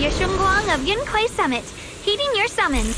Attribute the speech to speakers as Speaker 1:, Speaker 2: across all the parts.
Speaker 1: 괡ᴜᴜᴜ of ᴅᴇᴜ Summit, heeding your summons.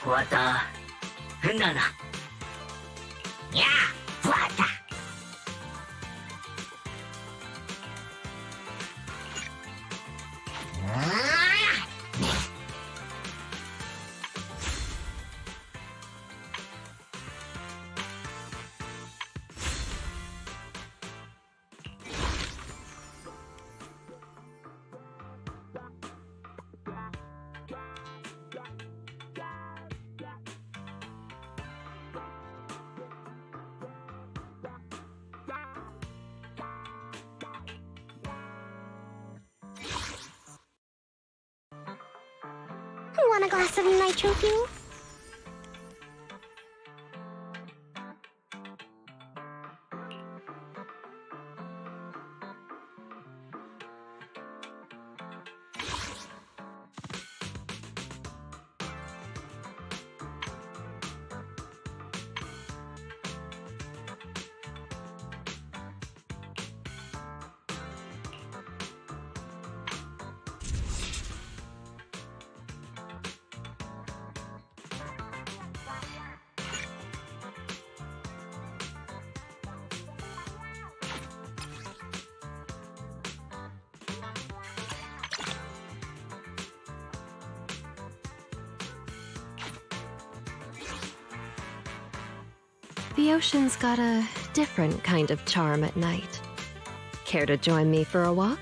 Speaker 2: 我的娜娜呀，我的。
Speaker 3: Want a glass of nitro fuel?
Speaker 4: The ocean's got a different kind of charm at night. Care to join me for a walk?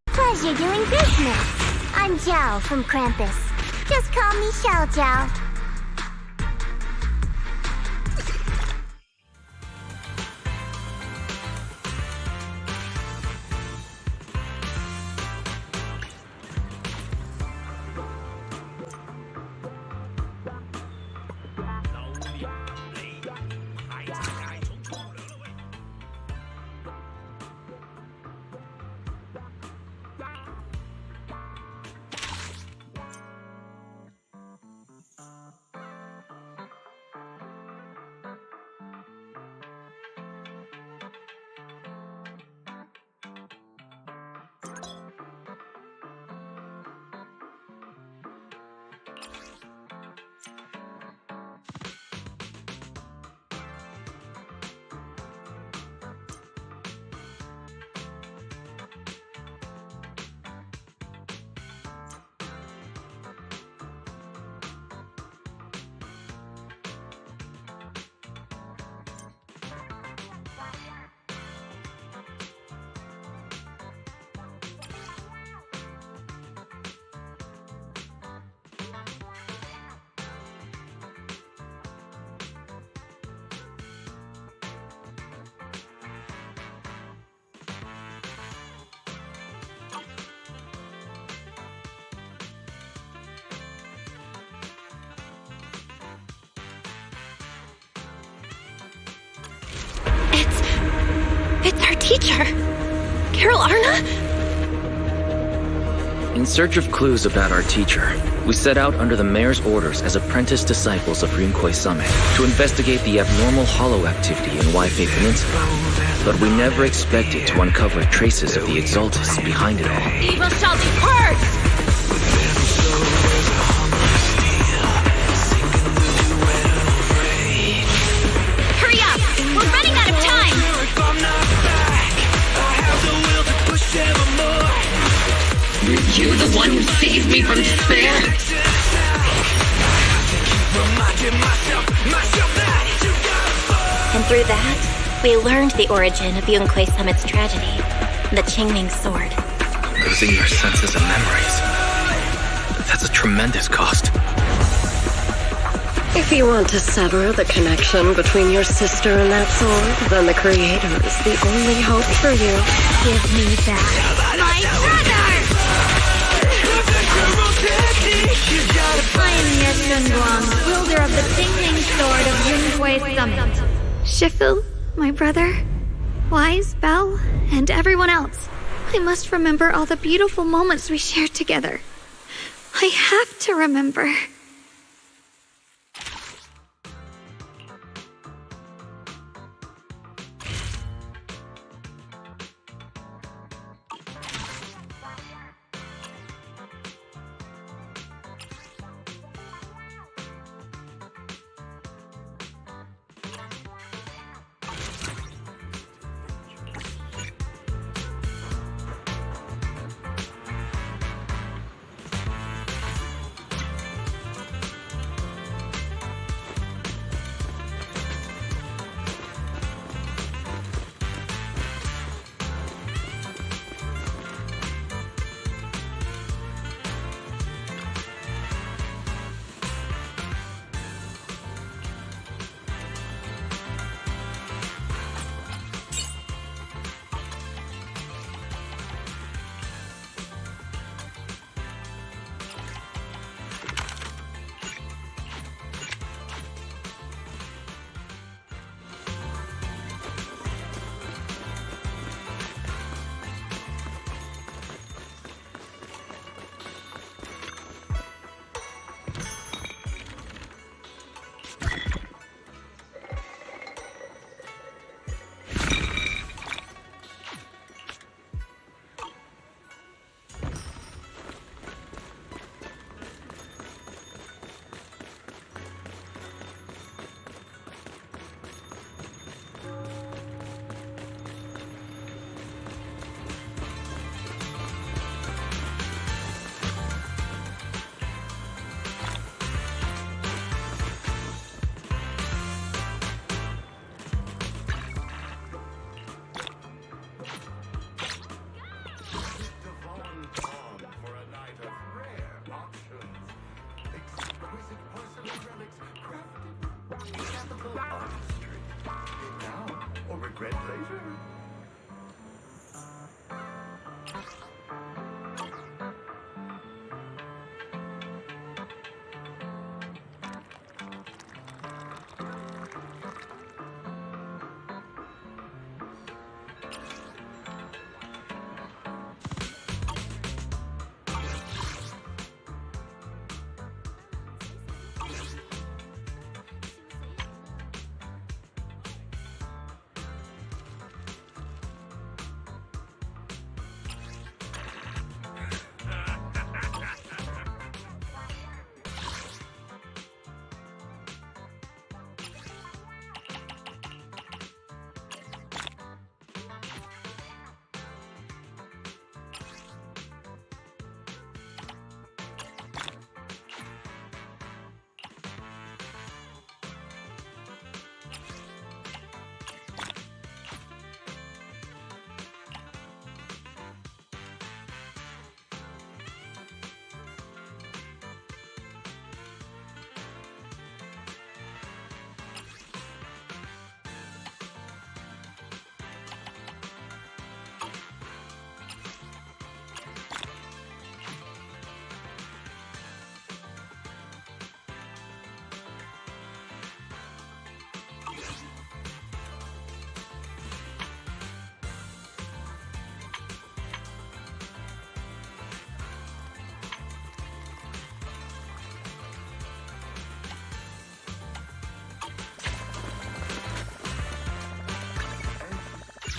Speaker 3: Pleasure doing business. I'm Xiao from Krampus. Just call me Xiao Jiao.
Speaker 4: teacher? Carol Arna?
Speaker 5: In search of clues about our teacher, we set out under the mayor's orders as apprentice disciples of rinkwei Summit to investigate the abnormal hollow activity in Wi-Fi Peninsula. But we never expected to uncover traces of the Exaltus behind it all.
Speaker 4: Evil shall be purged! Hurry up! We're running out of time!
Speaker 2: Were you the one who saved me from despair?
Speaker 6: And through that, we learned the origin of rinkwei Summit's tragedy, the Qingming sword.
Speaker 5: Losing your senses and memories. That's a tremendous cost.
Speaker 4: If you want to sever the connection between your sister and that sword, then the Creator is the only hope for you.
Speaker 1: Give me that. My brother! I am Ye-Shun-Guang, wielder of the Qingming sword of rinkwei Summit. Shifu, my brother, Wise, Belle, and everyone else. I must remember all the beautiful moments we shared together. I have to remember.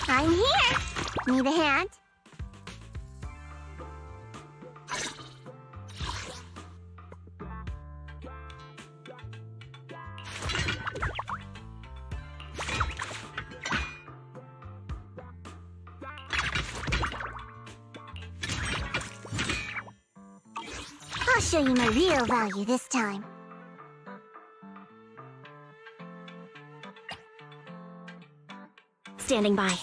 Speaker 3: I'm here. Need a hand? I'll show you my real value this time.
Speaker 6: Standing by.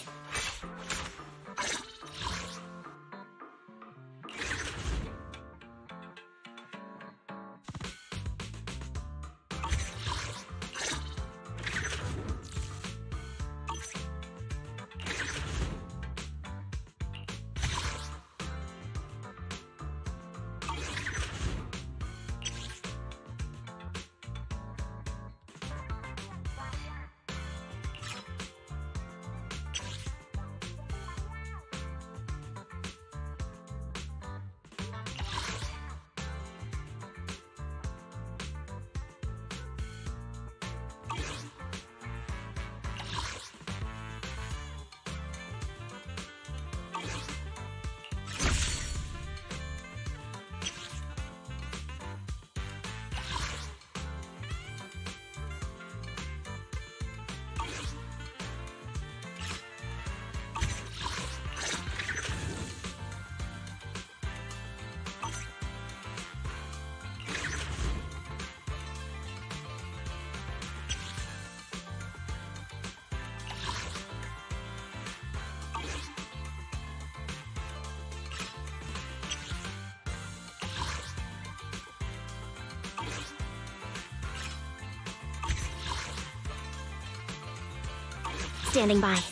Speaker 6: Standing by.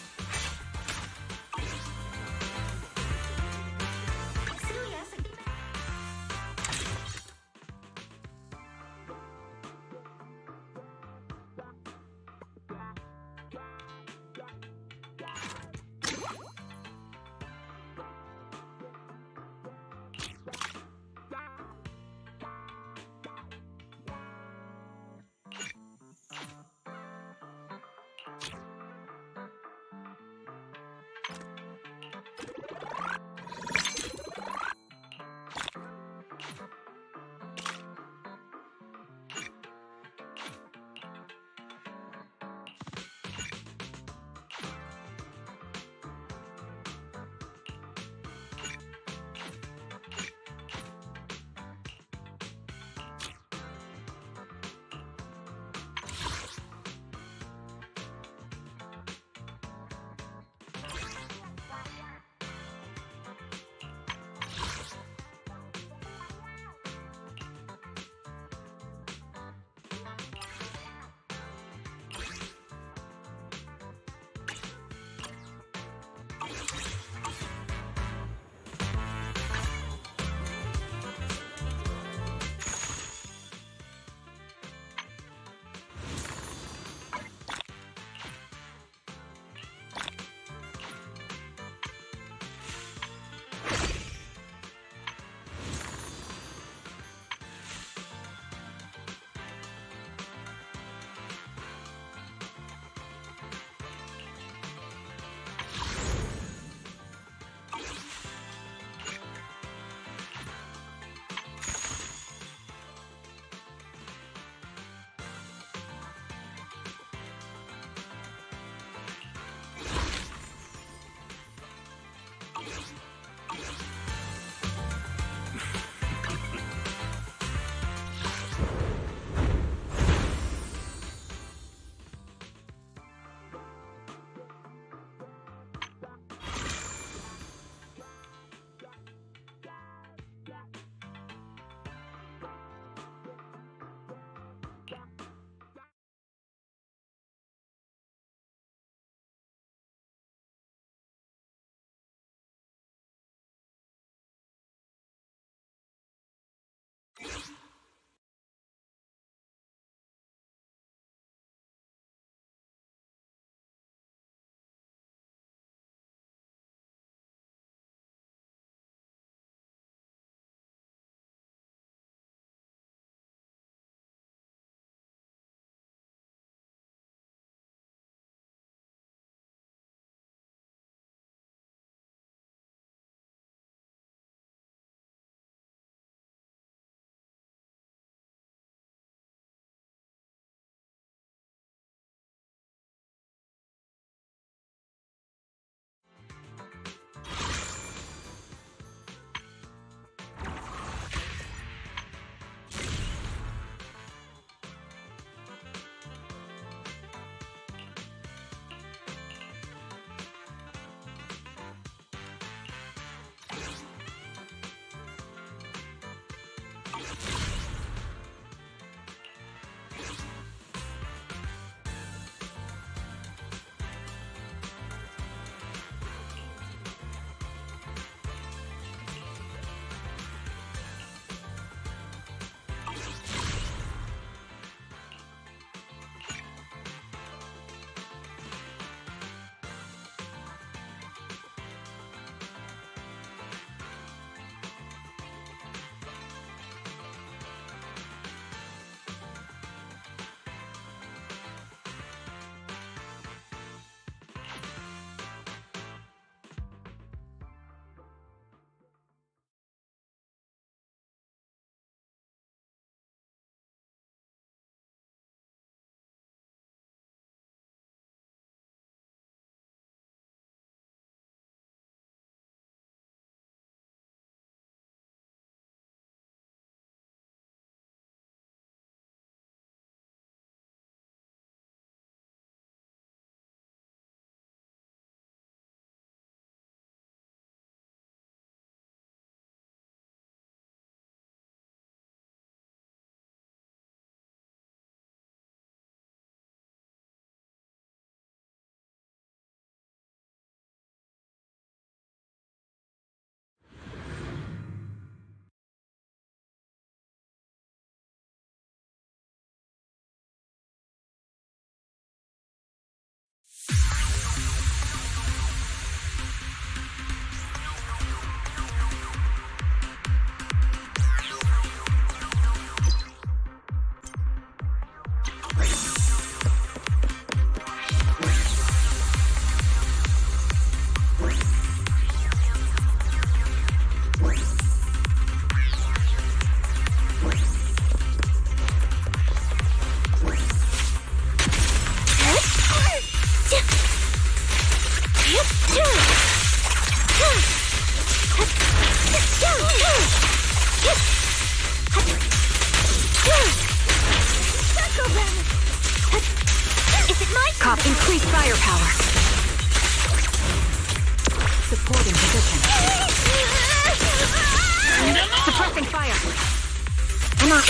Speaker 3: Come on.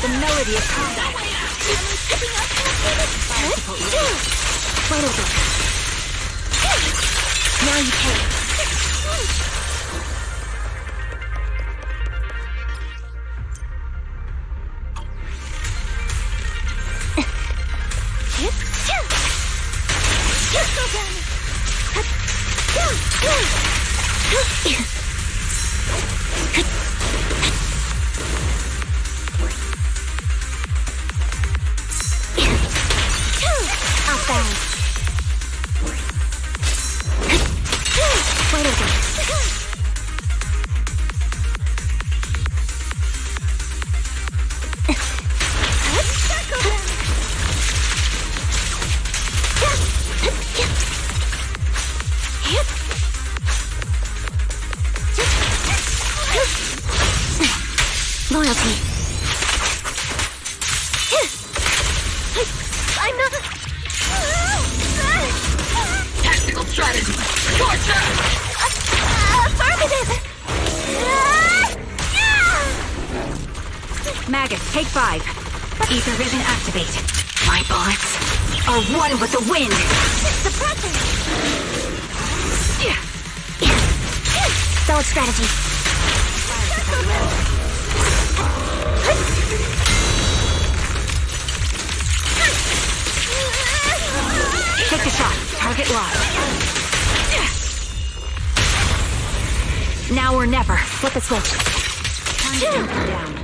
Speaker 6: The melody of combat.
Speaker 3: Right over. Now you pay.
Speaker 6: Loyalty.
Speaker 3: I'm not.
Speaker 2: Tactical strategy. Torture!
Speaker 3: Affirmative.
Speaker 6: Maggot, take 5. Ether vision activate. My bullets are one with the wind.
Speaker 3: Suppressing. Solid strategy.
Speaker 6: Take the shot. Target locked. Now or never.
Speaker 3: Flip the switch.
Speaker 6: Time to hunker down.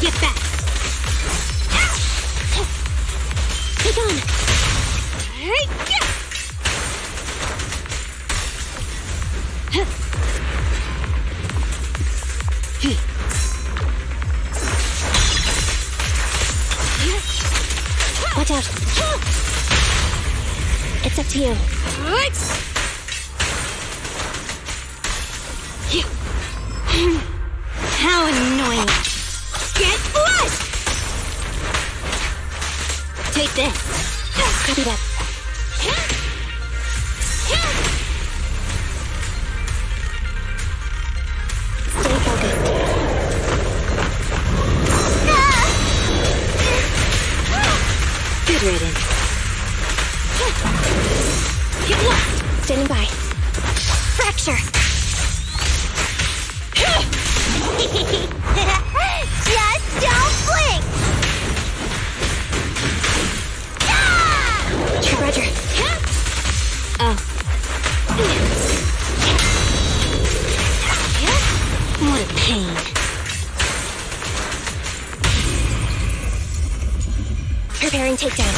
Speaker 3: Get back. Take on. Watch out. It's up to you. How annoying. Get flushed! Take this. Copy that. Stay focused.
Speaker 6: Hydrated. Get lost! Standing by. Fracture!
Speaker 3: Just don't blink!
Speaker 6: Roger. Oh. What a pain. Preparing takedown.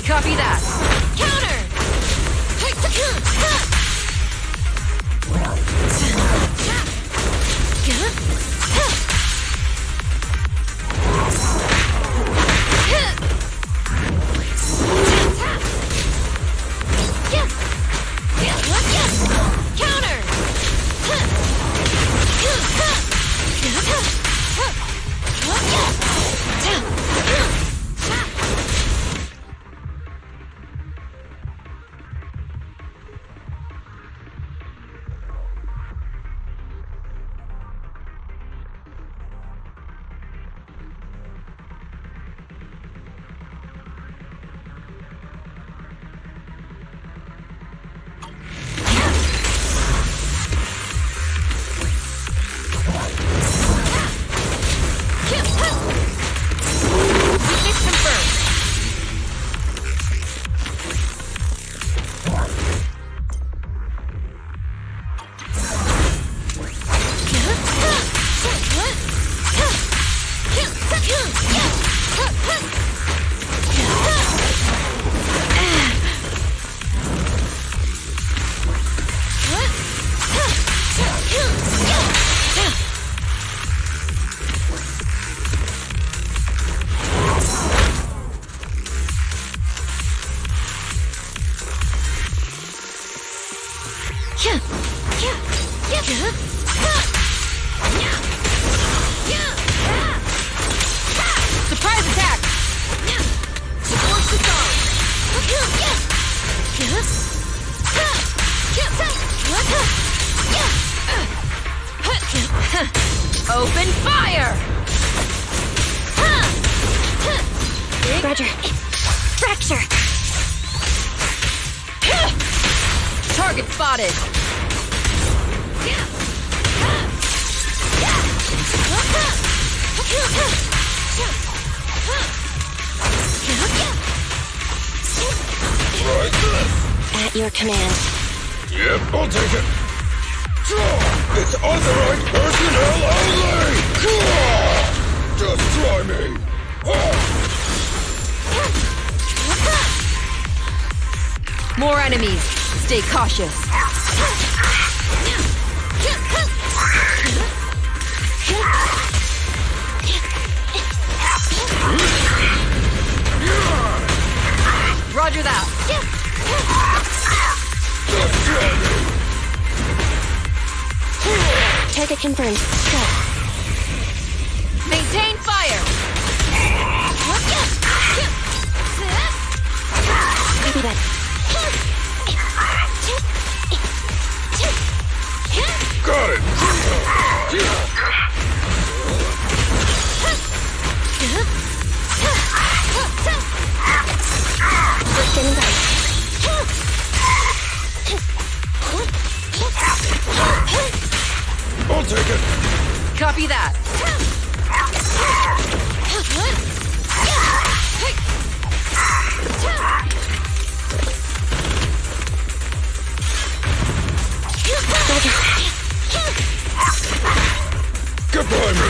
Speaker 2: Copy that. Counter!
Speaker 7: Surprise attack! Force disarm! Open fire!
Speaker 6: Roger. Fracture!
Speaker 7: Target spotted!
Speaker 6: At your command.
Speaker 8: Yep, I'll take it. It's authorized personnel only! Just try me!
Speaker 7: More enemies. Stay cautious. Roger that.
Speaker 6: Target confirmed. Go.
Speaker 7: Maintain fire.
Speaker 6: Copy that.
Speaker 8: Got it!
Speaker 6: Standing by.
Speaker 8: I'll take it!
Speaker 7: Copy that.
Speaker 8: Get behind me!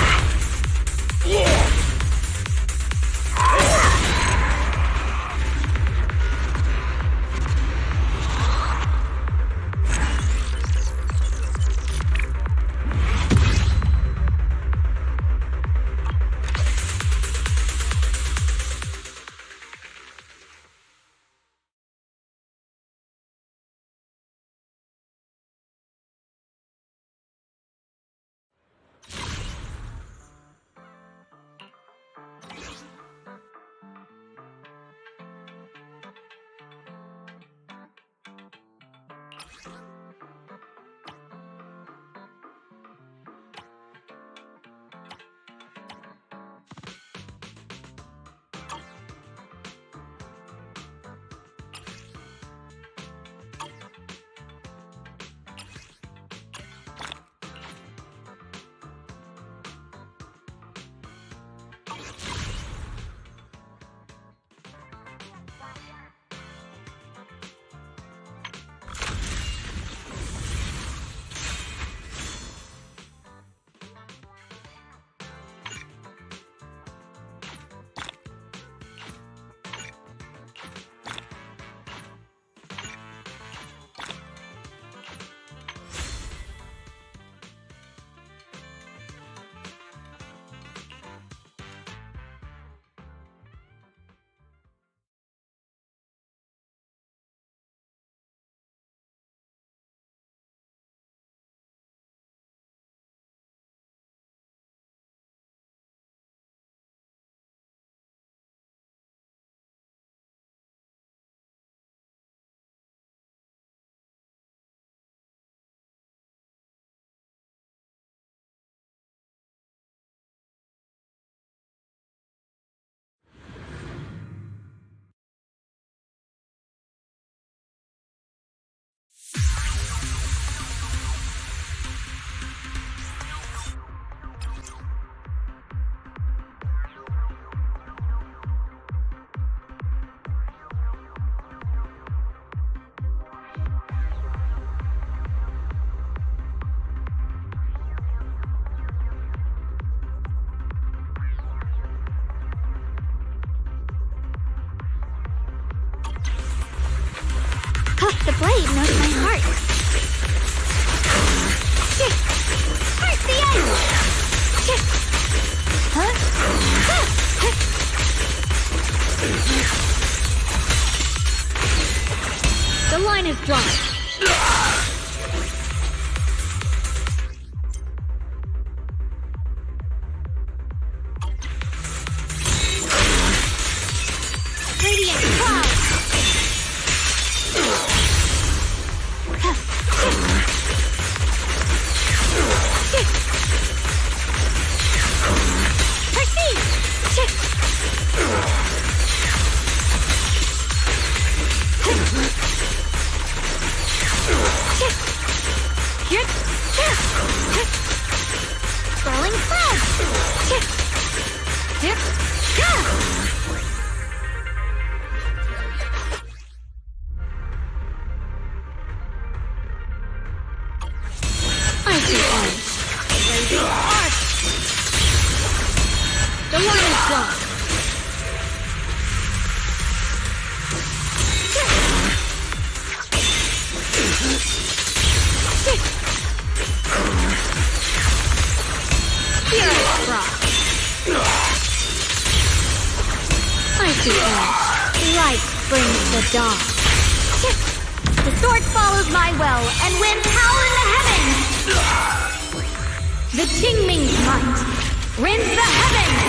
Speaker 1: ⴡᴜᴟ. Blazing arc. The line is drawn. Furious frost. Icy edge. Light brings the dawn. The sword follows my well and winds howl in the heavens. The Qingming's might rends the heavens.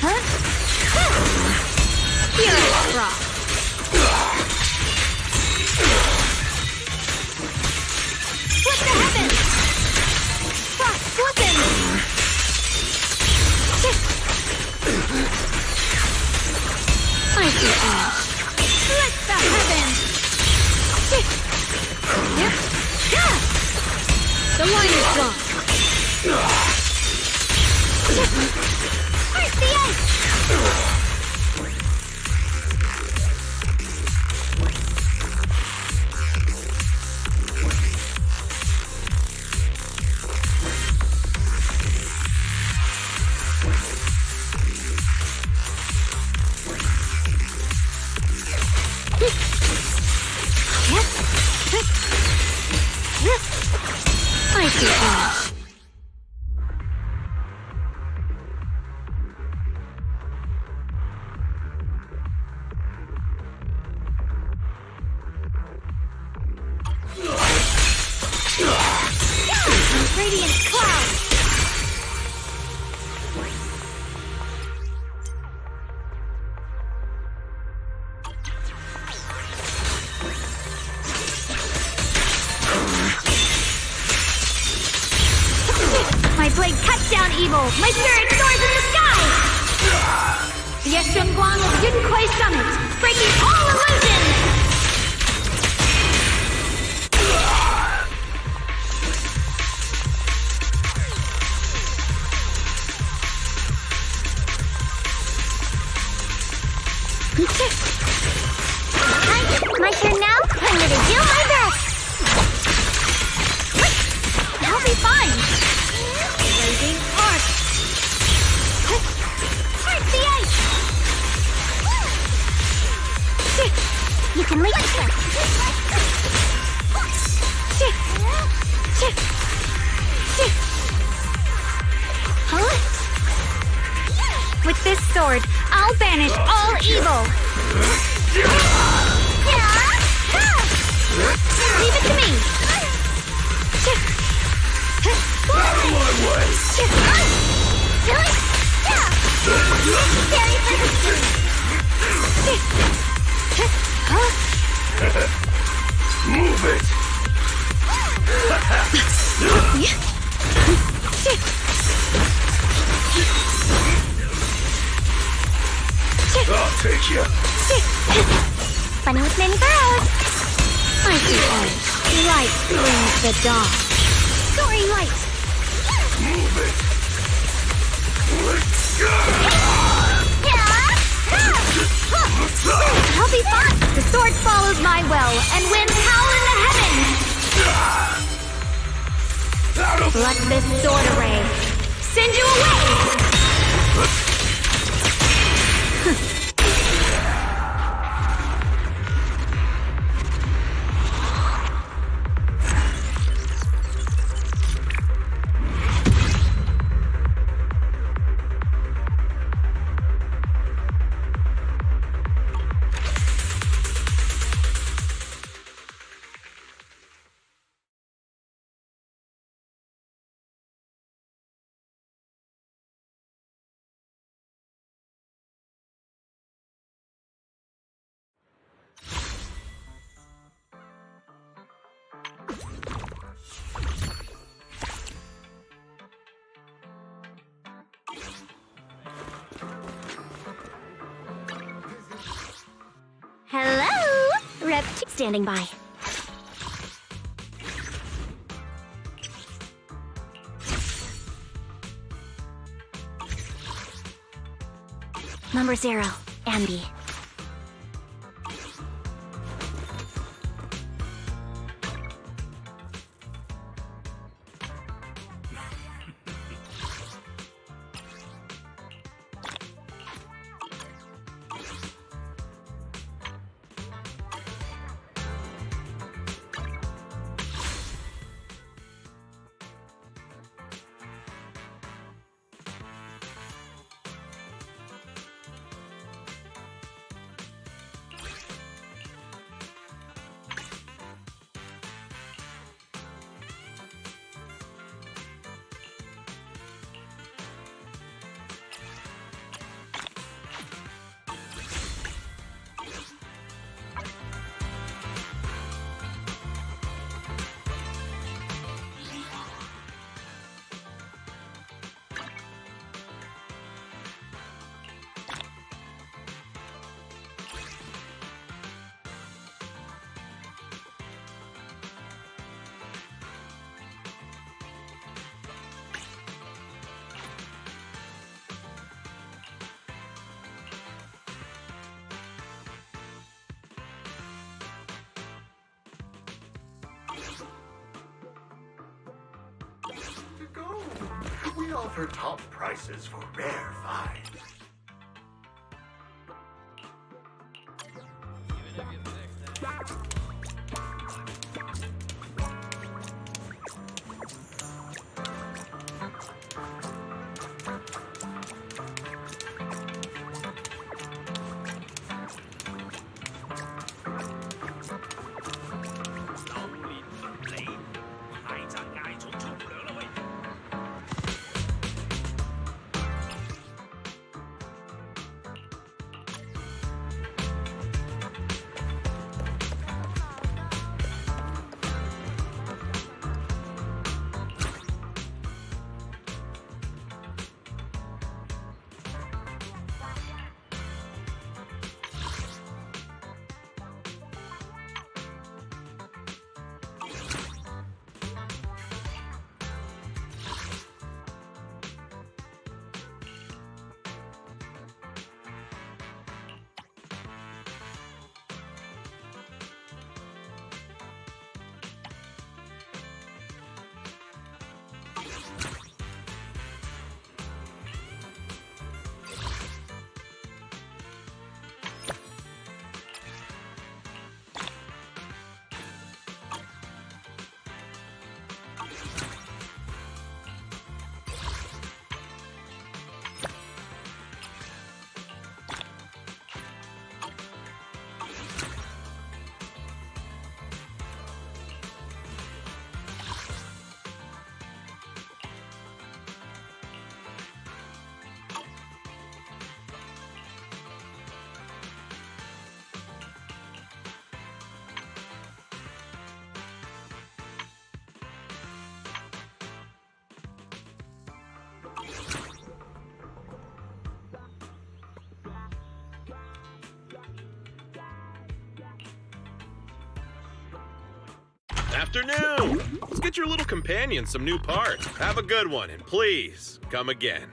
Speaker 1: Huh? Furious frost. Split the heavens. Frost flippin'. Icy edge. Split the heavens. The line is drawn. Break the ice. Icy edge. Radiant cloud. My blade cuts down evil. My spirit soars in the sky. The ⴡᴜ崟 of ⴜᴜkui Summit, breaking all illusions. My turn now? I'm gonna do my best. I'll be fine. Blazing arc. Break the ice. You can leave it there. With this sword, I'll banish all evil. Leave it to me.
Speaker 8: Move it! I'll take you.
Speaker 3: Funny with many burrows.
Speaker 1: Icy edge. Light brings the dawn. Story light.
Speaker 8: Move it!
Speaker 1: I'll be fine. The sword follows my well and winds howl in the heavens. Let this sword array send you away.
Speaker 3: Hello! Rep standing by. Number 0, Ambi.
Speaker 8: offer top prices for rare finds.
Speaker 9: Afternoon! Let's get your little companion some new parts. Have a good one, and please, come again.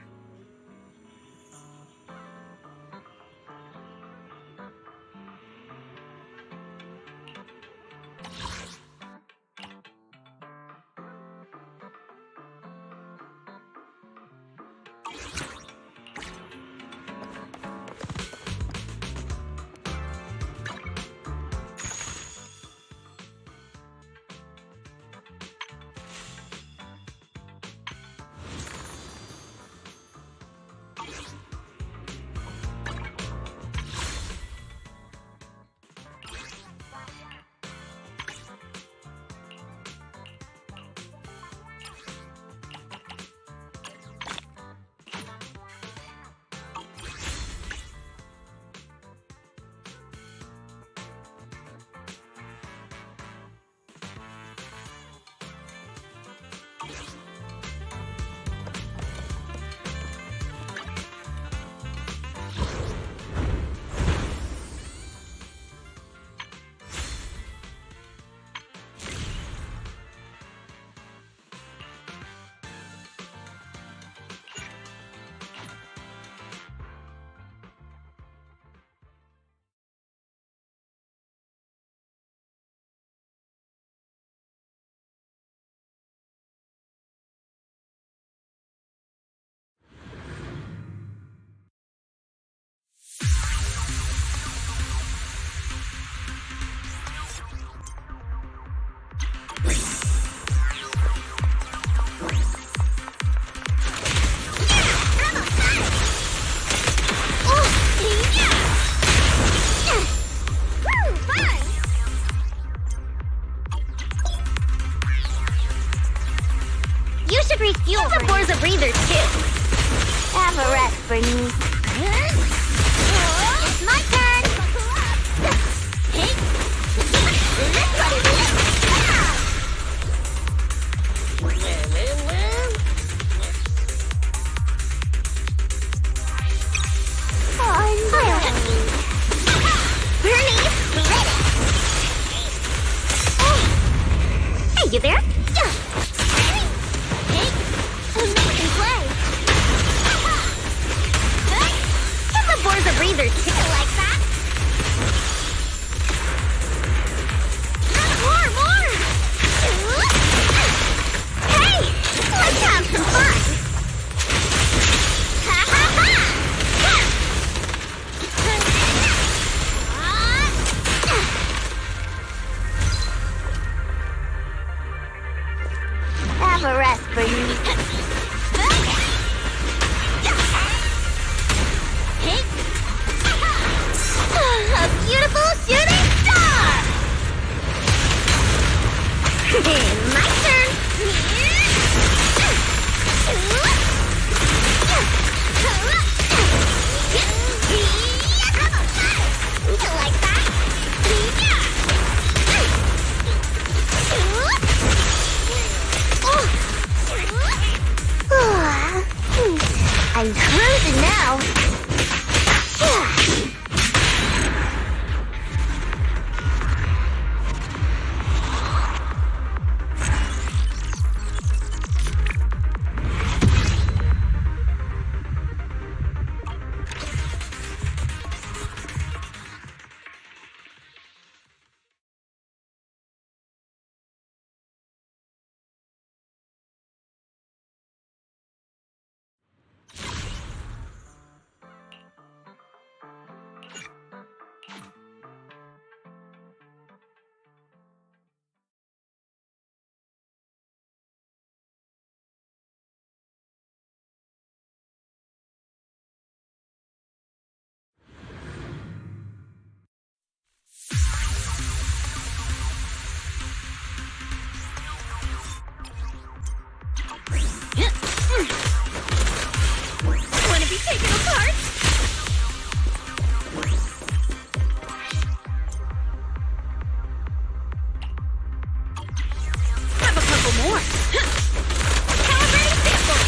Speaker 3: Refuel the 𝓩ᵒ too. Have a rest, Bernice. It's my turn. Bernice, ready. Hey, you there? Breather too. Like that? More! Hey! Let's have some fun! for you. A beautiful shooting star! My turn! Like that? I'm cruising now. Wanna be taken apart? Have a couple more. Calibrating sample.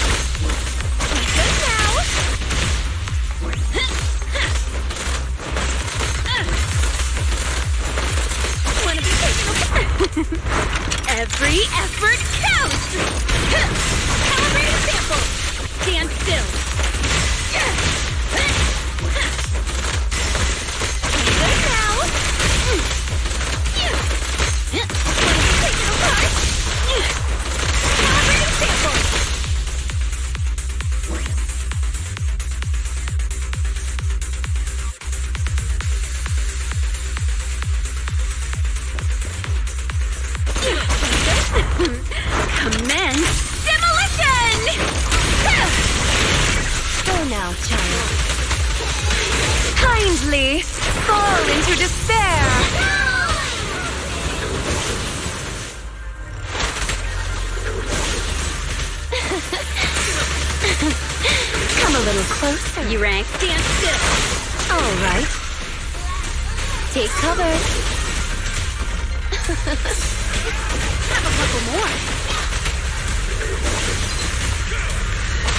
Speaker 3: Good now. Wanna be taken apart? Every effort counts. Calibrating sample. Stand still. Good now. Take it apart. Calibrating sample. Commence demolition! Go now, child. Kindly fall into despair. Come a little closer. You rank. Stand still. All right. Take cover. Have a couple more.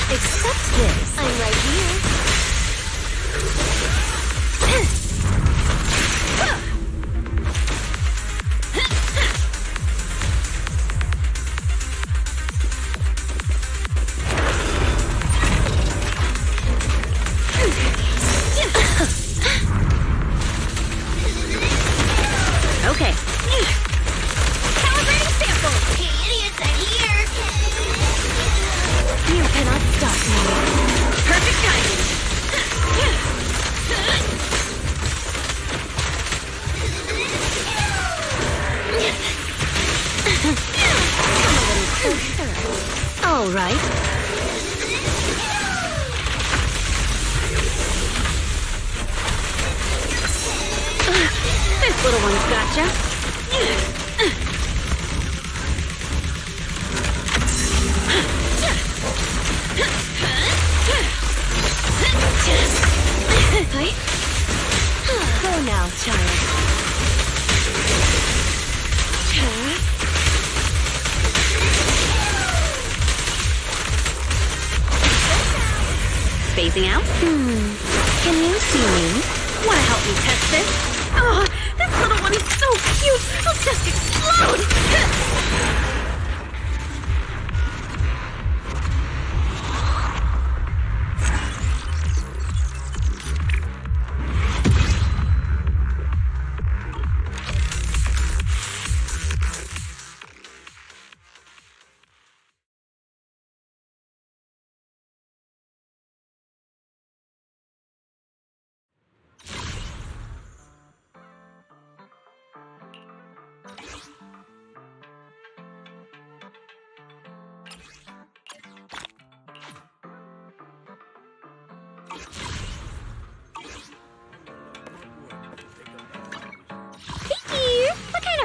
Speaker 3: Accept this. I'm right here. Okay. Calibrating sample. The idiots are here. You cannot stop me. Perfect timing. All right. This little one's gotcha. Go now, child. Phasing out? Can you see me? Wanna help me test this? Oh, this little one is so cute! I'll just explode!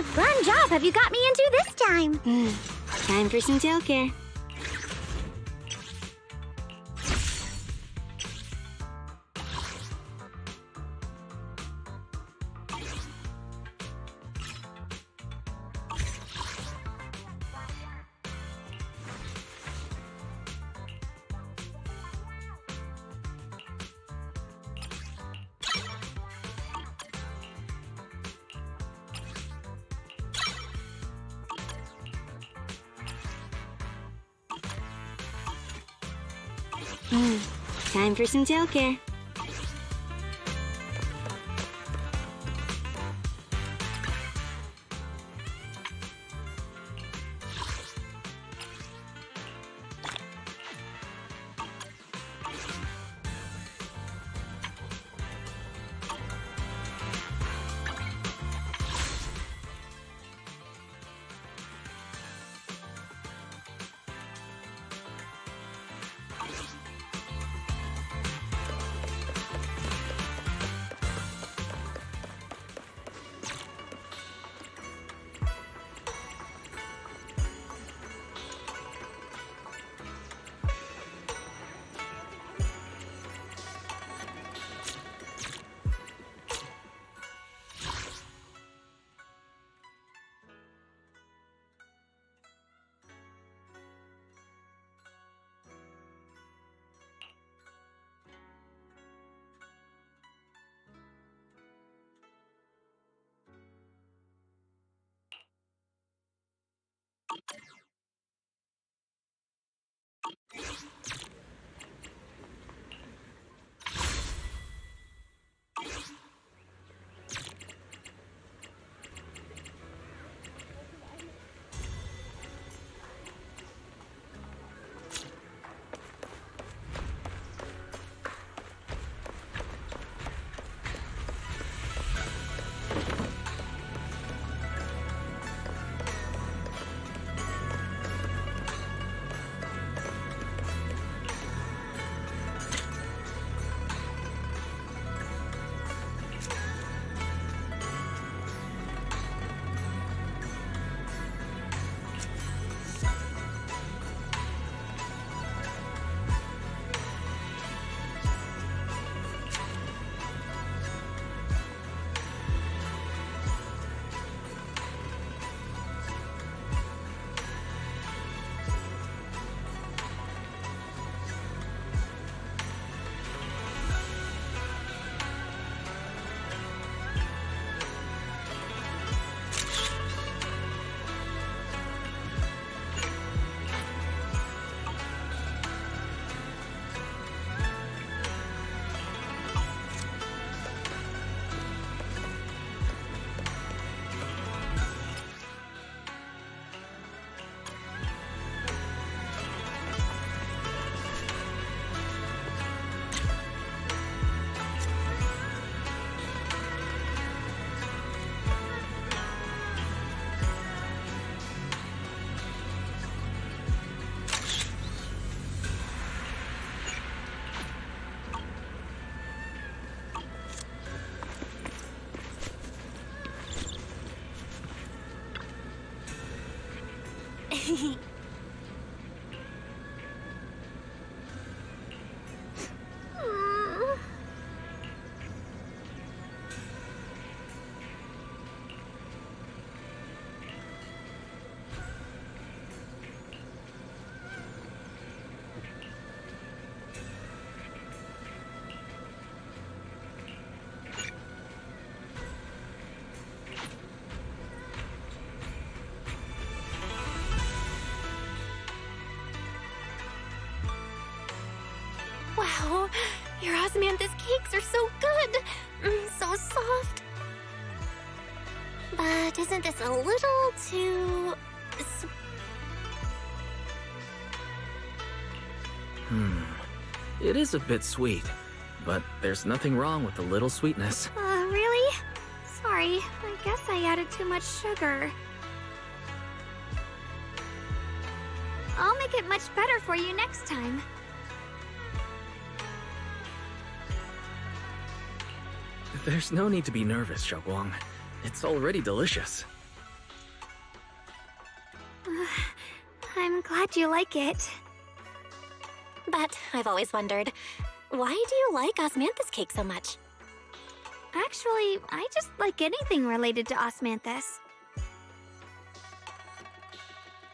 Speaker 10: of fun job have you got me into this time?
Speaker 6: Time for some skincare. Time for some skincare.
Speaker 10: Wow, your osmanthus cakes are so good! So soft. But isn't this a little too...
Speaker 5: It is a bit sweet, but there's nothing wrong with a little sweetness.
Speaker 1: Really? Sorry, I guess I added too much sugar. I'll make it much better for you next time.
Speaker 5: There's no need to be nervous, Xiaoguang. It's already delicious.
Speaker 1: I'm glad you like it.
Speaker 10: But I've always wondered, why do you like osmanthus cake so much?
Speaker 1: Actually, I just like anything related to osmanthus.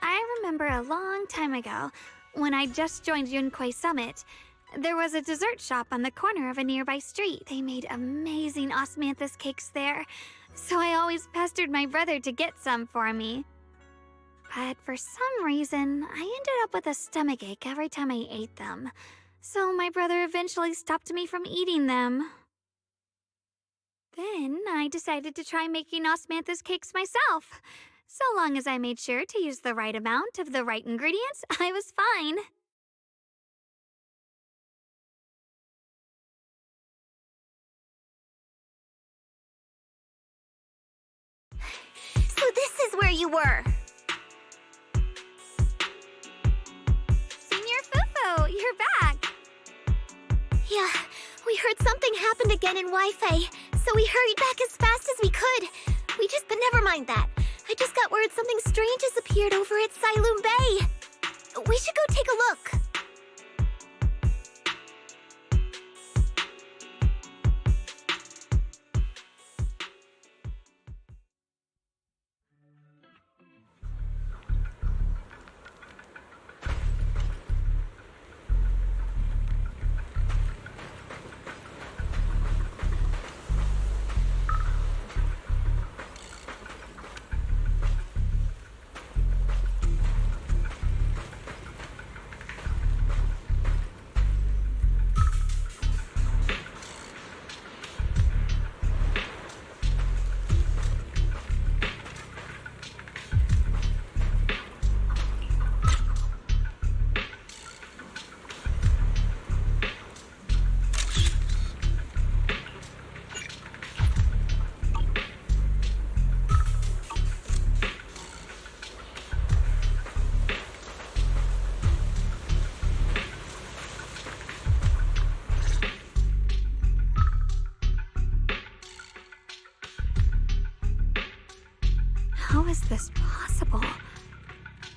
Speaker 1: I remember a long time ago, when I just joined ⴅᴏ Summit, there was a dessert shop on the corner of a nearby street. They made amazing osmanthus cakes there, so I always pestered my brother to get some for me. But for some reason, I ended up with a stomachache every time I ate them, so my brother eventually stopped me from eating them. Then I decided to try making osmanthus cakes myself. So long as I made sure to use the right amount of the right ingredients, I was fine.
Speaker 10: So this is where you were!
Speaker 1: Senior Fufu, you're back!
Speaker 10: Yeah, we heard something happened again in Wi-Fi, so we hurried back as fast as we could. But never mind that. I just got word something strange has appeared over at 괓ᴜ. We should go take a look.
Speaker 1: How is this possible?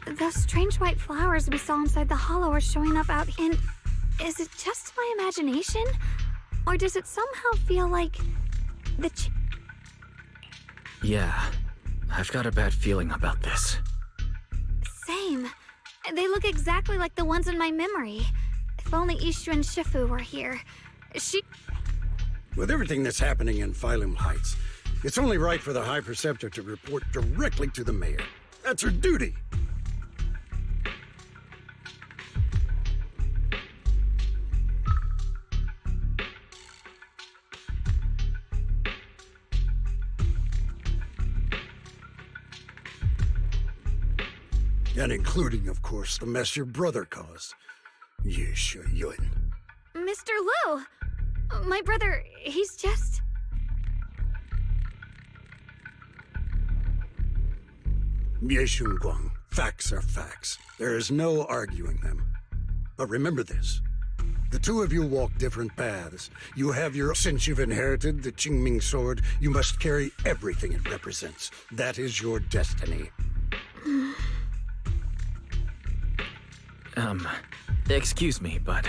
Speaker 1: Those strange white flowers we saw inside the hollow are showing up out here. Is it just my imagination? Or does it somehow feel like the
Speaker 5: Yeah, I've got a bad feeling about this.
Speaker 1: Same. They look exactly like the ones in my memory. If only Ishu and Shifu were here.
Speaker 11: With everything that's happening in Phylum Heights, it's only right for the High Preceptor to report directly to the mayor. That's her duty. And including, of course, the mess your brother caused. ⴅᴜ.
Speaker 1: Mr. Liu! My brother, he's just...
Speaker 11: ⴅᴜ. Facts are facts. There is no arguing them. But remember this. The two of you walk different paths. You have your... Since you've inherited the Qingming sword, you must carry everything it represents. That is your destiny.
Speaker 5: Excuse me, but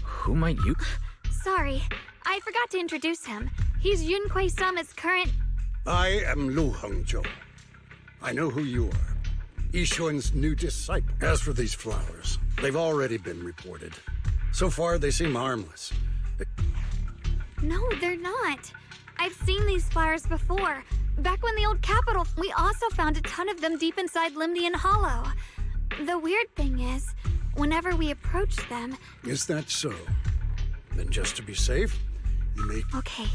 Speaker 5: who might you...
Speaker 1: Sorry, I forgot to introduce him. He's ⴅᴜ Summit's current...
Speaker 11: I am Lu Hongzhou. I know who you are. Yixuan's new disciple. As for these flowers, they've already been reported. So far, they seem harmless.
Speaker 1: No, they're not. I've seen these flowers before. Back when the old capital... We also found a ton of them deep inside Limnian Hollow. The weird thing is, whenever we approach them...
Speaker 11: Is that so? Then just to be safe, you may...
Speaker 1: Okay.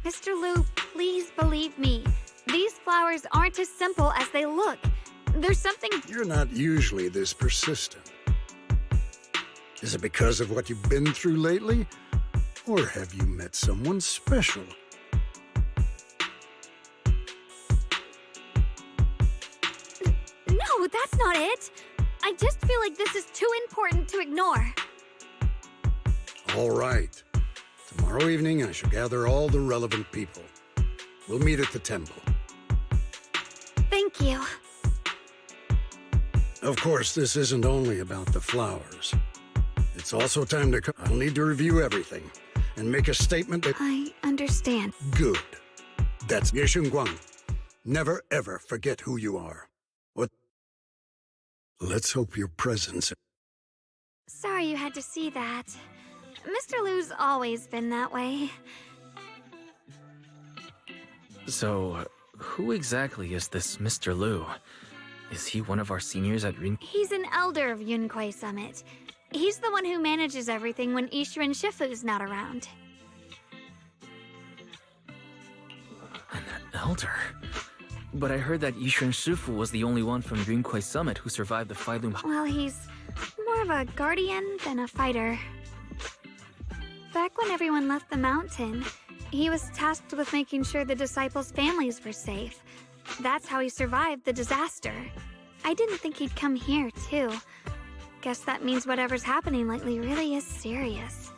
Speaker 1: Mr. Liu, please believe me. These flowers aren't as simple as they look. There's something...
Speaker 11: You're not usually this persistent. Is it because of what you've been through lately? Or have you met someone special?
Speaker 1: No, that's not it. I just feel like this is too important to ignore.
Speaker 11: All right. Tomorrow evening, I shall gather all the relevant people. We'll meet at the temple.
Speaker 1: Thank you.
Speaker 11: Of course, this isn't only about the flowers. It's also time to come. I'll need to review everything and make a statement that...
Speaker 1: I understand.
Speaker 11: Good. That's ye-shun-guang. Never ever forget who you are. What? Let's hope your presence...
Speaker 1: Sorry you had to see that. Mr. Lu's always been that way.
Speaker 5: So, who exactly is this Mr. Lu? Is he one of our seniors at Rin?
Speaker 1: He's an elder of 囲Summit. He's the one who manages everything when Yshu and Shifu's not around.
Speaker 5: An elder? But I heard that Yshu and Shifu was the only one from Yin Summit who survived the ∫…
Speaker 1: Well, he's more of a guardian than a fighter. Back when everyone left the mountain, he was tasked with making sure the disciples' families were safe. That's how he survived the disaster. I didn't think he'd come here, too. Guess that means whatever's happening lately really is serious.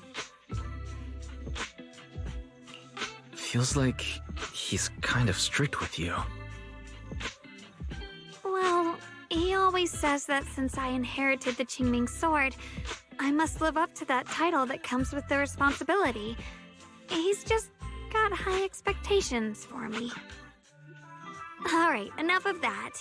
Speaker 5: Feels like he's kind of strict with you.
Speaker 1: Well, he always says that since I inherited the Qingming sword, I must live up to that title that comes with the responsibility. He's just got high expectations for me. Alright, enough of that.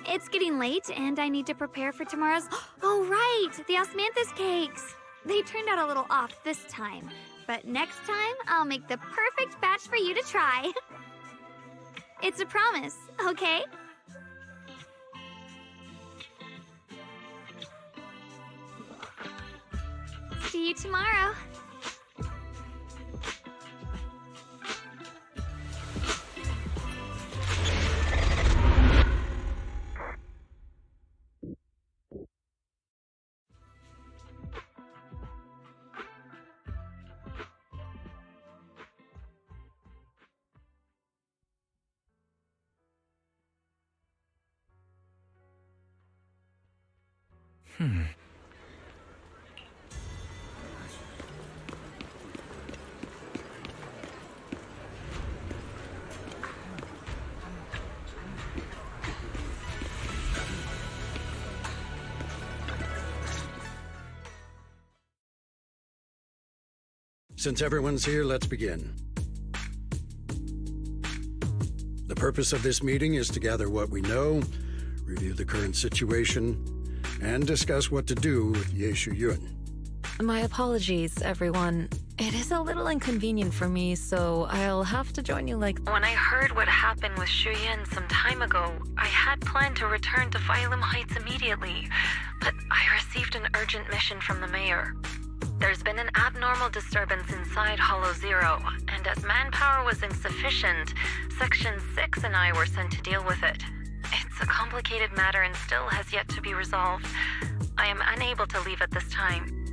Speaker 1: It's getting late and I need to prepare for tomorrow's... Oh right, the osmanthus cakes! They turned out a little off this time, but next time I'll make the perfect batch for you to try. It's a promise, okay? See you tomorrow.
Speaker 11: Since everyone's here, let's begin. The purpose of this meeting is to gather what we know, review the current situation, and discuss what to do with Ye Shuyun.
Speaker 4: My apologies, everyone. It is a little inconvenient for me, so I'll have to join you like... When I heard what happened with Shuyun some time ago, I had planned to return to Phylum Heights immediately, but I received an urgent mission from the mayor. There's been an abnormal disturbance inside Hollow Zero, and as manpower was insufficient, Section 6 and I were sent to deal with it. It's a complicated matter and still has yet to be resolved. I am unable to leave at this time.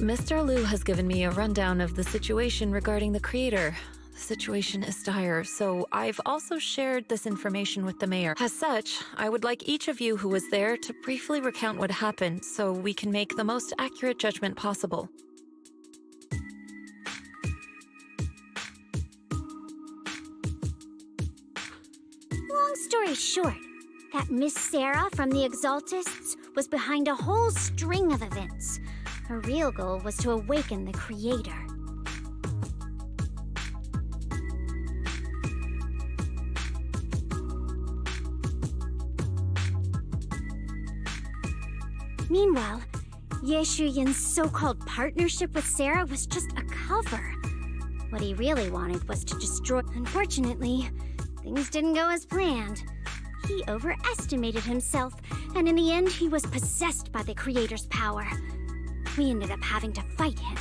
Speaker 4: Mr. Lu has given me a rundown of the situation regarding the creator. The situation is dire, so I've also shared this information with the mayor. As such, I would like each of you who was there to briefly recount what happened so we can make the most accurate judgment possible.
Speaker 10: Long story short, that Miss Sarah from the Exaltists was behind a whole string of events. Her real goal was to awaken the creator. Meanwhile, Ye Shuyun's so-called partnership with Sarah was just a cover. What he really wanted was to destroy... Unfortunately, things didn't go as planned. He overestimated himself, and in the end, he was possessed by the creator's power. We ended up having to fight him.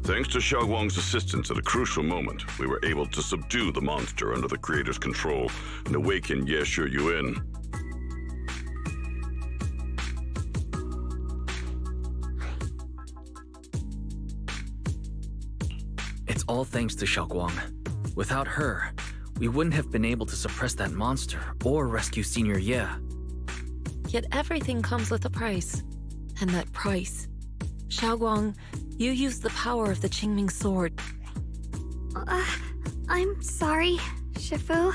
Speaker 12: Thanks to Xiaoguang's assistance at a crucial moment, we were able to subdue the monster under the creator's control and awaken Ye Shuyun.
Speaker 5: It's all thanks to Xiaoguang. Without her, we wouldn't have been able to suppress that monster or rescue Senior Ye.
Speaker 4: Yet everything comes with a price. And that price, Xiaoguang, You used the power of the Qingming sword.
Speaker 1: I'm sorry, Shifu.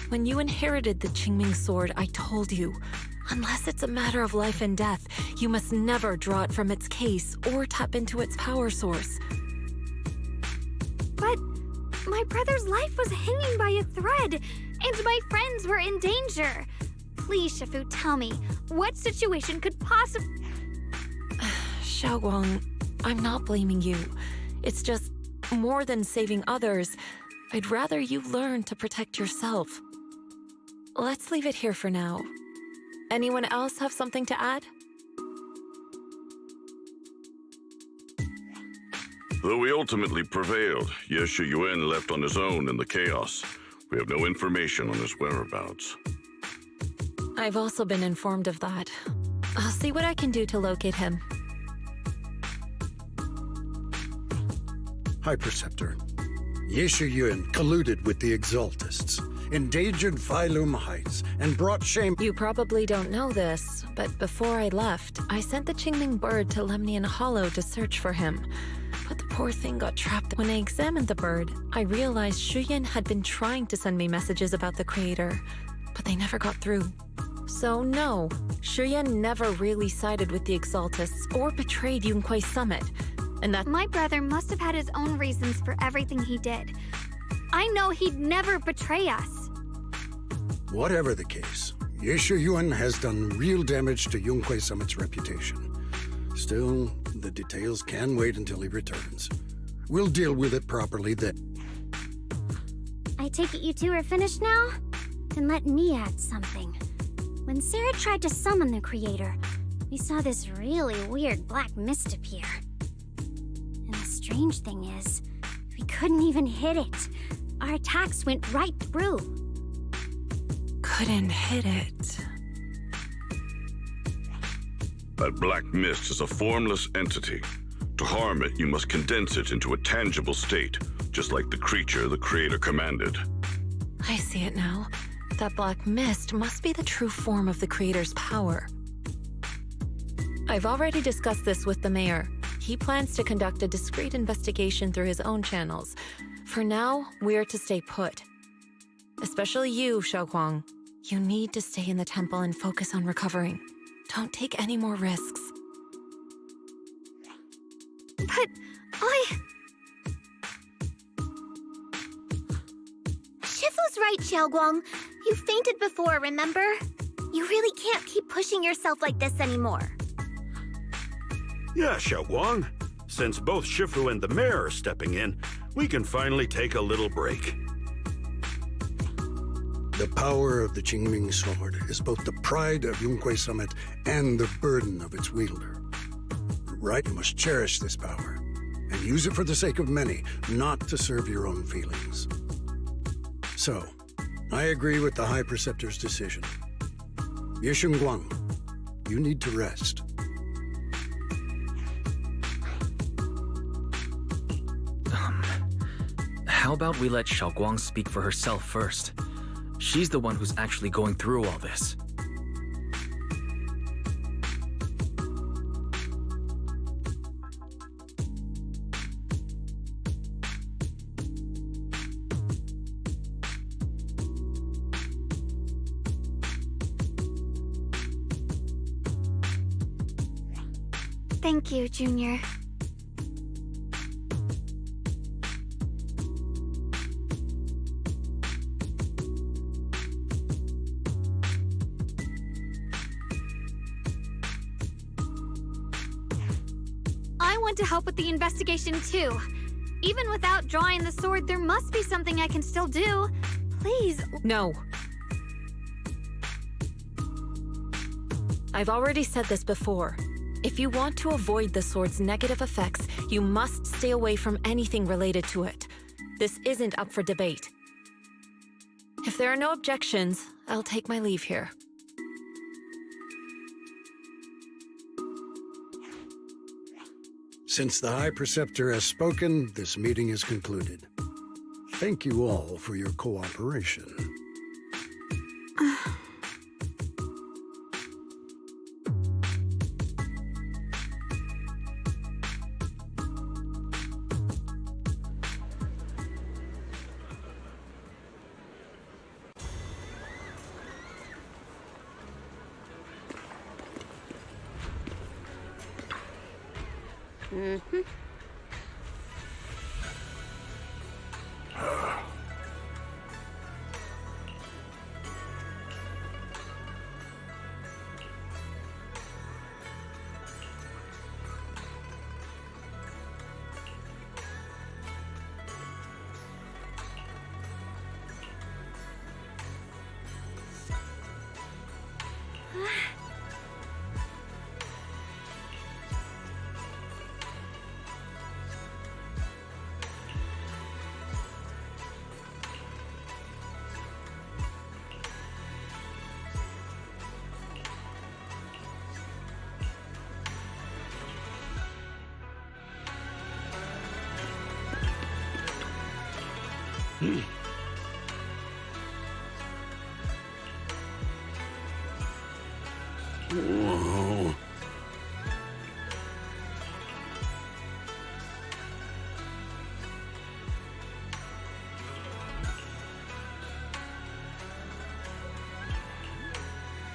Speaker 4: When you inherited the Qingming sword, I told you, unless it's a matter of life and death, you must never draw it from its case or tap into its power source.
Speaker 1: But my brother's life was hanging by a thread, and my friends were in danger. Please, Shifu, tell me, what situation could possibly...
Speaker 4: Xiaoguang, I'm not blaming you. It's just, more than saving others, I'd rather you learn to protect yourself. Let's leave it here for now. Anyone else have something to add?
Speaker 12: Though we ultimately prevailed, 𝓩ᵒ left on his own in the chaos. We have no information on his whereabouts.
Speaker 4: I've also been informed of that. I'll see what I can do to locate him.
Speaker 11: High Preceptor, 𝓩ᵒ colluded with the Exaltists, endangered Phylum Heights, and brought shame.
Speaker 4: You probably don't know this, but before I left, I sent the Qingming bird to Lemnian Hollow to search for him. But the poor thing got trapped. When I examined the bird, I realized Shuyan had been trying to send me messages about the Creator, but they never got through. So no, Shuyan never really sided with the Exaltists or betrayed Yunquay Summit. And that—
Speaker 1: My brother must have had his own reasons for everything he did. I know he'd never betray us.
Speaker 11: Whatever the case, 𝓩ᵒ has done real damage to Yunquay Summit's reputation. Still, the details can wait until he returns. We'll deal with it properly then.
Speaker 10: I take it you two are finished now? Then let me add something. When Sarah tried to summon the Creator, we saw this really weird black mist appear. And the strange thing is, we couldn't even hit it. Our attacks went right through.
Speaker 4: Couldn't hit it.
Speaker 12: That black mist is a formless entity. To harm it, you must condense it into a tangible state, just like the creature the Creator commanded.
Speaker 4: I see it now. That black mist must be the true form of the Creator's power. I've already discussed this with the mayor. He plans to conduct a discreet investigation through his own channels. For now, we're to stay put. Especially you, Xiaoguang. You need to stay in the temple and focus on recovering. Don't take any more risks.
Speaker 1: But
Speaker 10: Shifu's right, Xiaoguang. You fainted before, remember? You really can't keep pushing yourself like this anymore.
Speaker 8: Yeah, Xiaoguang. Since both Shifu and the mayor are stepping in, we can finally take a little break.
Speaker 11: The power of the Qingming sword is both the pride of Yunquay Summit and the burden of its wielder. Right, you must cherish this power, and use it for the sake of many, not to serve your own feelings. So, I agree with the High Preceptor's decision. 𝓩ᵒ, you need to rest.
Speaker 5: How about we let Xiaoguang speak for herself first? She's the one who's actually going through all this.
Speaker 1: thank you, Junior. I want to help with the investigation too. Even without drawing the sword, there must be something I can still do. Please.
Speaker 4: No. I've already said this before. If you want to avoid the sword's negative effects, you must stay away from anything related to it. This isn't up for debate. If there are no objections, I'll take my leave here.
Speaker 11: Since the High Preceptor has spoken, this meeting is concluded. Thank you all for your cooperation.
Speaker 3: Mm-hmm.
Speaker 11: Whoa.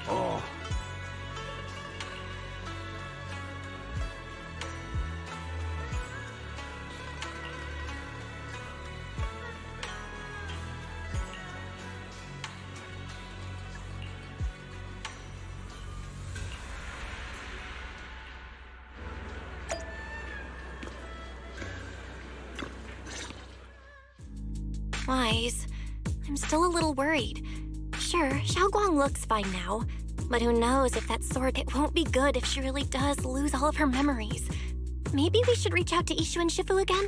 Speaker 11: Oh.
Speaker 6: Wise, I'm still a little worried. Sure, Xiaoguang looks fine now, but who knows if that sword, it won't be good if she really does lose all of her memories. Maybe we should reach out to Ishu and Shifu again?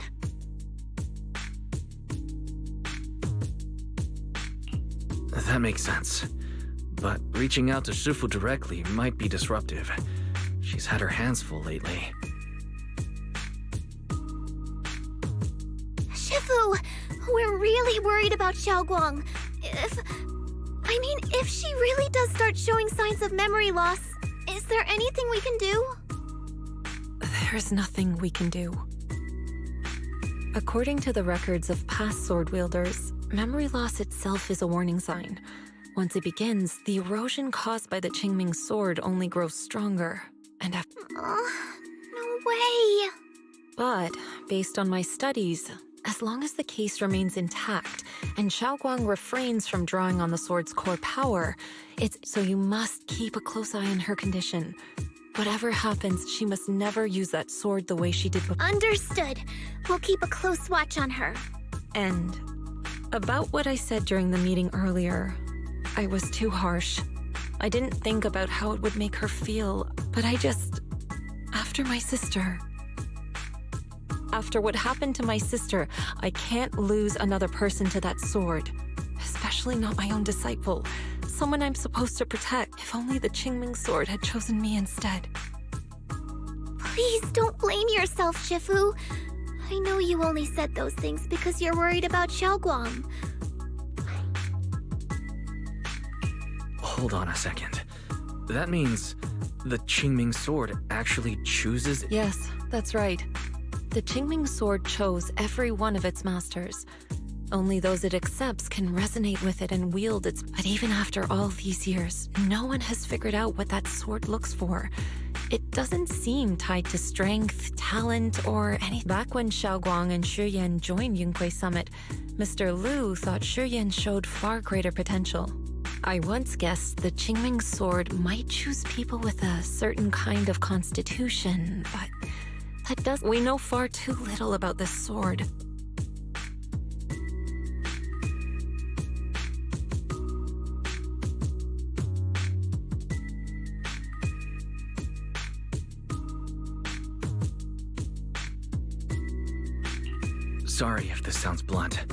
Speaker 5: That makes sense. But reaching out to Shifu directly might be disruptive. She's had her hands full lately.
Speaker 10: Shifu, we're really worried about Xiaoguang. If she really does start showing signs of memory loss, is there anything we can do?
Speaker 4: There's nothing we can do. According to the records of past sword wielders, memory loss itself is a warning sign. Once it begins, the erosion caused by the Qingming sword only grows stronger, and
Speaker 10: No way!
Speaker 4: But, based on my studies, as long as the case remains intact and Xiaoguang refrains from drawing on the sword's core power, so you must keep a close eye on her condition. Whatever happens, she must never use that sword the way she did before.
Speaker 10: Understood. We'll keep a close watch on her.
Speaker 4: And about what I said during the meeting earlier, I was too harsh. I didn't think about how it would make her feel, but After what happened to my sister, I can't lose another person to that sword. Especially not my own disciple. Someone I'm supposed to protect. If only the Qingming sword had chosen me instead.
Speaker 10: Please don't blame yourself, Shifu. I know you only said those things because you're worried about Xiaoguang.
Speaker 5: Hold on a second. That means the Qingming sword actually chooses...
Speaker 4: Yes, that's right. The Qingming sword chose every one of its masters. Only those it accepts can resonate with it and wield its... But even after all these years, no one has figured out what that sword looks for. It doesn't seem tied to strength, talent, or anything. Back when Xiaoguang and Xu Yan joined Yunque Summit, Mr. Liu thought Xu Yan showed far greater potential. I once guessed the Qingming sword might choose people with a certain kind of constitution, but... We know far too little about this sword.
Speaker 5: Sorry if this sounds blunt,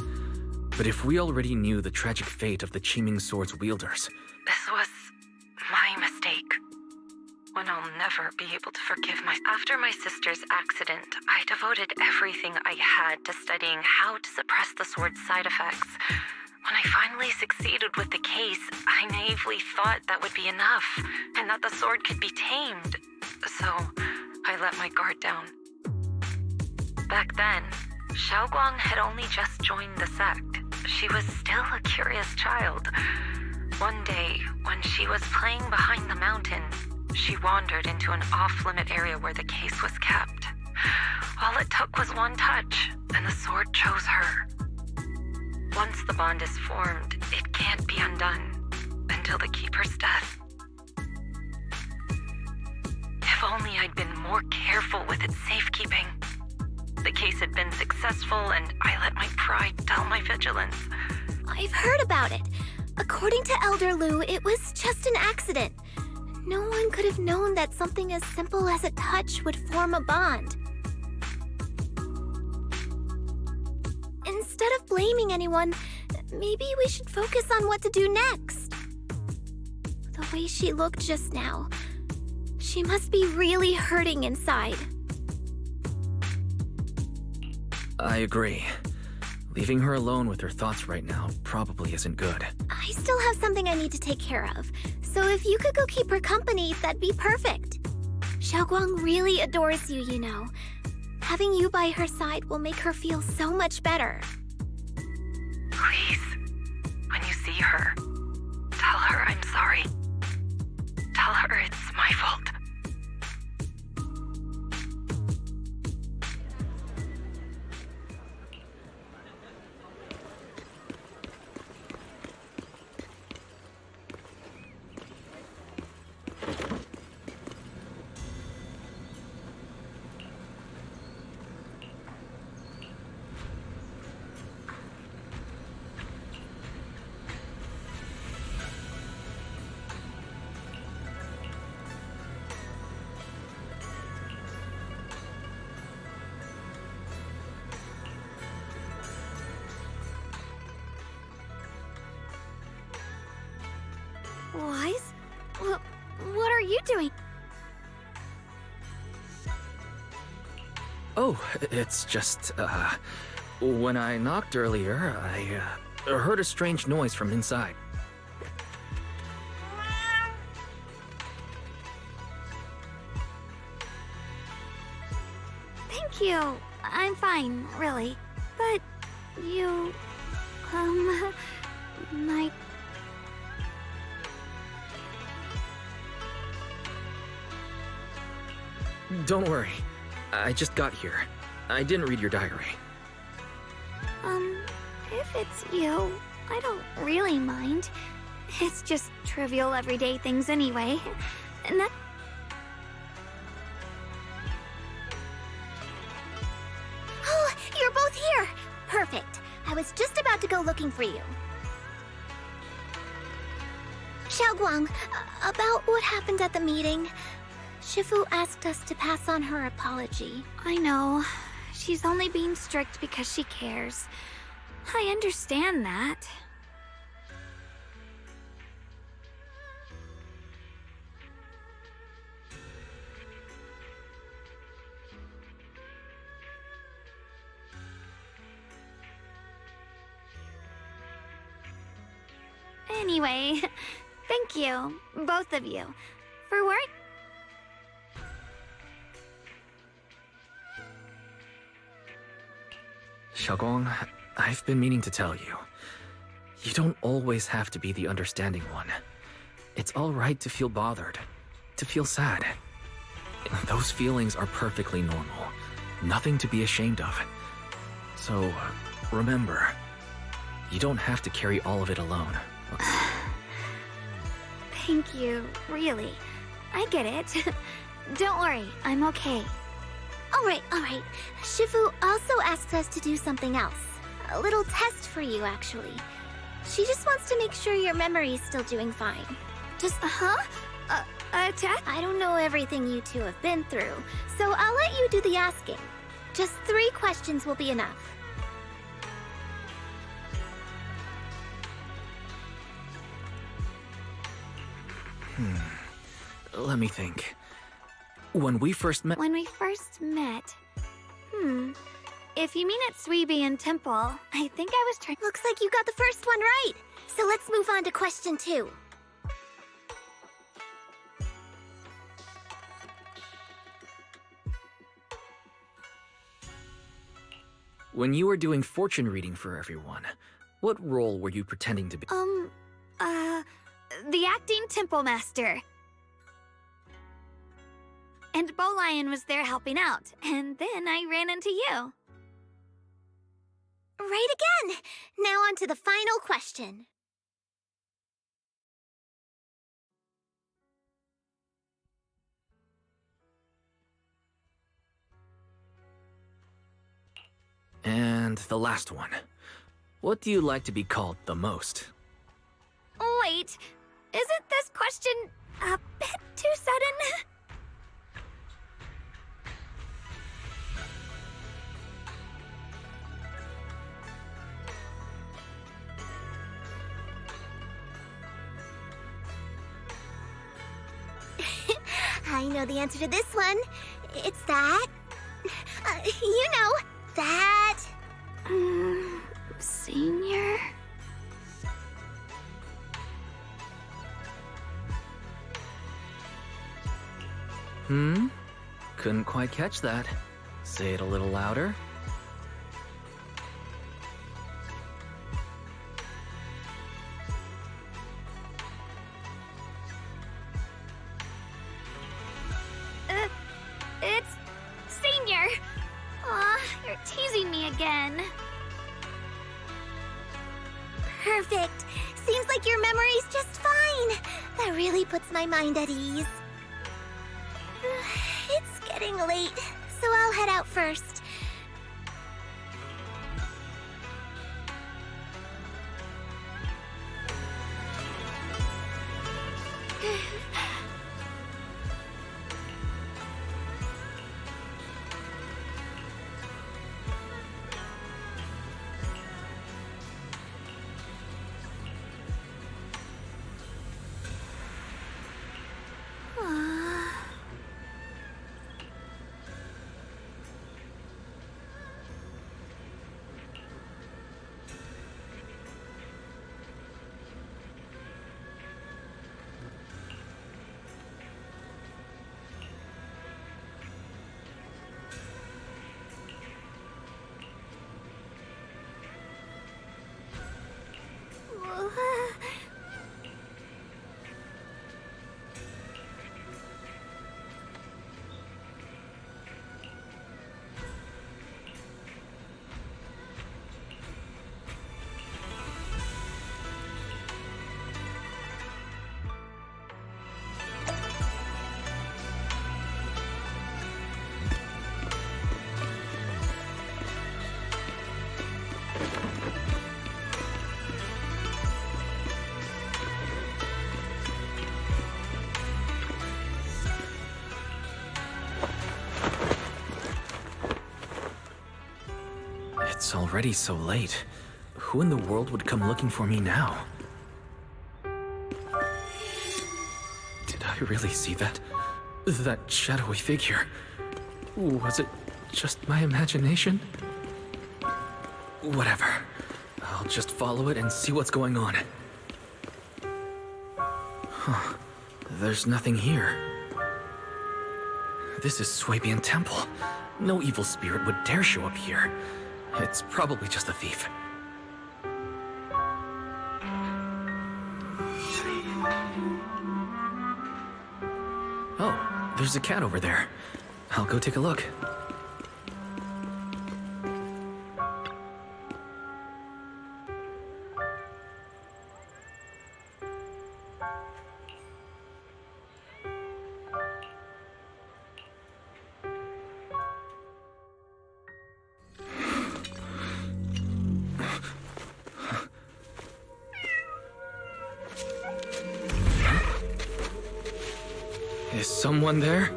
Speaker 5: but if we already knew the tragic fate of the Qingming sword's wielders...
Speaker 4: This was my mistake. One I'll never be able to forgive myself. After my sister's accident, I devoted everything I had to studying how to suppress the sword's side effects. When I finally succeeded with the case, I naively thought that would be enough, and that the sword could be tamed. So, I let my guard down. Back then, Xiaoguang had only just joined the sect. She was still a curious child. One day, when she was playing behind the mountain, she wandered into an off-limit area where the case was kept. All it took was one touch, and the sword chose her. Once the bond is formed, it can't be undone until the Keeper's death. If only I'd been more careful with its safekeeping. The case had been successful, and I let my pride dull my vigilance.
Speaker 10: I've heard about it. According to Elder Lu, it was just an accident. No one could have known that something as simple as a touch would form a bond. Instead of blaming anyone, maybe we should focus on what to do next. The way she looked just now, she must be really hurting inside.
Speaker 5: I agree. Leaving her alone with her thoughts right now probably isn't good.
Speaker 10: I still have something I need to take care of, so if you could go keep her company, that'd be perfect. Xiaoguang really adores you, you know. Having you by her side will make her feel so much better.
Speaker 4: Please, when you see her, tell her I'm sorry. Tell her it's my fault.
Speaker 10: Wise? What are you doing?
Speaker 5: Oh, it's just, when I knocked earlier, I heard a strange noise from inside.
Speaker 10: Thank you. I'm fine, really. But you... my...
Speaker 5: Don't worry. I just got here. I didn't read your diary.
Speaker 10: If it's you, I don't really mind. It's just trivial everyday things anyway. And that... Oh, you're both here! Perfect. I was just about to go looking for you. Xiaoguang, about what happened at the meeting. Shifu asked us to pass on her apology. I know. She's only being strict because she cares. I understand that. Anyway, thank you, both of you, for worrying.
Speaker 5: Xiaoguang, I've been meaning to tell you. You don't always have to be the understanding one. It's all right to feel bothered, to feel sad. Those feelings are perfectly normal. Nothing to be ashamed of. So, remember, you don't have to carry all of it alone.
Speaker 10: Thank you, really. I get it. Don't worry, I'm okay. Alright. Shifu also asked us to do something else. A little test for you, actually. She just wants to make sure your memory is still doing fine. Just, a test? I don't know everything you two have been through, so I'll let you do the asking. Just 3 questions will be enough.
Speaker 5: Let me think. When we first met...
Speaker 10: If you mean at Suibian Temple, I think I was trying... Looks like you got the first one right! So let's move on to question 2.
Speaker 5: When you were doing fortune reading for everyone, what role were you pretending to be?
Speaker 10: The acting temple master.
Speaker 1: and Bolion was there helping out, and then I ran into you.
Speaker 10: Right again! Now on to the final question.
Speaker 5: And the last one. What do you like to be called the most?
Speaker 1: Wait, isn't this question a bit too sudden?
Speaker 10: I know the answer to this one. It's that. You know, that.
Speaker 1: Senior?
Speaker 5: Couldn't quite catch that. Say it a little louder.
Speaker 1: It's Senior. Aw, you're teasing me again.
Speaker 10: Perfect. Seems like your memory's just fine. That really puts my mind at ease. It's getting late, so I'll head out first.
Speaker 5: It's already so late. Who in the world would come looking for me now? Did I really see that? That shadowy figure? Was it just my imagination? Whatever. I'll just follow it and see what's going on. Huh. There's nothing here. This is SSwēbīn Temple. No evil spirit would dare show up here. It's probably just a thief. Oh, there's a cat over there. I'll go take a look. Is someone there?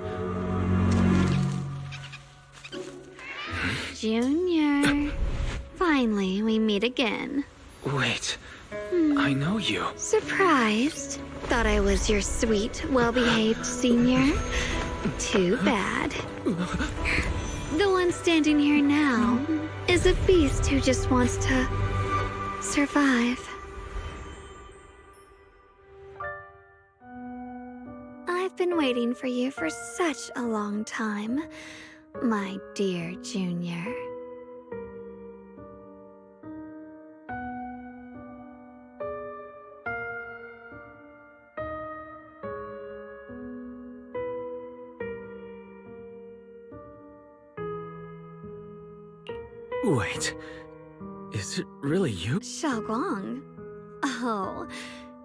Speaker 1: Junior. Finally, we meet again.
Speaker 5: Wait, I know you.
Speaker 1: Surprised? Thought I was your sweet, well-behaved senior? Too bad. The one standing here now is a beast who just wants to survive. I've been waiting for you for such a long time, my dear Junior.
Speaker 5: Wait, is it really you?
Speaker 1: Xiaoguang? Oh,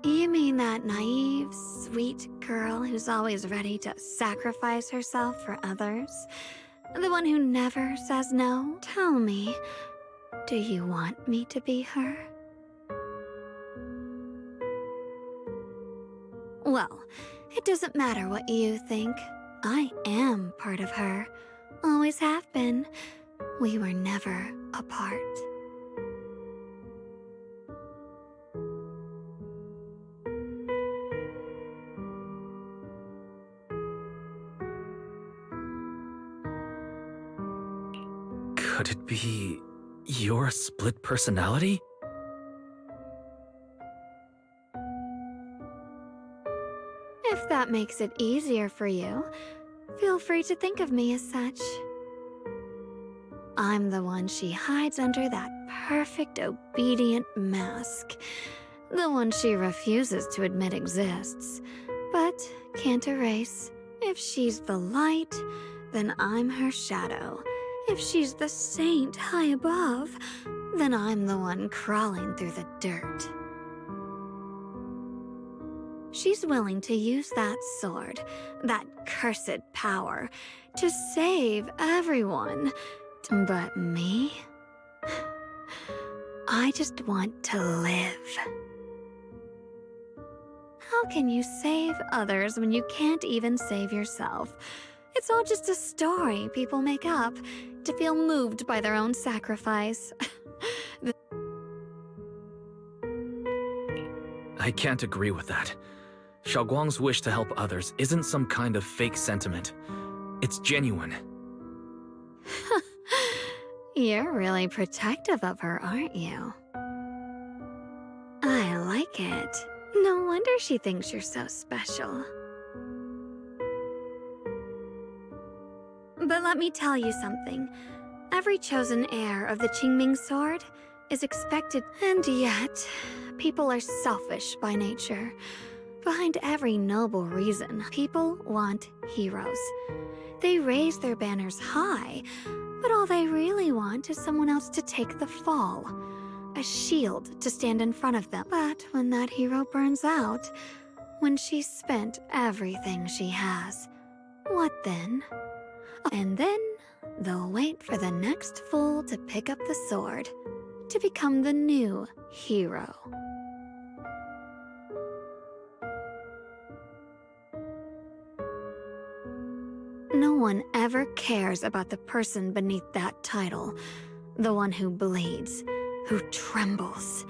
Speaker 1: you mean that naive, sweet girl who's always ready to sacrifice herself for others? The one who never says no? Tell me, do you want me to be her? Well, it doesn't matter what you think. I am part of her. Always have been. We were never apart.
Speaker 5: Could it be your split personality?
Speaker 1: If that makes it easier for you, feel free to think of me as such. I'm the one she hides under that perfect, obedient mask. The one she refuses to admit exists, but can't erase. If she's the light, then I'm her shadow. If she's the saint high above, then I'm the one crawling through the dirt. She's willing to use that sword, that cursed power, to save everyone. But me? I just want to live. How can you save others when you can't even save yourself? It's all just a story people make up to feel moved by their own sacrifice.
Speaker 5: I can't agree with that. Xiaoguang's wish to help others isn't some kind of fake sentiment. It's genuine.
Speaker 1: You're really protective of her, aren't you? I like it. No wonder she thinks you're so special. But let me tell you something. Every chosen heir of the Qingming sword is expected, and yet, people are selfish by nature. Behind every noble reason, people want heroes. They raise their banners high, but all they really want is someone else to take the fall. A shield to stand in front of them. But when that hero burns out, when she's spent everything she has, what then? And then they'll wait for the next fool to pick up the sword, to become the new hero. No one ever cares about the person beneath that title, the one who bleeds, who trembles.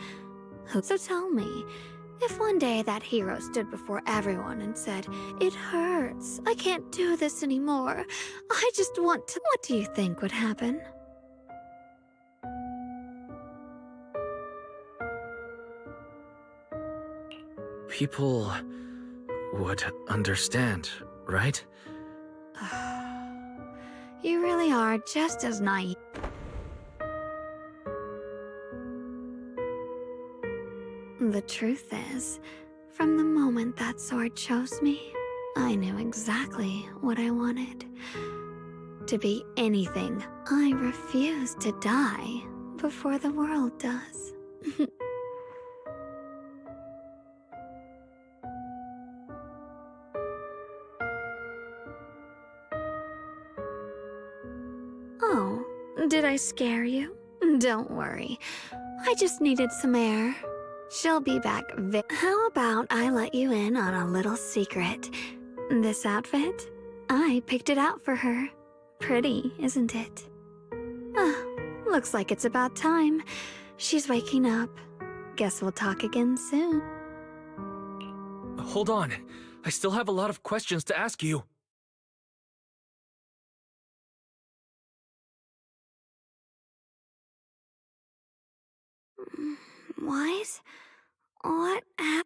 Speaker 1: So tell me, if one day that hero stood before everyone and said, "It hurts, I can't do this anymore, I just want to," what do you think would happen?
Speaker 5: People would understand, right?
Speaker 1: You really are just as naive. The truth is, from the moment that sword chose me, I knew exactly what I wanted. To be anything, I refuse to die before the world does. Oh, did I scare you? Don't worry. I just needed some air. She'll be back How about I let you in on a little secret? This outfit? I picked it out for her. Pretty, isn't it? Looks like it's about time. She's waking up. Guess we'll talk again soon.
Speaker 5: Hold on. I still have a lot of questions to ask you.
Speaker 1: Wise? What happened?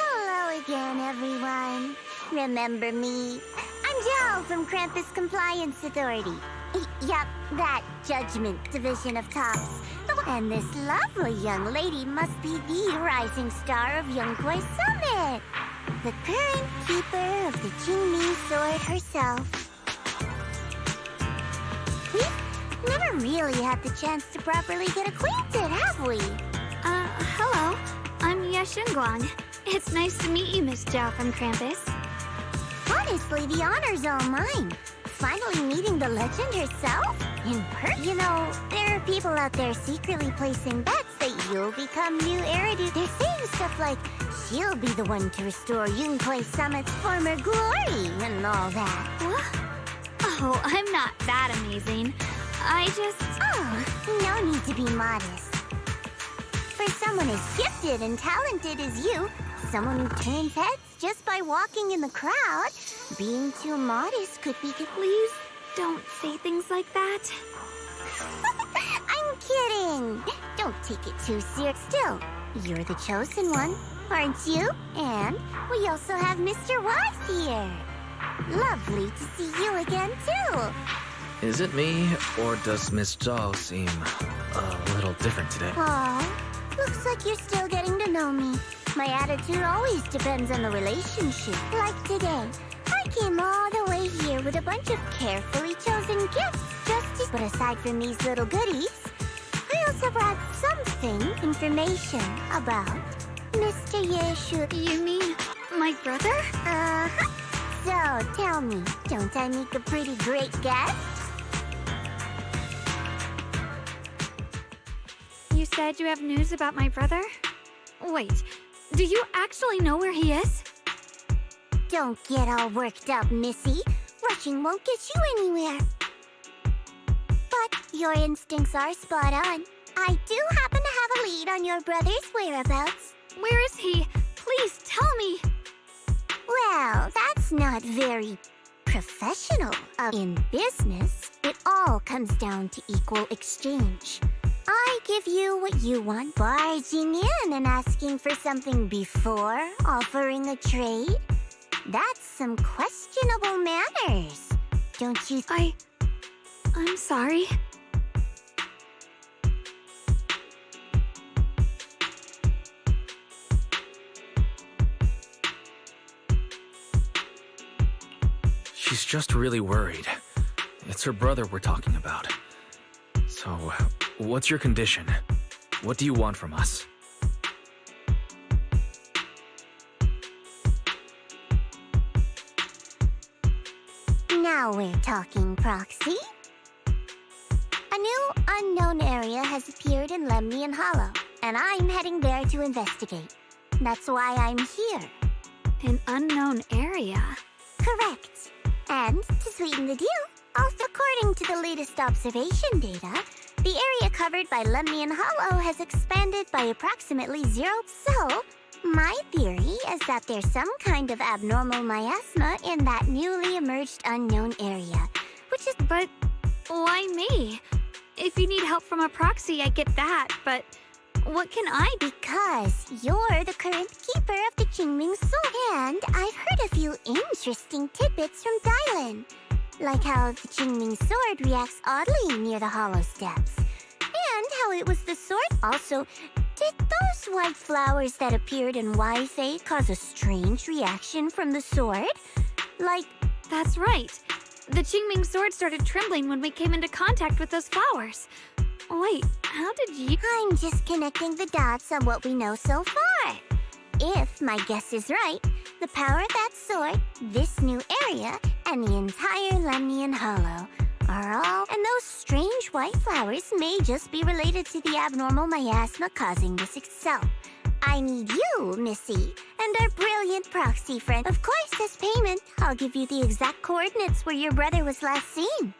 Speaker 10: Hello again, everyone. Remember me? I'm Jill from Krampus Compliance Authority. Yep, that Judgment Division of Tops. And this lovely young lady must be the rising star of ⴅᴏ Summit, the current keeper of the Qingming Sword herself. We've never really had the chance to properly get acquainted, have we?
Speaker 1: Hello. I'm Yeshengguang. It's nice to meet you, Miss Zhao from Krampus.
Speaker 10: Honestly, the honor's all mine. Finally meeting the legend herself in person. You know, there are people out there secretly placing bets that you'll become new Eridu. They're saying stuff like, she'll be the one to restore ⴅᴏ Summit's former glory and all that.
Speaker 1: What? Oh, I'm not that amazing.
Speaker 10: Oh, no need to be modest. For someone as gifted and talented as you, someone who turns heads just by walking in the crowd, being too modest could be...
Speaker 1: Please don't say things like that.
Speaker 10: I'm kidding. Don't take it too serious. Still, you're the chosen one, aren't you? And we also have Mr. Wise here. Lovely to see you again, too.
Speaker 5: Is it me, or does Miss Zhao seem a little different today?
Speaker 10: Aw, looks like you're still getting to know me. My attitude always depends on the relationship. Like today, I came all the way here with a bunch of carefully chosen gifts just to... But aside from these little goodies, I also brought information about Mr. Yeshu.
Speaker 1: You mean my brother?
Speaker 10: Uh-huh. So, tell me, don't I make a pretty great guess?
Speaker 1: You said you have news about my brother? Wait, do you actually know where he is?
Speaker 10: Don't get all worked up, Missy. Rushing won't get you anywhere. But your instincts are spot on. I do happen to have a lead on your brother's whereabouts.
Speaker 1: Where is he? Please tell me.
Speaker 10: Well, that's not very professional. In business, it all comes down to equal exchange. I give you what you want, barging in and asking for something before offering a trade. That's some questionable manners, don't you?
Speaker 1: I'm sorry.
Speaker 5: She's just really worried. It's her brother we're talking about. So, what's your condition? What do you want from us?
Speaker 10: Now we're talking, Proxy. A new unknown area has appeared in Lemnian Hollow, and I'm heading there to investigate. That's why I'm here.
Speaker 1: An unknown area?
Speaker 10: Correct. And to sweeten the deal, also according to the latest observation data, the area covered by Lemnian Hollow has expanded by approximately 0. So, my theory is that there's some kind of abnormal miasma in that newly emerged unknown area, which is...
Speaker 1: But why me? If you need help from a proxy, I get that, but what can I...
Speaker 10: Because you're the current keeper of the Qingming Sword, and I've heard a few interesting tidbits from Dylan. Like how the Qingming Sword reacts oddly near the hollow steps. And how it was the sword. Also, did those white flowers that appeared in ⴅᴏ cause a strange reaction from the sword? Like...
Speaker 1: That's right. The Qingming sword started trembling when we came into contact with those flowers. Wait, how did you—
Speaker 10: I'm just connecting the dots on what we know so far. If my guess is right, the power of that sword, this new area, and the entire Lemnian Hollow are all— and those strange white flowers may just be related to the abnormal miasma causing this itself. I need you, Missy, and our brilliant proxy friend. Of course, as payment, I'll give you the exact coordinates where your brother was last seen.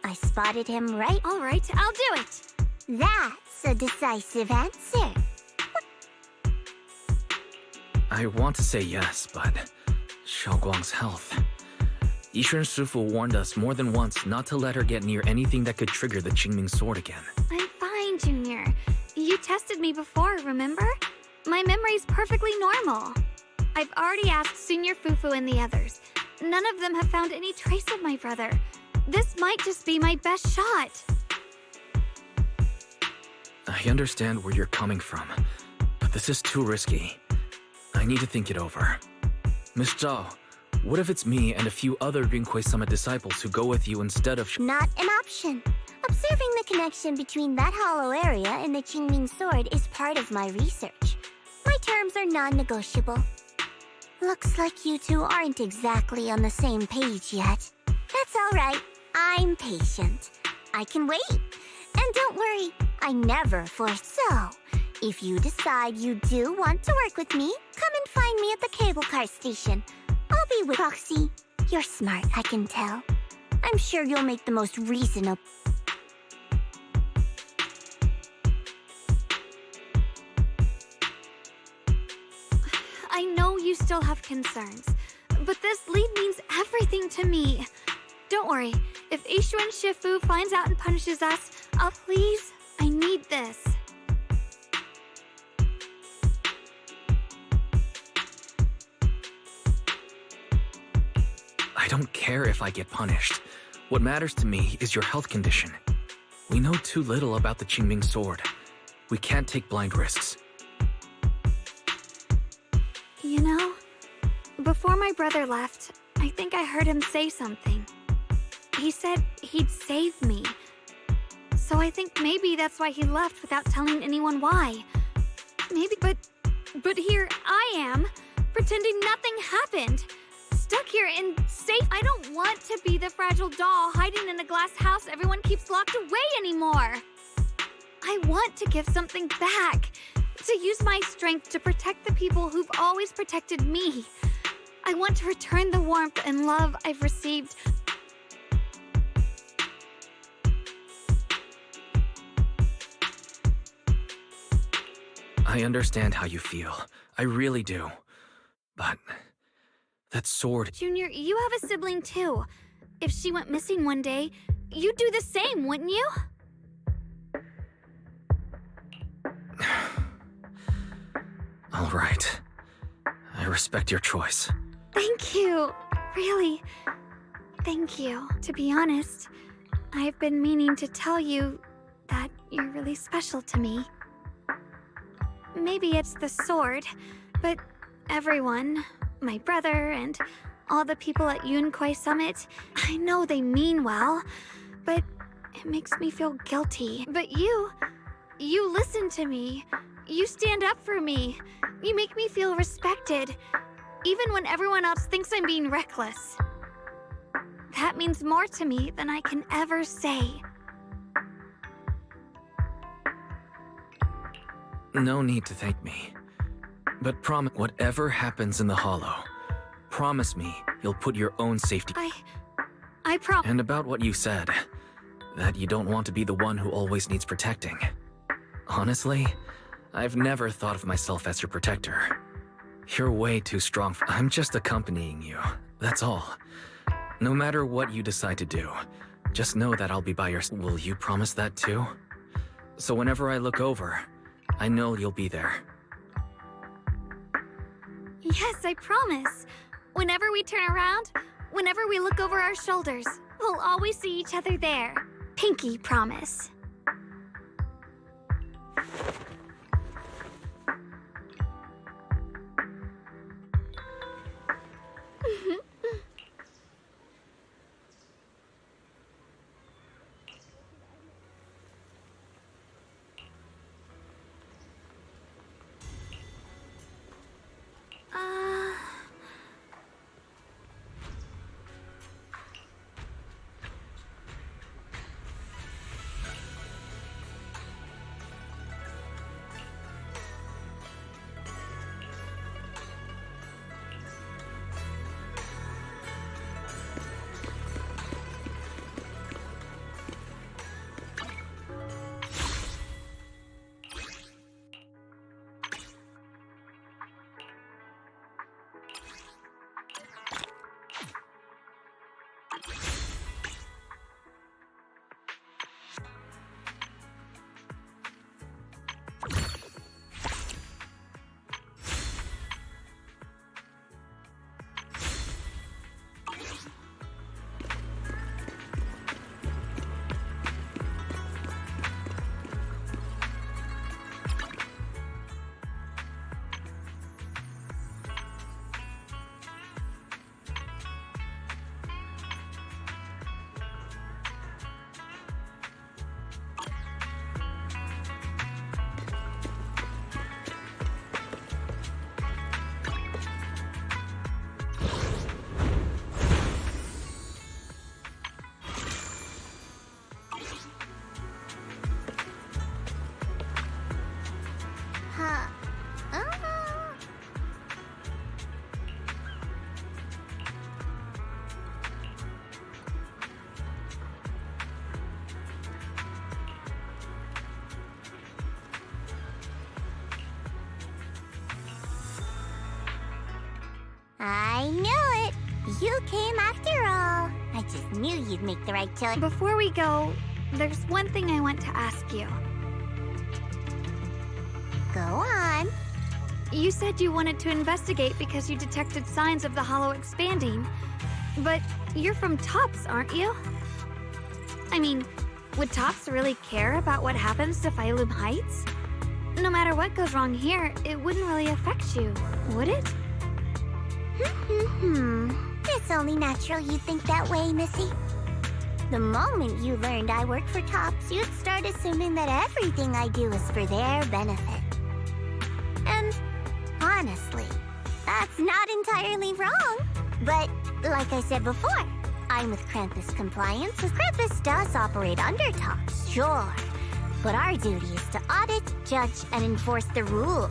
Speaker 10: I spotted him right—
Speaker 1: All right, I'll do it.
Speaker 10: That's a decisive answer.
Speaker 5: I want to say yes, but Xiaoguang's health. Yishen Shifu warned us more than once not to let her get near anything that could trigger the Qingming sword again.
Speaker 1: I'm fine, Junior. You tested me before, remember? My memory's perfectly normal. I've already asked Senior Fufu and the others. None of them have found any trace of my brother. This might just be my best shot.
Speaker 5: I understand where you're coming from, but this is too risky. I need to think it over. Miss Zhao, what if it's me and a few other Rinkwei Summit disciples who go with you instead of—
Speaker 10: Not an option. Observing the connection between that hollow area and the Qingming sword is part of my research. My terms are non-negotiable. Looks like you two aren't exactly on the same page yet. That's all right. I'm patient. I can wait. And don't worry, I never force. So, if you decide you do want to work with me, come and find me at the cable car station. I'll be with Roxy. You're smart, I can tell. I'm sure you'll make the most reasonable—
Speaker 1: I know you still have concerns, but this lead means everything to me. Don't worry, if Yishuan Shifu finds out and punishes us, please, I need this.
Speaker 5: I don't care if I get punished. What matters to me is your health condition. We know too little about the Qingming sword. We can't take blind risks.
Speaker 1: You know, before my brother left, I think I heard him say something. He said he'd save me. So I think maybe that's why he left without telling anyone why. Maybe, but here I am, pretending nothing happened. Stuck here and safe. I don't want to be the fragile doll hiding in a glass house everyone keeps locked away anymore. I want to give something back. To use my strength to protect the people who've always protected me. I want to return the warmth and love I've received.
Speaker 5: I understand how you feel. I really do. But that sword—
Speaker 1: Junior, you have a sibling too. If she went missing one day, you'd do the same, wouldn't you?
Speaker 5: All right. I respect your choice.
Speaker 1: Thank you. Really. Thank you. To be honest, I've been meaning to tell you that you're really special to me. Maybe it's the sword, but everyone, my brother and all the people at Yunkwei Summit, I know they mean well, but it makes me feel guilty. But you listen to me. You stand up for me. You make me feel respected, even when everyone else thinks I'm being reckless. That means more to me than I can ever say.
Speaker 5: No need to thank me. But promise, whatever happens in the Hollow, promise me you'll put your own safety—
Speaker 1: I promise.
Speaker 5: And about what you said, that you don't want to be the one who always needs protecting. Honestly, I've never thought of myself as your protector. You're way too strong. I'm just accompanying you, that's all. No matter what you decide to do, just know that I'll be by your— Will you promise that too? So whenever I look over, I know you'll be there.
Speaker 1: Yes, I promise. Whenever we turn around, whenever we look over our shoulders, we'll always see each other there. Pinky promise.
Speaker 10: I knew it. You came after all. I just knew you'd make the right choice.
Speaker 1: Before we go, there's one thing I want to ask you.
Speaker 10: Go on.
Speaker 1: You said you wanted to investigate because you detected signs of the hollow expanding. But you're from TOPS, aren't you? I mean, would TOPS really care about what happens to 𝓩ᵉ Heights? No matter what goes wrong here, it wouldn't really affect you, would it?
Speaker 10: It's only natural you'd think that way, Missy. The moment you learned I work for TOPS, you'd start assuming that everything I do is for their benefit. And honestly, that's not entirely wrong. But like I said before, I'm with Krampus Compliance. Krampus does operate under TOPS, sure. But our duty is to audit, judge, and enforce the rules.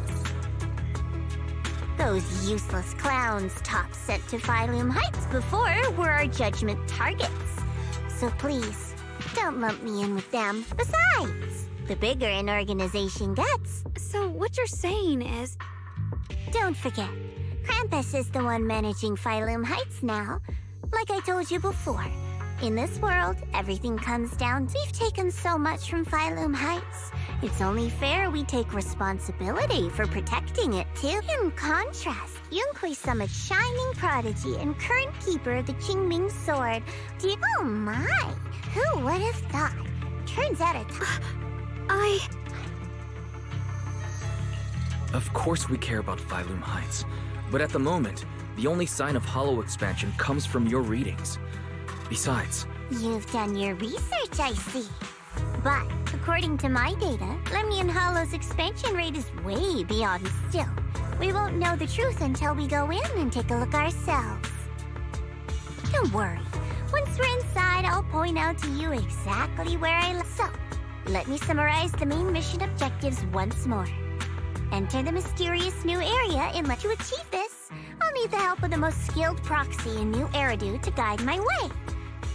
Speaker 10: Those useless clowns TOPS sent to 𝓩ᵉ Heights before were our judgment targets. So please, don't lump me in with them. Besides, the bigger an organization gets.
Speaker 1: So what you're saying is...
Speaker 10: Don't forget, Krampus is the one managing 𝓩ᵉ Heights now. Like I told you before, in this world, everything comes down to we've taken so much from 𝓩ᵉ Heights. It's only fair we take responsibility for protecting it, too. In contrast, ⴢᴇy Summit's shining prodigy and current keeper of the Qingming Sword. Oh my, who would have thought? Turns out
Speaker 5: Of course we care about 𝓩ᵉ Heights, but at the moment, the only sign of hollow expansion comes from your readings. Besides...
Speaker 10: You've done your research, I see. But, according to my data, Lemnian Hollow's expansion rate is way beyond still. We won't know the truth until we go in and take a look ourselves. Don't worry. Once we're inside, I'll point out to you exactly where I left. So, let me summarize the main mission objectives once more. Enter the mysterious new area, and let you achieve this, I'll need the help of the most skilled proxy in New Eridu to guide my way.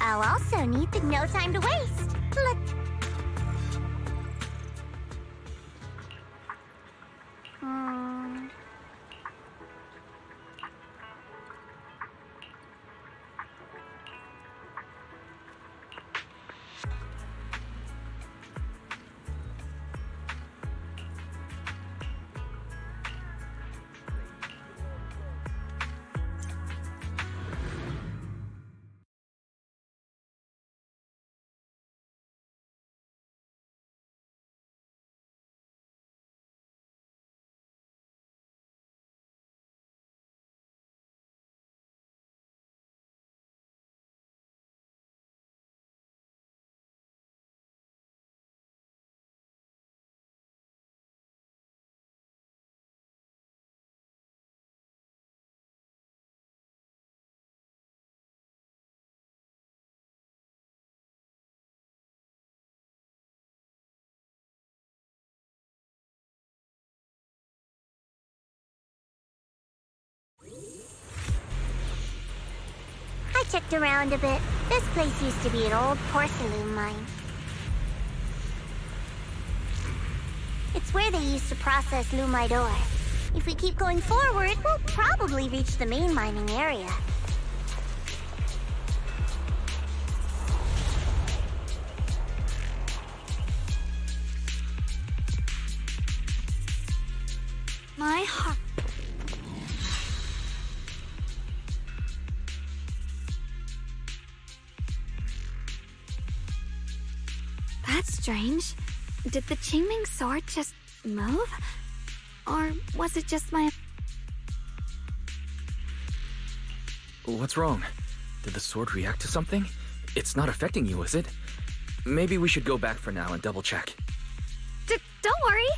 Speaker 10: I'll also need no time to waste. I checked around a bit. This place used to be an old porcelain mine. It's where they used to process lumite ore. If we keep going forward, we'll probably reach the main mining area.
Speaker 1: My heart... That's strange. Did the Qingming sword just move? Or was it just my...
Speaker 5: What's wrong? Did the sword react to something? It's not affecting you, is it? Maybe we should go back for now and double-check.
Speaker 1: Don't worry.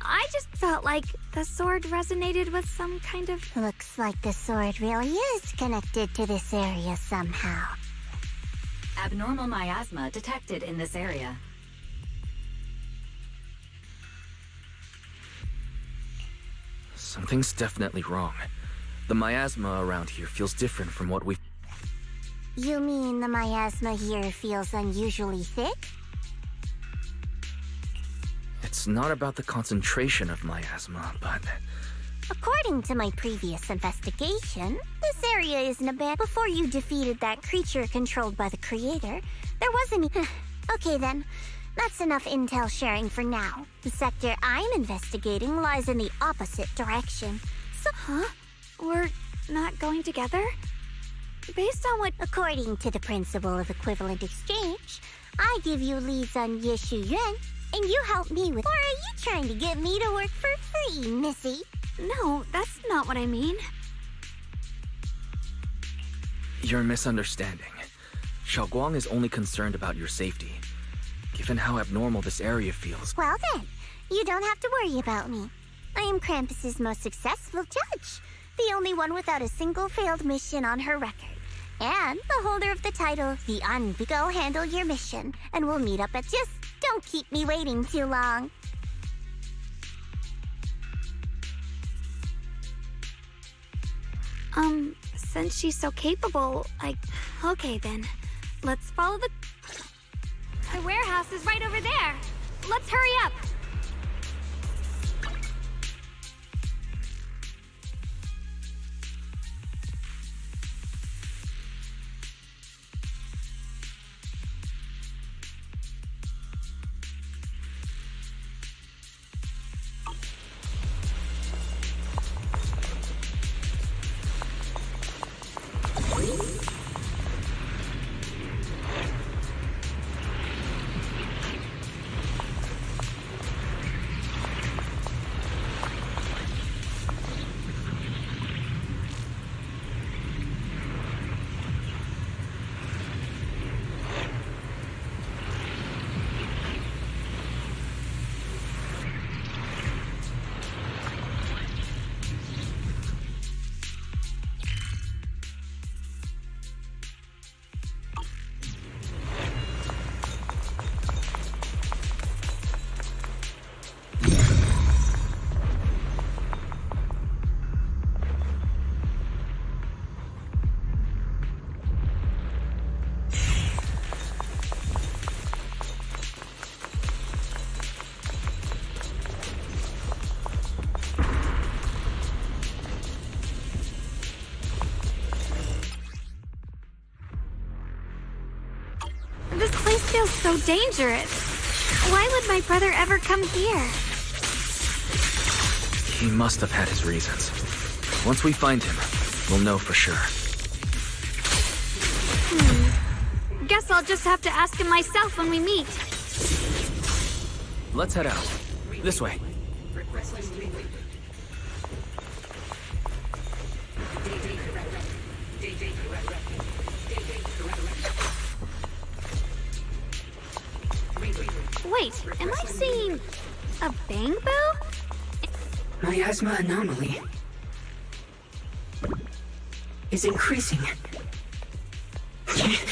Speaker 1: I just felt like the sword resonated with some kind of...
Speaker 10: Looks like the sword really is connected to this area somehow.
Speaker 13: Abnormal miasma detected in this area.
Speaker 5: Something's definitely wrong. The miasma around here feels different from what we've...
Speaker 10: You mean the miasma here feels unusually thick?
Speaker 5: It's not about the concentration of miasma, but
Speaker 10: According to my previous investigation, this area isn't abandoned. Before you defeated that creature controlled by the creator, there wasn't any... Okay then, that's enough intel sharing for now. The sector I'm investigating lies in the opposite direction. So...
Speaker 1: Huh? We're not going together? Based on what...
Speaker 10: According to the principle of equivalent exchange, I give you leads on Yeshu-Yuan, and you help me with... Or are you trying to get me to work for free, Missy?
Speaker 1: No, that's not what I mean.
Speaker 5: You're misunderstanding. Xiaoguang is only concerned about your safety. Given how abnormal this area feels...
Speaker 10: Well then, you don't have to worry about me. I am Krampus's most successful judge. The only one without a single failed mission on her record. And the holder of the title, the Unbeatable. Go handle your mission, and we'll meet up at... Just don't keep me waiting too long.
Speaker 1: Since she's so capable, Okay then. Let's follow the... Our warehouse is right over there. Let's hurry up. This place feels so dangerous. Why would my brother ever come here?
Speaker 5: He must have had his reasons. Once we find him, we'll know for sure.
Speaker 1: Guess I'll just have to ask him myself when we meet.
Speaker 5: Let's head out. This way.
Speaker 1: Wait, am I seeing a Bangbu?
Speaker 2: Miasma anomaly is increasing.
Speaker 5: I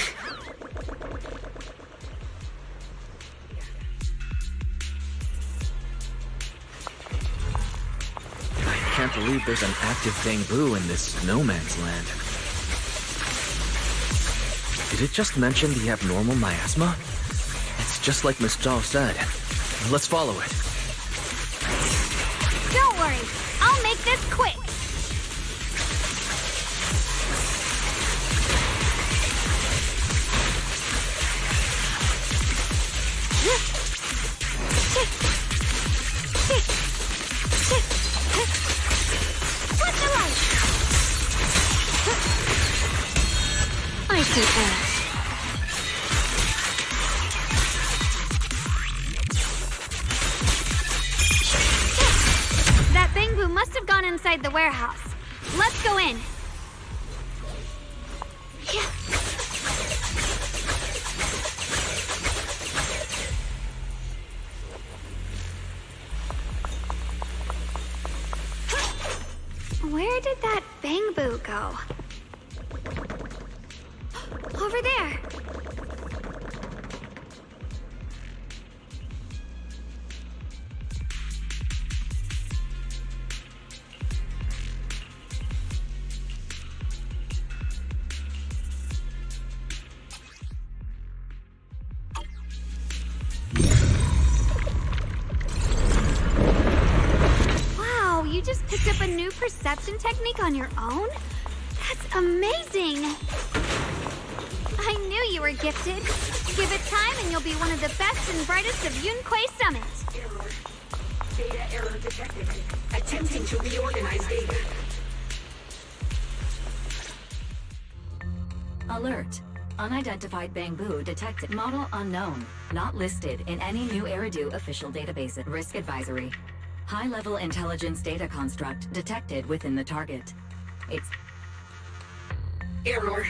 Speaker 5: can't believe there's an active Bangbu in this no man's land. Did it just mention the abnormal miasma? It's just like Miss Zhao said. Let's follow it.
Speaker 1: Don't worry, I'll make this quick. What's the light? I see ash. That Bangbu must have gone inside the warehouse. Let's go in. Where did that Bangbu go? Over there. Wow, you just picked up a new perception technique on your own? That's amazing! I knew you were gifted. Give it time and you'll be one of the best and brightest of ⴢᴇy Summit.
Speaker 2: Data error detected. Attempting to reorganize data.
Speaker 13: Alert. Unidentified bamboo detected. Model unknown. Not listed in any new Eridu official database. Risk advisory. High-level intelligence data construct detected within the target. It's...
Speaker 2: Error.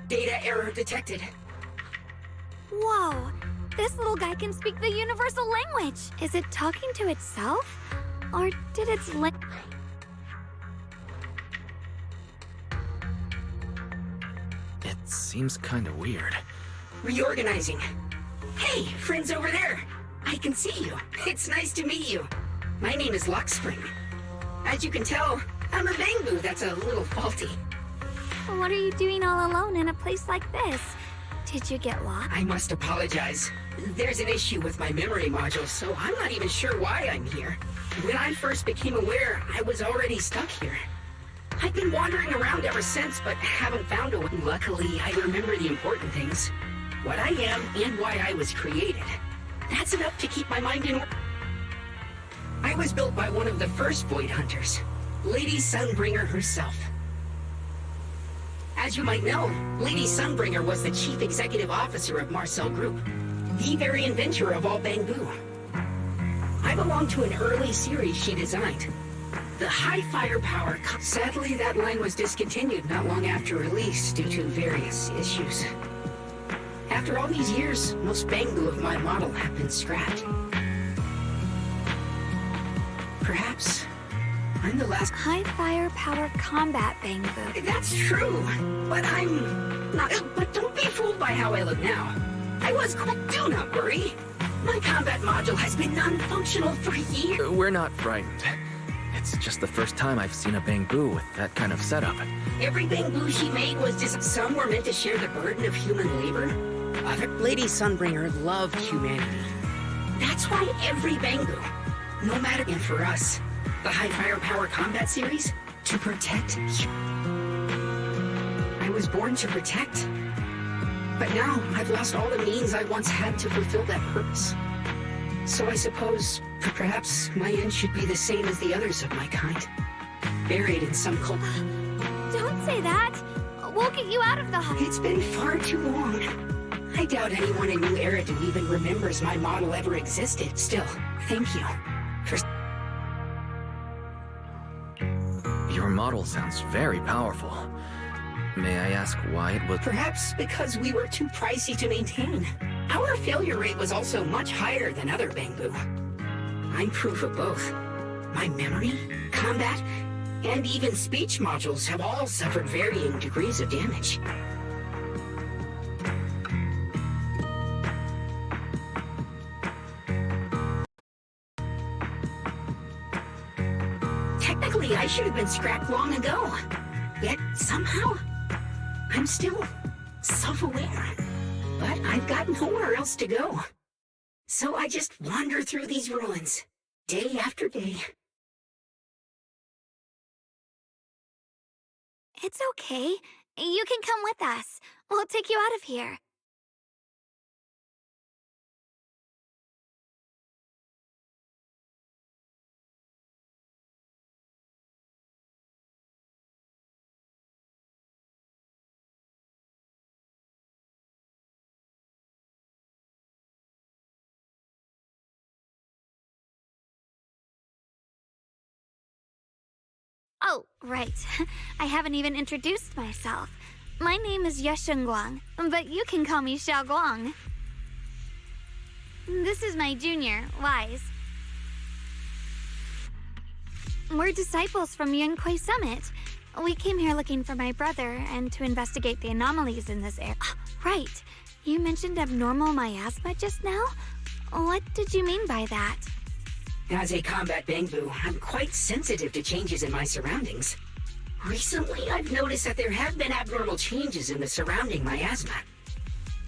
Speaker 2: Data error detected.
Speaker 1: Whoa! This little guy can speak the universal language! Is it talking to itself? Or did its
Speaker 5: It seems kinda weird.
Speaker 2: Reorganizing. Hey, friends over there! I can see you. It's nice to meet you. My name is Luxspring. As you can tell, I'm a bamboo that's a little faulty.
Speaker 1: What are you doing all alone in a place like this? Did you get lost?
Speaker 2: I must apologize. There's an issue with my memory module, so I'm not even sure why I'm here. When I first became aware, I was already stuck here. I've been wandering around ever since, but haven't found a way. Luckily, I remember the important things. What I am and why I was created. That's enough to keep my mind in order. I was built by one of the first Void Hunters, Lady Sunbringer herself. As you might know, Lady Sunbringer was the chief executive officer of Marcel Group, the very inventor of all bamboo. I belong to an early series she designed, the High Firepower. Sadly, that line was discontinued not long after release due to various issues. After all these years, most bamboo of my model have been scrapped. Perhaps I'm the last
Speaker 1: High firepower combat bamboo.
Speaker 2: That's true, but I'm not. But don't be fooled by how I look now. I was cool. Do not worry. My combat module has been non-functional for years.
Speaker 5: We're not frightened. It's just the first time I've seen a bamboo with that kind of setup.
Speaker 2: Every bamboo she made was just. Some were meant to share the burden of human labor. Other Lady Sunbringer loved humanity. That's why every bamboo, no matter. And for us, the High Firepower Combat Series, to protect. I was born to protect. But now, I've lost all the means I once had to fulfill that purpose. So I suppose, perhaps, my end should be the same as the others of my kind. Buried in some cult.
Speaker 1: Don't say that! We'll get you out of the hole.
Speaker 2: It's been far too long. I doubt anyone in New Eridu even remembers my model ever existed. Still, thank you for...
Speaker 5: Your model sounds very powerful. May I ask why it was...
Speaker 2: Perhaps because we were too pricey to maintain. Our failure rate was also much higher than other bamboo. I'm proof of both. My memory, combat, and even speech modules have all suffered varying degrees of damage. Technically, I should have been scrapped long ago. Yet, somehow, I'm still self-aware. But I've got nowhere else to go. So I just wander through these ruins, day after day.
Speaker 1: It's okay. You can come with us. We'll take you out of here. Oh, right. I haven't even introduced myself. My name is 𝓩ᴜ, but you can call me xiaoguang. This is my junior, Wise. We're disciples from ⴢᴇy Summit. We came here looking for my brother and to investigate the anomalies in this area. Right. You mentioned abnormal miasma just now? What did you mean by that?
Speaker 2: As a combat bamboo, I'm quite sensitive to changes in my surroundings. Recently, I've noticed that there have been abnormal changes in the surrounding miasma.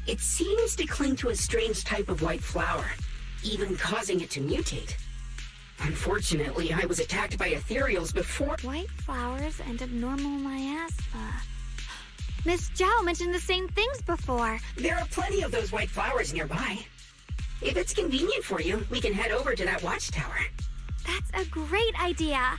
Speaker 2: It seems to cling to a strange type of white flower, even causing it to mutate. Unfortunately, I was attacked by ethereals before.
Speaker 1: White flowers and abnormal miasma. Miss Zhao mentioned the same things before.
Speaker 2: There are plenty of those white flowers nearby. If it's convenient for you, we can head over to that watchtower.
Speaker 1: That's a great idea.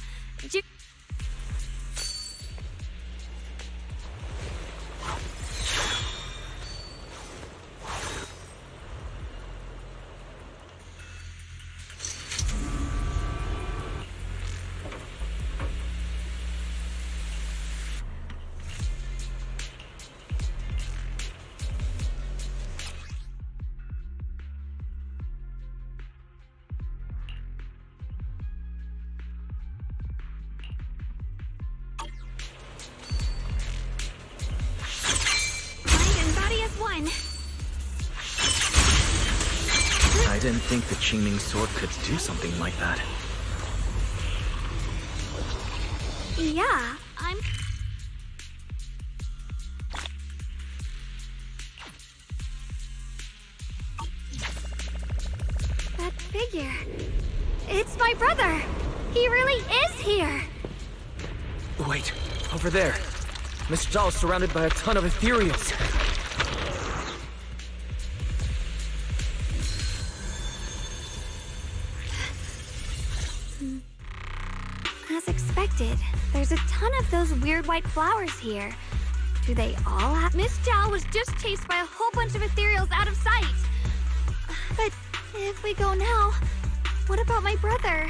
Speaker 5: I didn't think the Qingming sword could do something like that.
Speaker 1: Yeah, That figure. It's my brother. He really is here.
Speaker 5: Wait, over there. Miss Zhao is surrounded by a ton of ethereals.
Speaker 1: As expected, there's a ton of those weird white flowers here. Do they all have— Miss Zhao was just chased by a whole bunch of ethereals out of sight. But if we go now, what about my brother?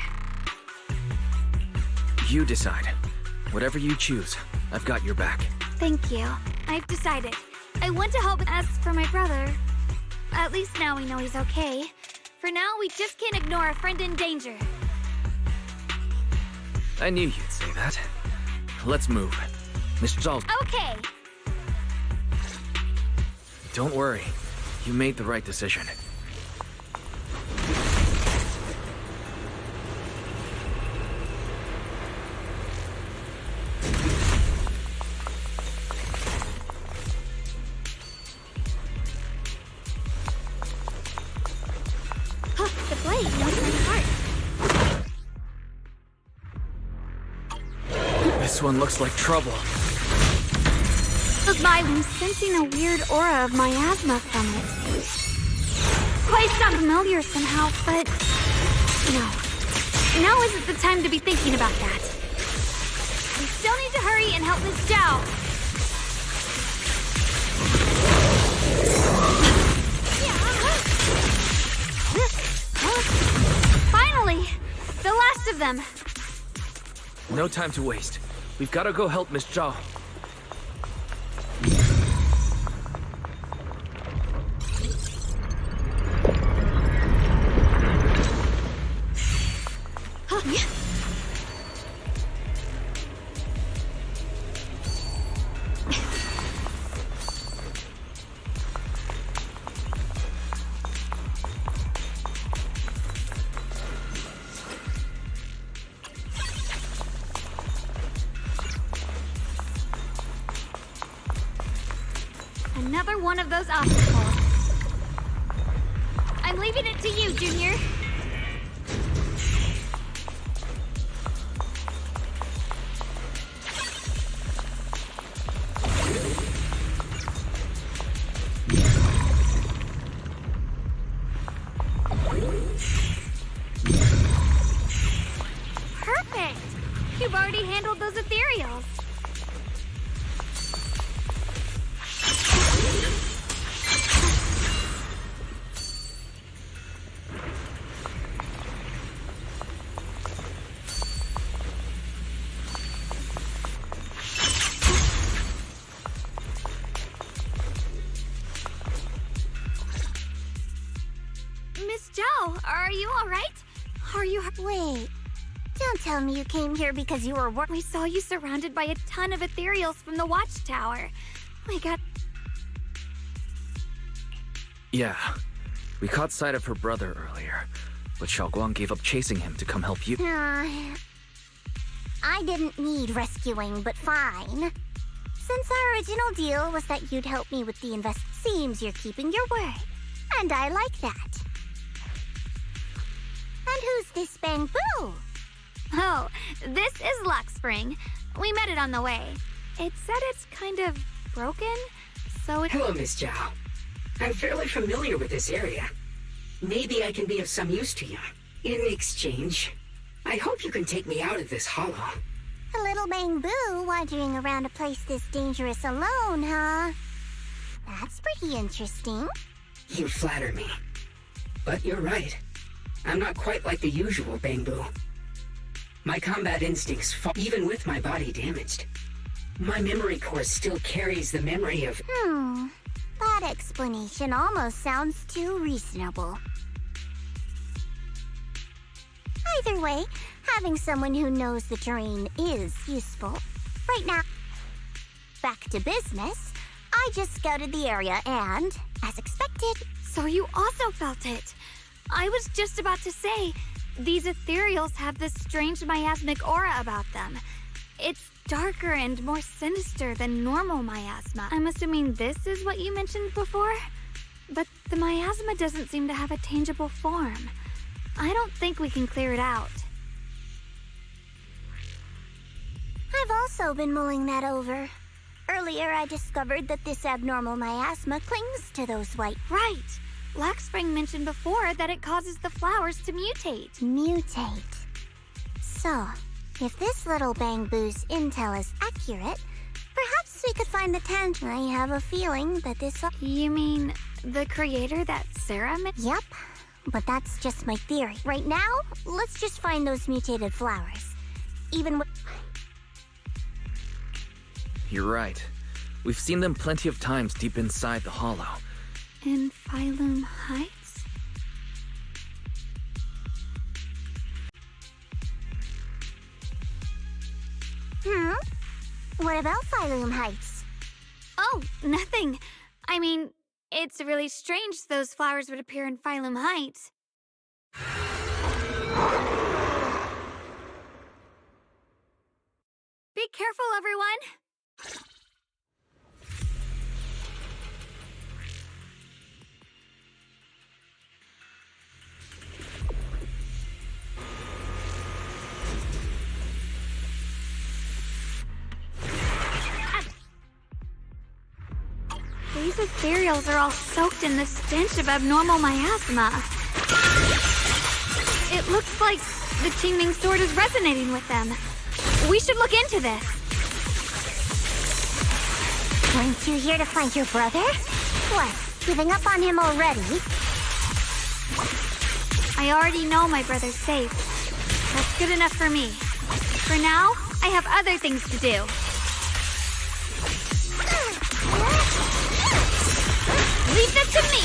Speaker 5: You decide. Whatever you choose, I've got your back.
Speaker 1: Thank you. I've decided. I want to help. As for my brother, at least now we know he's okay. For now, we just can't ignore a friend in danger.
Speaker 5: I knew you'd say that. Let's move. Miss Zhao.
Speaker 1: Okay.
Speaker 5: Don't worry. You made the right decision.
Speaker 1: The blade knows my heart.
Speaker 5: This one looks like trouble.
Speaker 1: I'm sensing a weird aura of miasma from it. Quite familiar somehow, but no. Now isn't the time to be thinking about that. We still need to hurry and help Miss Zhao. Finally! The last of them.
Speaker 5: No time to waste. We've got to go help Miss Zhao.
Speaker 1: Another one of those obstacles. I'm leaving it to you, Junior. Perfect! You've already handled those ethereals. Miss Zhao, are you all right? Are you—
Speaker 10: Wait. Don't tell me you came here because you were
Speaker 1: We saw you surrounded by a ton of ethereals from the watchtower. We got—
Speaker 5: Yeah. We caught sight of her brother earlier, but Xiaoguang gave up chasing him to come help you.
Speaker 10: I didn't need rescuing, but fine. Since our original deal was that you'd help me with the seems you're keeping your word. And I like that. And who's this Bangbu?
Speaker 1: Oh, this is łuxspring. We met it on the way. It said it's kind of broken, so it—
Speaker 2: Hello, Miss Zhao. I'm fairly familiar with this area. Maybe I can be of some use to you. In exchange, I hope you can take me out of this hollow.
Speaker 10: A little Bangbu wandering around a place this dangerous alone, huh? That's pretty interesting.
Speaker 2: You flatter me. But you're right. I'm not quite like the usual Bangbu. My combat instincts fall even with my body damaged. My memory core still carries the memory of—
Speaker 10: That explanation almost sounds too reasonable. Either way, having someone who knows the terrain is useful. Right now, back to business. I just scouted the area and, as expected—
Speaker 1: So you also felt it. I was just about to say, these ethereals have this strange miasmic aura about them. It's darker and more sinister than normal miasma. I'm assuming this is what you mentioned before? But the miasma doesn't seem to have a tangible form. I don't think we can clear it out.
Speaker 10: I've also been mulling that over. Earlier, I discovered that this abnormal miasma clings to those white—
Speaker 1: Right! łuxspring mentioned before that it causes the flowers to mutate.
Speaker 10: Mutate. So, if this little Bangbu's intel is accurate, perhaps we could find the I have a feeling that this—
Speaker 1: You mean the creator that Sarah met?
Speaker 10: Yep, but that's just my theory. Right now, let's just find those mutated flowers. Even with—
Speaker 5: You're right. We've seen them plenty of times deep inside the hollow.
Speaker 1: In Phylum Heights?
Speaker 10: What about Phylum Heights?
Speaker 1: Oh, nothing. I mean, it's really strange those flowers would appear in Phylum Heights. Be careful, everyone! These ethereals are all soaked in the stench of abnormal miasma. It looks like the Qingming sword is resonating with them. We should look into this.
Speaker 10: Weren't you here to find your brother? What, giving up on him already?
Speaker 1: I already know my brother's safe. That's good enough for me. For now, I have other things to do. Leave that to me!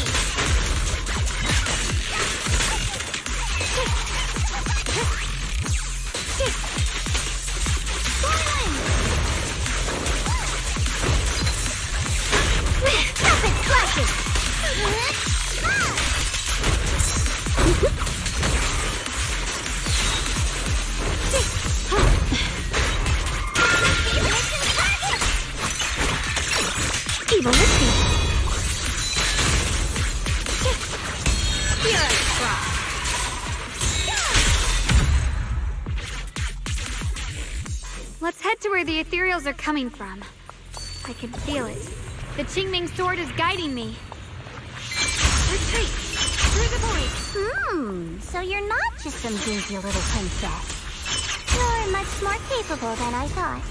Speaker 10: Rapid flashes! ⴡᴜᴜ
Speaker 1: Let's head to where the ethereals are coming from. I can feel it. The Qingming sword is guiding me. Retreat! Through the void!
Speaker 10: So you're not just some dinky little princess. You're much more capable than I thought.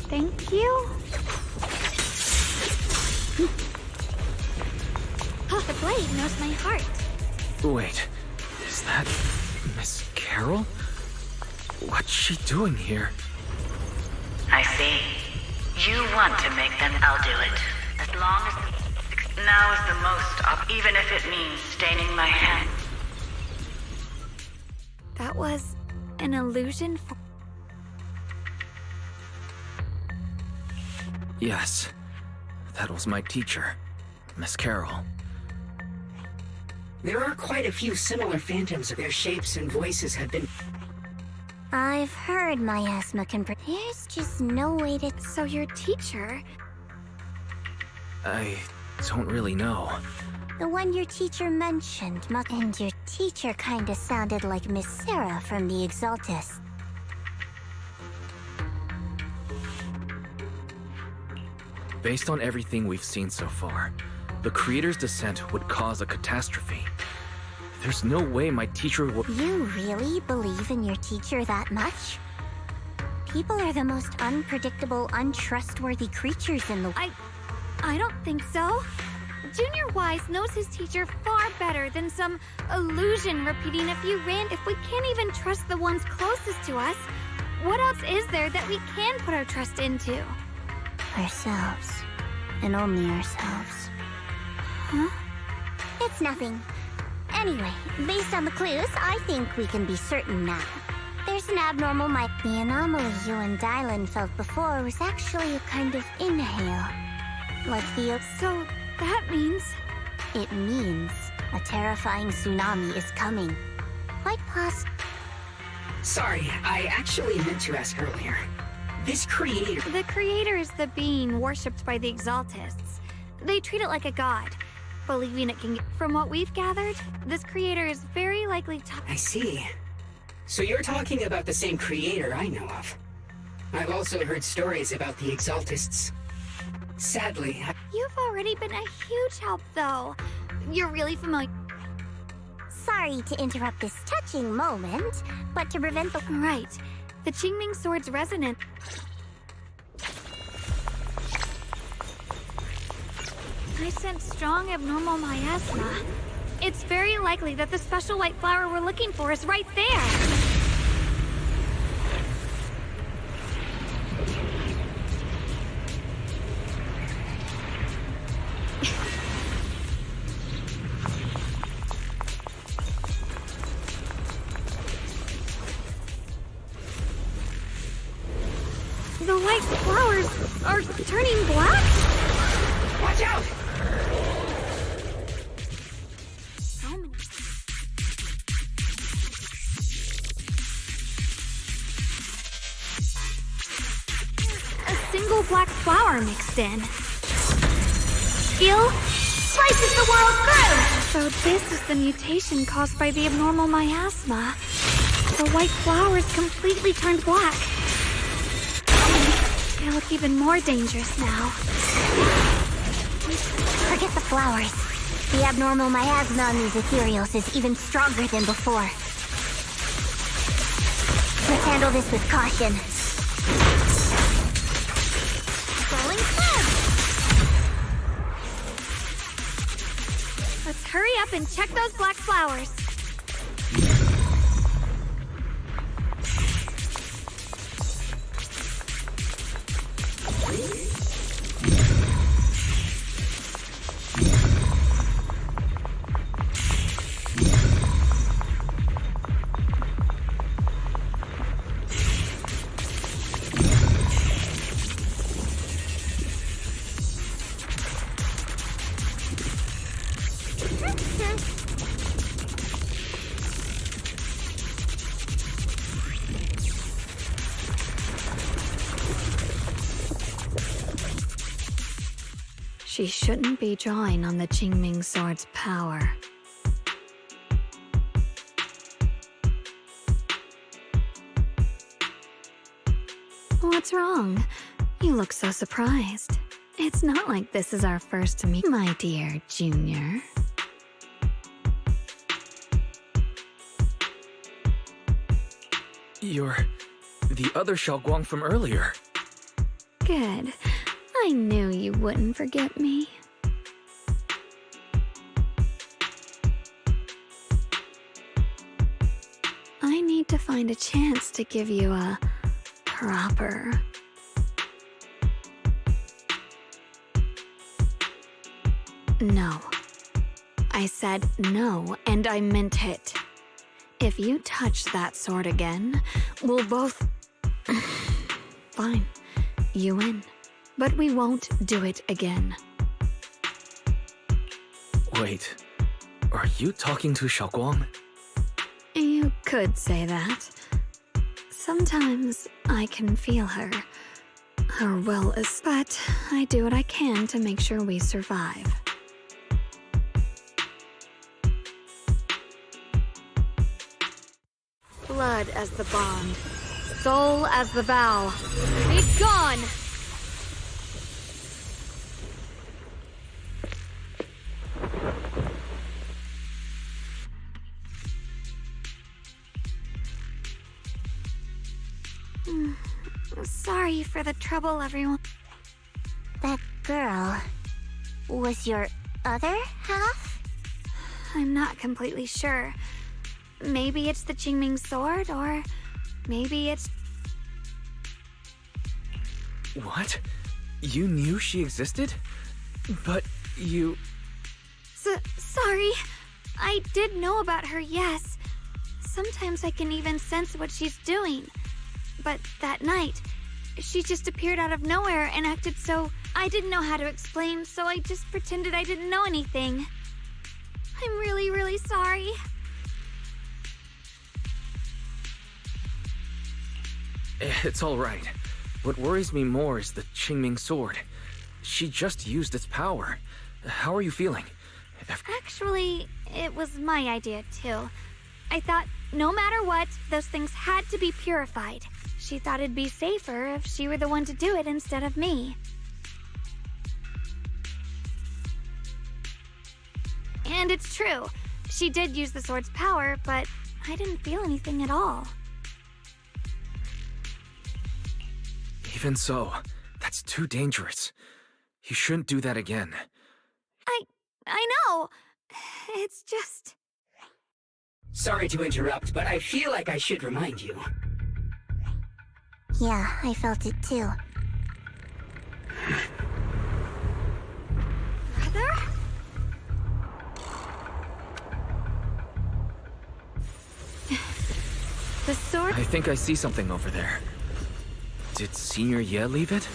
Speaker 1: Thank you? The blade knows my heart.
Speaker 5: Wait, is that Miss Carol? What's she doing here?
Speaker 14: I see. You want to make them, I'll do it. As long as now is the most, even if it means staining my hand.
Speaker 1: That was an illusion for—
Speaker 5: Yes, that was my teacher, Miss Carol.
Speaker 2: There are quite a few similar phantoms. Their shapes and voices have been—
Speaker 10: I've heard miasma can— There's just no way to—
Speaker 1: So your teacher—
Speaker 5: I don't really know.
Speaker 10: The one your teacher mentioned, and your teacher kinda sounded like Miss Sarah from the Exaltists.
Speaker 5: Based on everything we've seen so far, the creator's descent would cause a catastrophe. There's no way my teacher would—
Speaker 10: You really believe in your teacher that much? People are the most unpredictable, untrustworthy creatures in the—
Speaker 1: I don't think so. Junior Wise knows his teacher far better than some illusion repeating a few if we can't even trust the ones closest to us, what else is there that we can put our trust into?
Speaker 10: Ourselves. And only ourselves.
Speaker 1: Huh?
Speaker 10: It's nothing. Anyway, based on the clues, I think we can be certain now. There's an abnormal mic. The anomaly you and Dylan felt before was actually a kind of inhale. Like the—
Speaker 1: So that means—
Speaker 10: It means a terrifying tsunami is coming. Quite possible.
Speaker 2: Sorry, I actually meant to ask earlier. This creator—
Speaker 1: The creator is the being worshipped by the Exaltists. They treat it like a god, believing it can— From what we've gathered, this creator is very likely to—
Speaker 2: I see. So you're talking about the same creator I know of. I've also heard stories about the Exaltists. Sadly,
Speaker 1: You've already been a huge help, though. You're really familiar—
Speaker 10: Sorry to interrupt this touching moment, but to prevent the—
Speaker 1: Right. The Qingming Sword's resonance— I sense strong abnormal miasma. It's very likely that the special white flower we're looking for is right there. The white flowers are turning black?
Speaker 2: watch out!
Speaker 1: A single black flower mixed in. Skill slices the world through! So this is the mutation caused by the abnormal miasma. The white flowers completely turned black. They look even more dangerous now.
Speaker 10: Forget the flowers. The abnormal miasma on these ethereals is even stronger than before. Let's handle this with caution.
Speaker 1: Rolling clouds! Let's hurry up and check those black flowers. She shouldn't be drawing on the Qingming Sword's power. What's wrong? You look so surprised. It's not like this is our first meet, my dear Junior.
Speaker 5: You're the other Xiaoguang from earlier.
Speaker 1: Good. I knew you wouldn't forget me. I need to find a chance to give you a proper... No. I said no, and I meant it. If you touch that sword again, we'll both... Fine. You win. But we won't do it again.
Speaker 5: Wait, are you talking to Xiaoguang?
Speaker 1: You could say that. Sometimes I can feel her. Her will is... But I do what I can to make sure we survive. Blood as the bond, soul as the vow. Be gone! Sorry for the trouble, everyone.
Speaker 10: That girl was your other half?
Speaker 1: I'm not completely sure. Maybe it's the Qingming sword, or maybe it's...
Speaker 15: What? You knew she existed? But you...
Speaker 1: Sorry. I did know about her, yes. Sometimes I can even sense what she's doing. But that night, she just appeared out of nowhere and acted so... I didn't know how to explain, so I just pretended I didn't know anything. I'm really, really sorry.
Speaker 15: It's all right. What worries me more is the Qingming sword. She just used its power. How are you feeling?
Speaker 1: Actually, it was my idea, too. I thought no matter what, those things had to be purified. She thought it'd be safer if she were the one to do it instead of me. And it's true. She did use the sword's power, but I didn't feel anything at all.
Speaker 15: Even so, that's too dangerous. You shouldn't do that again.
Speaker 1: I know. It's just...
Speaker 2: Sorry to interrupt, but I feel like I should remind you.
Speaker 10: Yeah, I felt it too.
Speaker 1: Brother? The sword...
Speaker 15: I think I see something over there. Did Senior Ye leave it?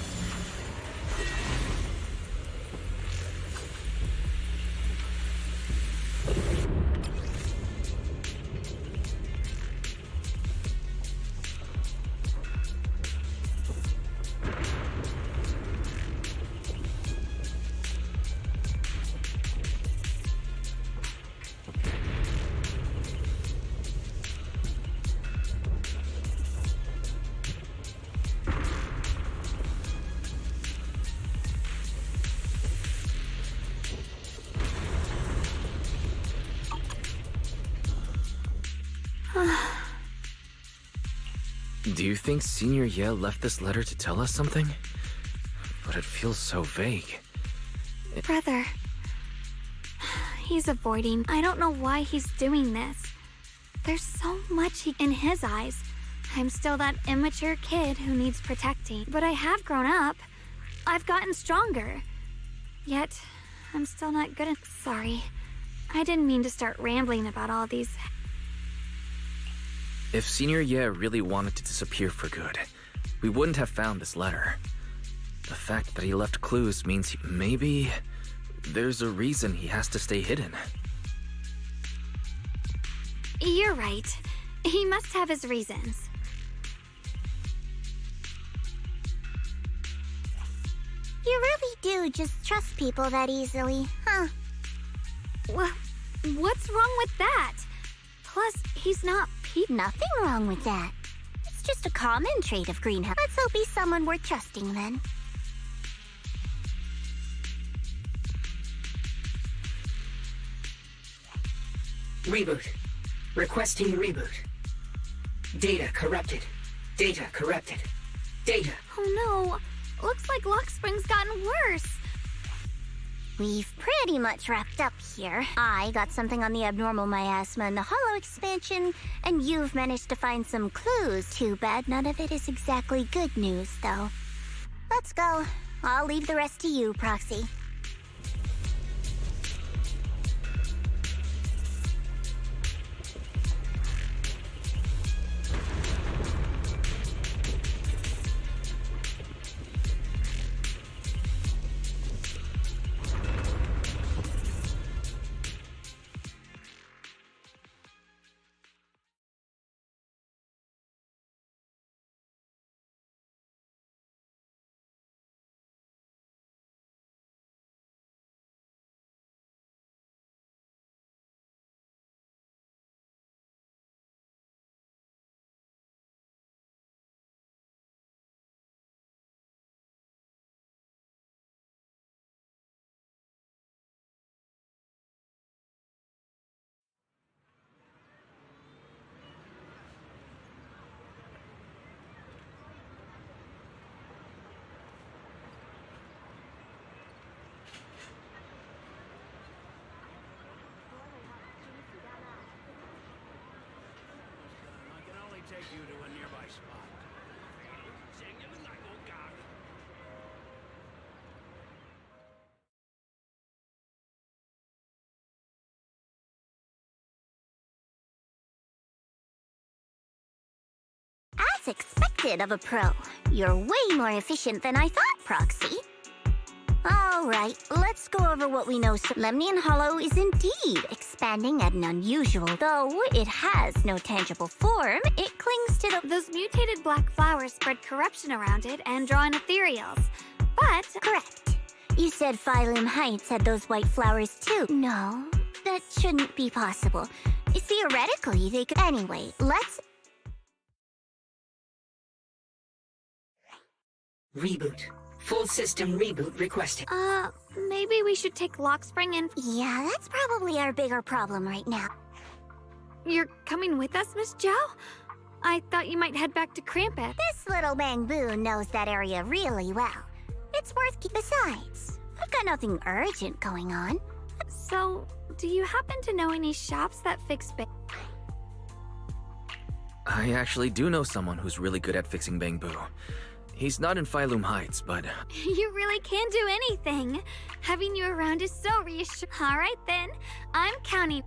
Speaker 15: Do you think Senior Ye left this letter to tell us something? But it feels so vague.
Speaker 1: Brother. He's avoiding. I don't know why he's doing this. There's so much in his eyes. I'm still that immature kid who needs protecting. But I have grown up. I've gotten stronger. Yet, I'm still not good at... Sorry. I didn't mean to start rambling about all these...
Speaker 15: If Senior Ye really wanted to disappear for good, we wouldn't have found this letter. The fact that he left clues means maybe there's a reason he has to stay hidden.
Speaker 1: You're right. He must have his reasons.
Speaker 10: You really do just trust people that easily, huh?
Speaker 1: What's wrong with that? Plus, he's not
Speaker 10: Nothing wrong with that. It's just a common trait of greenhouse. Let's hope he's someone worth trusting then.
Speaker 2: Reboot. Requesting reboot. Data corrupted. Data corrupted. Data.
Speaker 1: Oh no. Looks like Lock Spring's gotten worse.
Speaker 10: We've pretty much wrapped up here. I got something on the abnormal miasma and the hollow expansion, and you've managed to find some clues. Too bad none of it is exactly good news, though. Let's go. I'll leave the rest to you, Proxy.
Speaker 16: take you to a nearby spot.
Speaker 10: As expected of a pro, you're way more efficient than I thought, Proxy. Alright, let's go over what we know. Lemnian Hollow is indeed expanding at an unusual, though it has no tangible form, it clings to the—
Speaker 1: Those mutated black flowers spread corruption around it and draw in ethereals. But—
Speaker 10: Correct. You said Ⴡ Heights had those white flowers too. No, that shouldn't be possible. Theoretically, they could— Anyway, let's—
Speaker 2: Reboot. Full system reboot requested.
Speaker 1: Maybe we should take Lockspring and—
Speaker 10: Yeah, that's probably our bigger problem right now.
Speaker 1: You're coming with us, Miss Zhao? I thought you might head back to Krampus.
Speaker 10: This little Bangbu knows that area really well. It's worth Besides, I've got nothing urgent going on.
Speaker 1: So, do you happen to know any shops that fix
Speaker 15: I actually do know someone who's really good at fixing Bangbu. He's not in ⴡ Heights, but...
Speaker 1: You really can do anything. Having you around is so reassuring. Alright then, I'm counting.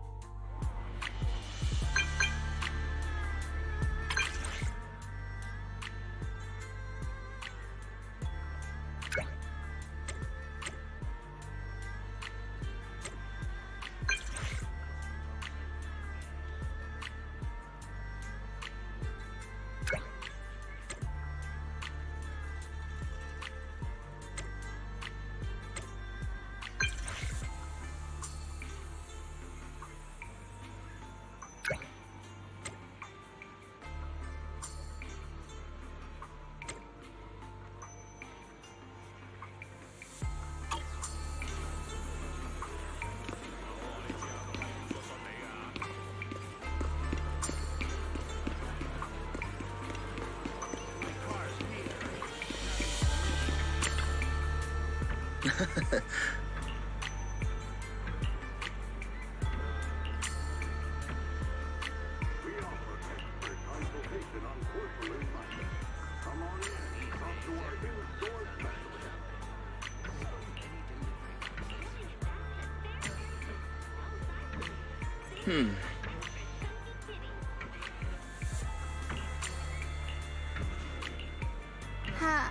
Speaker 10: Huh.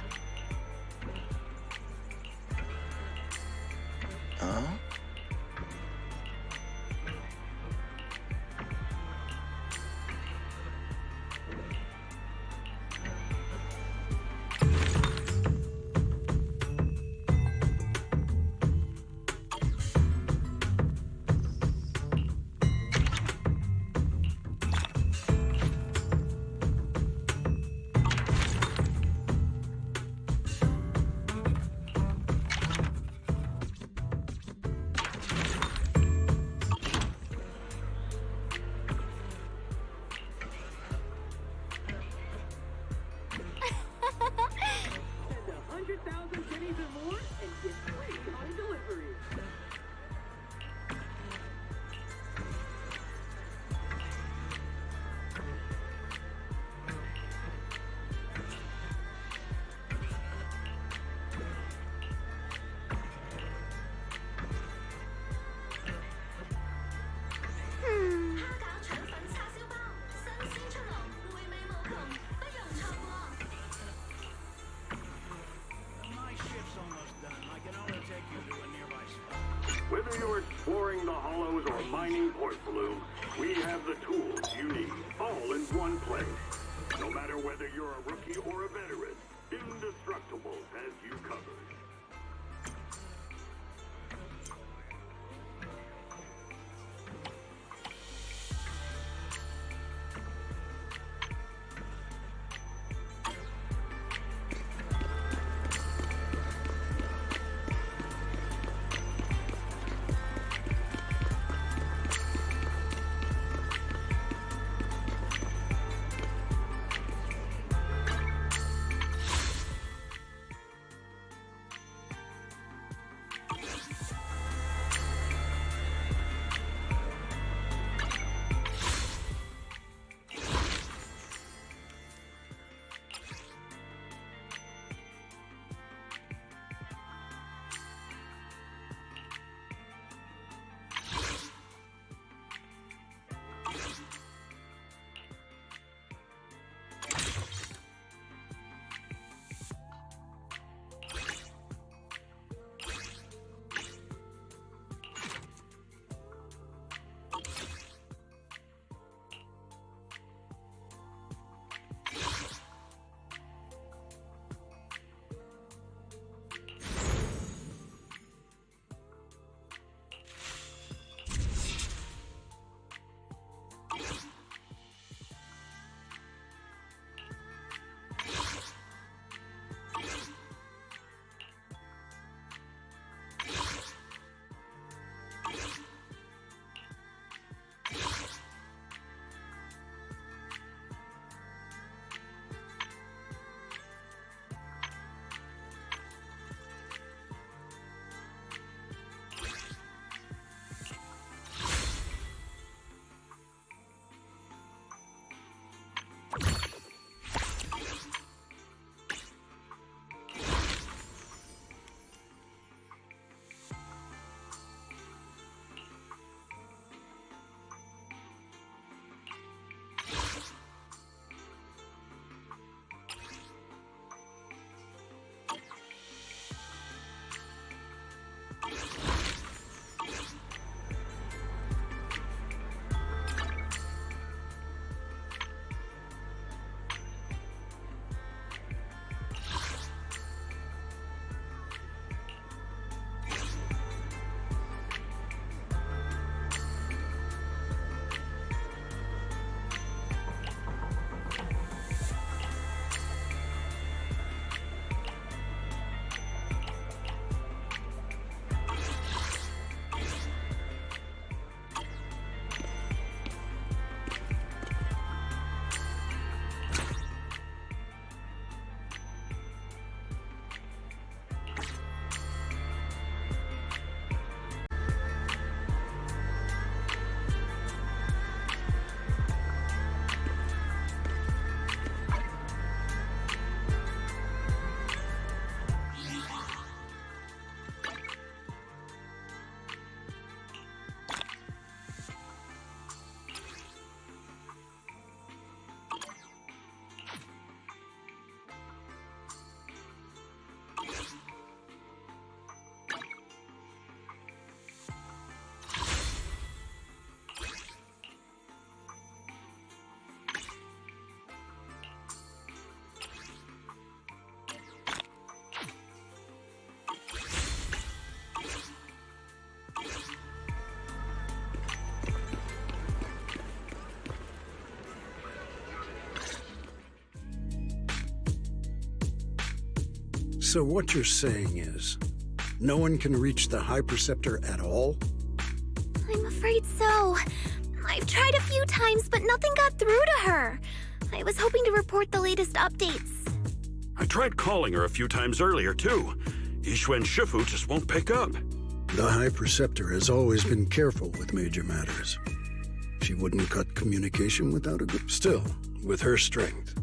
Speaker 17: Whether you're exploring the hollows or mining port bloom, we have the tools you need, all in one place. No matter whether you're a rookie or a veteran, Indestructible has you covered.
Speaker 11: So what you're saying is, no one can reach the High Preceptor at all?
Speaker 10: I'm afraid so. I've tried a few times, but nothing got through to her. I was hoping to report the latest updates.
Speaker 8: I tried calling her a few times earlier, too. _Ýixuan Shifu just won't pick up.
Speaker 11: The High Preceptor has always been careful with major matters. She wouldn't cut communication without a good... Still, with her strength,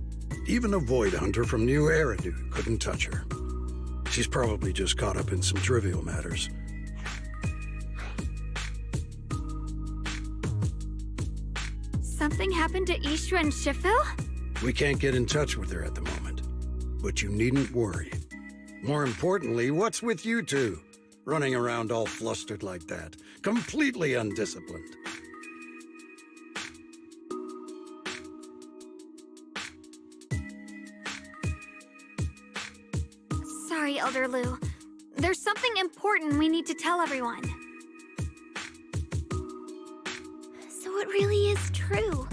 Speaker 11: even a Void Hunter from New Eridu couldn't touch her. She's probably just caught up in some trivial matters.
Speaker 1: Something happened to _Ýixuan Shifu?
Speaker 11: We can't get in touch with her at the moment, but you needn't worry. More importantly, what's with you two? Running around all flustered like that, completely undisciplined.
Speaker 1: Sorry, Elder Lu. There's something important we need to tell everyone.
Speaker 10: So it really is true.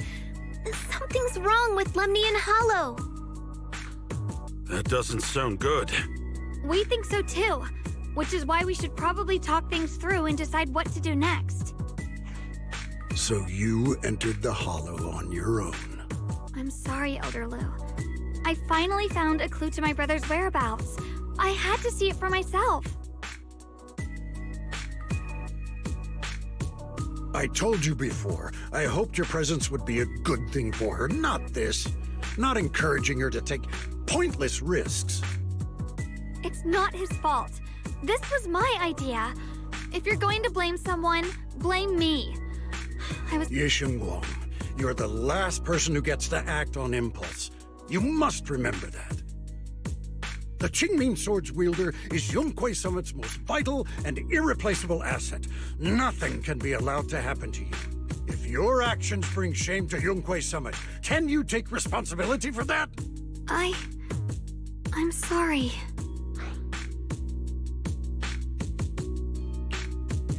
Speaker 10: Something's wrong with lemnian hollow.
Speaker 8: That doesn't sound good.
Speaker 1: We think so too, which is why we should probably talk things through and decide what to do next.
Speaker 11: So you entered the Hollow on your own.
Speaker 1: I'm sorry, Elder Lu. I finally found a clue to my brother's whereabouts. I had to see it for myself.
Speaker 11: I told you before, I hoped your presence would be a good thing for her, not this. Not encouraging her to take pointless risks.
Speaker 1: It's not his fault. This was my idea. If you're going to blame someone, blame me.
Speaker 11: Yixingguang, you're the last person who gets to act on impulse. You must remember that. The Qingming Sword's wielder is ⴅᴇi Summit's most vital and irreplaceable asset. Nothing can be allowed to happen to you. If your actions bring shame to ⴅᴇi Summit, can you take responsibility for that?
Speaker 1: I'm sorry.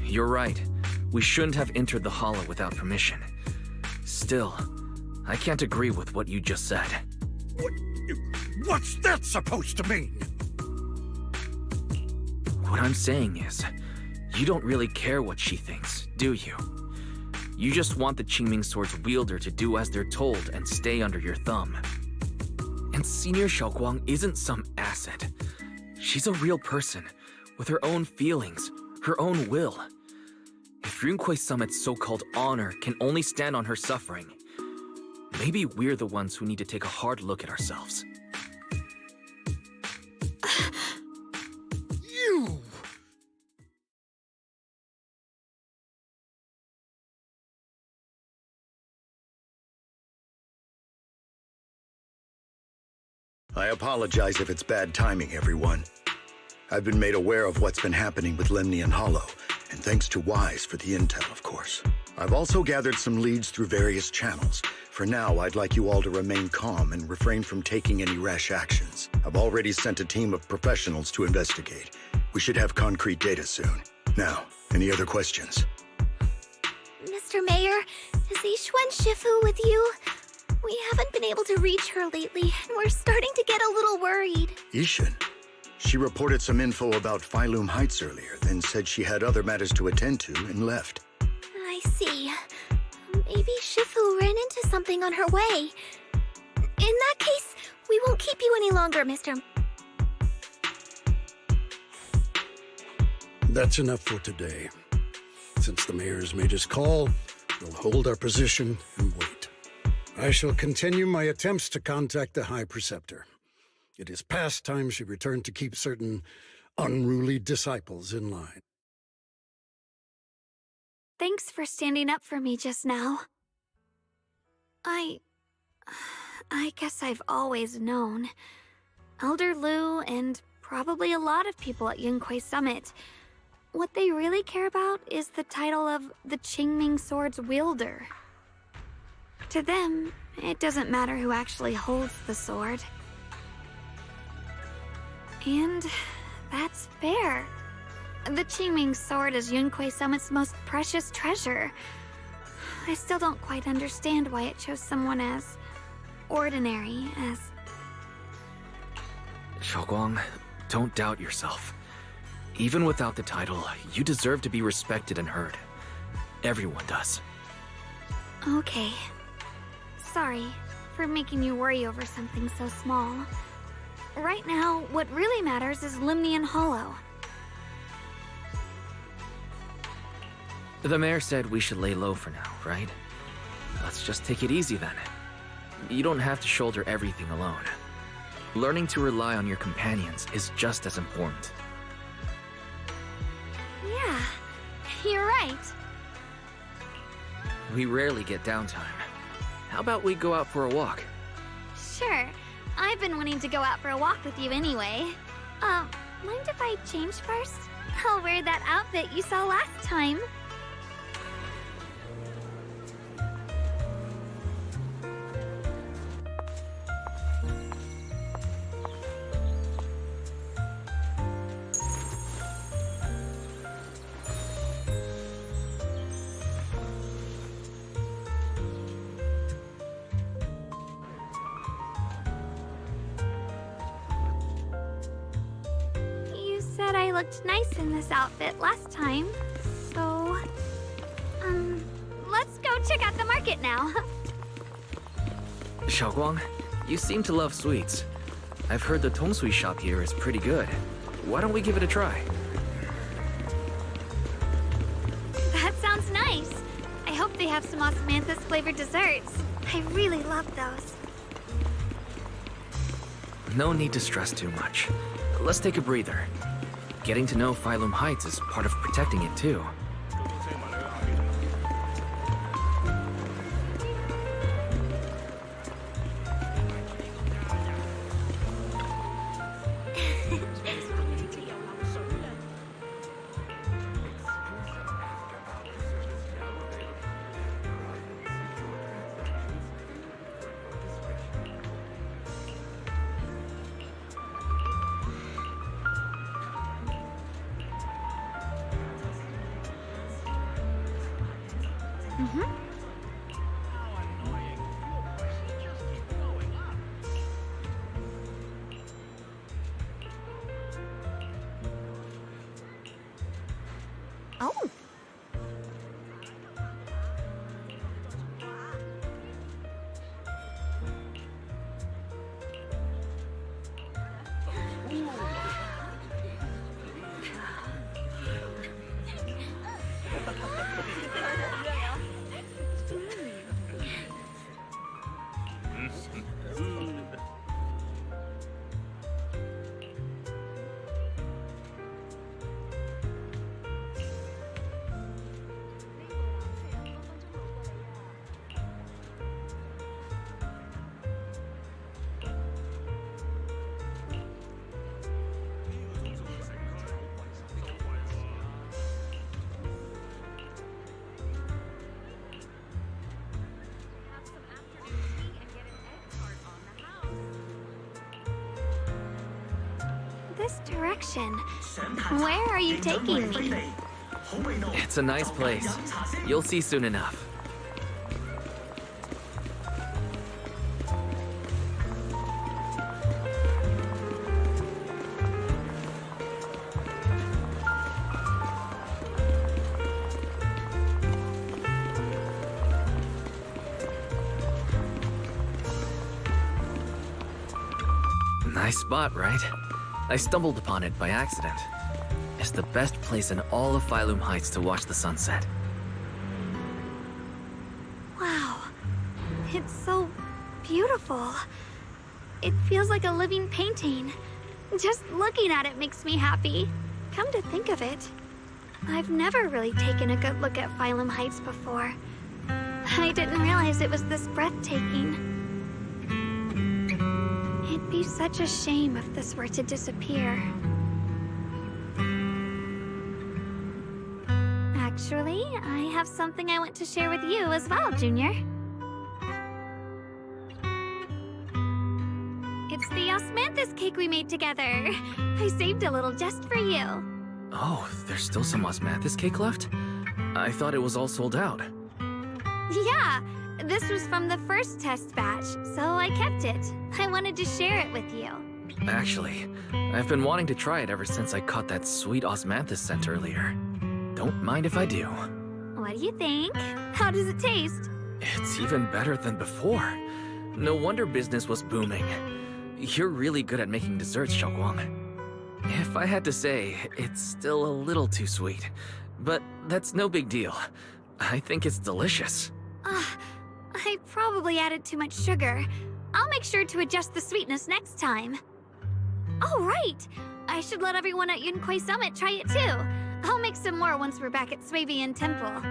Speaker 15: You're right. We shouldn't have entered the Hollow without permission. Still, I can't agree with what you just said.
Speaker 11: What's that supposed to mean?
Speaker 15: What I'm saying is, you don't really care what she thinks, do you? You just want the Qingming Sword's wielder to do as they're told and stay under your thumb. And Senior Xiaoguang isn't some asset. She's a real person, with her own feelings, her own will. If ⴅᴇi Summit's so-called honor can only stand on her suffering, maybe we're the ones who need to take a hard look at ourselves.
Speaker 11: You!
Speaker 16: I apologize if it's bad timing, everyone. I've been made aware of what's been happening with Lemnian Hollow, and thanks to Wise for the intel, of course. I've also gathered some leads through various channels. For now, I'd like you all to remain calm and refrain from taking any rash actions. I've already sent a team of professionals to investigate. We should have concrete data soon. Now, any other questions?
Speaker 10: Mr. Mayor, is _Ýixuan Shifu with you? We haven't been able to reach her lately, and we're starting to get a little worried.
Speaker 16: Ýixuan? She reported some info about Phylum Heights earlier, then said she had other matters to attend to and left.
Speaker 10: I see. Maybe Shifu ran into something on her way. In that case, we won't keep you any longer, Mr.
Speaker 11: That's enough for today. Since the mayor's made his call, we'll hold our position and wait. I shall continue my attempts to contact the High Preceptor. It is past time she returned to keep certain unruly disciples in line.
Speaker 1: Thanks for standing up for me just now. I guess I've always known. Elder Lu and probably a lot of people at ⴅᴇi Summit, what they really care about is the title of the Qingming Sword's wielder. To them, it doesn't matter who actually holds the sword. And that's fair. The Qingming Sword is ⴅᴇi Summit's most precious treasure. I still don't quite understand why it chose someone as ordinary as...
Speaker 15: Xiaoguang, Don't doubt yourself. Even without the title, you deserve to be respected and heard. Everyone does.
Speaker 1: Okay. Sorry for making you worry over something so small. Right now, what really matters is Lemnian Hollow.
Speaker 15: The mayor said we should lay low for now, right? Let's just take it easy then. You don't have to shoulder everything alone. Learning to rely on your companions is just as important.
Speaker 1: Yeah, you're right.
Speaker 15: We rarely get downtime. How about we go out for a walk?
Speaker 1: Sure. I've been wanting to go out for a walk with you anyway. Mind if I change first? I'll wear that outfit you saw last time. I looked nice in this outfit last time, so... let's go check out the market now.
Speaker 15: Xiaoguang, you seem to love sweets. I've heard the tongsui shop here is pretty good. Why don't we give it a try?
Speaker 1: That sounds nice. I hope they have some osmanthus-flavored desserts. I really love those.
Speaker 15: No need to stress too much. Let's take a breather. Getting to know Phylum Heights is part of protecting it, too.
Speaker 1: Oh. This direction. Where are you taking me?
Speaker 15: It's a nice place. You'll see soon enough. Nice spot, right? I stumbled upon it by accident. It's the best place in all of Phylum Heights to watch the sunset.
Speaker 1: Wow. It's so beautiful. It feels like a living painting. Just looking at it makes me happy. Come to think of it, I've never really taken a good look at Phylum Heights before. I didn't realize it was this breathtaking. It'd be such a shame if this were to disappear. Actually, I have something I want to share with you as well, Junior. It's the osmanthus cake we made together. I saved a little just for you.
Speaker 15: Oh, there's still some osmanthus cake left? I thought it was all sold out.
Speaker 1: Yeah, this was from the first test batch, so I kept it. I wanted to share it with you.
Speaker 15: Actually, I've been wanting to try it ever since I caught that sweet osmanthus scent earlier. Don't mind if I do.
Speaker 1: What do you think? How does it taste?
Speaker 15: It's even better than before. No wonder business was booming. You're really good at making desserts, xiaoguang. If I had to say, it's still a little too sweet. But that's no big deal. I think it's delicious.
Speaker 1: I probably added too much sugar. I'll make sure to adjust the sweetness next time. Oh, right! I should let everyone at 괢ᴇy Summit try it too. I'll make some more once we're back at 괡ᴜᴜ Temple.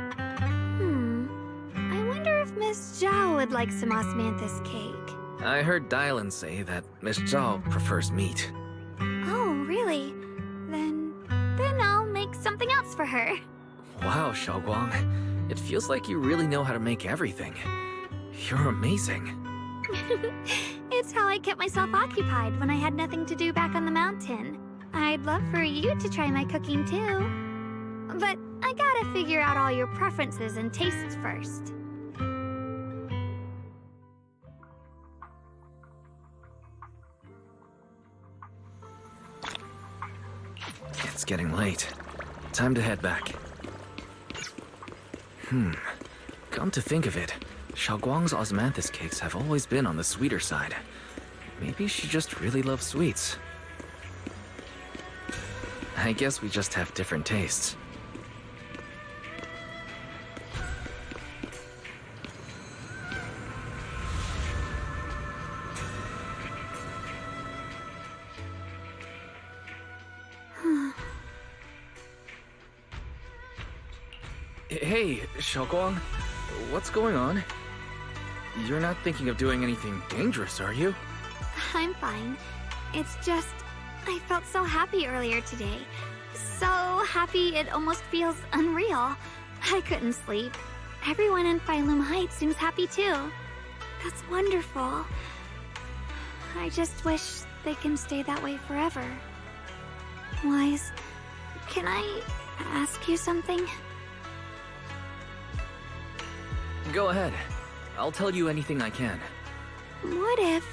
Speaker 1: I wonder if Miss Zhao would like some osmanthus cake.
Speaker 15: I heard Dylan say that Miss Zhao prefers meat.
Speaker 1: Oh, really? Then I'll make something else for her.
Speaker 15: Wow, xiaoguang. It feels like you really know how to make everything. You're amazing.
Speaker 1: It's how I kept myself occupied when I had nothing to do back on the mountain. I'd love for you to try my cooking too. But I gotta figure out all your preferences and tastes first.
Speaker 15: It's getting late. Time to head back. Come to think of it, xiaoguang's osmanthus cakes have always been on the sweeter side. Maybe she just really loves sweets. I guess we just have different tastes. Hey, xiaoguang. What's going on? You're not thinking of doing anything dangerous, are you?
Speaker 1: I'm fine. It's just, I felt so happy earlier today. So happy it almost feels unreal. I couldn't sleep. Everyone in Phylum Heights seems happy too. That's wonderful. I just wish they can stay that way forever. Wise, can I ask you something?
Speaker 15: Go ahead. I'll tell you anything I can.
Speaker 1: What if...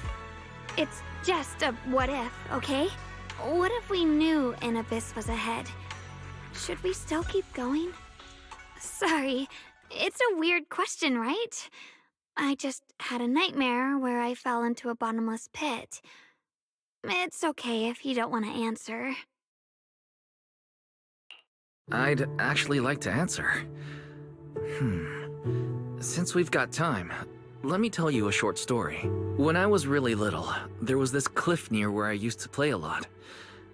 Speaker 1: It's just a what if, okay? What if we knew an abyss was ahead? Should we still keep going? Sorry, it's a weird question, right? I just had a nightmare where I fell into a bottomless pit. It's okay if you don't want to answer.
Speaker 15: I'd actually like to answer. Since we've got time, let me tell you a short story. When I was really little, there was this cliff near where I used to play a lot.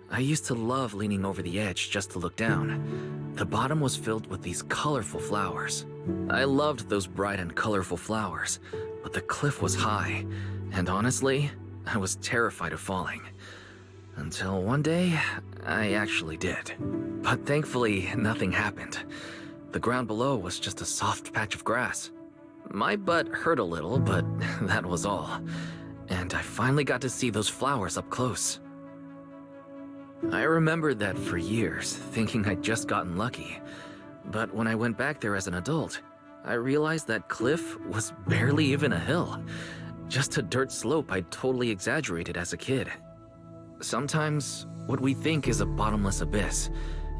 Speaker 15: I used to love leaning over the edge just to look down. The bottom was filled with these colorful flowers. I loved those bright and colorful flowers, but the cliff was high, and honestly, I was terrified of falling. Until one day, I actually did. But thankfully, nothing happened. The ground below was just a soft patch of grass. My butt hurt a little, but that was all. And I finally got to see those flowers up close. I remembered that for years, thinking I'd just gotten lucky. But when I went back there as an adult, I realized that cliff was barely even a hill. Just a dirt slope I'd totally exaggerated as a kid. Sometimes, what we think is a bottomless abyss,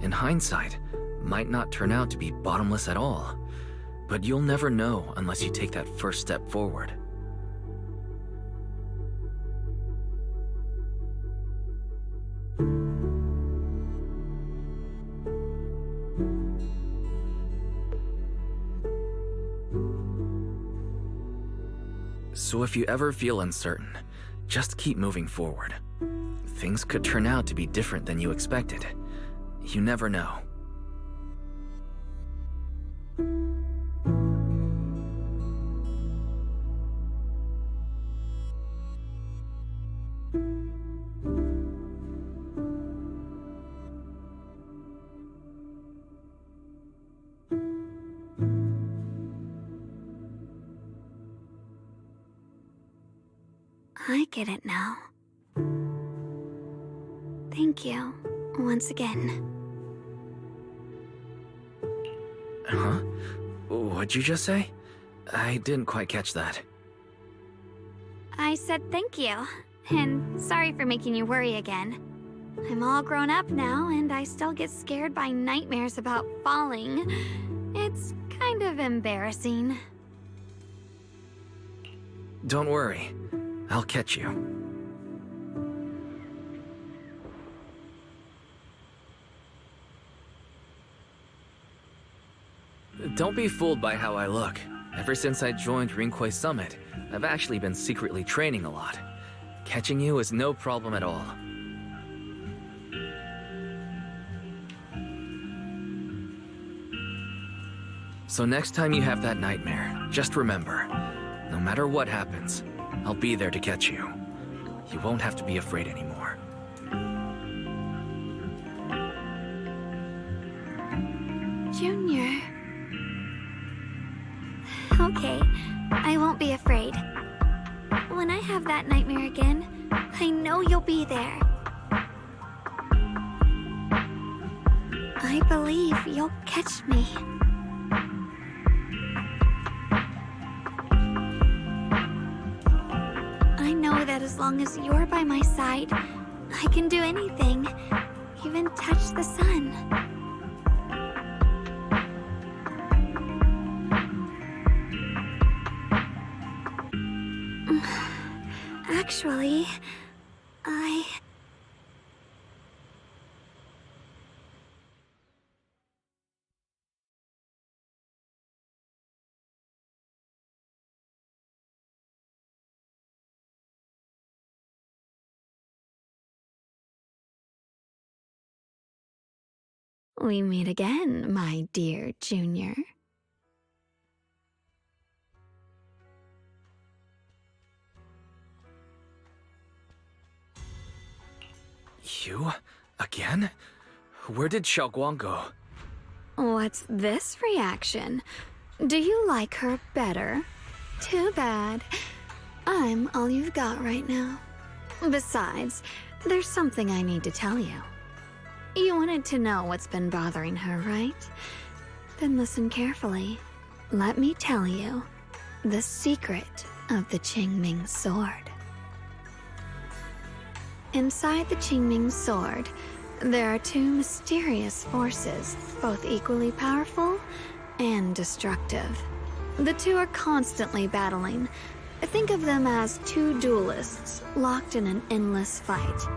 Speaker 15: in hindsight, might not turn out to be bottomless at all. But you'll never know unless you take that first step forward. So if you ever feel uncertain, just keep moving forward. Things could turn out to be different than you expected. You never know.
Speaker 1: I get it now. Thank you, once again.
Speaker 15: Huh? What'd you just say? I didn't quite catch that.
Speaker 1: I said thank you. And sorry for making you worry again. I'm all grown up now, and I still get scared by nightmares about falling. It's kind of embarrassing.
Speaker 15: Don't worry. I'll catch you. Don't be fooled by how I look. Ever since I joined ⴡᴜᴟ I've actually been secretly training a lot. Catching you is no problem at all. So next time you have that nightmare, just remember, no matter what happens, I'll be there to catch you. You won't have to be afraid anymore.
Speaker 1: Junior. Okay, I won't be afraid. When I have that nightmare again, I know you'll be there. I believe you'll catch me. I know that as long as you're by my side, I can do anything, even touch the sun. Actually, we meet again, my dear Junior.
Speaker 15: You? Again? Where did xiaoguang go?
Speaker 1: What's this reaction? Do you like her better? Too bad. I'm all you've got right now. Besides, there's something I need to tell you. You wanted to know what's been bothering her, right? Then listen carefully. Let me tell you the secret of the Qingming sword. Inside the Qingming sword, there are two mysterious forces, both equally powerful and destructive. The two are constantly battling. Think of them as two duelists locked in an endless fight.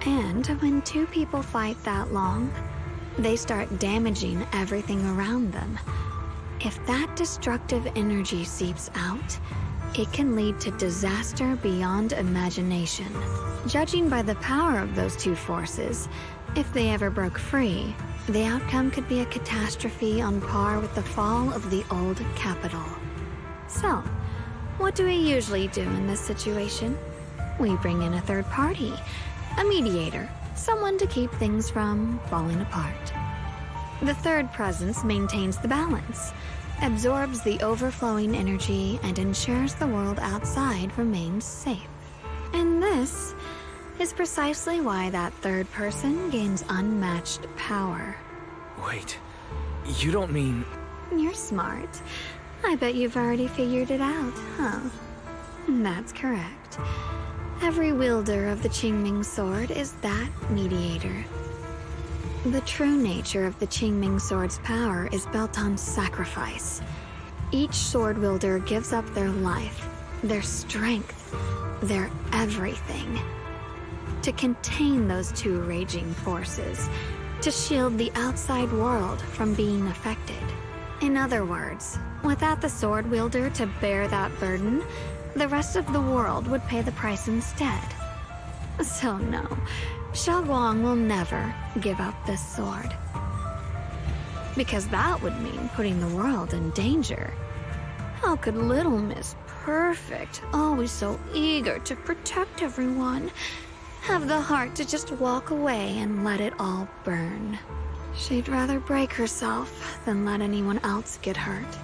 Speaker 1: And when two people fight that long, they start damaging everything around them. If that destructive energy seeps out, it can lead to disaster beyond imagination. Judging by the power of those two forces, if they ever broke free, the outcome could be a catastrophe on par with the fall of the old capital. So, what do we usually do in this situation? We bring in a third party, a mediator, someone to keep things from falling apart. The third presence maintains the balance, absorbs the overflowing energy, and ensures the world outside remains safe. And this is precisely why that third person gains unmatched power.
Speaker 15: Wait, you don't mean...
Speaker 1: You're smart. I bet you've already figured it out, huh? That's correct. Every wielder of the Qingming sword is that mediator. The true nature of the Qingming sword's power is built on sacrifice. Each sword wielder gives up their life, their strength, their everything, to contain those two raging forces, to shield the outside world from being affected. In other words, without the sword wielder to bear that burden, the rest of the world would pay the price instead. So no, xiaoguang will never give up this sword. Because that would mean putting the world in danger. How could little Miss Perfect, always so eager to protect everyone, have the heart to just walk away and let it all burn? She'd rather break herself than let anyone else get hurt.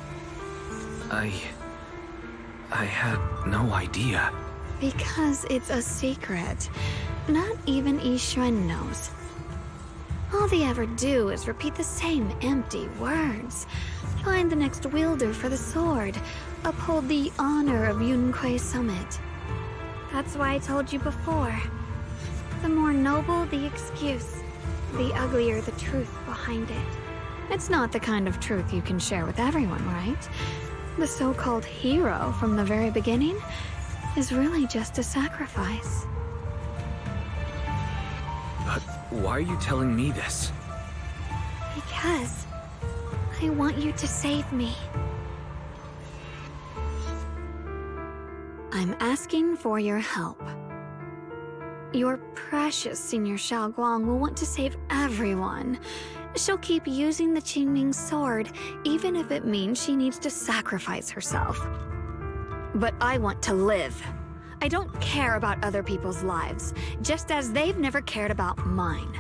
Speaker 15: I had no idea.
Speaker 1: Because it's a secret. Not even Yixuan knows. All they ever do is repeat the same empty words. Find the next wielder for the sword. Uphold the honor of Yunque Summit. That's why I told you before. The more noble the excuse, the uglier the truth behind it. It's not the kind of truth you can share with everyone, right? The so-called hero from the very beginning is really just a sacrifice.
Speaker 15: But why are you telling me this?
Speaker 1: Because I want you to save me. I'm asking for your help. Your precious Senior Xiaoguang will want to save everyone. She'll keep using the Qingming sword, even if it means she needs to sacrifice herself. But I want to live. I don't care about other people's lives, just as they've never cared about mine.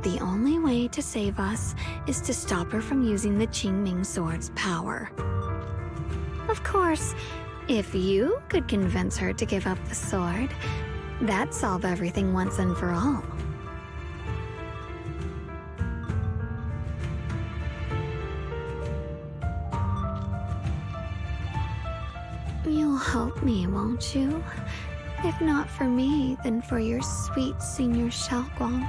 Speaker 1: The only way to save us is to stop her from using the Qingming sword's power. Of course, if you could convince her to give up the sword, that'd solve everything once and for all. You'll help me, won't you? If not for me, then for your sweet Senior Xiaoguang.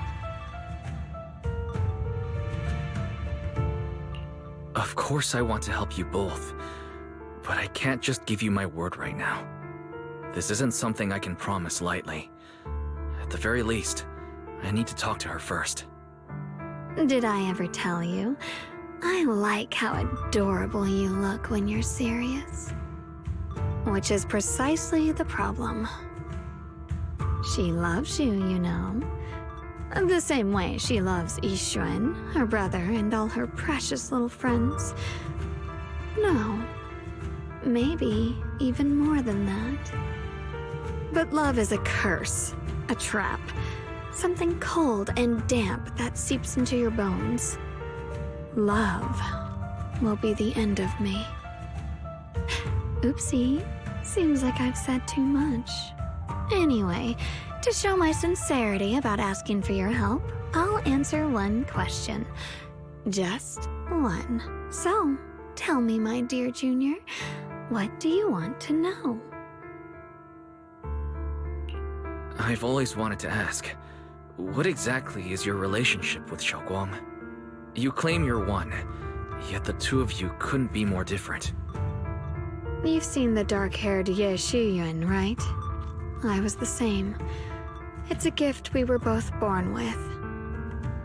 Speaker 15: Of course I want to help you both, but I can't just give you my word right now. This isn't something I can promise lightly. At the very least, I need to talk to her first.
Speaker 1: Did I ever tell you? I like how adorable you look when you're serious. Which is precisely the problem. She loves you, you know. The same way she loves Yixuan, her brother, and all her precious little friends. No, maybe even more than that. But love is a curse, a trap, something cold and damp that seeps into your bones. Love will be the end of me. Oopsie, seems like I've said too much. Anyway, to show my sincerity about asking for your help, I'll answer one question. Just one. So, tell me, my dear Junior, what do you want to know?
Speaker 15: I've always wanted to ask, what exactly is your relationship with Xiaoguang? You claim you're one, yet the two of you couldn't be more different.
Speaker 1: You've seen the dark-haired Ye Shiyuan, right? I was the same. It's a gift we were both born with.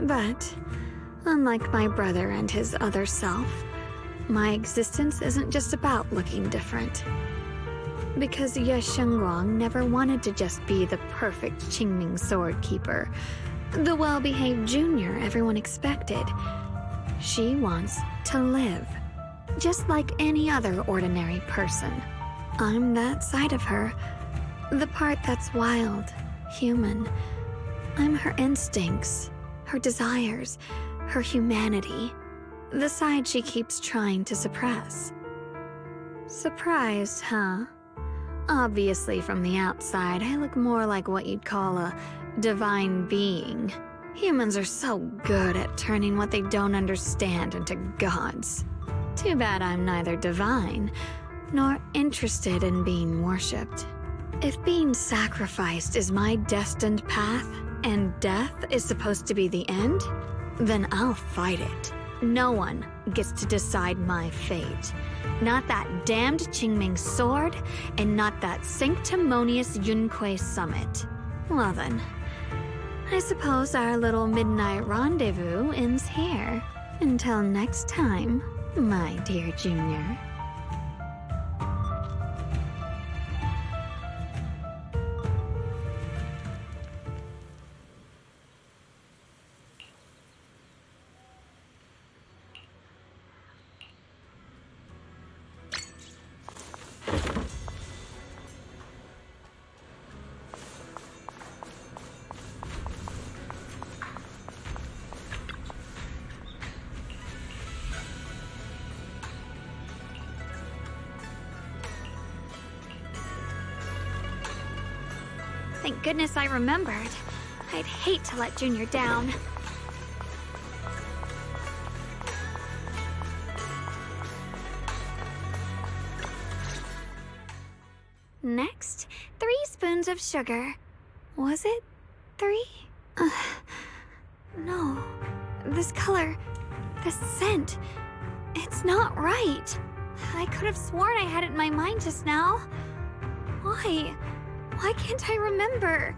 Speaker 1: But, unlike my brother and his other self, my existence isn't just about looking different. Because Ye Shengguang never wanted to just be the perfect Qingming sword keeper, the well-behaved junior everyone expected. She wants to live, just like any other ordinary person. I'm that side of her, the part that's wild, human. I'm her instincts, her desires, her humanity, the side she keeps trying to suppress. Surprised, huh? Obviously, from the outside, I look more like what you'd call a divine being. Humans are so good at turning what they don't understand into gods. Too bad I'm neither divine, nor interested in being worshipped. If being sacrificed is my destined path, and death is supposed to be the end, then I'll fight it. No one gets to decide my fate. Not that damned Qingming sword, and not that sanctimonious Yunque summit. Well then, I suppose our little midnight rendezvous ends here. Until next time, my dear Junior. Thank goodness I remembered. I'd hate to let Junior down. Next, 3 spoons of sugar. Was it 3? No. This color, this scent, it's not right. I could have sworn I had it in my mind just now. Why? Why can't I remember?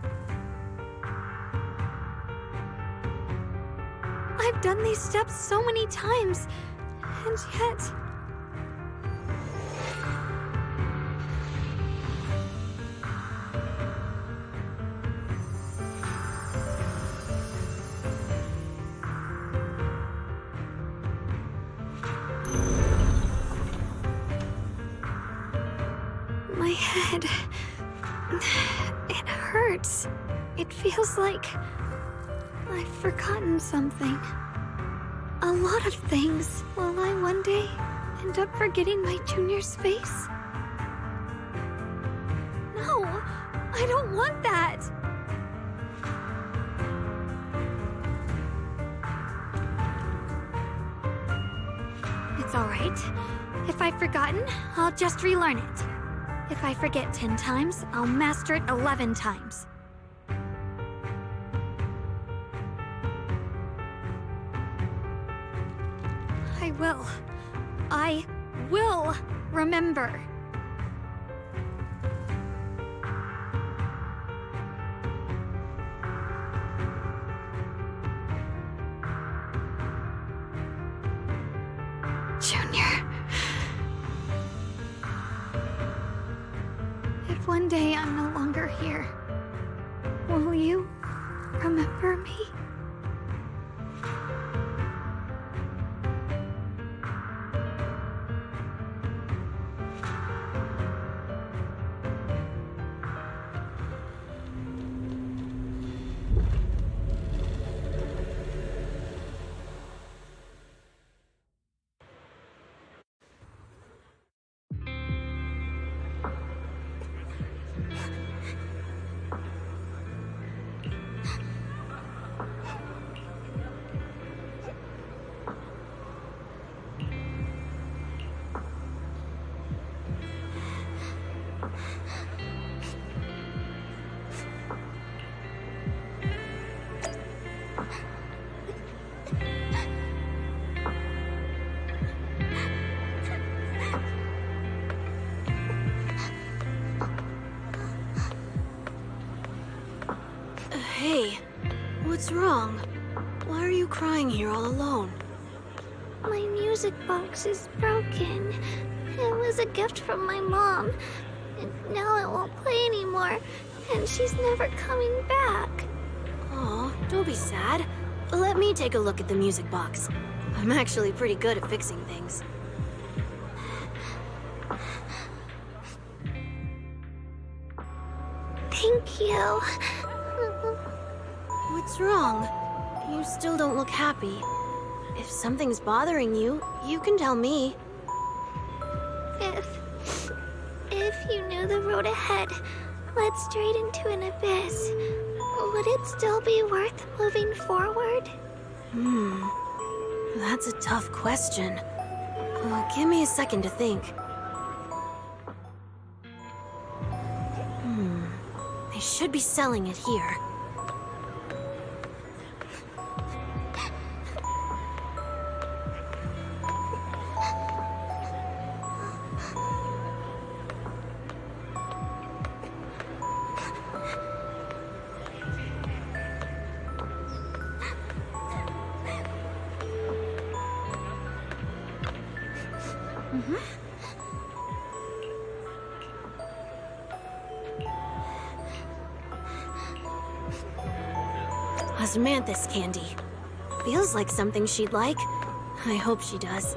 Speaker 1: I've done these steps so many times, and yet... My head... it hurts. It feels like I've forgotten something. A lot of things. Will I one day end up forgetting my junior's face? No! I don't want that! It's alright. If I've forgotten, I'll just relearn it. If I forget 10 times, I'll master it 11 times. I will remember. Junior. If one day I'm no longer here, will you remember me?
Speaker 3: Hey, what's wrong? Why are you crying here all alone?
Speaker 10: My music box is broken. It was a gift from my mom. And now it won't play anymore. And she's never coming back.
Speaker 3: Aw, don't be sad. Let me take a look at the music box. I'm actually pretty good at fixing things.
Speaker 10: Thank you.
Speaker 3: What's wrong? You still don't look happy. If something's bothering you, you can tell me.
Speaker 10: If you knew the road ahead led straight into an abyss, would it still be worth moving forward?
Speaker 3: That's a tough question. Give me a second to think. They should be selling it here. Osmanthus candy. Feels like something she'd like. I hope she does.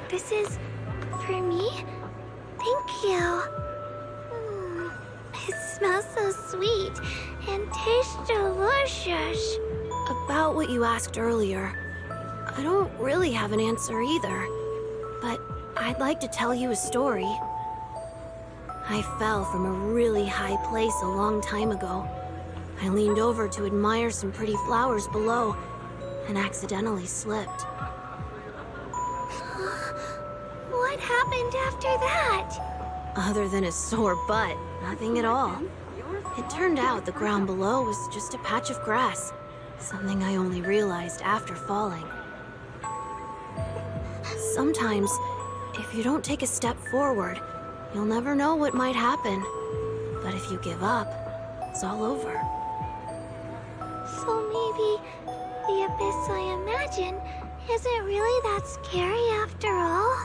Speaker 10: This is for me? Thank you. It smells so sweet and tastes delicious.
Speaker 3: About what you asked earlier, I don't really have an answer either, but I'd like to tell you a story. I fell from a really high place a long time ago. I leaned over to admire some pretty flowers below, and accidentally slipped.
Speaker 10: What happened after that?
Speaker 3: Other than a sore butt, nothing at all. It turned out the ground below was just a patch of grass, something I only realized after falling. Sometimes, if you don't take a step forward, you'll never know what might happen. But if you give up, it's all over.
Speaker 10: So maybe the abyss I imagine isn't really that scary after all?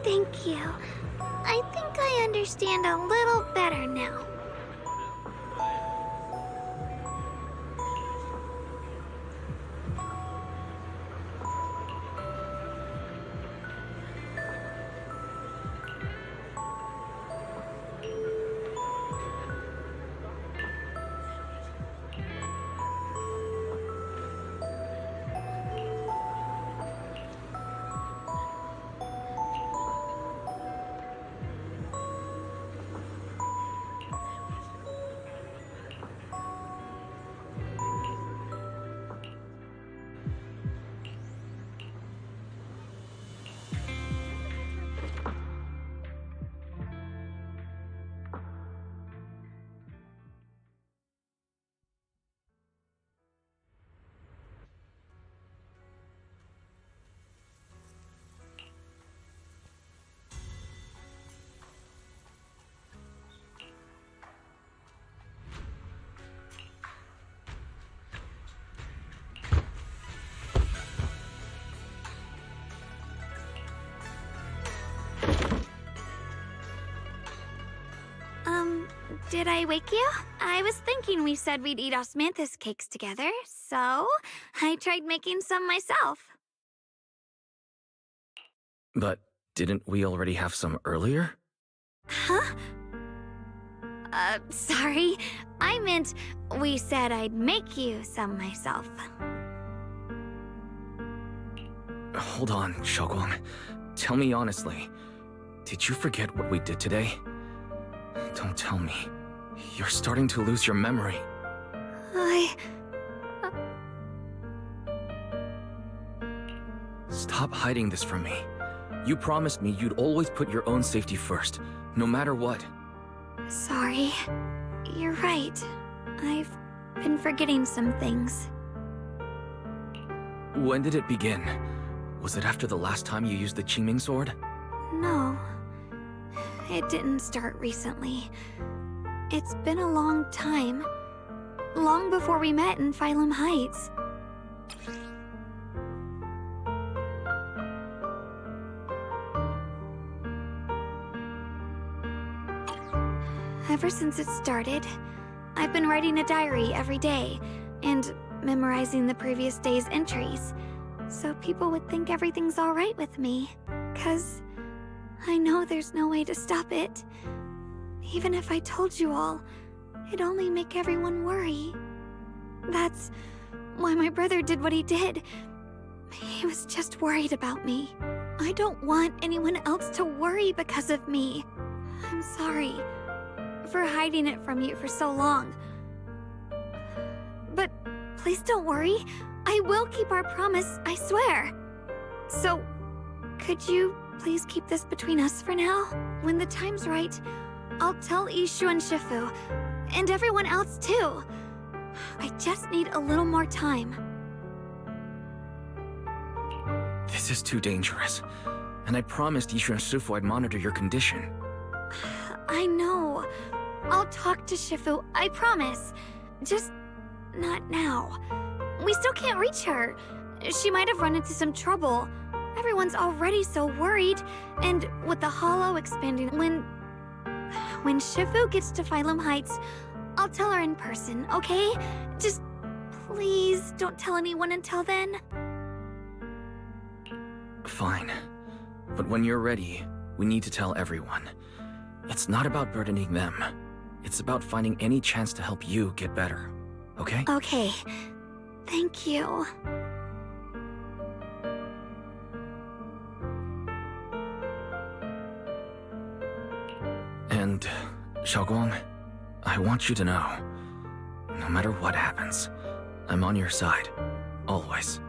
Speaker 10: Thank you. I think I understand a little better now.
Speaker 1: Did I wake you? I was thinking we said we'd eat osmanthus cakes together, so I tried making some myself.
Speaker 15: But didn't we already have some earlier?
Speaker 1: Huh? Sorry. I meant we said I'd make you some myself.
Speaker 15: Hold on, 燒光. Tell me honestly, did you forget what we did today? Don't tell me. You're starting to lose your memory. Stop hiding this from me. You promised me you'd always put your own safety first, no matter what.
Speaker 1: Sorry. You're right. I've been forgetting some things.
Speaker 15: When did it begin? Was it after the last time you used the Qingming sword?
Speaker 1: No. It didn't start recently. It's been a long time. Long before we met in ♂Heights. Ever since it started, I've been writing a diary every day and memorizing the previous day's entries, so people would think everything's all right with me, 'cause I know there's no way to stop it. Even if I told you all, it'd only make everyone worry. That's why my brother did what he did. He was just worried about me. I don't want anyone else to worry because of me. I'm sorry for hiding it from you for so long. But please don't worry. I will keep our promise, I swear. So, could you please keep this between us for now? When the time's right, I'll tell Ishu and Shifu, and everyone else too. I just need a little more time.
Speaker 15: This is too dangerous. And I promised Ishu and Shifu I'd monitor your condition.
Speaker 1: I know. I'll talk to Shifu, I promise. Just not now. We still can't reach her. She might have run into some trouble. Everyone's already so worried. And with the hollow expanding, when Shifu gets to ♂ Heights, I'll tell her in person, okay? Just please don't tell anyone until then.
Speaker 15: Fine. But when you're ready, we need to tell everyone. It's not about burdening them. It's about finding any chance to help you get better. Okay?
Speaker 1: Okay. Thank you.
Speaker 15: And, 燒光, I want you to know, no matter what happens, I'm on your side. Always.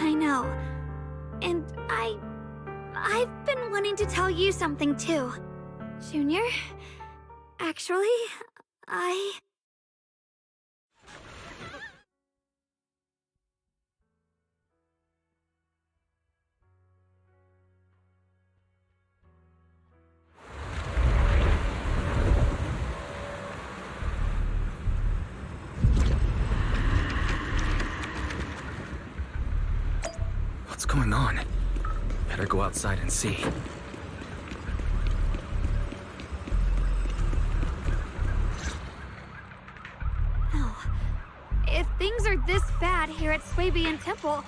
Speaker 1: I know. And I've been wanting to tell you something too. Junior, actually,
Speaker 15: What's going on? Better go outside and see.
Speaker 1: If things are this bad here at 괡ᴜᴇ Temple,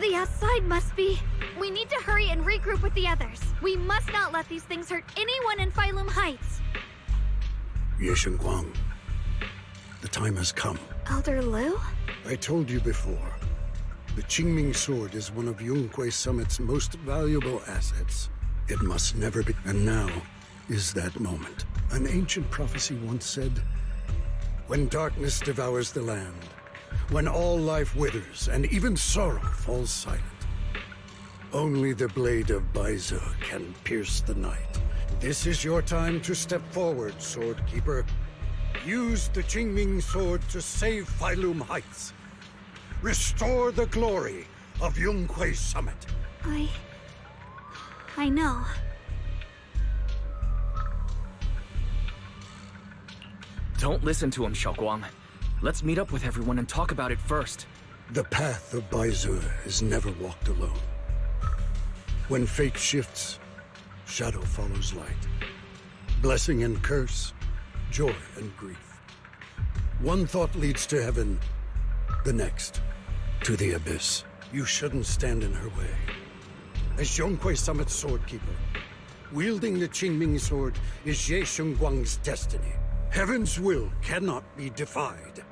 Speaker 1: the outside must be... We need to hurry and regroup with the others. We must not let these things hurt anyone in ♂Heights.
Speaker 11: ⴕ the time has come.
Speaker 1: Elder Liu?
Speaker 11: I told you before. The Qingming Sword is one of Yunque Summit's most valuable assets. It must never be... And now is that moment. An ancient prophecy once said, when darkness devours the land, when all life withers and even sorrow falls silent, only the blade of Baize can pierce the night. This is your time to step forward, Swordkeeper. Use the Qingming Sword to save ♂ Heights. Restore the glory of Yunque Summit.
Speaker 1: I know.
Speaker 15: Don't listen to him, Xiaoguang. Let's meet up with everyone and talk about it first.
Speaker 11: The path of Baize is never walked alone. When fate shifts, shadow follows light. Blessing and curse, joy and grief. One thought leads to heaven, the next to the abyss. You shouldn't stand in her way. As Yunque Summit's Swordkeeper, wielding the Qingming Sword is Ye Shengguang's destiny. Heaven's will cannot be defied.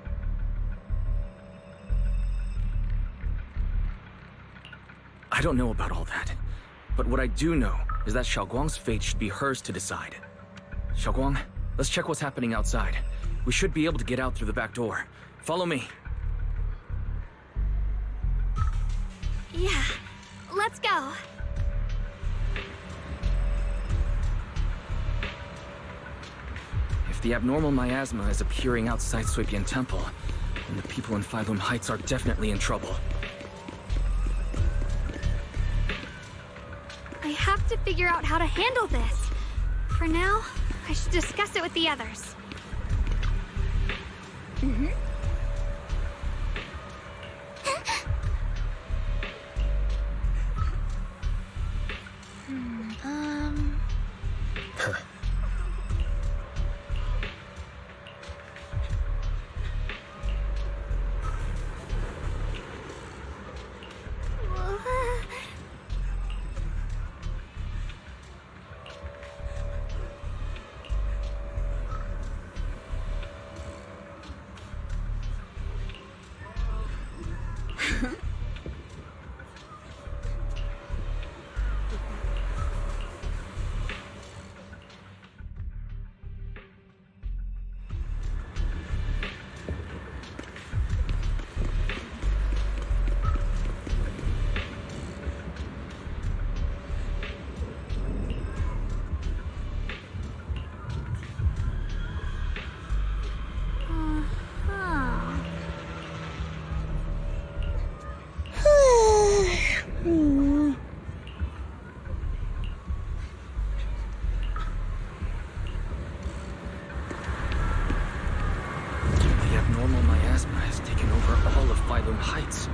Speaker 15: I don't know about all that, but what I do know is that Xiaoguang's fate should be hers to decide. Xiaoguang, let's check what's happening outside. We should be able to get out through the back door. Follow me.
Speaker 1: Yeah, let's go.
Speaker 15: If the abnormal miasma is appearing outside 괡ᴜᴇ Temple, then the people in ♂ Heights are definitely in trouble.
Speaker 1: I have to figure out how to handle this. For now, I should discuss it with the others.
Speaker 15: Heights.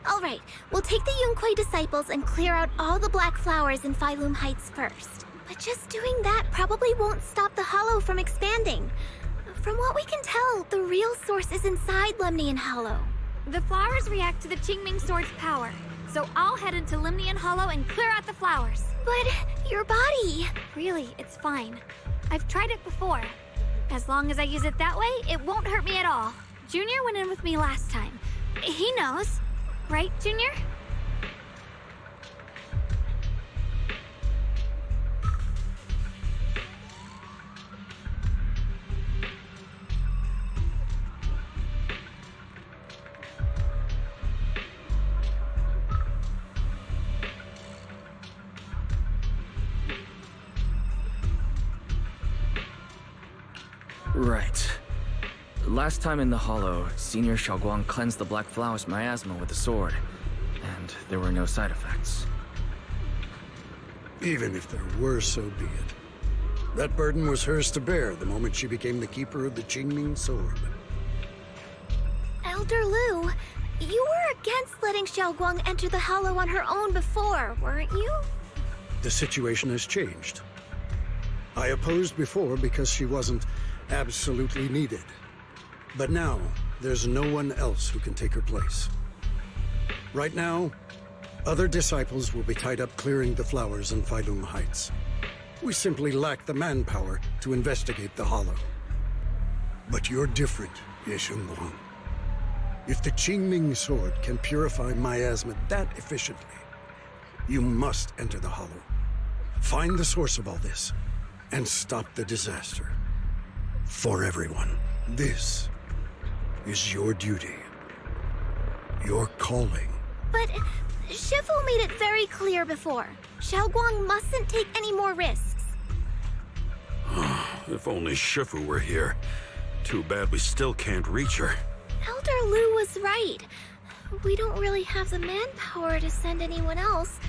Speaker 10: Alright, we'll take the 괅ᴇy disciples and clear out all the black flowers in ♫ Heights first. But just doing that probably won't stop the hollow from expanding. From what we can tell, the real source is inside Lemnian Hollow.
Speaker 1: The flowers react to the Qingming Sword's power, so I'll head into Lemnian Hollow and clear out the flowers.
Speaker 10: But your body...
Speaker 1: Really, it's fine. I've tried it before. As long as I use it that way, it won't hurt me at all. Junior went in with me last time. He knows. Right, Junior?
Speaker 15: Right. Last time in the Hollow, Senior Xiaoguang cleansed the Black Flowers miasma with the sword, and there were no side effects.
Speaker 11: Even if there were, so be it. That burden was hers to bear the moment she became the keeper of the Qingming Sword.
Speaker 10: Elder Lu, you were against letting Xiaoguang enter the Hollow on her own before, weren't you?
Speaker 11: The situation has changed. I opposed before because she wasn't absolutely needed. But now, there's no one else who can take her place. Right now, other disciples will be tied up clearing the flowers in ♫ Heights. We simply lack the manpower to investigate the Hollow. But you're different, Yeshunguang. If the Qingming Sword can purify miasma that efficiently, you must enter the Hollow. Find the source of all this, and stop the disaster. For everyone, this is your duty. Your calling.
Speaker 10: But Shifu made it very clear before. Xiaoguang mustn't take any more risks.
Speaker 8: If only Shifu were here. Too bad we still can't reach her.
Speaker 10: Elder Lu was right. We don't really have the manpower to send anyone else.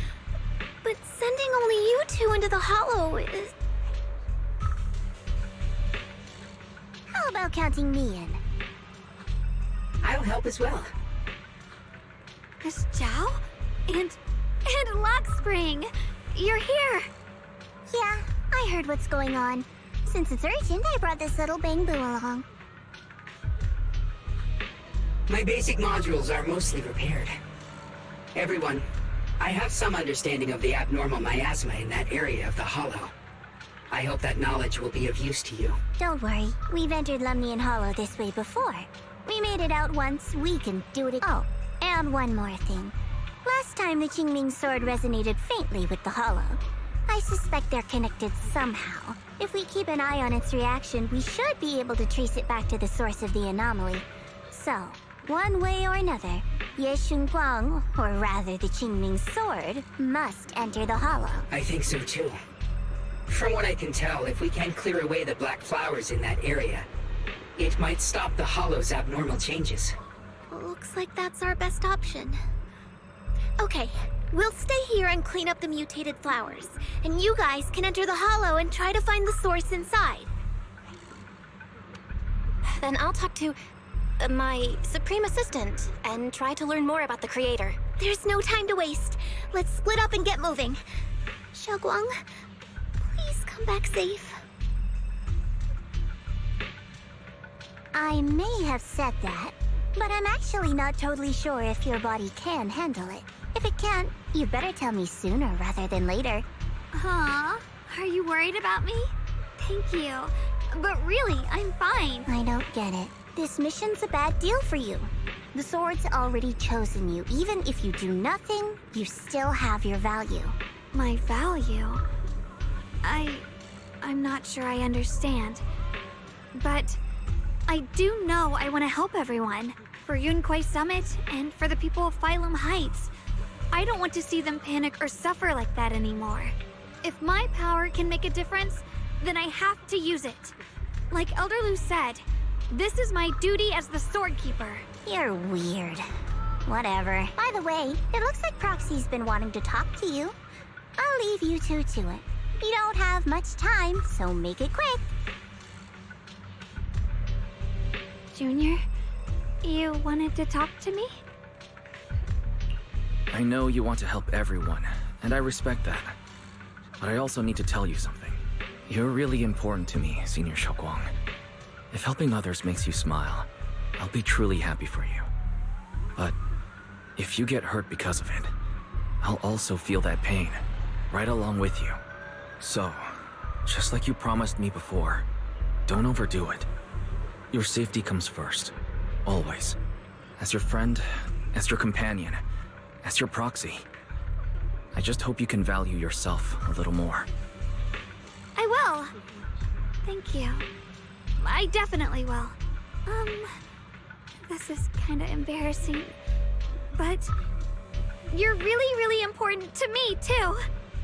Speaker 10: But sending only you two into the Hollow is...
Speaker 3: How about counting me in?
Speaker 2: I'll help as well.
Speaker 1: Miss Zhao? And Lockspring! You're here!
Speaker 3: Yeah, I heard what's going on. Since it's urgent, I brought this little Bangbu along.
Speaker 2: My basic modules are mostly repaired. Everyone, I have some understanding of the abnormal miasma in that area of the Hollow. I hope that knowledge will be of use to you.
Speaker 3: Don't worry, we've entered Lemnian Hollow this way before. We made it out once, we can do it. Oh, and one more thing. Last time the Qingming Sword resonated faintly with the Hollow. I suspect they're connected somehow. If we keep an eye on its reaction, we should be able to trace it back to the source of the anomaly. So, one way or another, Yeshunguang, or rather the Qingming Sword, must enter the Hollow.
Speaker 2: I think so too. From what I can tell, if we can clear away the black flowers in that area, it might stop the Hollow's abnormal changes.
Speaker 10: Looks like that's our best option. Okay, we'll stay here and clean up the mutated flowers, and you guys can enter the Hollow and try to find the source inside.
Speaker 6: Then I'll talk to my Supreme Assistant and try to learn more about the Creator.
Speaker 10: There's no time to waste. Let's split up and get moving. Xiaoguang, please come back safe.
Speaker 3: I may have said that, but I'm actually not totally sure if your body can handle it. If it can't, you better tell me sooner rather than later.
Speaker 1: Huh? Are you worried about me? Thank you. But really, I'm fine.
Speaker 3: I don't get it. This mission's a bad deal for you. The sword's already chosen you. Even if you do nothing, you still have your value.
Speaker 1: My value? I'm not sure I understand. But I do know I want to help everyone. For ♫ Summit and for the people of ♫ Heights. I don't want to see them panic or suffer like that anymore. If my power can make a difference, then I have to use it. Like Elder Lu said, this is my duty as the Sword Keeper.
Speaker 3: You're weird. Whatever. By the way, it looks like Proxy's been wanting to talk to you. I'll leave you two to it. You don't have much time, so make it quick.
Speaker 1: Junior, you wanted to talk to me?
Speaker 15: I know you want to help everyone, and I respect that. But I also need to tell you something. You're really important to me, Senior Xiaoguang. If helping others makes you smile, I'll be truly happy for you. But if you get hurt because of it, I'll also feel that pain, right along with you. So, just like you promised me before, don't overdo it. Your safety comes first, always. As your friend, as your companion, as your proxy. I just hope you can value yourself a little more.
Speaker 1: I will. Thank you. I definitely will. This is kind of embarrassing, but you're really important to me, too.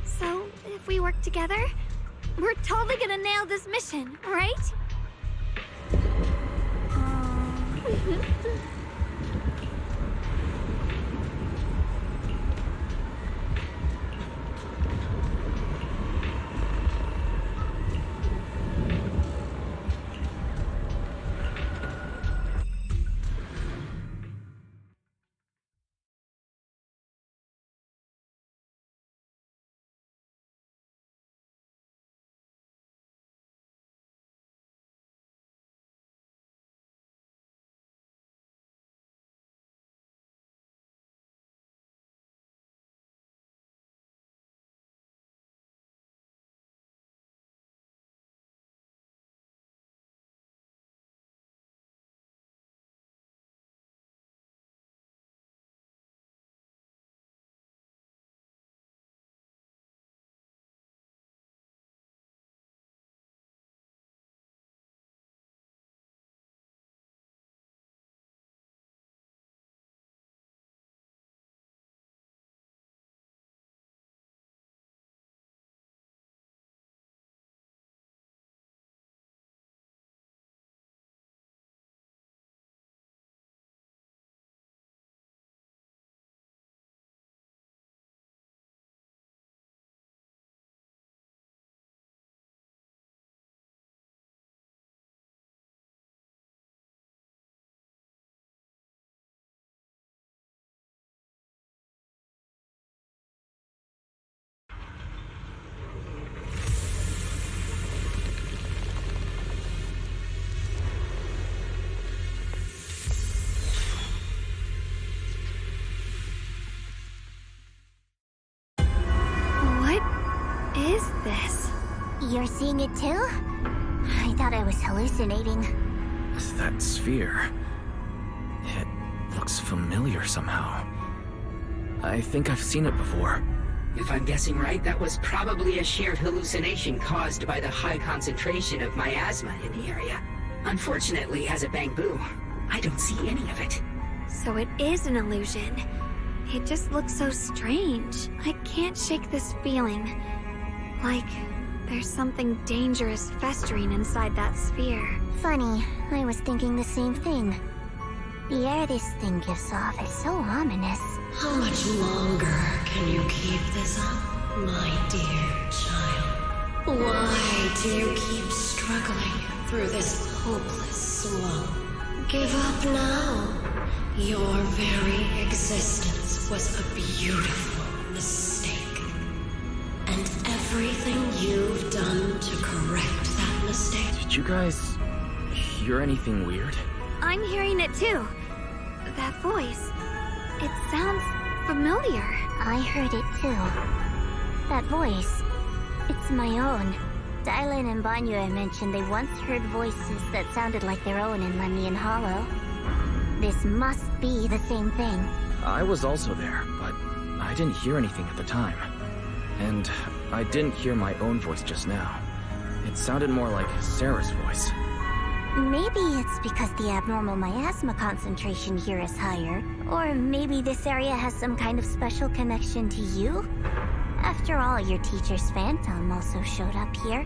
Speaker 1: So, if we work together, we're totally gonna nail this mission, right?
Speaker 10: You're seeing it too? I thought I was hallucinating.
Speaker 15: That sphere... it looks familiar somehow. I think I've seen it before.
Speaker 2: If I'm guessing right, that was probably a shared hallucination caused by the high concentration of miasma in the area. Unfortunately, as a Bangbu, I don't see any of it.
Speaker 1: So it is an illusion. It just looks so strange. I can't shake this feeling. Like there's something dangerous festering inside that sphere.
Speaker 10: Funny, I was thinking the same thing. The air this thing gives off is so ominous.
Speaker 18: How much longer can you keep this up, my dear child? Why do you keep struggling through this hopeless swamp? Give up now. Your very existence was a beautiful mistake. And everything you've done to correct that mistake...
Speaker 15: Did you guys hear anything weird?
Speaker 1: I'm hearing it too. That voice. It sounds familiar.
Speaker 10: I heard it too. That voice. It's my own. Dylan and Banyue mentioned they once heard voices that sounded like their own in Lemnian Hollow. This must be the same thing.
Speaker 15: I was also there, but I didn't hear anything at the time. And I didn't hear my own voice just now. It sounded more like Sarah's voice.
Speaker 10: Maybe it's because the abnormal miasma concentration here is higher. Or maybe this area has some kind of special connection to you? After all, your teacher's phantom also showed up here.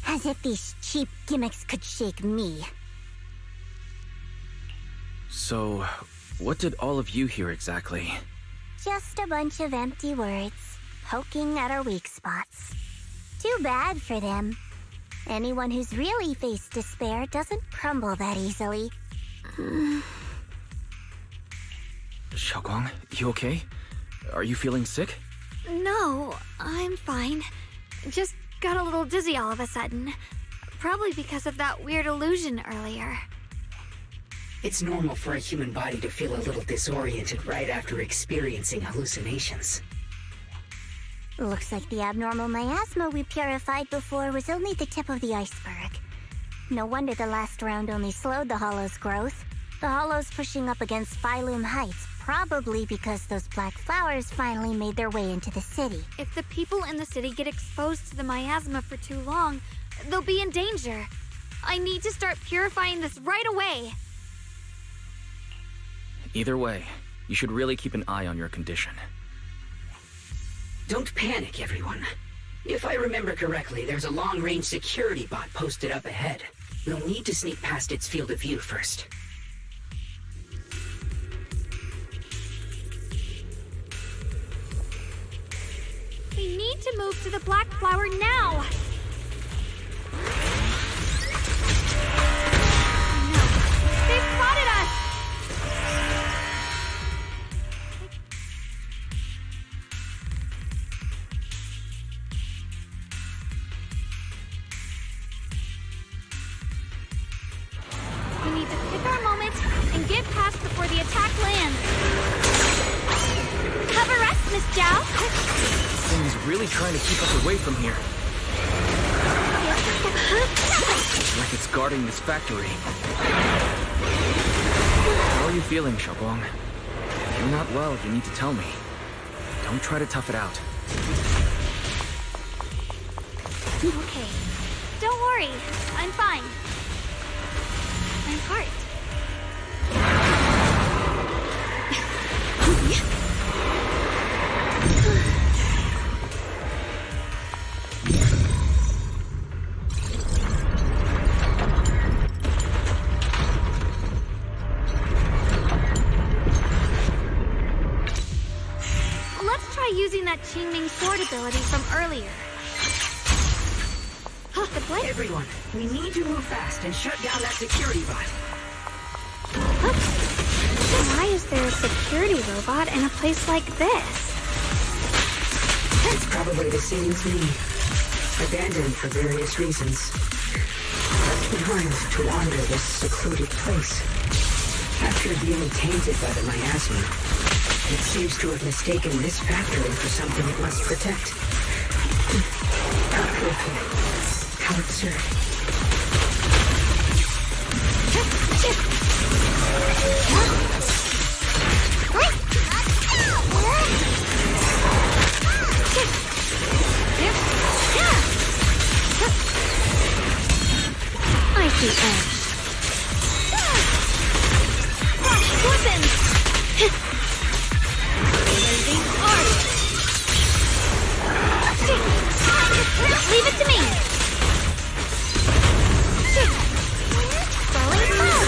Speaker 10: As if these cheap gimmicks could shake me.
Speaker 15: So, what did all of you hear exactly?
Speaker 10: Just a bunch of empty words, poking at our weak spots. Too bad for them. Anyone who's really faced despair doesn't crumble that easily.
Speaker 15: Xiaoguang, you okay? Are you feeling sick?
Speaker 1: No, I'm fine. Just got a little dizzy all of a sudden. Probably because of that weird illusion earlier.
Speaker 2: It's normal for a human body to feel a little disoriented right after experiencing hallucinations.
Speaker 19: Looks like the abnormal miasma we purified before was only the tip of the iceberg. No wonder the last round only slowed the Hollow's growth. The Hollow's pushing up against Phylum Heights, probably because those black flowers finally made their way into the city.
Speaker 1: If the people in the city get exposed to the miasma for too long, they'll be in danger. I need to start purifying this right away.
Speaker 15: Either way, you should really keep an eye on your condition.
Speaker 2: Don't panic, everyone. If I remember correctly, there's a long-range security bot posted up ahead. We'll need to sneak past its field of view first.
Speaker 1: We need to move to the black flower now! No, they've spotted us! We need to pick our moment and get past before the attack lands. Have a rest, Miss Zhao.
Speaker 15: Thing's really trying to keep us away from here. Like it's guarding this factory. How are you feeling, Xiaoguang? If you're not well, you need to tell me. Don't try to tough it out.
Speaker 1: Okay. Don't worry. I'm fine. I'm hurt. Using that Qingming sword ability from earlier. The blade.
Speaker 2: Everyone, we need to move fast and shut down that security bot.
Speaker 1: Why is there a security robot in a place like this?
Speaker 2: It's probably the same as me. Abandoned for various reasons. Left behind to wander this secluded place. After being tainted by the miasma, it seems to have mistaken this factory for something it must protect. How careful. How absurd.
Speaker 1: I see edge. Weapons! Leave it to me! Falling cloud!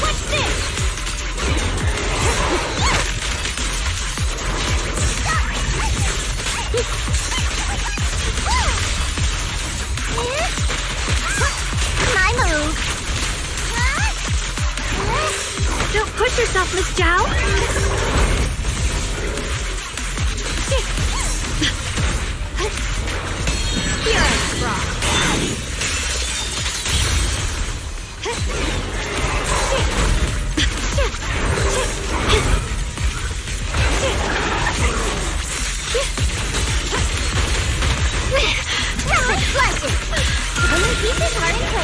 Speaker 1: Watch this!
Speaker 10: My move!
Speaker 1: Don't push yourself, Miss Zhao!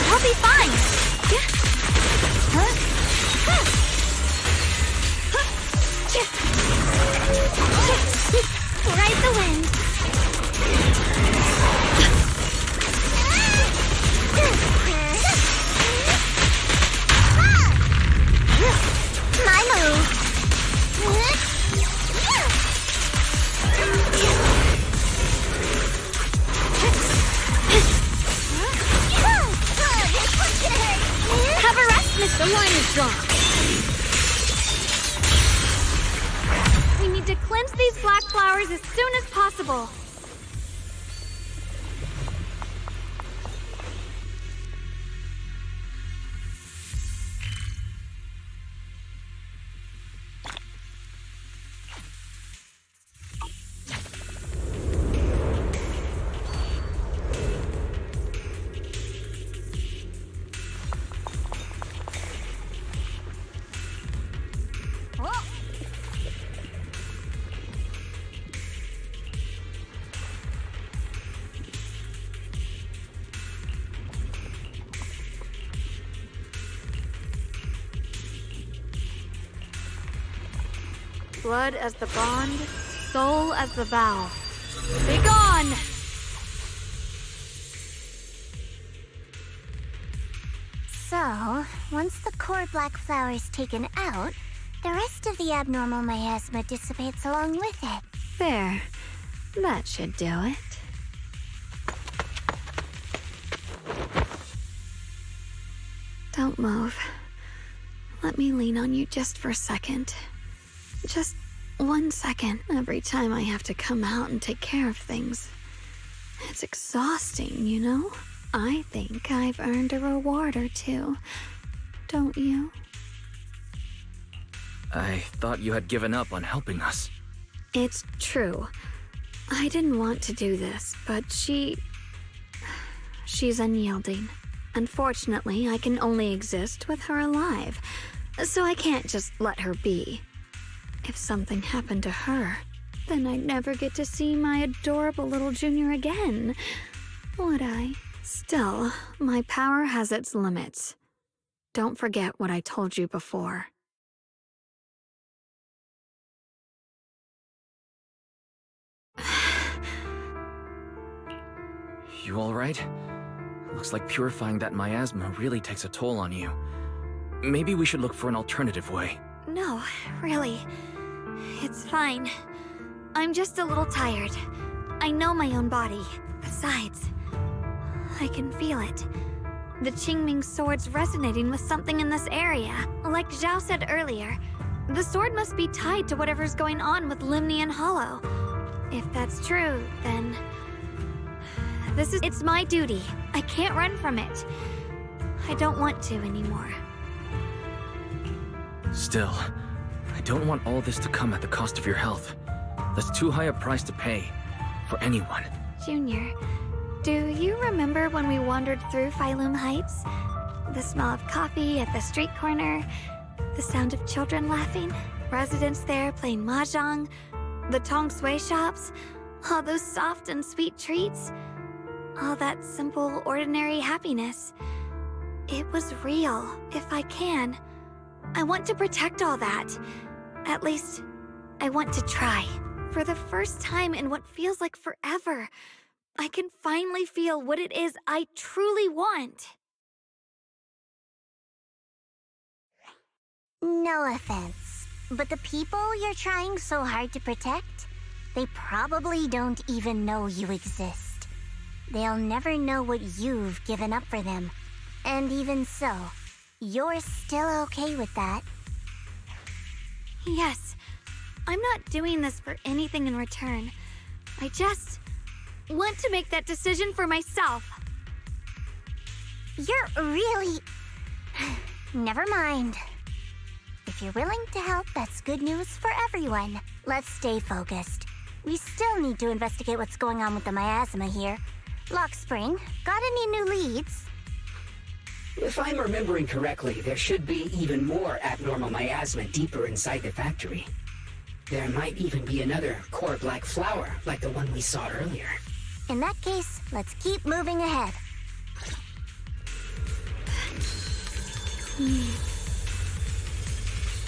Speaker 1: I'll be fine! Ride the wind!
Speaker 10: My move!
Speaker 1: Have a rest, Miss. The line is drawn. We need to cleanse these black flowers as soon as possible. blood as the bond, soul as the vow. Be gone!
Speaker 10: So, once the core black flower is taken out, the rest of the abnormal miasma dissipates along with it.
Speaker 1: There. That should do it. Don't move. Let me lean on you just for a second. Just 1 second every time I have to come out and take care of things. It's exhausting, you know? I think I've earned a reward or two. Don't you?
Speaker 15: I thought you had given up on helping us.
Speaker 1: It's true. I didn't want to do this, but she's unyielding. Unfortunately, I can only exist with her alive, so I can't just let her be. If something happened to her, then I'd never get to see my adorable little junior again, would I? Still, my power has its limits. Don't forget what I told you before.
Speaker 15: You alright? Looks like purifying that miasma really takes a toll on you. Maybe we should look for an alternative way.
Speaker 1: No, really. It's fine. I'm just a little tired. I know my own body. Besides, I can feel it. The Qingming sword's resonating with something in this area. Like Xiao said earlier, the sword must be tied to whatever's going on with Lemnian Hollow. If that's true, then it's my duty. I can't run from it. I don't want to anymore.
Speaker 15: Still, I don't want all this to come at the cost of your health. That's too high a price to pay for anyone.
Speaker 1: Junior, do you remember when we wandered through ʍlūm Heights? The smell of coffee at the street corner, the sound of children laughing, residents there playing mahjong, the Tong Sui shops, all those soft and sweet treats, all that simple, ordinary happiness. It was real, if I can. I want to protect all that. At least, I want to try. For the first time in what feels like forever, I can finally feel what it is I truly want.
Speaker 10: No offense, but the people you're trying so hard to protect, they probably don't even know you exist. They'll never know what you've given up for them. And even so, you're still okay with that?
Speaker 1: Yes, I'm not doing this for anything in return. I just want to make that decision for myself.
Speaker 10: You're really... Never mind. If you're willing to help, that's good news for everyone. Let's stay focused. We still need to investigate what's going on with the miasma here. Lockspring, got any new leads?
Speaker 2: If I'm remembering correctly, there should be even more abnormal miasma deeper inside the factory. There might even be another core black flower, like the one we saw earlier.
Speaker 10: In that case, let's keep moving ahead.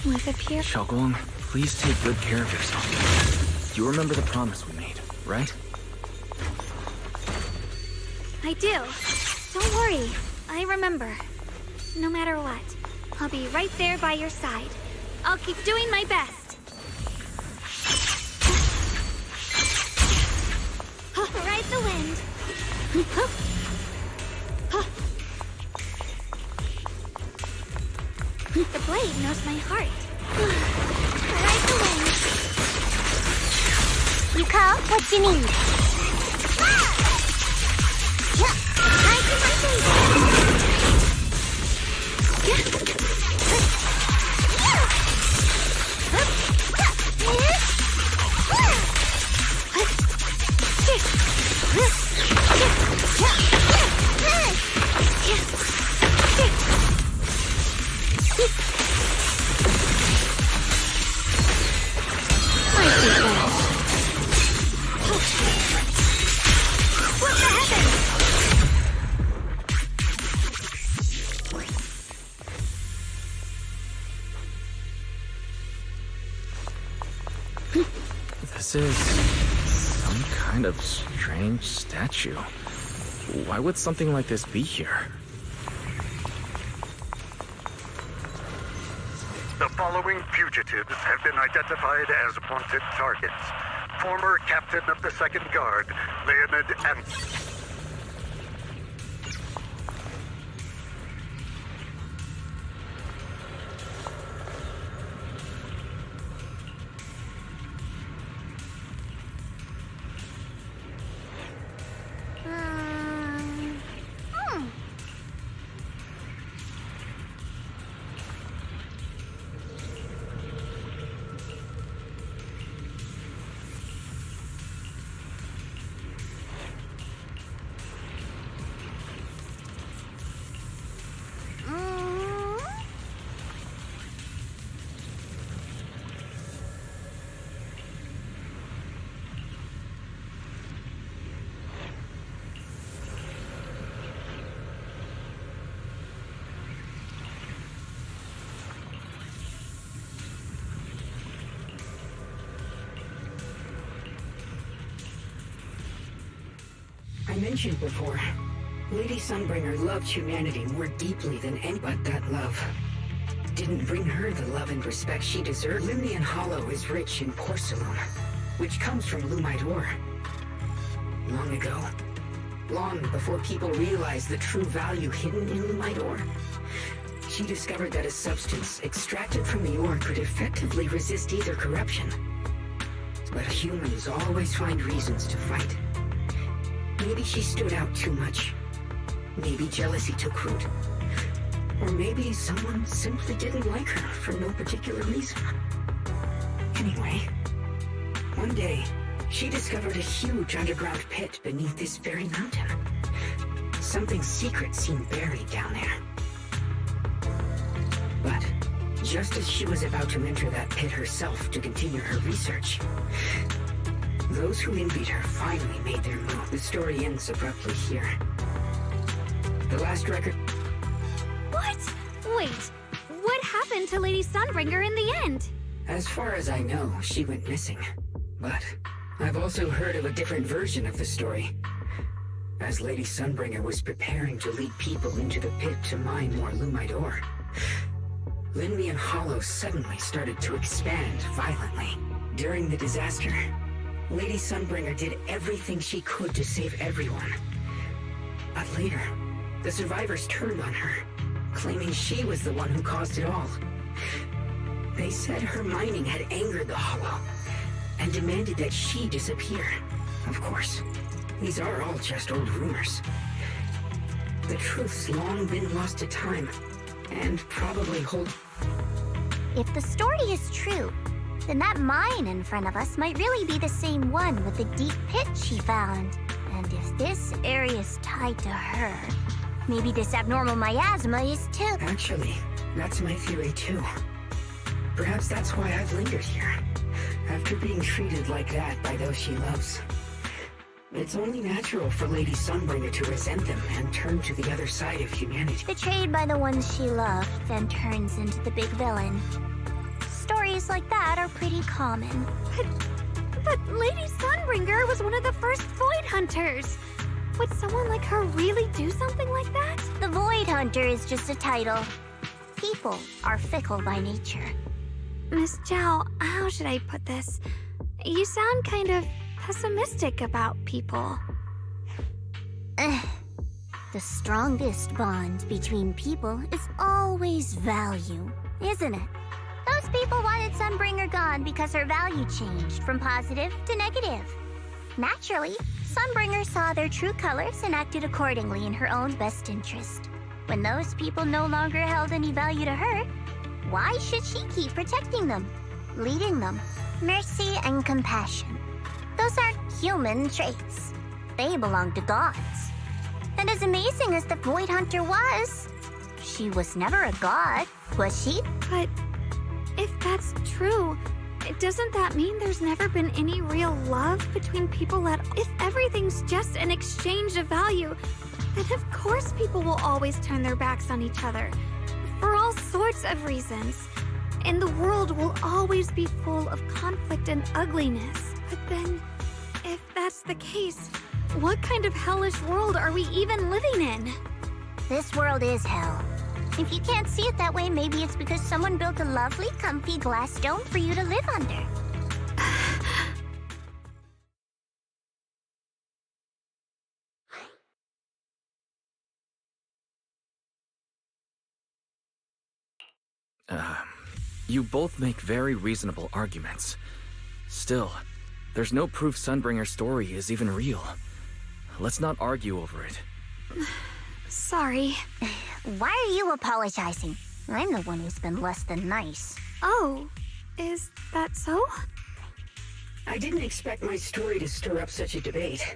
Speaker 1: With a pure...
Speaker 15: xiaoguang, please take good care of yourself. You remember the promise we made, right?
Speaker 1: I do. Don't worry. I remember. No matter what, I'll be right there by your side. I'll keep doing my best.
Speaker 10: Ride the wind.
Speaker 1: The blade knows my heart.
Speaker 10: Ride the wind. You call what you need.
Speaker 15: This is some kind of strange statue. Why would something like this be here?
Speaker 20: The following fugitives have been identified as wanted targets. Former Captain of the Second Guard, Leonid and...
Speaker 2: I mentioned before, Lady Sunbringer loved humanity more deeply than any, but that love didn't bring her the love and respect she deserved. Lemnian Hollow is rich in porcelain, which comes from ʟᴠᴟ. Long ago, long before people realized the true value hidden in ʟᴠᴟ, she discovered that a substance extracted from the ore could effectively resist either corruption. But humans always find reasons to fight. Maybe she stood out too much. Maybe jealousy took root. Or maybe someone simply didn't like her for no particular reason. Anyway, one day, she discovered a huge underground pit beneath this very mountain. Something secret seemed buried down there. But just as she was about to enter that pit herself to continue her research, those who envied her finally made their move. The story ends abruptly here. The last record...
Speaker 1: What? Wait, what happened to Lady Sunbringer in the end?
Speaker 2: As far as I know, she went missing. But I've also heard of a different version of the story. As Lady Sunbringer was preparing to lead people into the pit to mine more lumite ore, Lemnian Hollow suddenly started to expand violently. During the disaster, Lady Sunbringer did everything she could to save everyone. But later, the survivors turned on her, claiming she was the one who caused it all. They said her mining had angered the Hollow, and demanded that she disappear. Of course, these are all just old rumors. The truth's long been lost to time, and probably hold...
Speaker 10: If the story is true, then that mine in front of us might really be the same one with the deep pit she found. And if this area is tied to her, maybe this abnormal miasma is too.
Speaker 2: Actually, that's my theory too. Perhaps that's why I've lingered here, after being treated like that by those she loves. It's only natural for Lady Sunbringer to resent them and turn to the other side of humanity.
Speaker 10: Betrayed by the ones she loved, then turns into the big villain. Stories like that are pretty common.
Speaker 1: But Lady Sunbringer was one of the first Void Hunters. Would someone like her really do something like that?
Speaker 10: The Void Hunter is just a title. People are fickle by nature.
Speaker 1: Miss Zhao, how should I put this? You sound kind of pessimistic about people.
Speaker 10: The strongest bond between people is always value, isn't it? Those people wanted Sunbringer gone because her value changed from positive to negative. Naturally, Sunbringer saw their true colors and acted accordingly in her own best interest. When those people no longer held any value to her, why should she keep protecting them, leading them? Mercy and compassion. Those aren't human traits. They belong to gods. And as amazing as the Void Hunter was, she was never a god, was she?
Speaker 1: But if that's true, doesn't that mean there's never been any real love between people at all? If everything's just an exchange of value, then of course people will always turn their backs on each other. For all sorts of reasons. And the world will always be full of conflict and ugliness. But then, if that's the case, what kind of hellish world are we even living in?
Speaker 10: This world is hell. If you can't see it that way, maybe it's because someone built a lovely, comfy glass dome for you to live under.
Speaker 15: You both make very reasonable arguments. Still, there's no proof Sunbringer's story is even real. Let's not argue over it.
Speaker 1: Sorry.
Speaker 10: Why are you apologizing? I'm the one who's been less than nice.
Speaker 1: Oh, is that so?
Speaker 2: I didn't expect my story to stir up such a debate.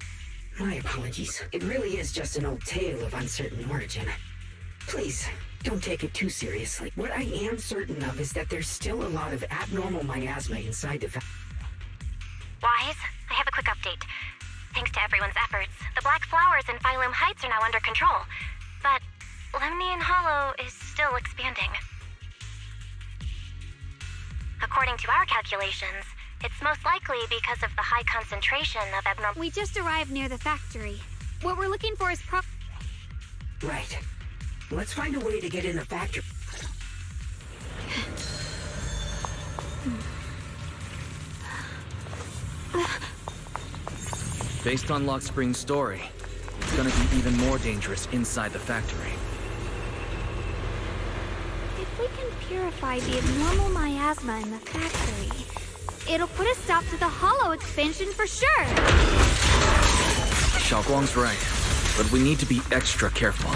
Speaker 2: My apologies. It really is just an old tale of uncertain origin. Please, don't take it too seriously. What I am certain of is that there's still a lot of abnormal miasma inside the
Speaker 6: Wise, I have a quick update. Thanks to everyone's efforts, the black flowers in Phylum Heights are now under control. But Lemnian Hollow is still expanding. According to our calculations, it's most likely because of the high concentration of abnormal...
Speaker 1: We just arrived near the factory. What we're looking for is
Speaker 2: Right. Let's find a way to get in the factory.
Speaker 15: Based on Lock Spring's story, it's gonna be even more dangerous inside the factory.
Speaker 1: If we can purify the abnormal miasma in the factory, it'll put a stop to the Hollow expansion for sure!
Speaker 15: Xiaoguang's right, but we need to be extra careful.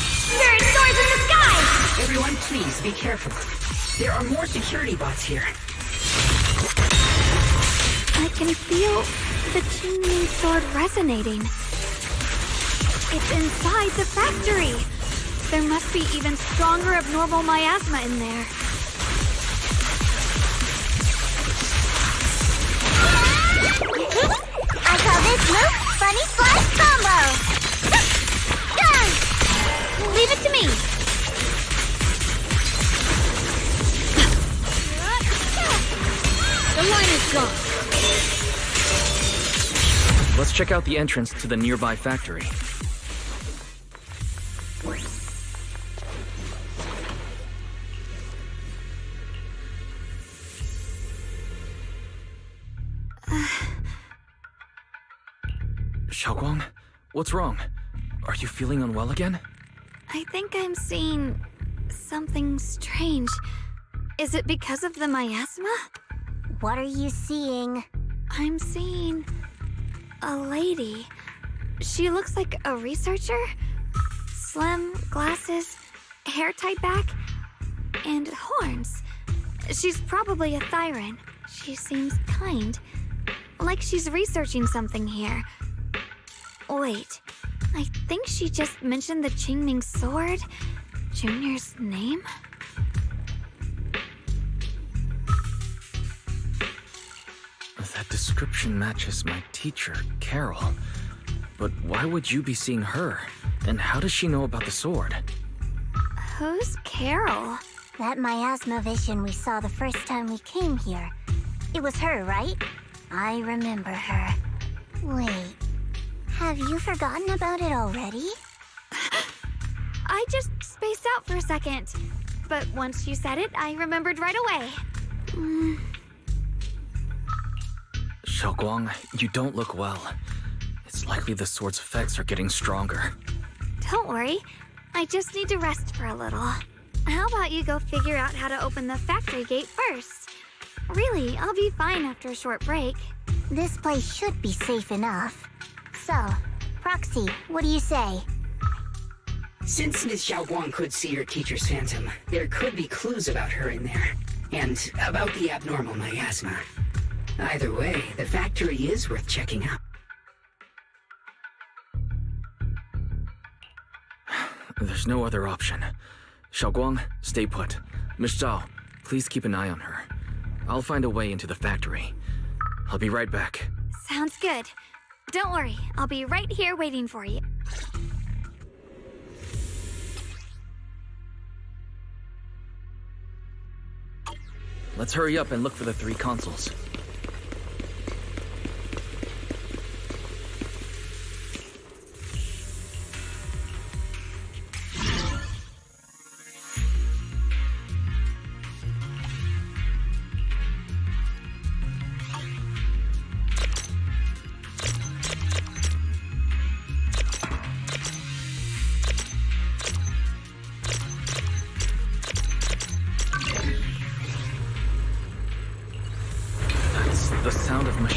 Speaker 1: Spirit soars in the sky!
Speaker 2: Everyone, please be careful. There are more security bots here.
Speaker 1: I can feel the Qingming sword resonating. It's inside the factory. There must be even stronger abnormal miasma in there.
Speaker 10: I call this move Funny Slice Combo!
Speaker 1: Leave it to me!
Speaker 7: The line is gone.
Speaker 15: Let's check out the entrance to the nearby factory. Xiaoguang, what's wrong? Are you feeling unwell again?
Speaker 1: I think I'm seeing something strange. Is it because of the miasma?
Speaker 10: What are you seeing?
Speaker 1: I'm seeing a lady. She looks like a researcher. Slim, glasses, hair tied back, and horns. She's probably a 𝓩ᵃ. She seems kind. Like she's researching something here. Wait, I think she just mentioned the Qingming sword. Junior's name?
Speaker 15: That description matches my teacher, Carol. But why would you be seeing her? And how does she know about the sword?
Speaker 1: Who's Carol?
Speaker 10: That miasma vision we saw the first time we came here. It was her, right? I remember her. Wait, have you forgotten about it already?
Speaker 1: I just spaced out for a second. But once you said it, I remembered right away.
Speaker 15: Xiaoguang, you don't look well. It's likely the sword's effects are getting stronger.
Speaker 1: Don't worry. I just need to rest for a little. How about you go figure out how to open the factory gate first? Really, I'll be fine after a short break.
Speaker 10: This place should be safe enough. So, Proxy, what do you say?
Speaker 2: Since Ms. Xiaoguang could see her teacher's phantom, there could be clues about her in there. And about the abnormal miasma. Either way, the factory is worth checking out.
Speaker 15: There's no other option. Xiaoguang, stay put. Miss Zhao, please keep an eye on her. I'll find a way into the factory. I'll be right back.
Speaker 1: Sounds good. Don't worry, I'll be right here waiting for you.
Speaker 15: Let's hurry up and look for the 3 consoles.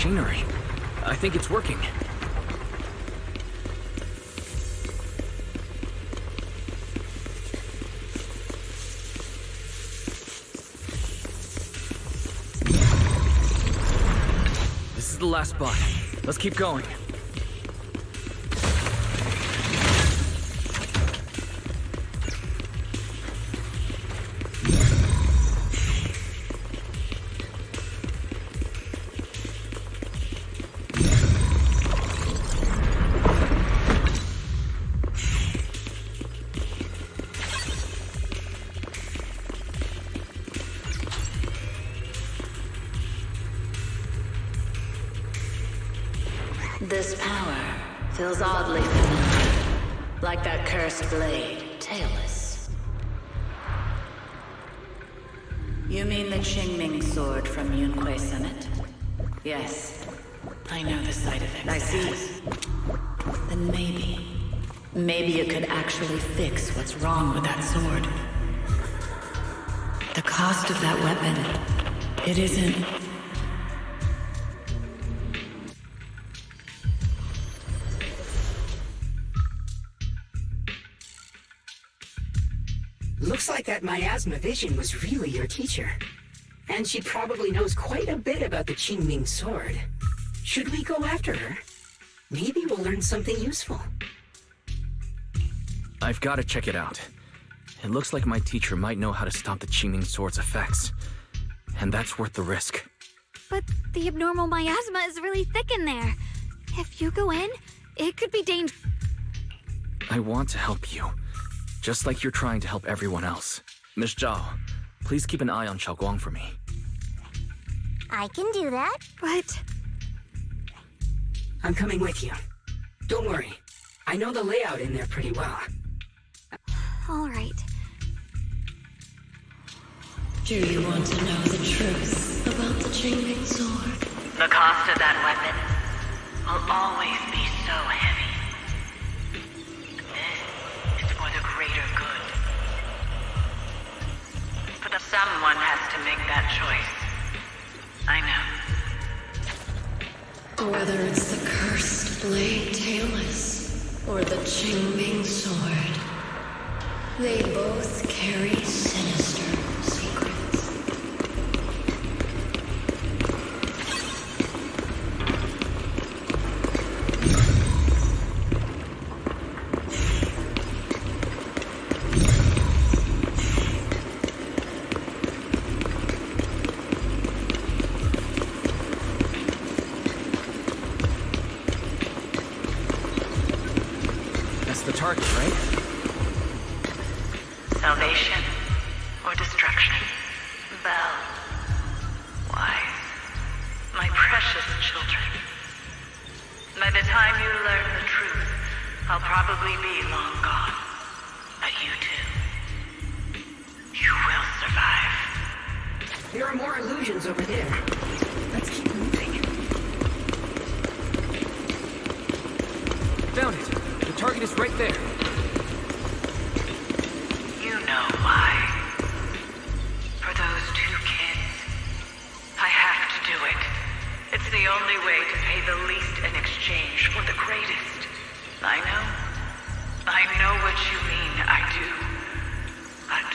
Speaker 15: machinery. I think it's working. This is the last spot. Let's keep going.
Speaker 14: This power feels oddly familiar, like that cursed blade, tailless. You mean the Qingming sword from Yunque Summit? Yes, I know the side effects. I see. Then maybe it could actually fix what's wrong with that sword. The cost of that weapon, it isn't...
Speaker 2: Looks like that miasma vision was really your teacher. And she probably knows quite a bit about the Qingming sword. Should we go after her? Maybe we'll learn something useful.
Speaker 15: I've got to check it out. It looks like my teacher might know how to stop the Qingming sword's effects. And that's worth the risk.
Speaker 1: But the abnormal miasma is really thick in there. If you go in, it could be dangerous.
Speaker 15: I want to help you. Just like you're trying to help everyone else. Miss Zhao, please keep an eye on Xiaoguang for me.
Speaker 10: I can do that.
Speaker 1: But...
Speaker 2: I'm coming with you. Don't worry. I know the layout in there pretty well.
Speaker 1: All right.
Speaker 18: Do you want to know the truth about the Qingming sword?
Speaker 14: The cost of that weapon will always be so heavy. This is for the greater good. But someone has to make that choice. I know.
Speaker 18: Whether it's the cursed blade tailless or the Qingming sword, they both carry sinister secrets.
Speaker 15: That's the target, right?
Speaker 14: Salvation or destruction? Belle, wise, my precious children. By the time you learn the truth, I'll probably be long gone. But you two, you will survive.
Speaker 2: There are more illusions over there. Let's keep moving.
Speaker 15: Found it. The target is right there.
Speaker 14: You know why. For those two kids, I have to do it. It's the only way to pay the least in exchange for the greatest. I know what you mean, I do. But...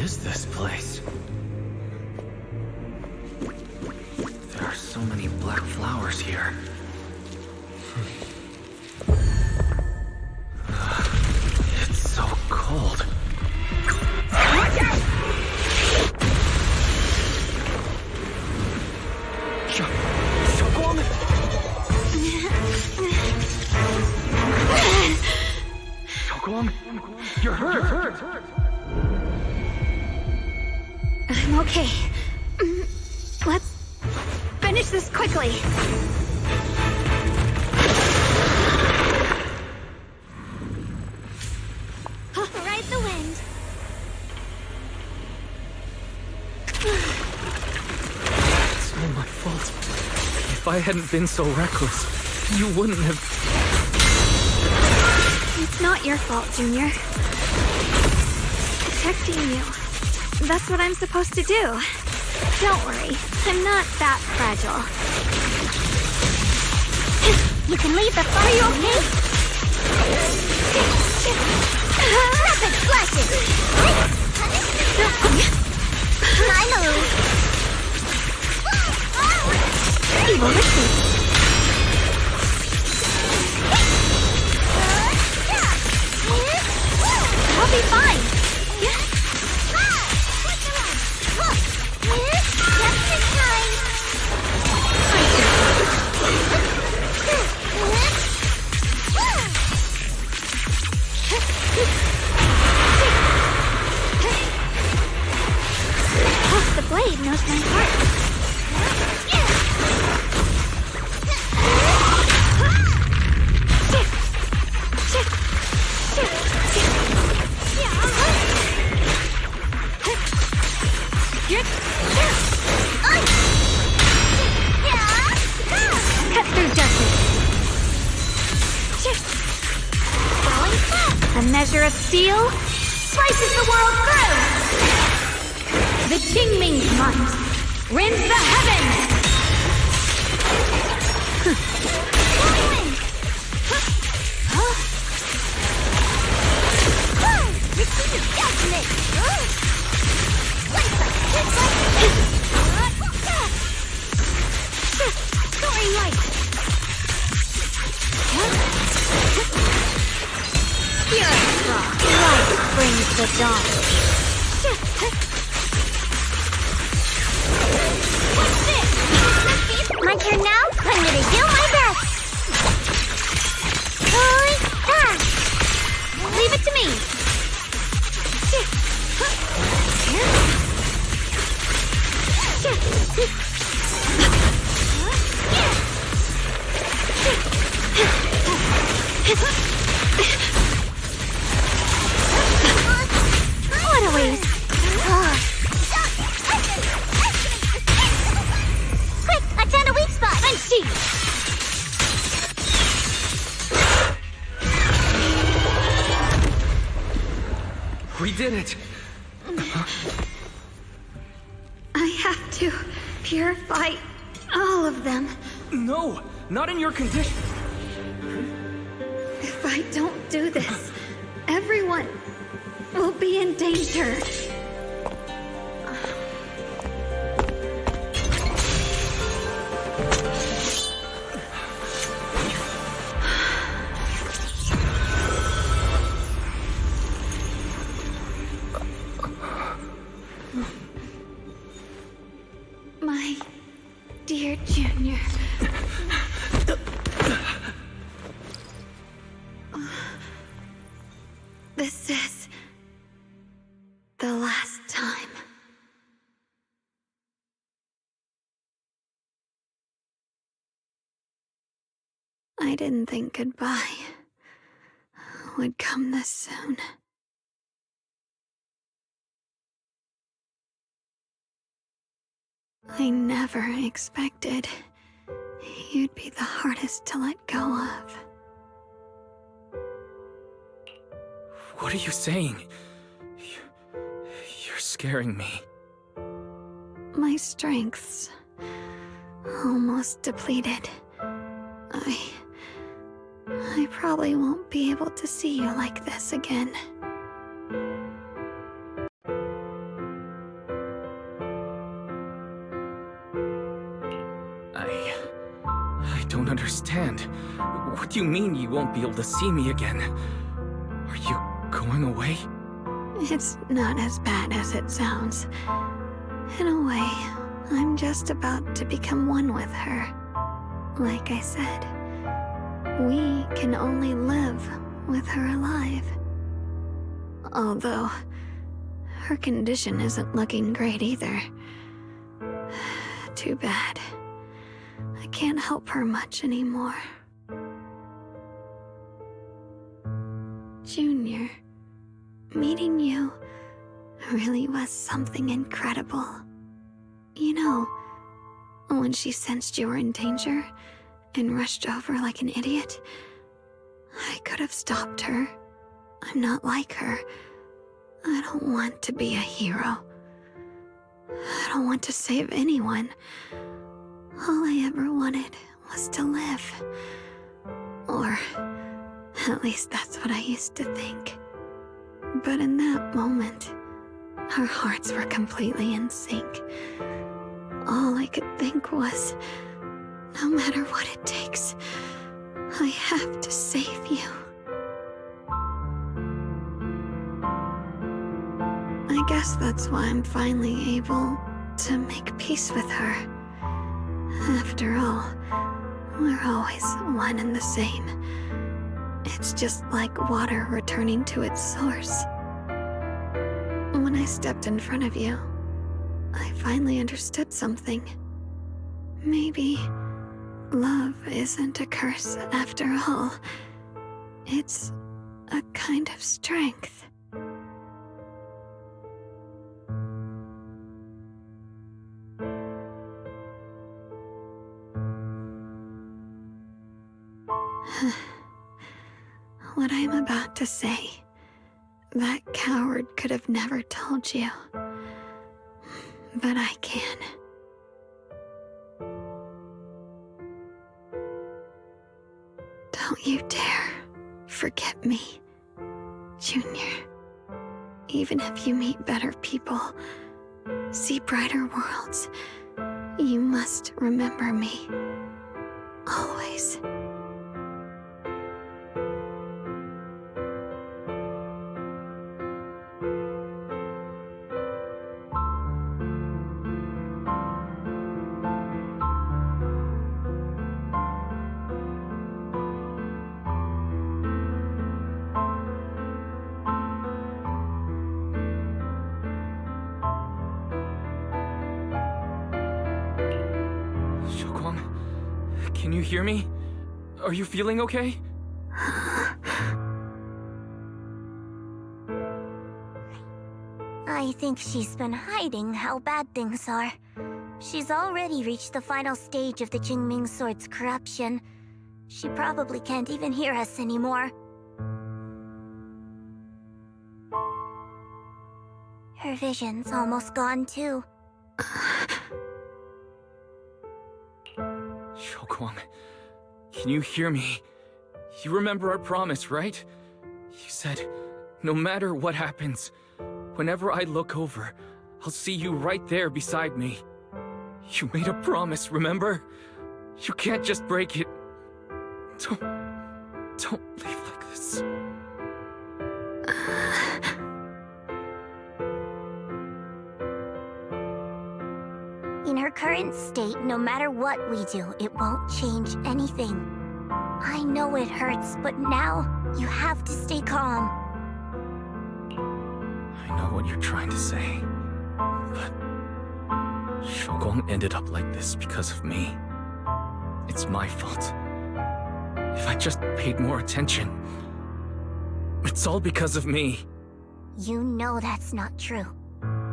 Speaker 15: is this place? There are so many black flowers here. It's so cold. അᴜᴜ, you're hurt.
Speaker 1: I'm okay. Let's finish this quickly.
Speaker 10: Ride the wind.
Speaker 15: It's all my fault. If I hadn't been so reckless, you wouldn't have...
Speaker 1: It's not your fault, Junior. Protecting you. That's what I'm supposed to do. Don't worry, I'm not that fragile.
Speaker 10: You can leave the fire. Are you okay? Rapid flashes! My move!
Speaker 1: ⴡᴜᴜ. I'll be fine.
Speaker 10: Just in time.
Speaker 1: The blade knows my heart. Cut through darkness. A measure of steel slices the world through. The Qingming's might rends the heavens.
Speaker 10: Soaring light.
Speaker 1: Pure frost. Light brings the dawn.
Speaker 10: What's this? My turn now? I'm gonna do my best.
Speaker 1: Leave it to me. What a waste.
Speaker 10: Quick, I found a weak spot.
Speaker 1: Unsheath.
Speaker 15: We did it!
Speaker 1: I have to purify all of them.
Speaker 15: No! Not in your condition!
Speaker 1: If I don't do this, everyone will be in danger. My dear Junior. This is the last time. I didn't think goodbye would come this soon. I never expected you'd be the hardest to let go of.
Speaker 15: What are you saying? You're scaring me.
Speaker 1: My strength's almost depleted. I probably won't be able to see you like this again.
Speaker 15: do you mean you won't be able to see me again? Are you going away?
Speaker 1: It's not as bad as it sounds. In a way, I'm just about to become one with her. Like I said, we can only live with her alive. Although, her condition isn't looking great either. Too bad. I can't help her much anymore. Junior, meeting you really was something incredible. You know, when she sensed you were in danger and rushed over like an idiot, I could have stopped her. I'm not like her. I don't want to be a hero. I don't want to save anyone. All I ever wanted was to live. Or, at least that's what I used to think. But in that moment, our hearts were completely in sync. All I could think was, no matter what it takes, I have to save you. I guess that's why I'm finally able to make peace with her. After all, we're always one and the same. It's just like water returning to its source. When I stepped in front of you, I finally understood something. Maybe love isn't a curse after all. It's a kind of strength. What I'm about to say, that coward could have never told you. But I can. Don't you dare forget me, Junior. Even if you meet better people, see brighter worlds, you must remember me. Always.
Speaker 15: Can you hear me? Are you feeling okay?
Speaker 3: I think she's been hiding how bad things are. She's already reached the final stage of the Qingming Sword's corruption. She probably can't even hear us anymore. Her vision's almost gone too.
Speaker 15: Xiaoguang, can you hear me? You remember our promise, right? You said, no matter what happens, whenever I look over, I'll see you right there beside me. You made a promise, remember? You can't just break it. Don't leave like this.
Speaker 3: In her current state, no matter what we do, it won't change anything. I know it hurts, but now you have to stay calm.
Speaker 15: I know what you're trying to say, but Xiaoguang ended up like this because of me. It's my fault. If I just paid more attention, it's all because of me.
Speaker 3: You know that's not true.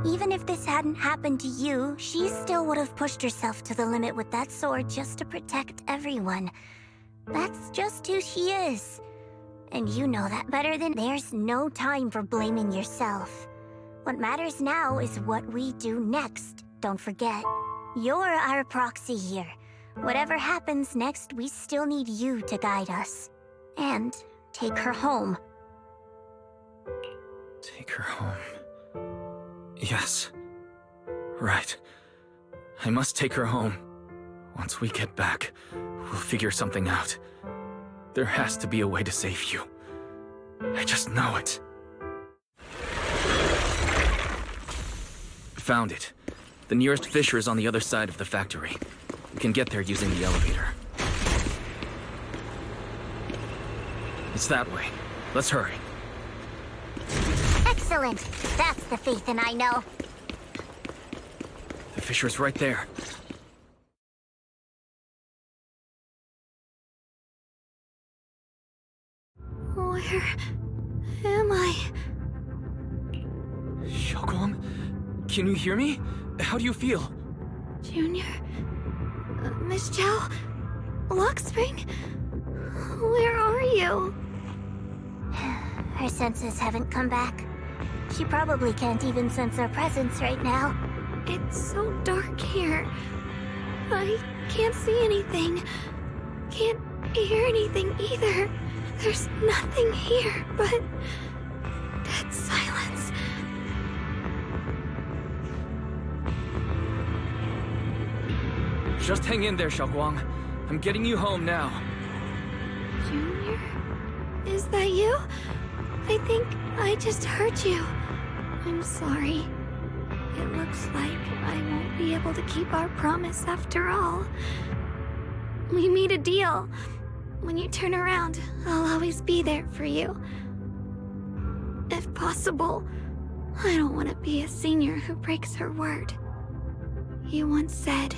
Speaker 3: Even if this hadn't happened to you, she still would have pushed herself to the limit with that sword just to protect everyone. That's just who she is. And you know that better than there's no time for blaming yourself. What matters now is what we do next. Don't forget, you're our proxy here. Whatever happens next, we still need you to guide us. And take her home.
Speaker 15: Take her home. Yes. Right. I must take her home. Once we get back, we'll figure something out. There has to be a way to save you. I just know it. Found it. The nearest fissure is on the other side of the factory. We can get there using the elevator. It's that way. Let's hurry.
Speaker 10: Excellent. That's the ∞ I know.
Speaker 15: The fissure's right there.
Speaker 1: Where am I?
Speaker 15: xiaoguang? Can you hear me? How do you feel?
Speaker 1: Junior? Miss Zhao? Luxspring? Where are you?
Speaker 10: Her senses haven't come back. She probably can't even sense our presence right now.
Speaker 1: It's so dark here. I can't see anything. Can't hear anything either. There's nothing here but dead silence.
Speaker 15: Just hang in there, xiaoguang. I'm getting you home now.
Speaker 1: Junior? Is that you? I think I just heard you. I'm sorry. It looks like I won't be able to keep our promise after all. We made a deal. When you turn around, I'll always be there for you. If possible, I don't want to be a senior who breaks her word. You once said,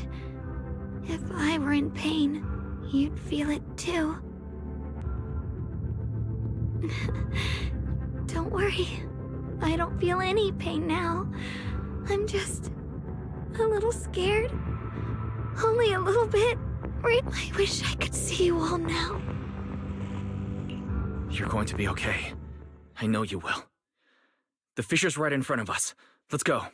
Speaker 1: if I were in pain, you'd feel it too. Don't worry. I don't feel any pain now. I'm just a little scared. Only a little bit. I wish I could see you all now.
Speaker 15: You're going to be okay. I know you will. The fissure's right in front of us. Let's go.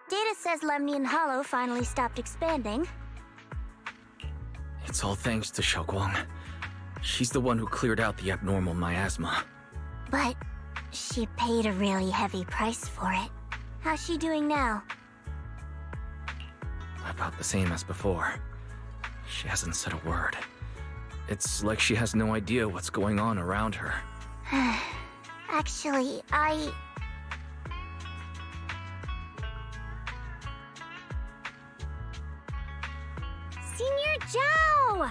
Speaker 10: Data says Lemnian Hollow finally stopped expanding.
Speaker 15: It's all thanks to xiaoguang. She's the one who cleared out the abnormal miasma.
Speaker 10: But she paid a really heavy price for it. How's she doing now?
Speaker 15: About the same as before. She hasn't said a word. It's like she has no idea what's going on around her.
Speaker 10: Actually, Senior Zhao!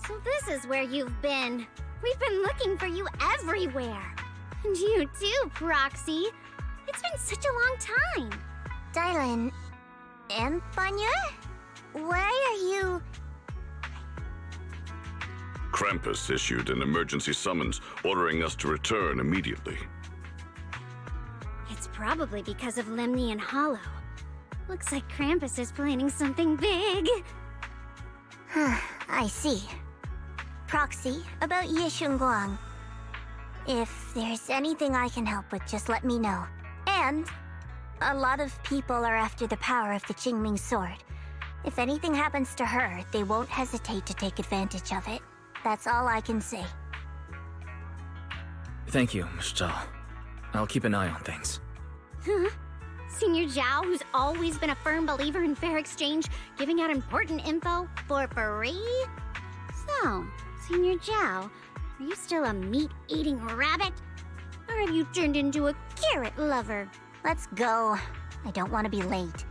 Speaker 10: So this is where you've been. We've been looking for you everywhere. And you too, Proxy. It's been such a long time. Dylan... and Banya? Why are you...
Speaker 12: Krampus issued an emergency summons ordering us to return immediately.
Speaker 10: It's probably because of Lemnian Hollow. Looks like Krampus is planning something big. I see. Proxy, about Yishunguang. If there's anything I can help with, just let me know. And a lot of people are after the power of the Qingming sword. If anything happens to her, they won't hesitate to take advantage of it. That's all I can say.
Speaker 15: Thank you, Miss Zhao. I'll keep an eye on things.
Speaker 10: Huh? Senior Zhao, who's always been a firm believer in fair exchange, giving out important info for free? So, Senior Zhao, are you still a meat-eating rabbit? Or have you turned into a carrot lover?
Speaker 3: Let's go. I don't want to be late.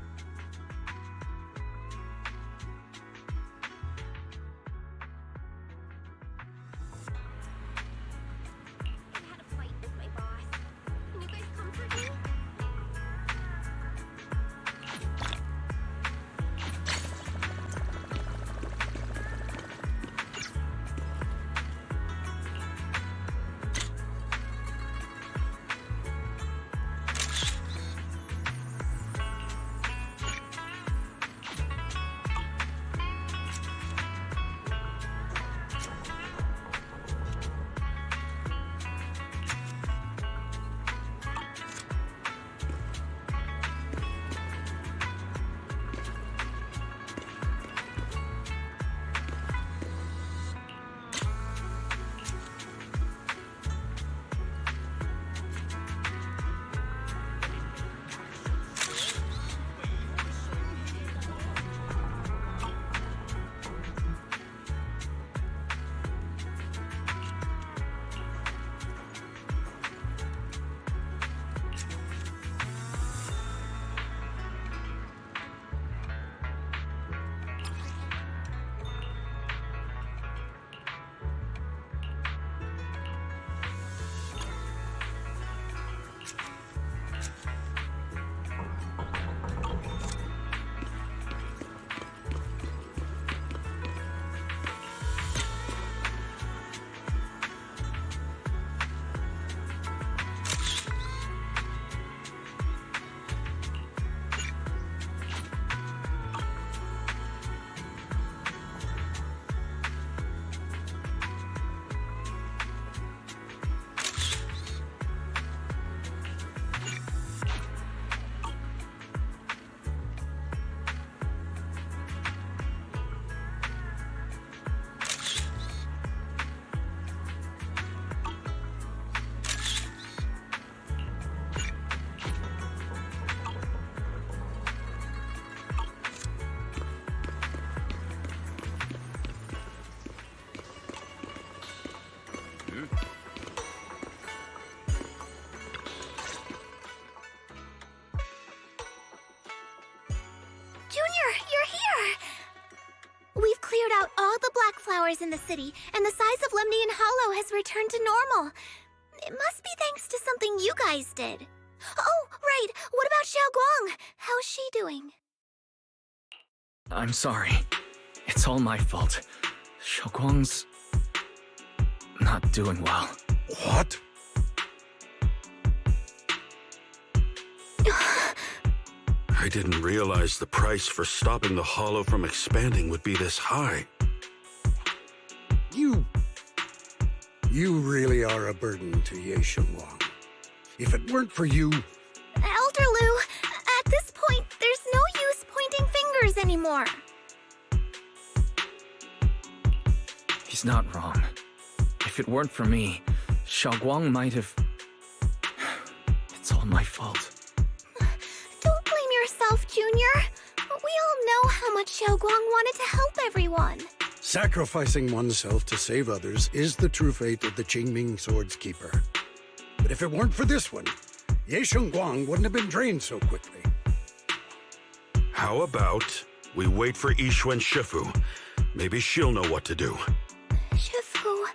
Speaker 10: Flowers in the city, and the size of Lemnian Hollow has returned to normal. It must be thanks to something you guys did. Oh, right. What about Xiaoguang? How's she doing?
Speaker 15: I'm sorry. It's all my fault. Xiaoguang's not doing well.
Speaker 11: What?
Speaker 8: I didn't realize the price for stopping the Hollow from expanding would be this high.
Speaker 11: You really are a burden to Xiaoguang. If it weren't for you...
Speaker 10: Elder Lu, at this point, there's no use pointing fingers anymore.
Speaker 15: He's not wrong. If it weren't for me, Xiaoguang might have... It's all my fault.
Speaker 10: Don't blame yourself, Junior. We all know how much Xiaoguang wanted to help everyone.
Speaker 11: Sacrificing oneself to save others is the true fate of the Qingming Sword's keeper. But if it weren't for this one, Xiaoguang wouldn't have been drained so quickly.
Speaker 8: How about we wait for Yixuan Shifu? Maybe she'll know what to do.
Speaker 10: Shifu...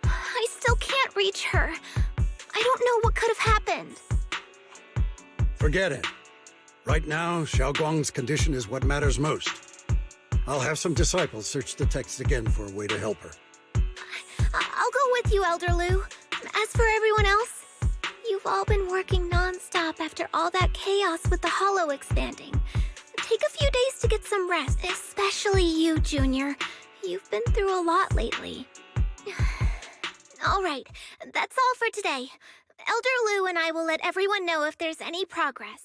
Speaker 10: I still can't reach her. I don't know what could have happened.
Speaker 11: Forget it. Right now, Xiaoguang's condition is what matters most. I'll have some disciples search the text again for a way to help her.
Speaker 10: I'll go with you, Elder Lu. As for everyone else, you've all been working non-stop after all that chaos with the Hollow expanding. Take a few days to get some rest, especially you, Junior. You've been through a lot lately. All right, that's all for today. Elder Lu and I will let everyone know if there's any progress.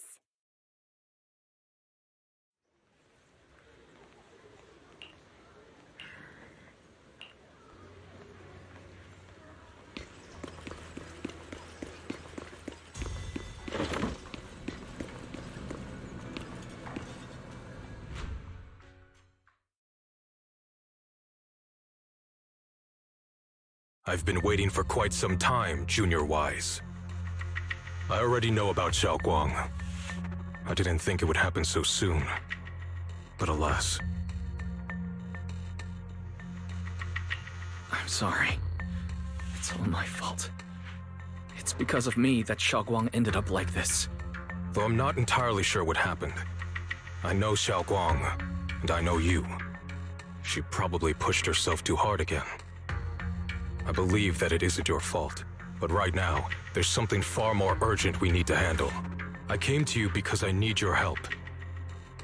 Speaker 21: I've been waiting for quite some time, Junior Wise. I already know about Xiaoguang. I didn't think it would happen so soon. But alas.
Speaker 15: I'm sorry. It's all my fault. It's because of me that Xiaoguang ended up like this.
Speaker 21: Though I'm not entirely sure what happened. I know Xiaoguang, and I know you. She probably pushed herself too hard again. I believe that it isn't your fault, but right now, there's something far more urgent we need to handle. I came to you because I need your help.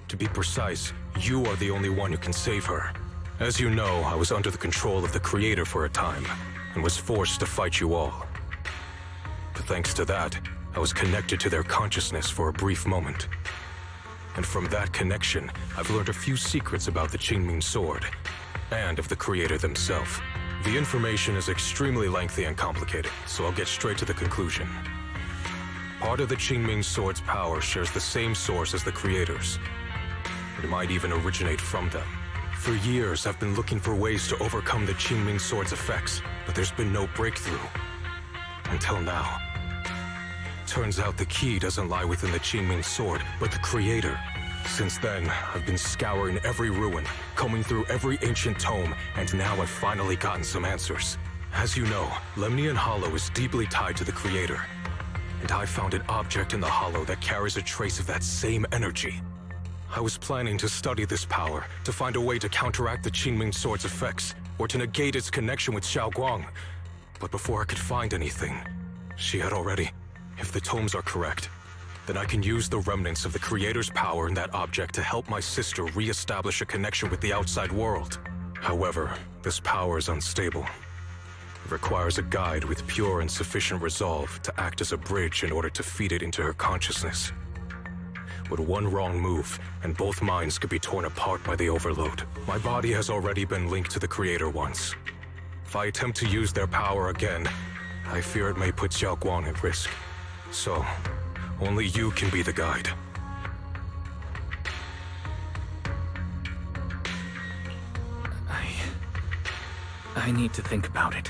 Speaker 21: To be precise, you are the only one who can save her. As you know, I was under the control of the Creator for a time, and was forced to fight you all. But thanks to that, I was connected to their consciousness for a brief moment. And from that connection, I've learned a few secrets about the Qingming Sword, and of the Creator themselves. The information is extremely lengthy and complicated, so I'll get straight to the conclusion. Part of the Qingming Sword's power shares the same source as the Creator's. It might even originate from them. For years, I've been looking for ways to overcome the Qingming Sword's effects, but there's been no breakthrough. Until now. Turns out the key doesn't lie within the Qingming Sword, but the Creator. Since then, I've been scouring every ruin, combing through every ancient tome, and now I've finally gotten some answers. As you know, Lemnian Hollow is deeply tied to the Creator. And I found an object in the Hollow that carries a trace of that same energy. I was planning to study this power, to find a way to counteract the Qingming Sword's effects, or to negate its connection with Xiaoguang. But before I could find anything, she had already... If the tomes are correct, then I can use the remnants of the Creator's power in that object to help my sister re-establish a connection with the outside world. However, this power is unstable. It requires a guide with pure and sufficient resolve to act as a bridge in order to feed it into her consciousness. With one wrong move, and both minds could be torn apart by the overload. My body has already been linked to the Creator once. If I attempt to use their power again, I fear it may put Xiaoguang at risk. So, only you can be the guide.
Speaker 15: I need to think about it.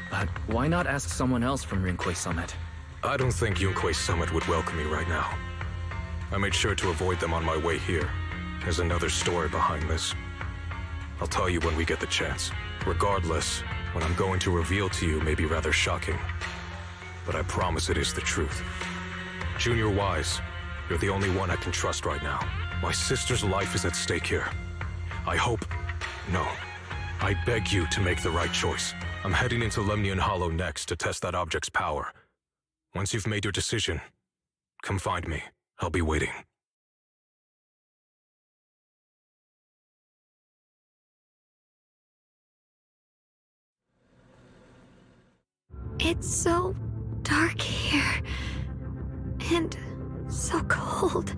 Speaker 15: But why not ask someone else from Rinquay Summit?
Speaker 21: I don't think Rinquay Summit would welcome me right now. I made sure to avoid them on my way here. There's another story behind this. I'll tell you when we get the chance. Regardless, what I'm going to reveal to you may be rather shocking. But I promise it is the truth. Junior Wise, you're the only one I can trust right now. My sister's life is at stake here. I hope... No. I beg you to make the right choice. I'm heading into Lemnian Hollow next to test that object's power. Once you've made your decision, come find me. I'll be waiting.
Speaker 1: It's so dark here. And so cold.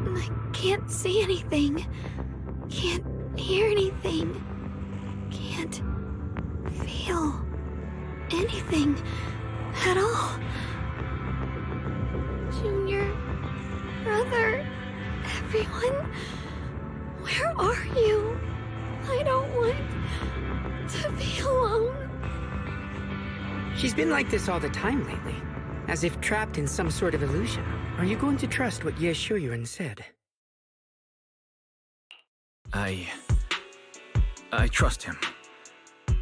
Speaker 1: I can't see anything. Can't hear anything. Can't feel anything at all. Junior, brother, everyone, where are you? I don't want to be alone.
Speaker 22: She's been like this all the time lately, as if trapped in some sort of illusion. Are you going to trust what 𝓩ᵒⁿᵉ said?
Speaker 15: I trust him.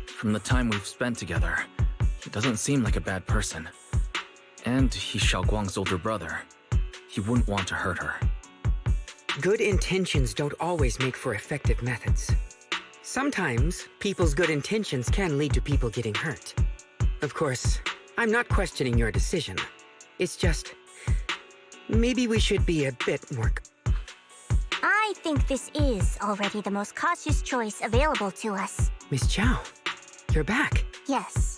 Speaker 15: From the time we've spent together, he doesn't seem like a bad person. And he's Xiaoguang's older brother. He wouldn't want to hurt her.
Speaker 22: Good intentions don't always make for effective methods. Sometimes, people's good intentions can lead to people getting hurt. Of course, I'm not questioning your decision. It's just... maybe we should be a bit more...
Speaker 10: I think this is already the most cautious choice available to us.
Speaker 22: Miss Chow, you're back.
Speaker 10: Yes.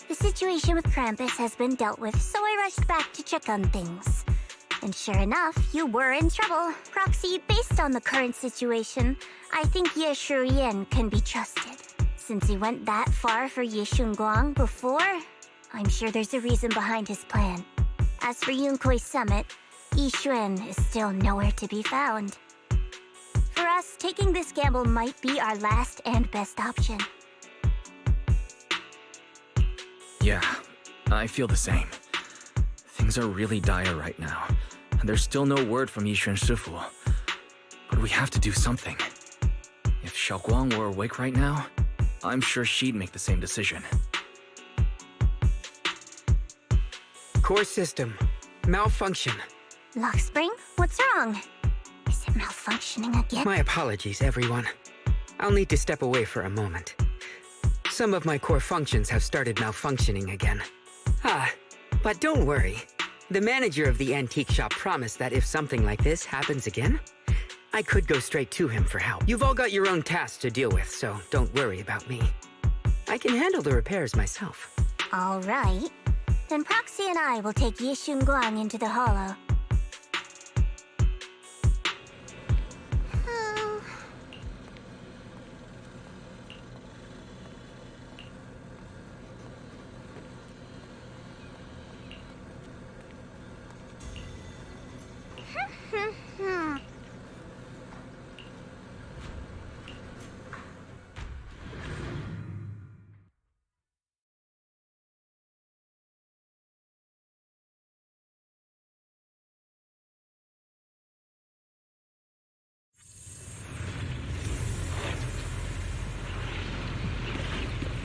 Speaker 10: The situation with Krampus has been dealt with, so I rushed back to check on things. And sure enough, you were in trouble. Roxy, based on the current situation, I think 𝓩ᵒⁿ can be trusted. Since he went that far for Guang before, I'm sure there's a reason behind his plan. As for Rinquay Summit, 𝓩ᵒⁿ is still nowhere to be found. For us, taking this gamble might be our last and best option.
Speaker 15: Yeah, I feel the same. Things are really dire right now, and there's still no word from Yixuan Shifu. But we have to do something. If Xiaoguang were awake right now, I'm sure she'd make the same decision.
Speaker 22: Core system. Malfunction.
Speaker 10: Lockspring, what's wrong? Is it malfunctioning again?
Speaker 22: My apologies, everyone. I'll need to step away for a moment. Some of my core functions have started malfunctioning again. But don't worry. The manager of the antique shop promised that if something like this happens again, I could go straight to him for help. You've all got your own tasks to deal with, so don't worry about me. I can handle the repairs myself.
Speaker 10: All right. Then Proxy and I will take Yixuan Guang into the hollow.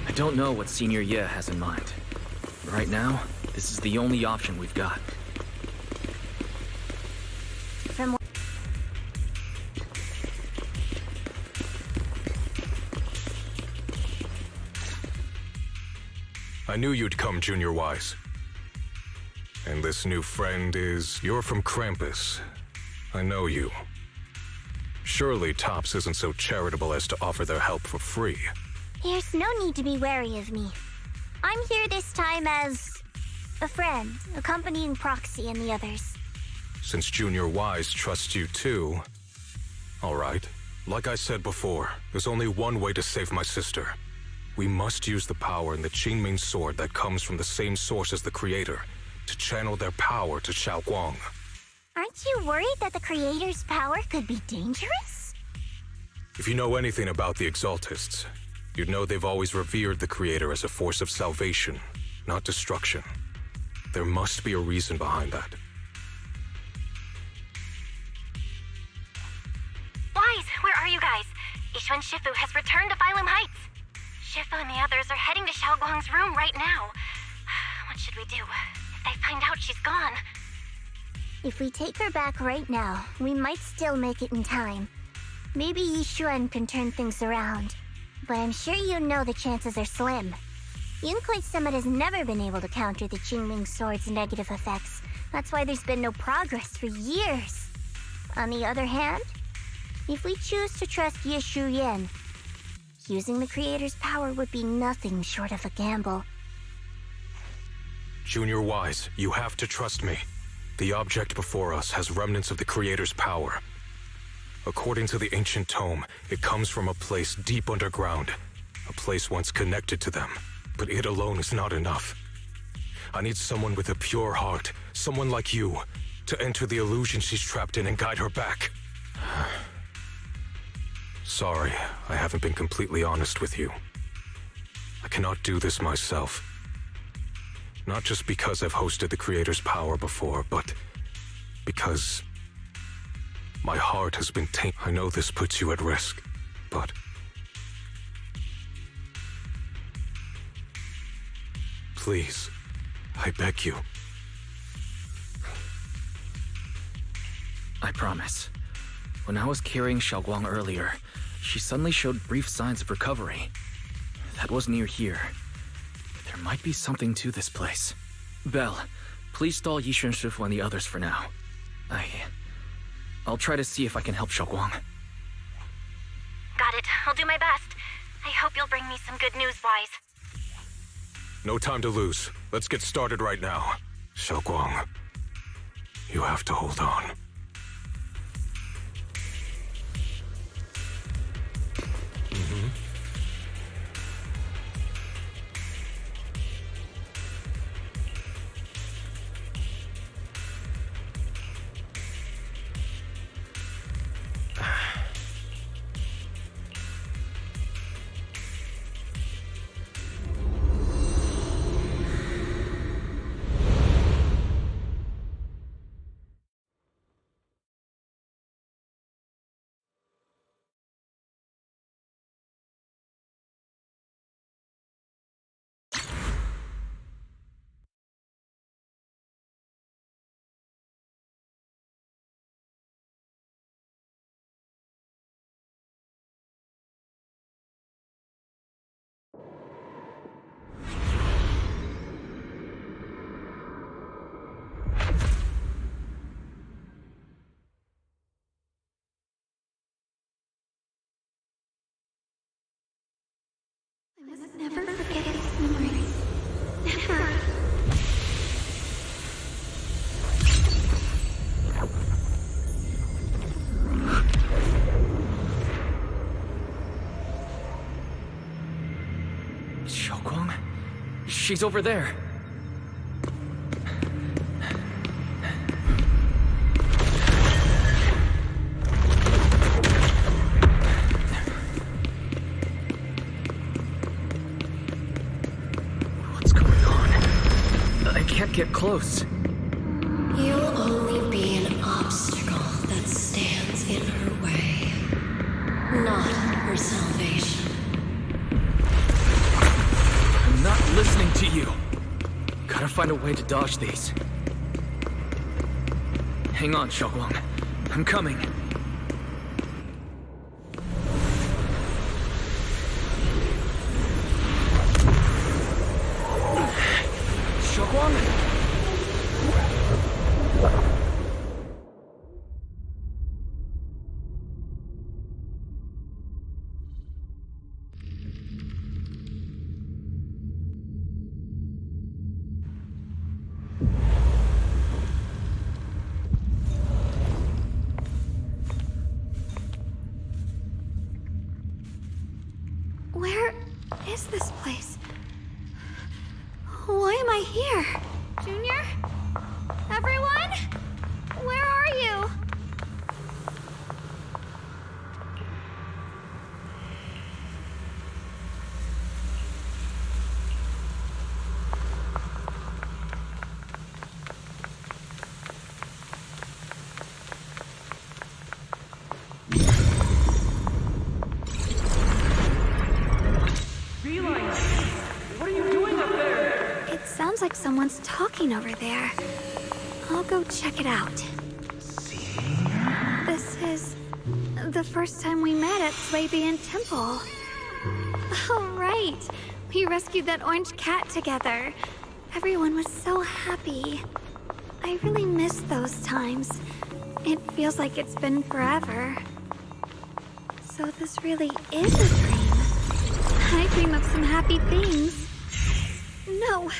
Speaker 15: I don't know what Senior Ye has in mind. Right now, this is the only option we've got.
Speaker 21: I knew you'd come, Junior Wise. And this new friend is... You're from Krampus. I know you. Surely Tops isn't so charitable as to offer their help for free.
Speaker 10: There's no need to be wary of me. I'm here this time as a friend, accompanying Proxy and the others.
Speaker 21: Since Junior Wise trusts you too... All right. Like I said before, there's only one way to save my sister. We must use the power in the Qingming sword that comes from the same source as the Creator to channel their power to Xiaoguang.
Speaker 10: Aren't you worried that the Creator's power could be dangerous?
Speaker 21: If you know anything about the Exaltists, you'd know they've always revered the Creator as a force of salvation, not destruction. There must be a reason behind that.
Speaker 6: Wise, where are you guys? Yixuan Shifu has returned to Phylum Heights. Shifu and the others are heading to Xiaoguang's room right now. What should we do? If they find out she's gone...
Speaker 10: If we take her back right now, we might still make it in time. Maybe Yixuan can turn things around. But I'm sure you know the chances are slim. 괓ᵡ has never been able to counter the Qingming sword's negative effects. That's why there's been no progress for years. On the other hand, if we choose to trust Yixu Yan, using the Creator's power would be nothing short of a gamble.
Speaker 21: Junior Wise, you have to trust me. The object before us has remnants of the Creator's power. According to the ancient tome, it comes from a place deep underground. A place once connected to them. But it alone is not enough. I need someone with a pure heart, someone like you, to enter the illusion she's trapped in and guide her back. Sorry, I haven't been completely honest with you. I cannot do this myself. Not just because I've hosted the Creator's power before, but because my heart has been tainted. I know this puts you at risk, but please, I beg you.
Speaker 15: I promise. When I was carrying Xiaoguang earlier, she suddenly showed brief signs of recovery. That was near here. There might be something to this place. Belle, please stall Yixuan Shifu and the others for now. I'll try to see if I can help Xiaoguang.
Speaker 6: Got it. I'll do my best. I hope you'll bring me some good news, Wise.
Speaker 21: No time to lose. Let's get started right now. Xiaoguang, you have to hold on.
Speaker 1: Never forget these memories. Never.
Speaker 15: xiaoguang? She's over there. What's going on? I can't get close.
Speaker 18: You'll only be an obstacle that stands in her way, not her salvation.
Speaker 15: I'm not listening to you. Gotta find a way to dodge these. Hang on, xiaoguang. I'm coming. xiaoguang?
Speaker 1: Where is this place? Why am I here? Junior? Everyone? Where are you? It sounds like someone's talking over there. I'll go check it out. This is the first time we met at 괡ᴜ Temple. Oh, right. We rescued that orange cat together. Everyone was so happy. I really miss those times. It feels like it's been forever. So this really is a dream. I dream of some happy things. No.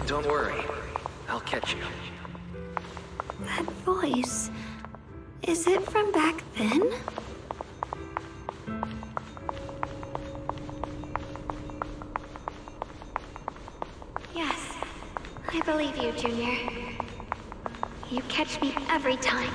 Speaker 15: Don't worry. I'll catch you.
Speaker 1: That voice... is it from back then? Yes, I believe you, Junior. You catch me every time.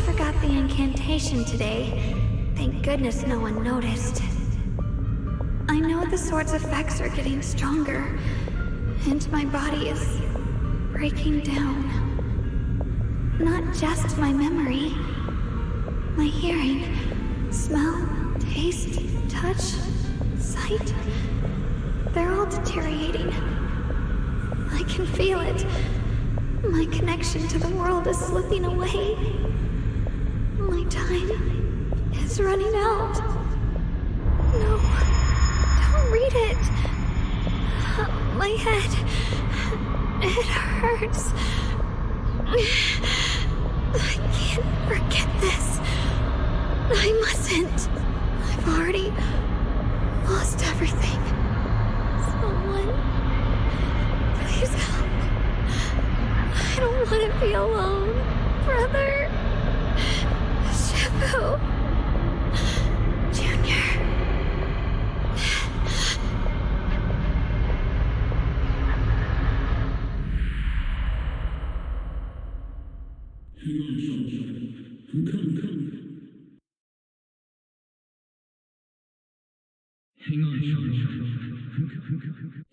Speaker 1: Forgot the incantation today. Thank goodness no one noticed. I know the sword's effects are getting stronger, and my body is breaking down. Not just my memory, my hearing, smell, taste, touch, sight. They're all deteriorating. I can feel it. My connection to the world is slipping away. My time is running out. No, don't read it. My head, it hurts. I can't forget this. I mustn't. I've already lost everything. Someone, please help. I don't want to be alone, brother. Shifu. Junior.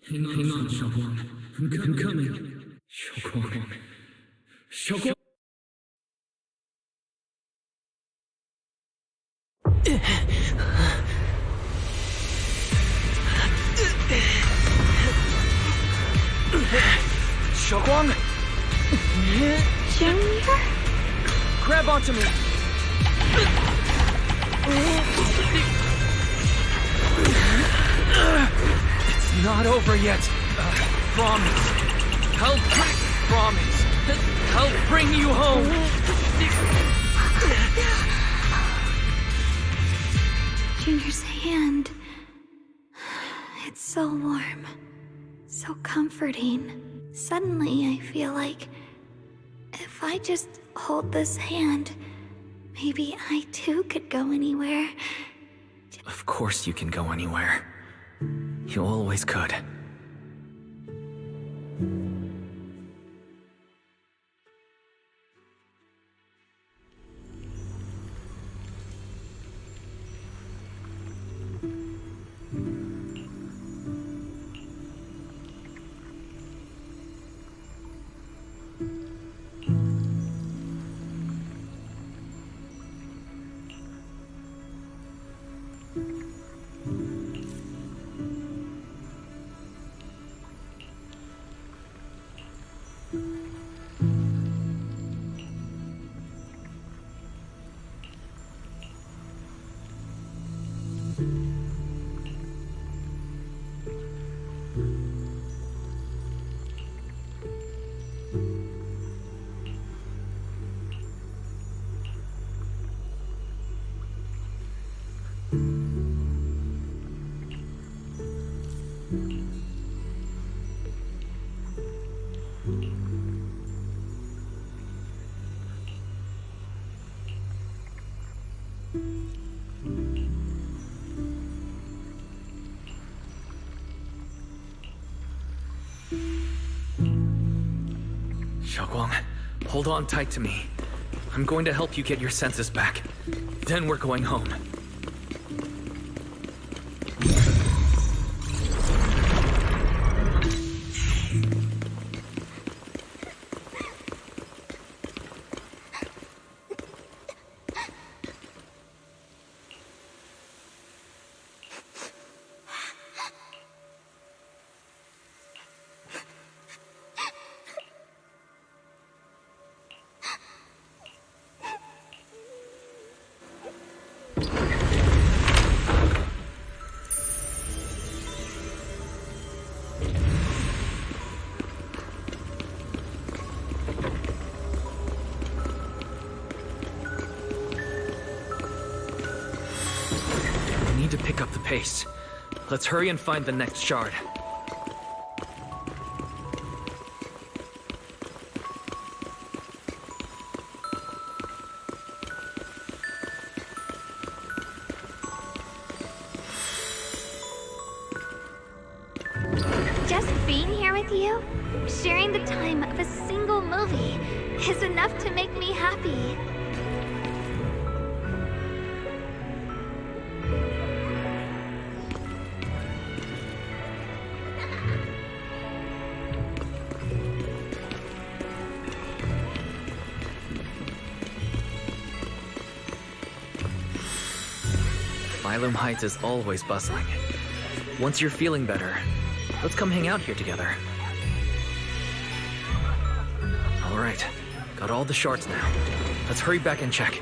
Speaker 4: Hang on, xiaoguang. I'm coming. xiaoguang.
Speaker 15: xiaoguang?
Speaker 1: Junior?
Speaker 15: Grab onto me. It's not over yet. Promise. Promise. I'll bring you home.
Speaker 1: Junior's hand. It's so warm. So comforting. Suddenly, I feel like if I just hold this hand, maybe I too could go anywhere.
Speaker 15: Of course you can go anywhere. You always could. Xiaoguang, hold on tight to me. I'm going to help you get your senses back. Then we're going home. To pick up the pace. Let's hurry and find the next shard.
Speaker 1: Just being here with you, sharing the time of a single movie, is enough to make me happy.
Speaker 15: Ⴡ Heights is always bustling.
Speaker 5: Once you're feeling better, let's come hang out here together. All right, got all the shards now. Let's hurry back and check.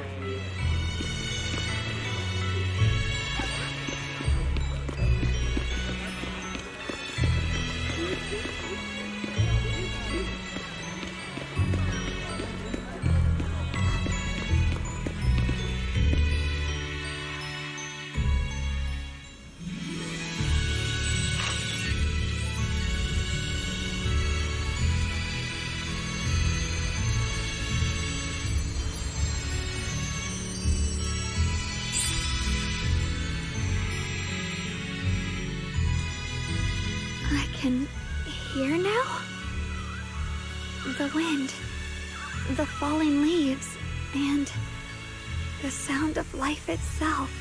Speaker 1: I can hear now? The wind, the falling leaves, and the sound of life itself.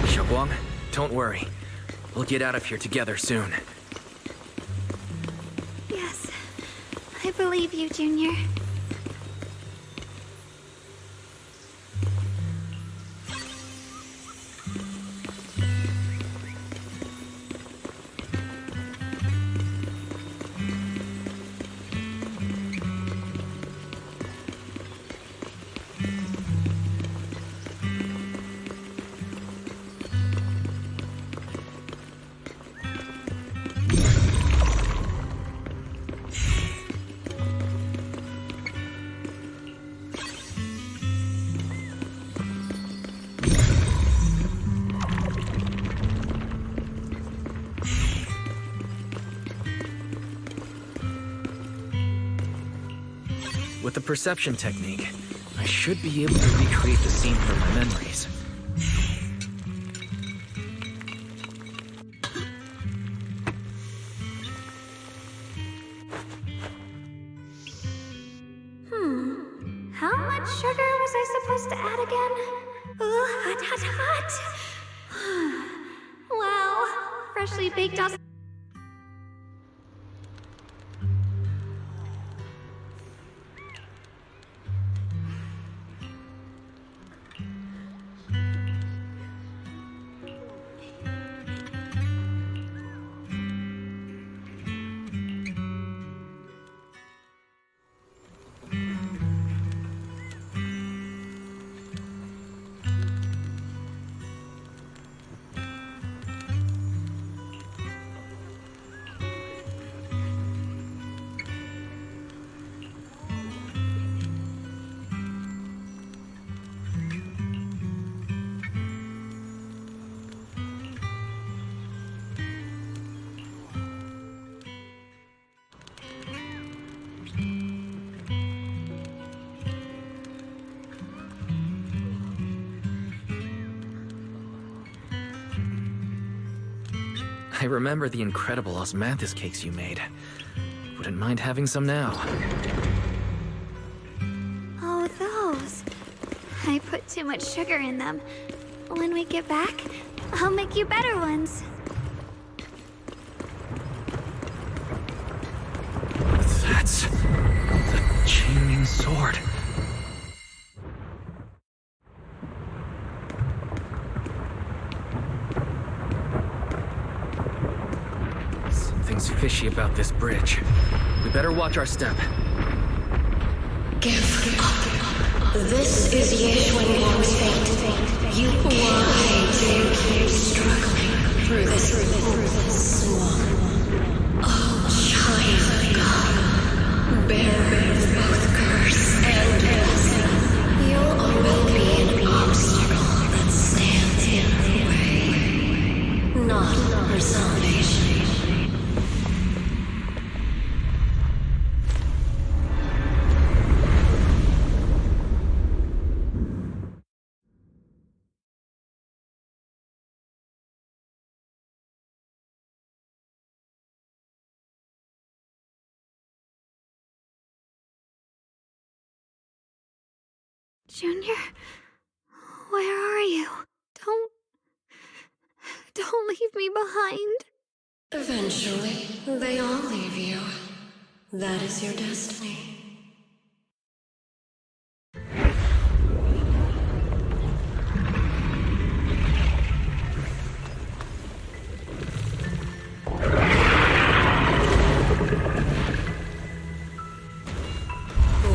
Speaker 5: Xiaoguang, don't worry. We'll get out of here together soon.
Speaker 1: Yes, I believe you, Junior.
Speaker 5: With the perception technique, I should be able to recreate the scene from my memories.
Speaker 1: How much sugar was I supposed to add again? Hot, hot, hot! Wow, freshly baked us.
Speaker 5: I remember the incredible osmanthus cakes you made. Wouldn't mind having some now.
Speaker 1: Oh, those. I put too much sugar in them. When we get back, I'll make you better ones.
Speaker 5: That's the Qingming sword.
Speaker 15: Something's fishy about this bridge. We better watch our step.
Speaker 18: Give up. This is =ʟᴑᴜ's fate. You why do you keep struggling through this hopeless swamp? Oh, child of God, bearer of both curse and blessing, you'll always be an obstacle that stands in her way, not her salvation.
Speaker 1: Junior, where are you? Don't leave me behind.
Speaker 18: Eventually, they all leave you. That is your destiny.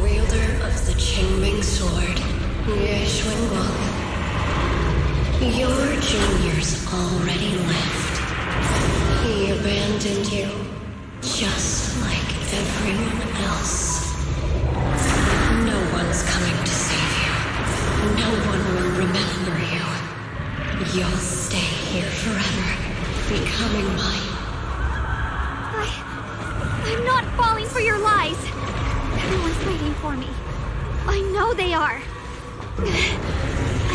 Speaker 18: Wielder of the Qingming sword, =ʟᴑᴜ, your junior's already left. He abandoned you, just like everyone else. No one's coming to save you. No one will remember you. You'll stay here forever, becoming mine.
Speaker 1: I'm not falling for your lies. Everyone's waiting for me. I know they are.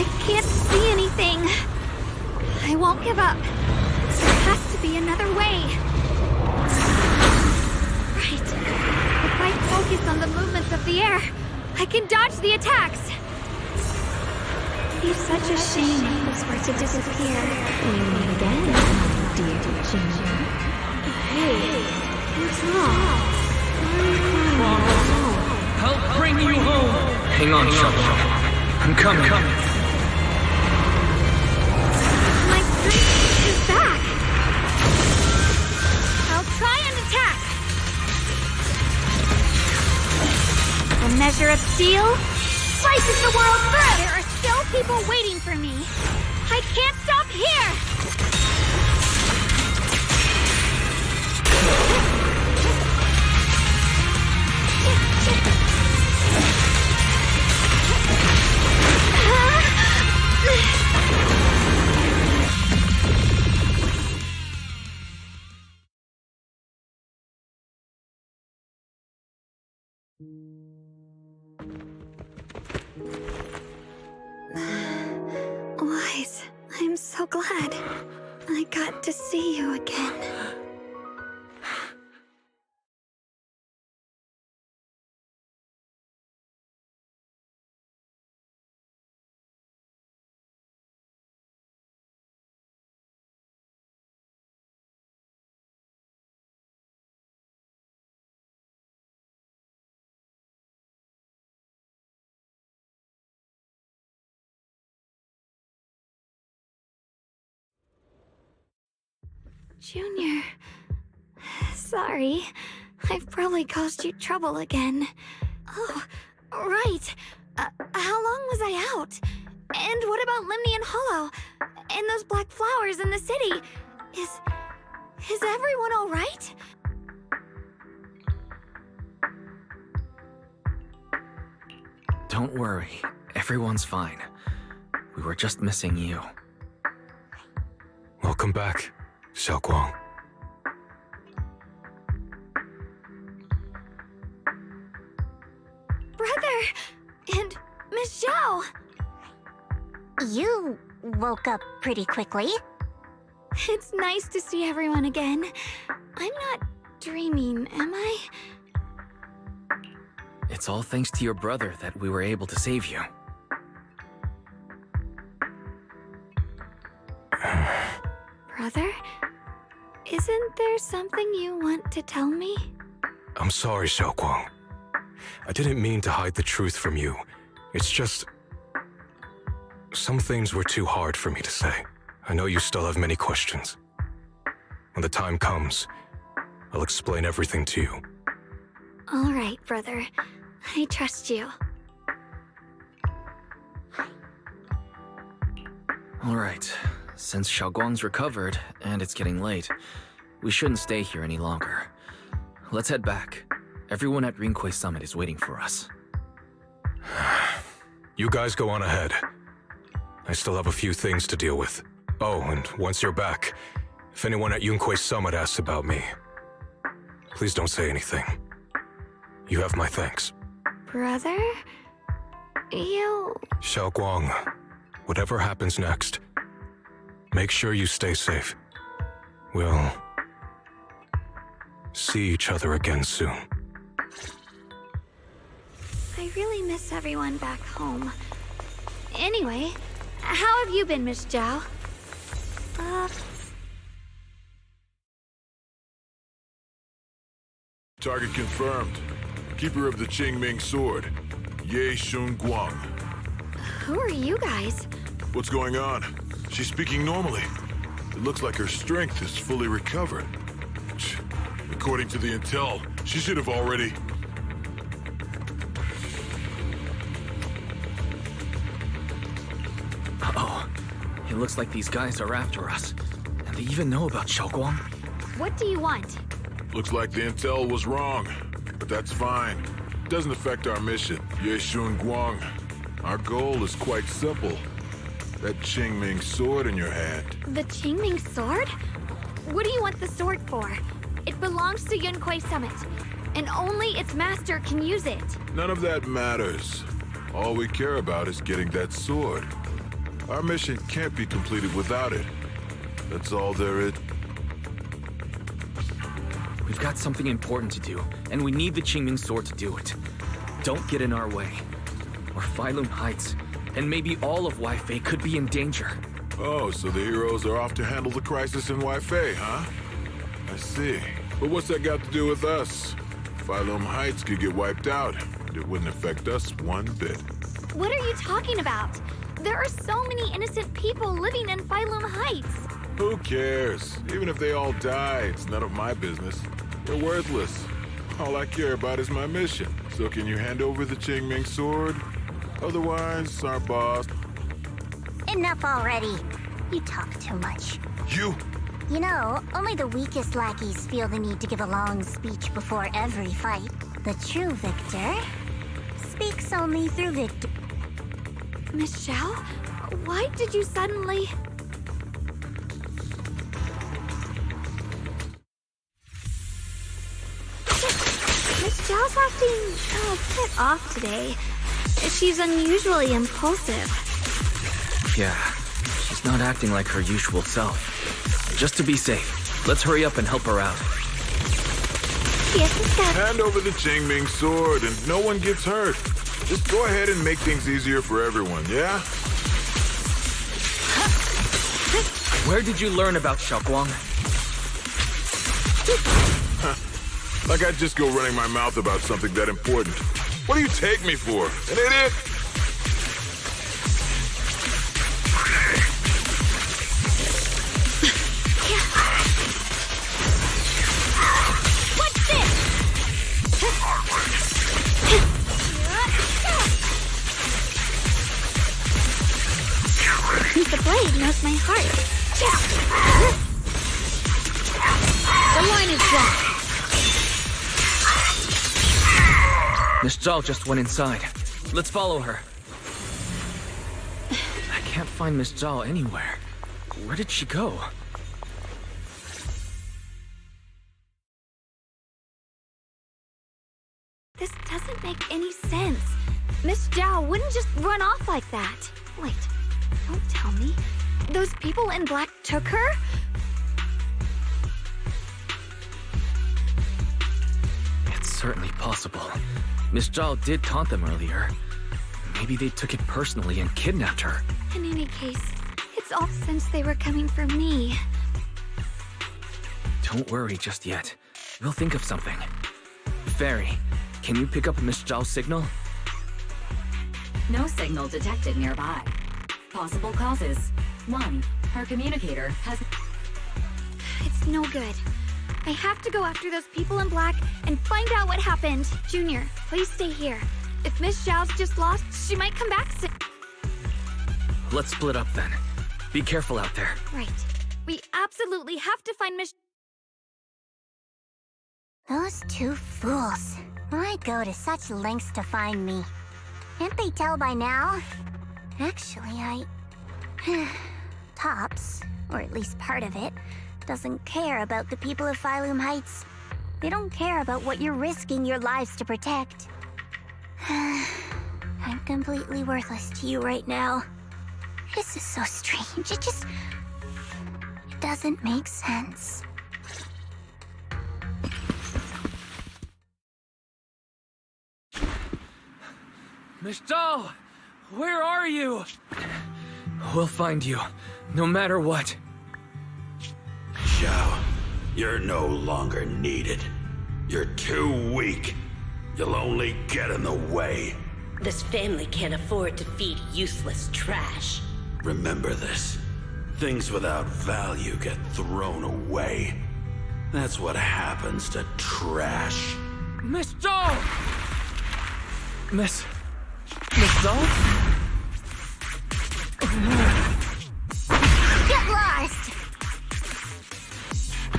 Speaker 1: I can't see anything. I won't give up. There has to be another way. Right. If I focus on the movements of the air, I can dodge the attacks. It's such a shame it was for to disappear. We meet again, dear Ginger. Hey, what's wrong?
Speaker 15: Help bring you home! Hang on, Xiaoguang. I'm coming.
Speaker 1: My strength is back. I'll try and attack. The measure of steel slices the world through. There are still people waiting for me. I can't stop here. Wise, I'm so glad I got to see you again. Junior, sorry. I've probably caused you trouble again. Oh, right. How long was I out? And what about Lemnian Hollow? And those black flowers in the city? Is everyone all right?
Speaker 15: Don't worry. Everyone's fine. We were just missing you.
Speaker 21: Welcome back, Xiaoguang.
Speaker 1: Brother! And Miss Zhao!
Speaker 19: You woke up pretty quickly.
Speaker 1: It's nice to see everyone again. I'm not dreaming, am I?
Speaker 15: It's all thanks to your brother that we were able to save you.
Speaker 1: Brother? Isn't there something you want to tell me?
Speaker 21: I'm sorry, Xiaoguang. I didn't mean to hide the truth from you. It's just... some things were too hard for me to say. I know you still have many questions. When the time comes, I'll explain everything to you.
Speaker 1: All right, brother. I trust you.
Speaker 15: All right. Since Xiaoguang's recovered, and it's getting late, we shouldn't stay here any longer. Let's head back. Everyone at Rinkway Summit is waiting for us.
Speaker 21: You guys go on ahead. I still have a few things to deal with. Oh, and once you're back, if anyone at Rinkway Summit asks about me, please don't say anything. You have my thanks.
Speaker 1: Brother? You...
Speaker 21: Xiaoguang, whatever happens next, make sure you stay safe. We'll see each other again soon.
Speaker 1: I really miss everyone back home. Anyway, how have you been, Miss Zhao?
Speaker 9: Target confirmed. Keeper of the Qingming Sword, Ye Shunguang.
Speaker 1: Who are you guys?
Speaker 9: What's going on? She's speaking normally. It looks like her strength is fully recovered. According to the intel, she should have already...
Speaker 15: Uh-oh. It looks like these guys are after us. And they even know about Xiaoguang.
Speaker 1: What do you want?
Speaker 9: Looks like the intel was wrong, but that's fine. Doesn't affect our mission, Ye Shunguang. Our goal is quite simple. That Qingming sword in your hand.
Speaker 1: The Qingming sword? What do you want the sword for? It belongs to Rinkway Summit, and only its master can use it.
Speaker 9: None of that matters. All we care about is getting that sword. Our mission can't be completed without it. That's all there is.
Speaker 15: We've got something important to do, and we need the Qingming sword to do it. Don't get in our way. Or ∅Lung Heights, and maybe all of Ybei could be in danger.
Speaker 9: Oh, so the heroes are off to handle the crisis in Ybei, huh? I see. But what's that got to do with us? ∅Lung Heights could get wiped out, and it wouldn't affect us one bit.
Speaker 1: What are you talking about? There are so many innocent people living in ∅Lung Heights.
Speaker 9: Who cares? Even if they all die, it's none of my business. They're worthless. All I care about is my mission. So can you hand over the Qingming sword? Otherwise, our boss...
Speaker 19: Enough already. You talk too much.
Speaker 9: You?
Speaker 19: You know, only the weakest lackeys feel the need to give a long speech before every fight. The true victor speaks only through victory.
Speaker 1: Miss Zhao? Why did you suddenly... Miss Zhao's acting a bit off today. She's unusually impulsive.
Speaker 15: Yeah, she's not acting like her usual self. Just to be safe, let's hurry up and help her out.
Speaker 1: Yes, Miss.
Speaker 9: Hand over the Qingming sword and no one gets hurt. Just go ahead and make things easier for everyone, yeah?
Speaker 15: Where did you learn about Xiaoguang?
Speaker 9: Like I'd just go running my mouth about something that important. What do you take me for? An idiot?
Speaker 1: What's this? The blade knows my heart. The line is drawn.
Speaker 15: Miss Zhao just went inside. Let's follow her. I can't find Miss Zhao anywhere. Where did she go?
Speaker 1: This doesn't make any sense. Miss Zhao wouldn't just run off like that. Wait, don't tell me. Those people in black took her?
Speaker 15: It's certainly possible. Miss Zhao did taunt them earlier. Maybe they took it personally and kidnapped her.
Speaker 1: In any case, it's all since they were coming for me.
Speaker 15: Don't worry just yet. We'll think of something. Fairy, can you pick up Miss Zhao's signal?
Speaker 13: No signal detected nearby. Possible causes. 1. Her communicator has...
Speaker 1: It's no good. I have to go after those people in black and find out what happened. Junior, please stay here. If Miss Zhao's just lost, she might come back soon.
Speaker 15: Let's split up then. Be careful out there.
Speaker 1: Right. We absolutely have to find Miss...
Speaker 19: Those two fools. Why go to such lengths to find me? Can't they tell by now? Actually, Tops, or at least part of it, doesn't care about the people of Phylum Heights. They don't care about what you're risking your lives to protect. I'm completely worthless to you right now. This is so strange. It doesn't make sense.
Speaker 15: Miss Zhao! Where are you? We'll find you, no matter what.
Speaker 8: Zhao, you're no longer needed. You're too weak. You'll only get in the way.
Speaker 18: This family can't afford to feed useless trash.
Speaker 8: Remember this. Things without value get thrown away. That's what happens to trash.
Speaker 15: Miss Zhao! Miss Zhao?
Speaker 19: Get lost!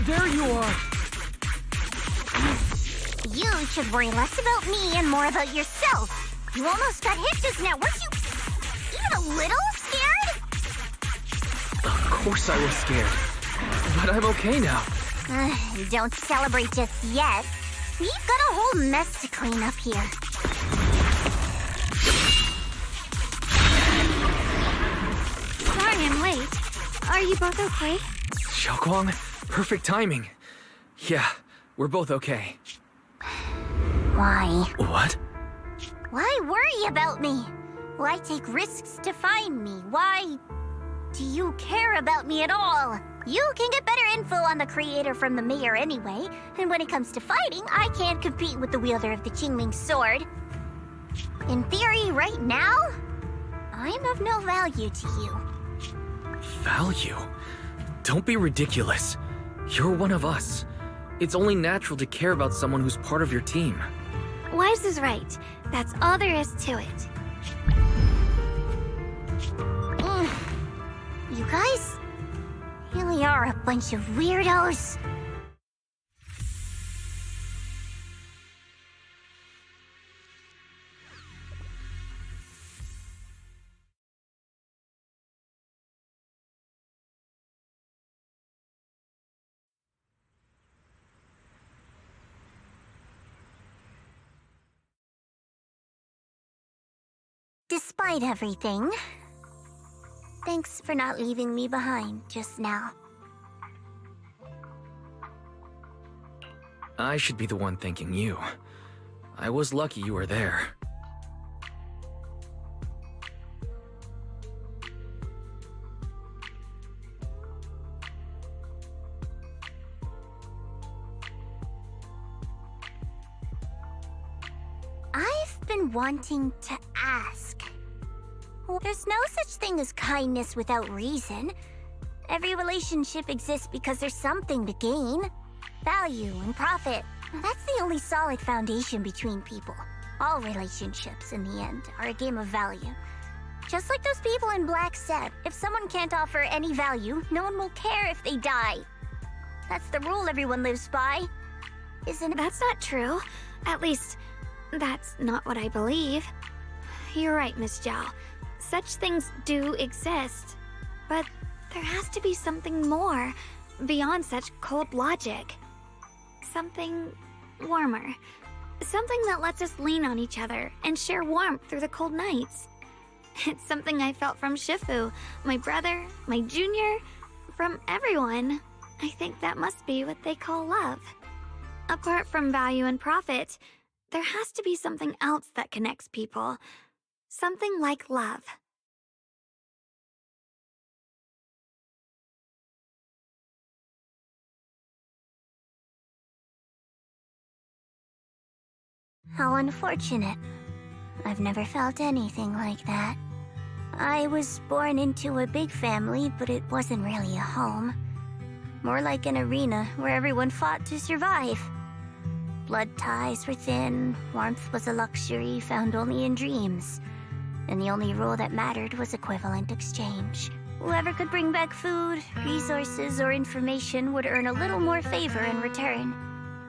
Speaker 15: There you are!
Speaker 19: You should worry less about me and more about yourself. You almost got hit just now. Weren't you even a little scared?
Speaker 15: Of course I was scared. But I'm okay now.
Speaker 19: Don't celebrate just yet. We've got a whole mess to clean up here.
Speaker 1: Sorry I'm late. Are you both okay?
Speaker 15: Xiaoguang, perfect timing. Yeah, we're both okay.
Speaker 19: Why?
Speaker 15: What?
Speaker 19: Why worry about me? Why take risks to find me? Why do you care about me at all? You can get better info on the creator from the mayor anyway, and when it comes to fighting, I can't compete with the wielder of the Qingming sword. In theory, right now, I'm of no value to you.
Speaker 15: Value? Don't be ridiculous. You're one of us. It's only natural to care about someone who's part of your team.
Speaker 1: Wise is right. That's all there is to it.
Speaker 19: You guys really are a bunch of weirdos. Despite everything, thanks for not leaving me behind just now.
Speaker 15: I should be the one thanking you. I was lucky you were there.
Speaker 19: I've been wanting to ask. There's no such thing as kindness without reason. Every relationship exists because there's something to gain. Value and profit. That's the only solid foundation between people. All relationships, in the end, are a game of value. Just like those people in Black said, if someone can't offer any value, no one will care if they die. That's the rule everyone lives by, isn't it?
Speaker 1: That's not true. At least, that's not what I believe. You're right, Miss Zhao. Such things do exist. But there has to be something more, beyond such cold logic. Something warmer. Something that lets us lean on each other and share warmth through the cold nights. It's something I felt from Shifu, my brother, my junior, from everyone. I think that must be what they call love. Apart from value and profit, there has to be something else that connects people. Something like love.
Speaker 19: How unfortunate. I've never felt anything like that. I was born into a big family, but it wasn't really a home. More like an arena where everyone fought to survive. Blood ties were thin, warmth was a luxury found only in dreams, and the only rule that mattered was equivalent exchange. Whoever could bring back food, resources, or information would earn a little more favor in return.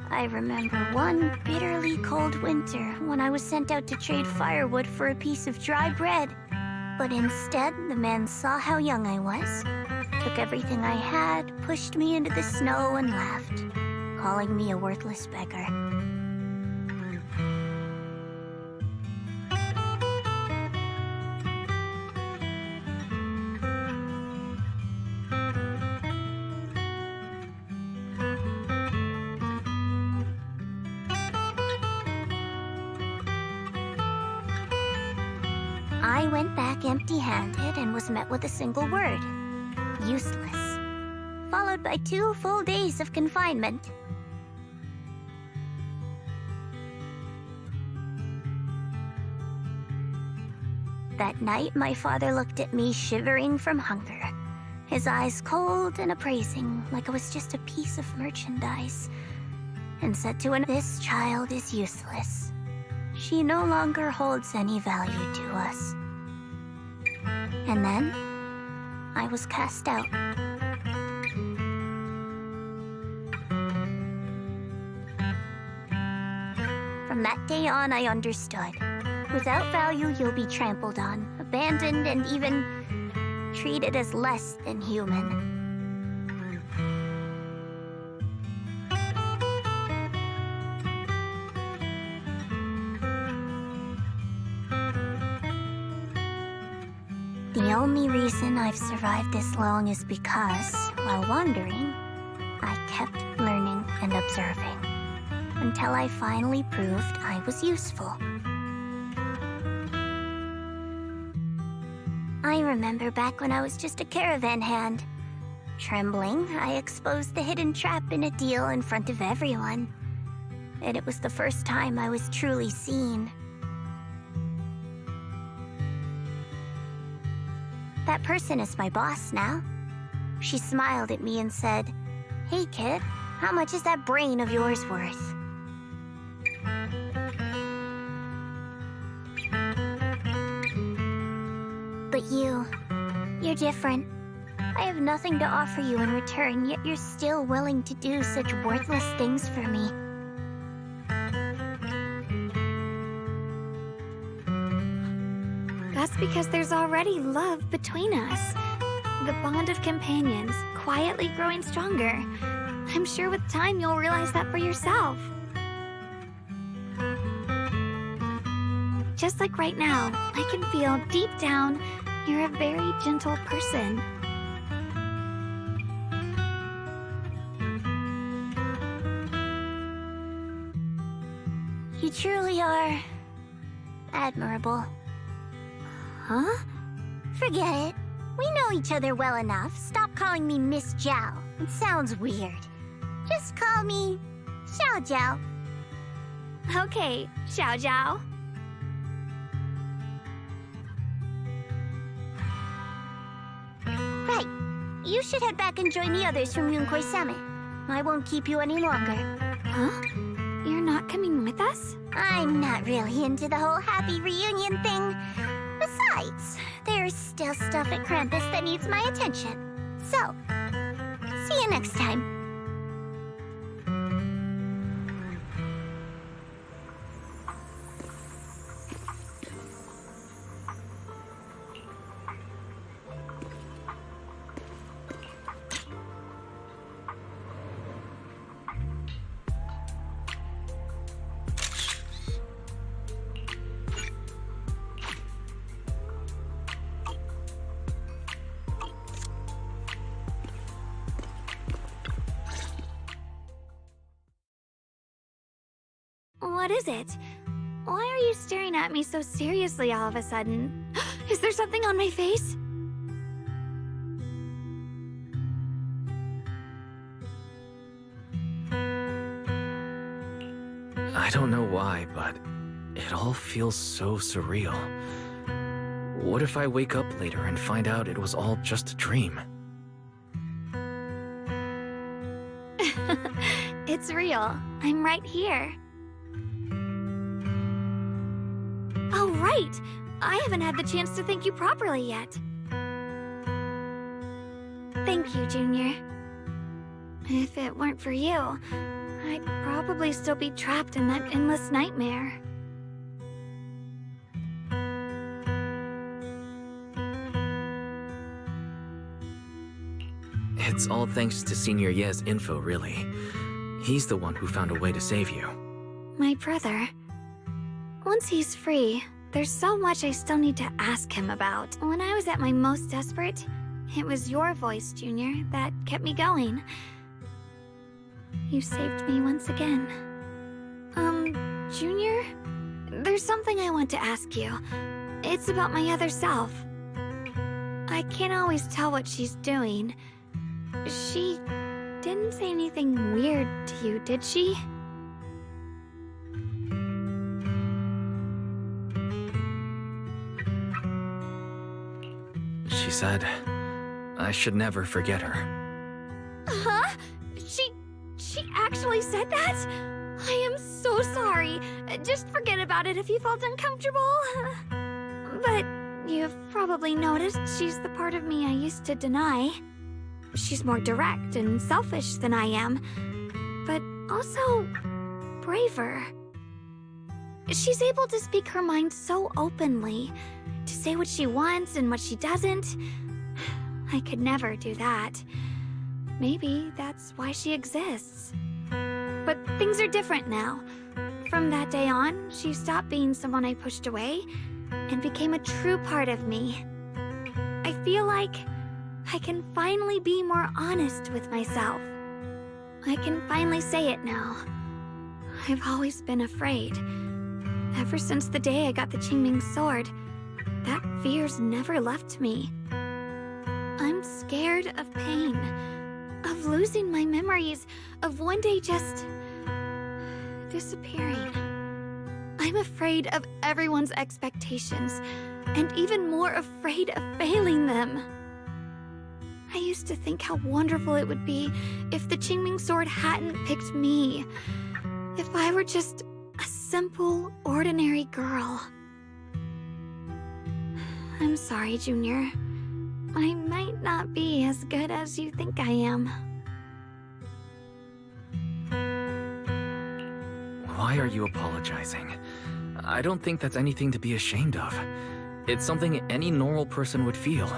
Speaker 19: I remember one bitterly cold winter when I was sent out to trade firewood for a piece of dry bread. But instead, the man saw how young I was, took everything I had, pushed me into the snow, and laughed, calling me a worthless beggar. I went back empty-handed and was met with a single word: useless, followed by 2 full days of confinement. That night, my father looked at me shivering from hunger, his eyes cold and appraising, like I was just a piece of merchandise, and said to him, "This child is useless. She no longer holds any value to us." And then, I was cast out. From that day on, I understood. Without value, you'll be trampled on, abandoned, and even treated as less than human. The only reason I've survived this long is because, while wandering, I kept learning and observing, until I finally proved I was useful. I remember back when I was just a caravan hand. Trembling, I exposed the hidden trap in a deal in front of everyone. And it was the first time I was truly seen. That person is my boss now. She smiled at me and said, "Hey kid, how much is that brain of yours worth?" But you're different. I have nothing to offer you in return, yet you're still willing to do such worthless things for me.
Speaker 1: That's because there's already love between us. The bond of companions, quietly growing stronger. I'm sure with time you'll realize that for yourself. Just like right now, I can feel deep down you're a very gentle person.
Speaker 19: You truly are admirable.
Speaker 1: Huh?
Speaker 19: Forget it. We know each other well enough. Stop calling me Miss Zhao. It sounds weird. Just call me Xiao Zhao.
Speaker 1: Okay, Xiao Zhao.
Speaker 19: Right. You should head back and join the others from Yunquay Summit. I won't keep you any longer.
Speaker 1: Huh? You're not coming with us?
Speaker 19: I'm not really into the whole happy reunion thing. Besides, there's still stuff at Krampus that needs my attention. So, see you next time.
Speaker 1: What is it? Why are you staring at me so seriously all of a sudden? Is there something on my face?
Speaker 15: I don't know why, but it all feels so surreal. What if I wake up later and find out it was all just a dream?
Speaker 1: It's real. I'm right here. Oh, right! I haven't had the chance to thank you properly yet. Thank you, Junior. If it weren't for you, I'd probably still be trapped in that endless nightmare.
Speaker 15: It's all thanks to Senior Ye's info, really. He's the one who found a way to save you.
Speaker 1: My brother. Once he's free, there's so much I still need to ask him about. When I was at my most desperate, it was your voice, Junior, that kept me going. You saved me once again. Junior? There's something I want to ask you. It's about my other self. I can't always tell what she's doing. She didn't say anything weird to you, did she?
Speaker 15: She said I should never forget her.
Speaker 1: Huh? She actually said that? I am so sorry. Just forget about it if you felt uncomfortable. But you've probably noticed she's the part of me I used to deny. She's more direct and selfish than I am, but also braver. She's able to speak her mind so openly, to say what she wants and what she doesn't. I could never do that. Maybe that's why she exists. But things are different now. From that day on, she stopped being someone I pushed away and became a true part of me. I feel like I can finally be more honest with myself. I can finally say it now. I've always been afraid. Ever since the day I got the Qingming sword, that fear's never left me. I'm scared of pain, of losing my memories, of one day just disappearing. I'm afraid of everyone's expectations, and even more afraid of failing them. I used to think how wonderful it would be if the Qingming sword hadn't picked me. If I were just a simple, ordinary girl. I'm sorry, Junior. I might not be as good as you think I am.
Speaker 15: Why are you apologizing? I don't think that's anything to be ashamed of. It's something any normal person would feel.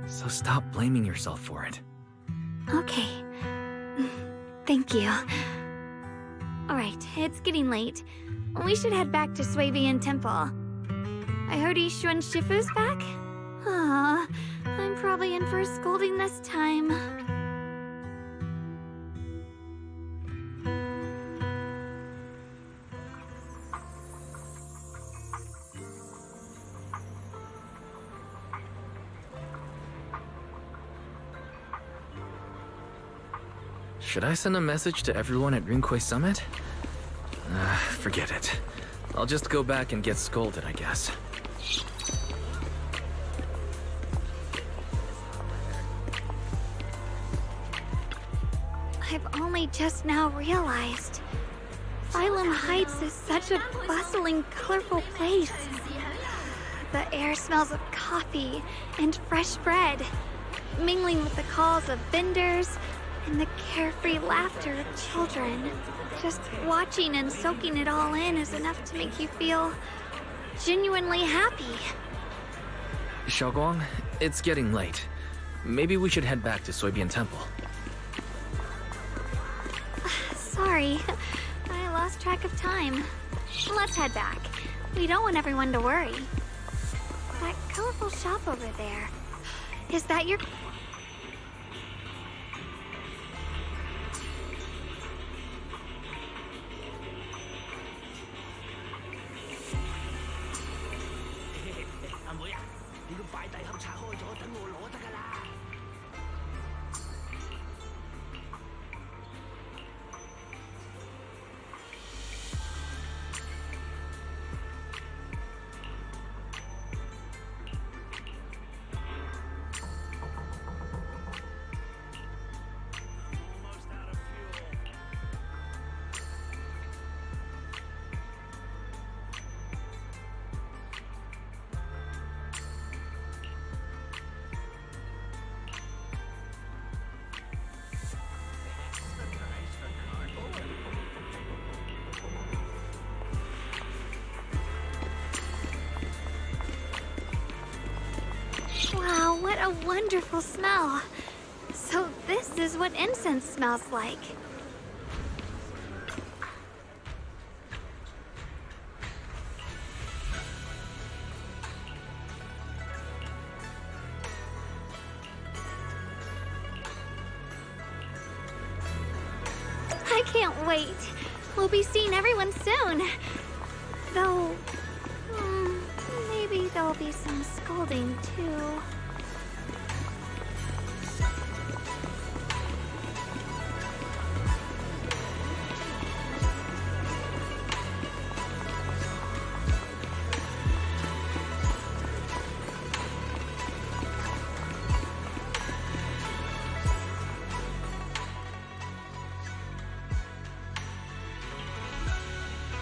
Speaker 15: So stop blaming yourself for it.
Speaker 1: Okay. Thank you. Alright, it's getting late. We should head back to 괡ᴜ Temple. I heard Ishu and Shifu's back? Aw, I'm probably in for a scolding this time.
Speaker 15: Should I send a message to everyone at Rinkway Summit? Forget it. I'll just go back and get scolded, I guess.
Speaker 1: I've only just now realized. Phylum Heights is such a bustling, colorful place. The air smells of coffee and fresh bread, mingling with the calls of vendors and the carefree laughter of children. Just watching and soaking it all in is enough to make you feel genuinely happy.
Speaker 15: Xiaoguang, it's getting late. Maybe we should head back to 괡ᴜ Temple.
Speaker 1: Sorry, I lost track of time. Let's head back. We don't want everyone to worry. That colorful shop over there. Is that your... a wonderful smell. So this is what incense smells like. I can't wait. We'll be seeing everyone soon. Though, maybe there'll be some scolding too.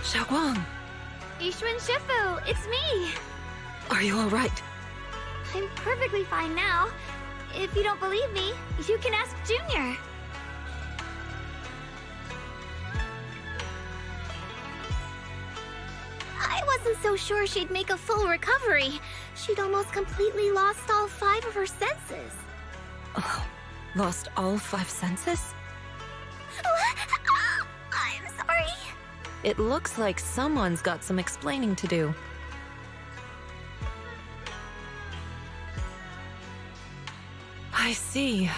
Speaker 16: Xiaoguang!
Speaker 1: Yixuan Shifu, it's me!
Speaker 16: Are you alright?
Speaker 1: I'm perfectly fine now. If you don't believe me, you can ask Junior.
Speaker 10: I wasn't so sure she'd make a full recovery. She'd almost completely lost all 5 of her senses.
Speaker 16: Oh, lost all 5 senses?
Speaker 10: I'm sorry.
Speaker 16: It looks like someone's got some explaining to do. I see.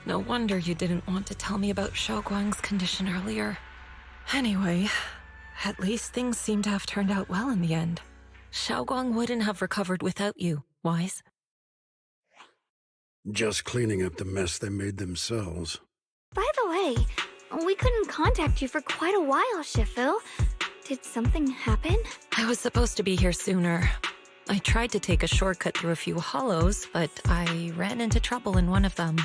Speaker 16: No wonder you didn't want to tell me about Xiaoguang's condition earlier. Anyway, at least things seem to have turned out well in the end. Xiaoguang wouldn't have recovered without you, Wise.
Speaker 11: Just cleaning up the mess they made themselves.
Speaker 1: By the way, we couldn't contact you for quite a while, Shifu. Did something happen?
Speaker 16: I was supposed to be here sooner. I tried to take a shortcut through a few hollows, but I ran into trouble in one of them.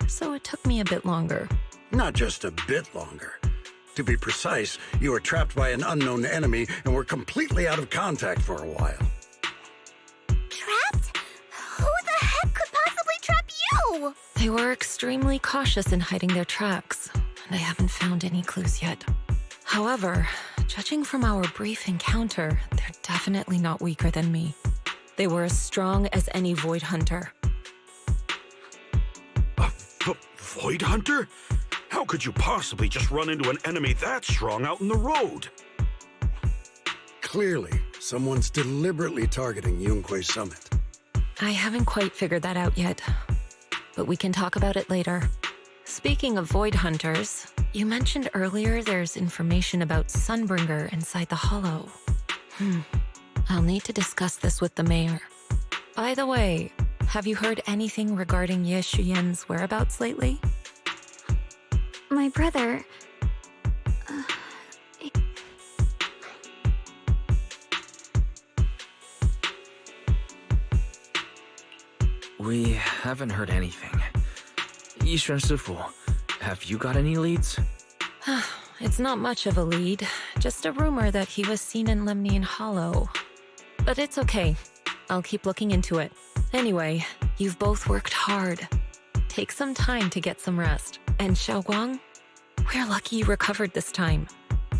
Speaker 16: So it took me a bit longer.
Speaker 11: Not just a bit longer. To be precise, you were trapped by an unknown enemy and were completely out of contact for a while.
Speaker 10: Trapped? Who the heck could possibly trap you?
Speaker 16: They were extremely cautious in hiding their tracks, and I haven't found any clues yet. However, judging from our brief encounter, they're definitely not weaker than me. They were as strong as any Void Hunter.
Speaker 8: A Void Hunter? How could you possibly just run into an enemy that strong out in the road?
Speaker 11: Clearly, someone's deliberately targeting Yunque Summit.
Speaker 16: I haven't quite figured that out yet, but we can talk about it later. Speaking of Void Hunters, you mentioned earlier there's information about Sunbringer inside the Hollow. I'll need to discuss this with the mayor. By the way, have you heard anything regarding Ye Xuyan's whereabouts lately?
Speaker 1: My brother...
Speaker 15: We haven't heard anything. Yixuan Shifu, have you got any leads?
Speaker 16: It's not much of a lead, just a rumor that he was seen in Lemnian Hollow. But it's okay. I'll keep looking into it. Anyway, you've both worked hard. Take some time to get some rest. And Xiaoguang, we're lucky you recovered this time.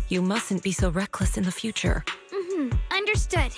Speaker 16: You mustn't be so reckless in the future.
Speaker 1: Understood.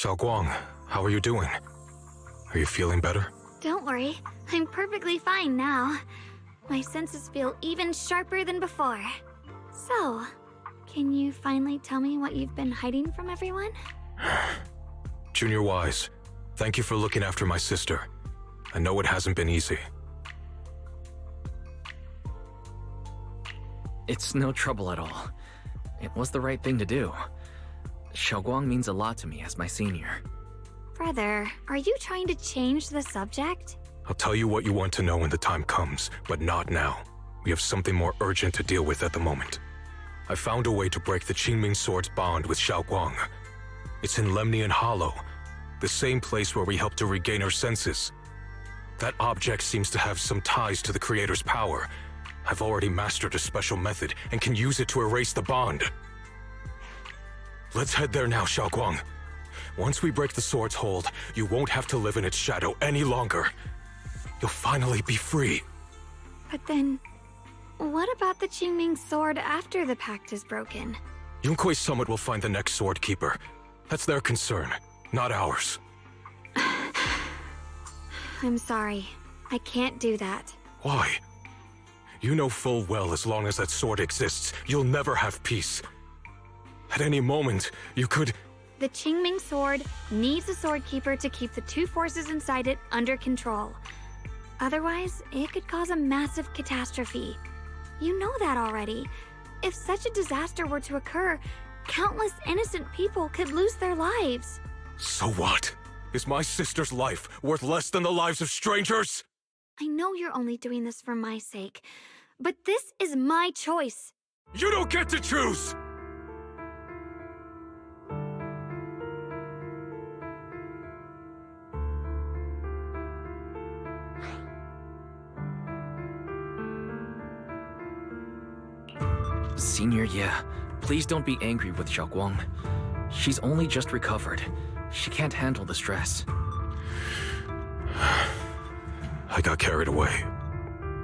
Speaker 21: Xiaoguang, how are you doing? Are you feeling better?
Speaker 1: Don't worry, I'm perfectly fine now. My senses feel even sharper than before. So, can you finally tell me what you've been hiding from everyone?
Speaker 21: Junior Wise, thank you for looking after my sister. I know it hasn't been easy.
Speaker 15: It's no trouble at all. It was the right thing to do. Xiaoguang means a lot to me as my senior.
Speaker 1: Brother, are you trying to change the subject?
Speaker 21: I'll tell you what you want to know when the time comes, but not now. We have something more urgent to deal with at the moment. I found a way to break the Qingming Sword's bond with Xiaoguang. It's in Lemnian Hollow, the same place where we helped to regain her senses. That object seems to have some ties to the Creator's power. I've already mastered a special method and can use it to erase the bond. Let's head there now, Xiaoguang. Once we break the sword's hold, you won't have to live in its shadow any longer. You'll finally be free.
Speaker 1: But then, what about the Qingming Sword after the pact is broken?
Speaker 21: Յունկոյ Summit will find the next sword keeper. That's their concern, not ours.
Speaker 1: I'm sorry. I can't do that.
Speaker 21: Why? You know full well as long as that sword exists, you'll never have peace. At any moment, you could...
Speaker 1: The Qingming Sword needs a sword keeper to keep the two forces inside it under control. Otherwise, it could cause a massive catastrophe. You know that already. If such a disaster were to occur, countless innocent people could lose their lives.
Speaker 21: So what? Is my sister's life worth less than the lives of strangers?
Speaker 1: I know you're only doing this for my sake, but this is my choice.
Speaker 21: You don't get to choose!
Speaker 15: Senior, yeah. Please don't be angry with Xiaoguang. She's only just recovered. She can't handle the stress.
Speaker 21: I got carried away.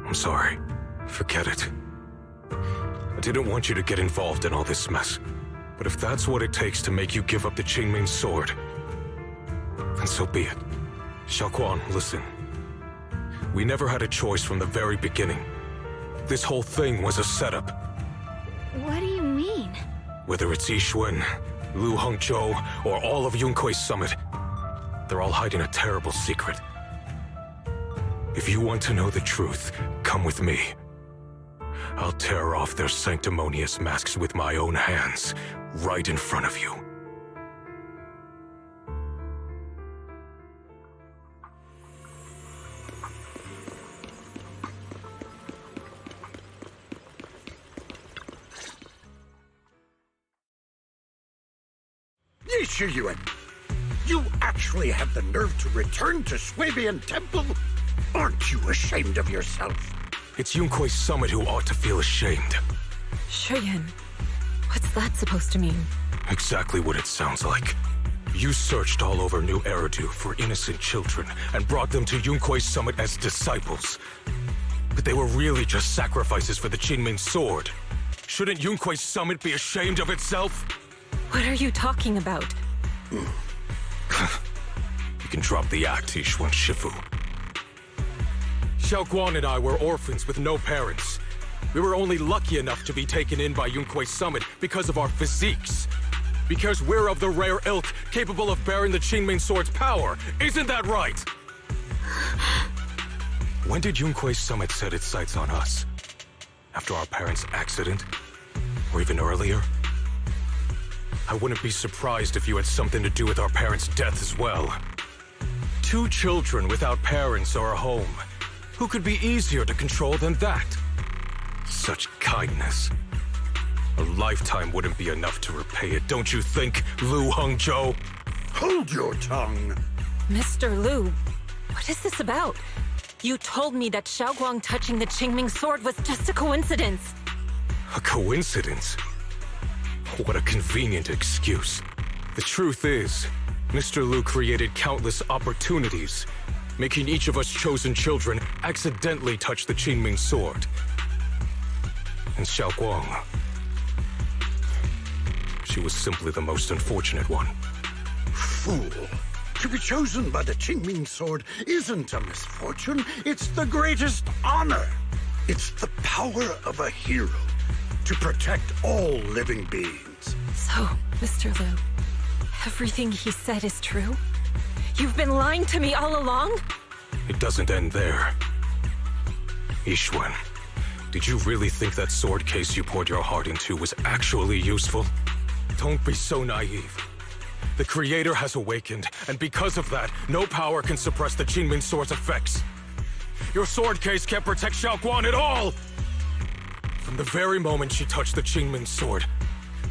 Speaker 21: I'm sorry. Forget it. I didn't want you to get involved in all this mess. But if that's what it takes to make you give up the Qingming Sword, then so be it. Xiaoguang, listen. We never had a choice from the very beginning. This whole thing was a setup.
Speaker 1: What do you mean?
Speaker 21: Whether it's Yixuan, Lu Hongzhou, or all of Yunque's Summit, they're all hiding a terrible secret. If you want to know the truth, come with me. I'll tear off their sanctimonious masks with my own hands, right in front of you.
Speaker 11: Yixuan, you actually have the nerve to return to Swabian Temple? Aren't you ashamed of yourself?
Speaker 21: It's Yunque's Summit who ought to feel ashamed.
Speaker 16: Shuyan, what's that supposed to mean?
Speaker 21: Exactly what it sounds like. You searched all over New Eridu for innocent children and brought them to Yunque's Summit as disciples. But they were really just sacrifices for the Qingming Sword. Shouldn't Yunque's Summit be ashamed of itself?
Speaker 16: What are you talking about?
Speaker 21: You can drop the act, Yixuan Shifu. Xiaoguang and I were orphans with no parents. We were only lucky enough to be taken in by Yunque's Summit because of our physiques. Because we're of the rare ilk capable of bearing the Qingming Sword's power. Isn't that right? When did Yunque's Summit set its sights on us? After our parents' accident? Or even earlier? I wouldn't be surprised if you had something to do with our parents' death as well. 2 children without parents or a home. Who could be easier to control than that? Such kindness. A lifetime wouldn't be enough to repay it, don't you think, Lu Hongzhou?
Speaker 11: Hold your tongue!
Speaker 16: Mr. Lu, what is this about? You told me that Xiaoguang touching the Qingming Sword was just a coincidence.
Speaker 21: A coincidence? What a convenient excuse. The truth is, Mr. Lu created countless opportunities, making each of us chosen children accidentally touch the Qingming Sword. And Xiaoguang, she was simply the most unfortunate one.
Speaker 11: Fool! To be chosen by the Qingming Sword isn't a misfortune, it's the greatest honor. It's the power of a hero to protect all living beings.
Speaker 16: So, Mr. Lu, Everything he said is true? You've been lying to me all along?
Speaker 21: It doesn't end there. Ýʻshuan, did you really think that sword case you poured your heart into was actually useful? Don't be so naive. The Creator has awakened, and because of that, no power can suppress the Qingming Sword's effects. Your sword case can't protect Xiaoguang at all! From the very moment she touched the Qingming Sword,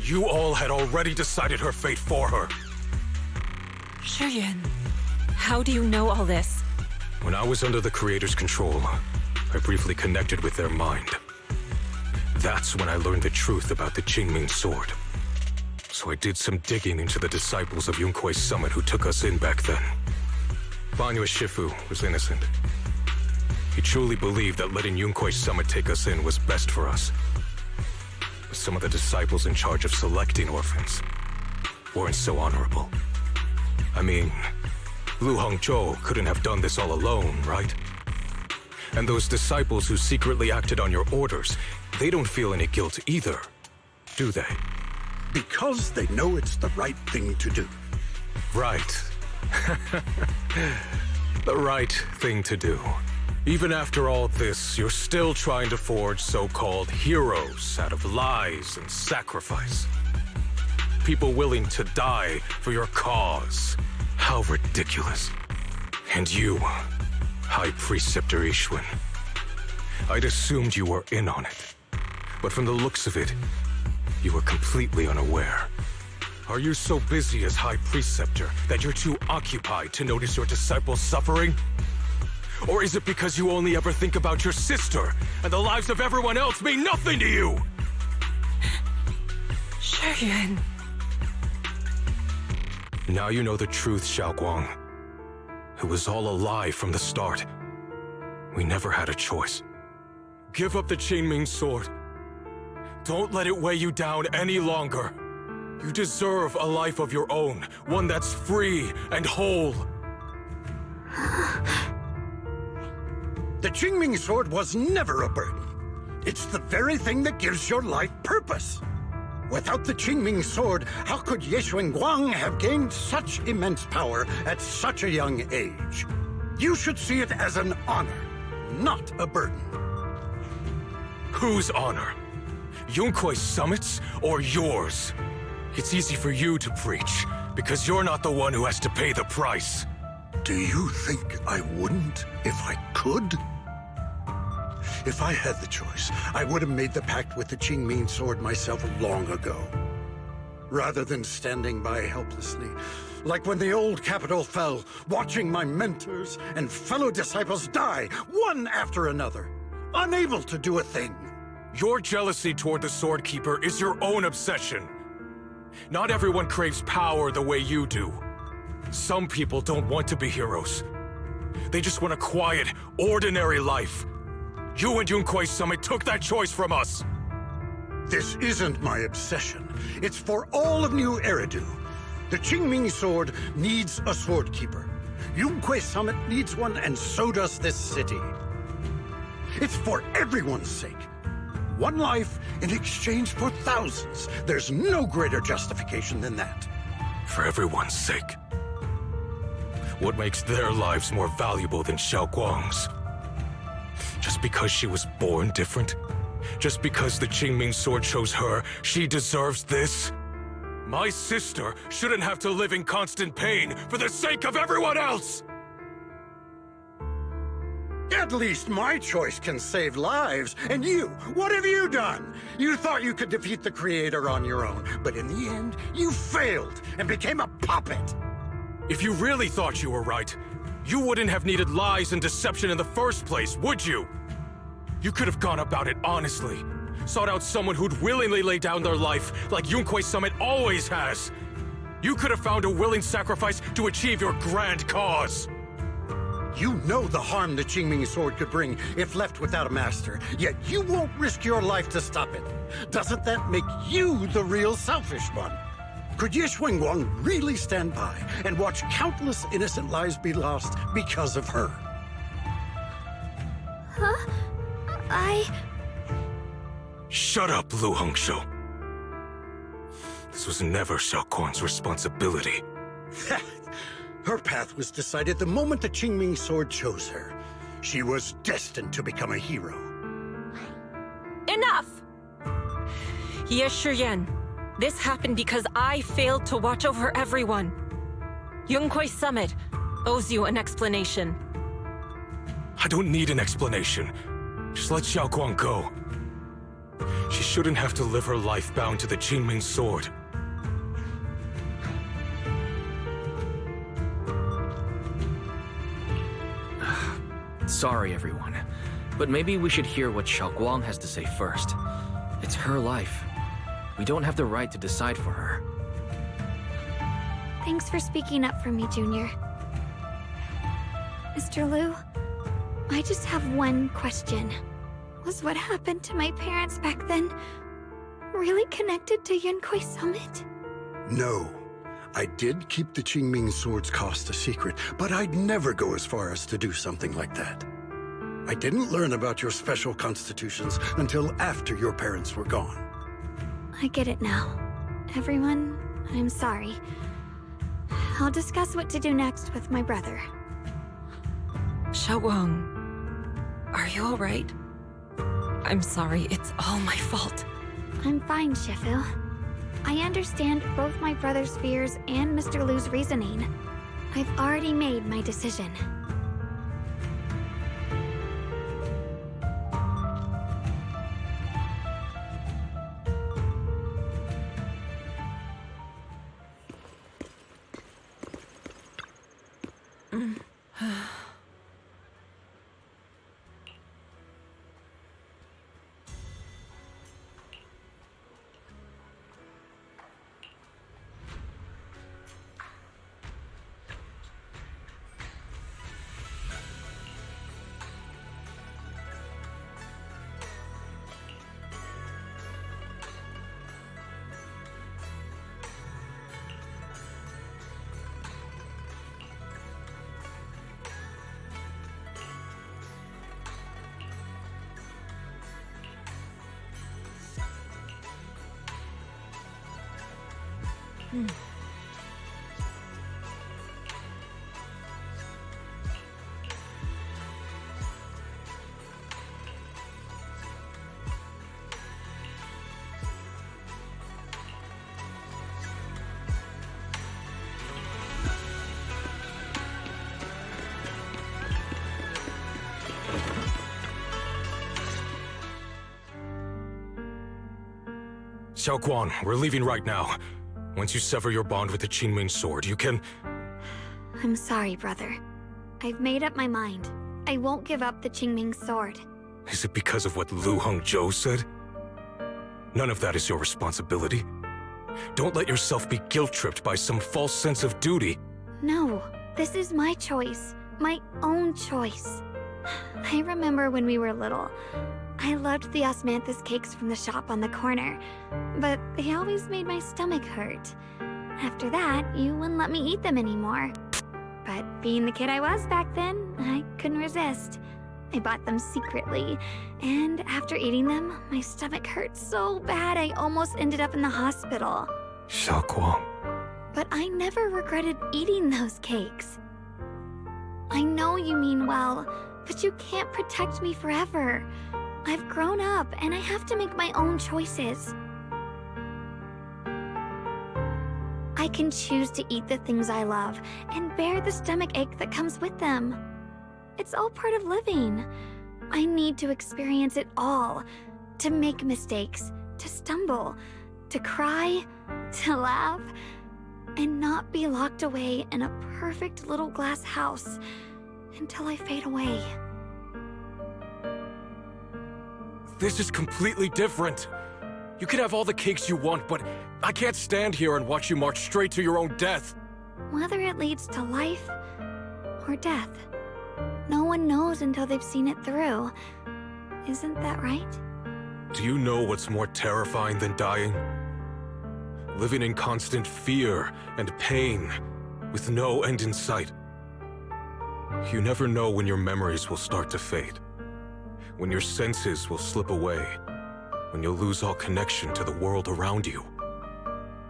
Speaker 21: you all had already decided her fate for her.
Speaker 16: Shuyuan, how do you know all this?
Speaker 21: When I was under the Creator's control, I briefly connected with their mind. That's when I learned the truth about the Qingming Sword. So I did some digging into the disciples of Yunkuei Summit who took us in back then. Banyue Shifu was innocent. He truly believed that letting Yunkuei Summit take us in was best for us. But some of the disciples in charge of selecting orphans weren't so honorable. I mean, Lu Hongzhou couldn't have done this all alone, right? And those disciples who secretly acted on your orders, they don't feel any guilt either, do they?
Speaker 11: Because they know it's the right thing to do.
Speaker 21: Right. The right thing to do. Even after all this, you're still trying to forge so-called heroes out of lies and sacrifice. People willing to die for your cause. How ridiculous. And you, High Preceptor Ýʻshuan, I'd assumed you were in on it. But from the looks of it, you were completely unaware. Are you so busy as High Preceptor that you're too occupied to notice your disciples suffering? Or is it because you only ever think about your sister, and the lives of everyone else mean nothing to you?
Speaker 16: Shuyuan.
Speaker 21: Now you know the truth, Xiaoguang. It was all a lie from the start. We never had a choice. Give up the Qingming Sword. Don't let it weigh you down any longer. You deserve a life of your own, one that's free and whole.
Speaker 11: The Qingming Sword was never a burden. It's the very thing that gives your life purpose. Without the Qingming Sword, how could Ýʻshuan have gained such immense power at such a young age? You should see it as an honor, not a burden.
Speaker 21: Whose honor? Yunkuei Summit's or yours? It's easy for you to preach, because you're not the one who has to pay the price.
Speaker 11: Do you think I wouldn't if I could? If I had the choice, I would have made the pact with the Qingming Sword myself long ago. Rather than standing by helplessly, like when the old capital fell, watching my mentors and fellow disciples die, one after another, unable to do a thing.
Speaker 21: Your jealousy toward the Sword Keeper is your own obsession. Not everyone craves power the way you do. Some people don't want to be heroes. They just want a quiet, ordinary life. You and Yunkuei Summit took that choice from us.
Speaker 11: This isn't my obsession. It's for all of New Eridu. The Qingming Sword needs a Sword Keeper. Yunkuei Summit needs one, and so does this city. It's for everyone's sake. One life in exchange for thousands. There's no greater justification than that.
Speaker 21: For everyone's sake. What makes their lives more valuable than Xiaoguang's? Just because she was born different? Just because the Qingming Sword chose her, she deserves this? My sister shouldn't have to live in constant pain for the sake of everyone else!
Speaker 11: At least my choice can save lives. And you, what have you done? You thought you could defeat the Creator on your own, but in the end, you failed and became a puppet.
Speaker 21: If you really thought you were right, you wouldn't have needed lies and deception in the first place, would you? You could have gone about it honestly. Sought out someone who'd willingly lay down their life like Yunkuei Summit always has. You could have found a willing sacrifice to achieve your grand cause.
Speaker 11: You know the harm the Qingming Sword could bring if left without a master, yet you won't risk your life to stop it. Doesn't that make you the real selfish one? Could Ýʻshuan really stand by and watch countless innocent lives be lost because of her?
Speaker 10: Huh?
Speaker 21: Shut up, Lu Hongzhou. This was never xiaoguang's responsibility.
Speaker 11: Her path was decided the moment the Qingming sword chose her. She was destined to become a hero.
Speaker 16: Enough! Ye Shiyan, this happened because I failed to watch over everyone. 괡ᴜᴟ Summit owes you an explanation.
Speaker 21: I don't need an explanation. Just let xiaoguang go. She shouldn't have to live her life bound to the Qingming sword.
Speaker 15: Sorry, everyone, but maybe we should hear what xiaoguang has to say first. It's her life. We don't have the right to decide for her.
Speaker 1: Thanks for speaking up for me, Junior. Mr. Liu, I just have one question. Was what happened to my parents back then really connected to 괜ᴜᴟ Summit?
Speaker 11: No. I did keep the Qingming sword's cost a secret, but I'd never go as far as to do something like that. I didn't learn about your special constitutions until after your parents were gone.
Speaker 1: I get it now. Everyone, I'm sorry. I'll discuss what to do next with my brother.
Speaker 16: xiaoguang, are you all right? I'm sorry, it's all my fault.
Speaker 1: I'm fine, Shifu. I understand both my brother's fears and Mr. Liu's reasoning. I've already made my decision.
Speaker 21: Xiaoguang, we're leaving right now. Once you sever your bond with the Qingming sword, you can...
Speaker 1: I'm sorry, brother. I've made up my mind. I won't give up the Qingming sword.
Speaker 21: Is it because of what Lu Hongzhou said? None of that is your responsibility. Don't let yourself be guilt-tripped by some false sense of duty.
Speaker 1: No, this is my choice. My own choice. I remember when we were little. I loved the osmanthus cakes from the shop on the corner, but they always made my stomach hurt. After that, you wouldn't let me eat them anymore. But being the kid I was back then, I couldn't resist. I bought them secretly, and after eating them, my stomach hurt so bad I almost ended up in the hospital.
Speaker 21: Xiaoguang.
Speaker 1: But I never regretted eating those cakes. I know you mean well, but you can't protect me forever. I've grown up, and I have to make my own choices. I can choose to eat the things I love, and bear the stomach ache that comes with them. It's all part of living. I need to experience it all. To make mistakes, to stumble, to cry, to laugh, and not be locked away in a perfect little glass house until I fade away.
Speaker 21: This is completely different. You can have all the cakes you want, but I can't stand here and watch you march straight to your own death.
Speaker 1: Whether it leads to life or death, no one knows until they've seen it through. Isn't that right?
Speaker 21: Do you know what's more terrifying than dying? Living in constant fear and pain, with no end in sight. You never know when your memories will start to fade, when your senses will slip away, when you'll lose all connection to the world around you.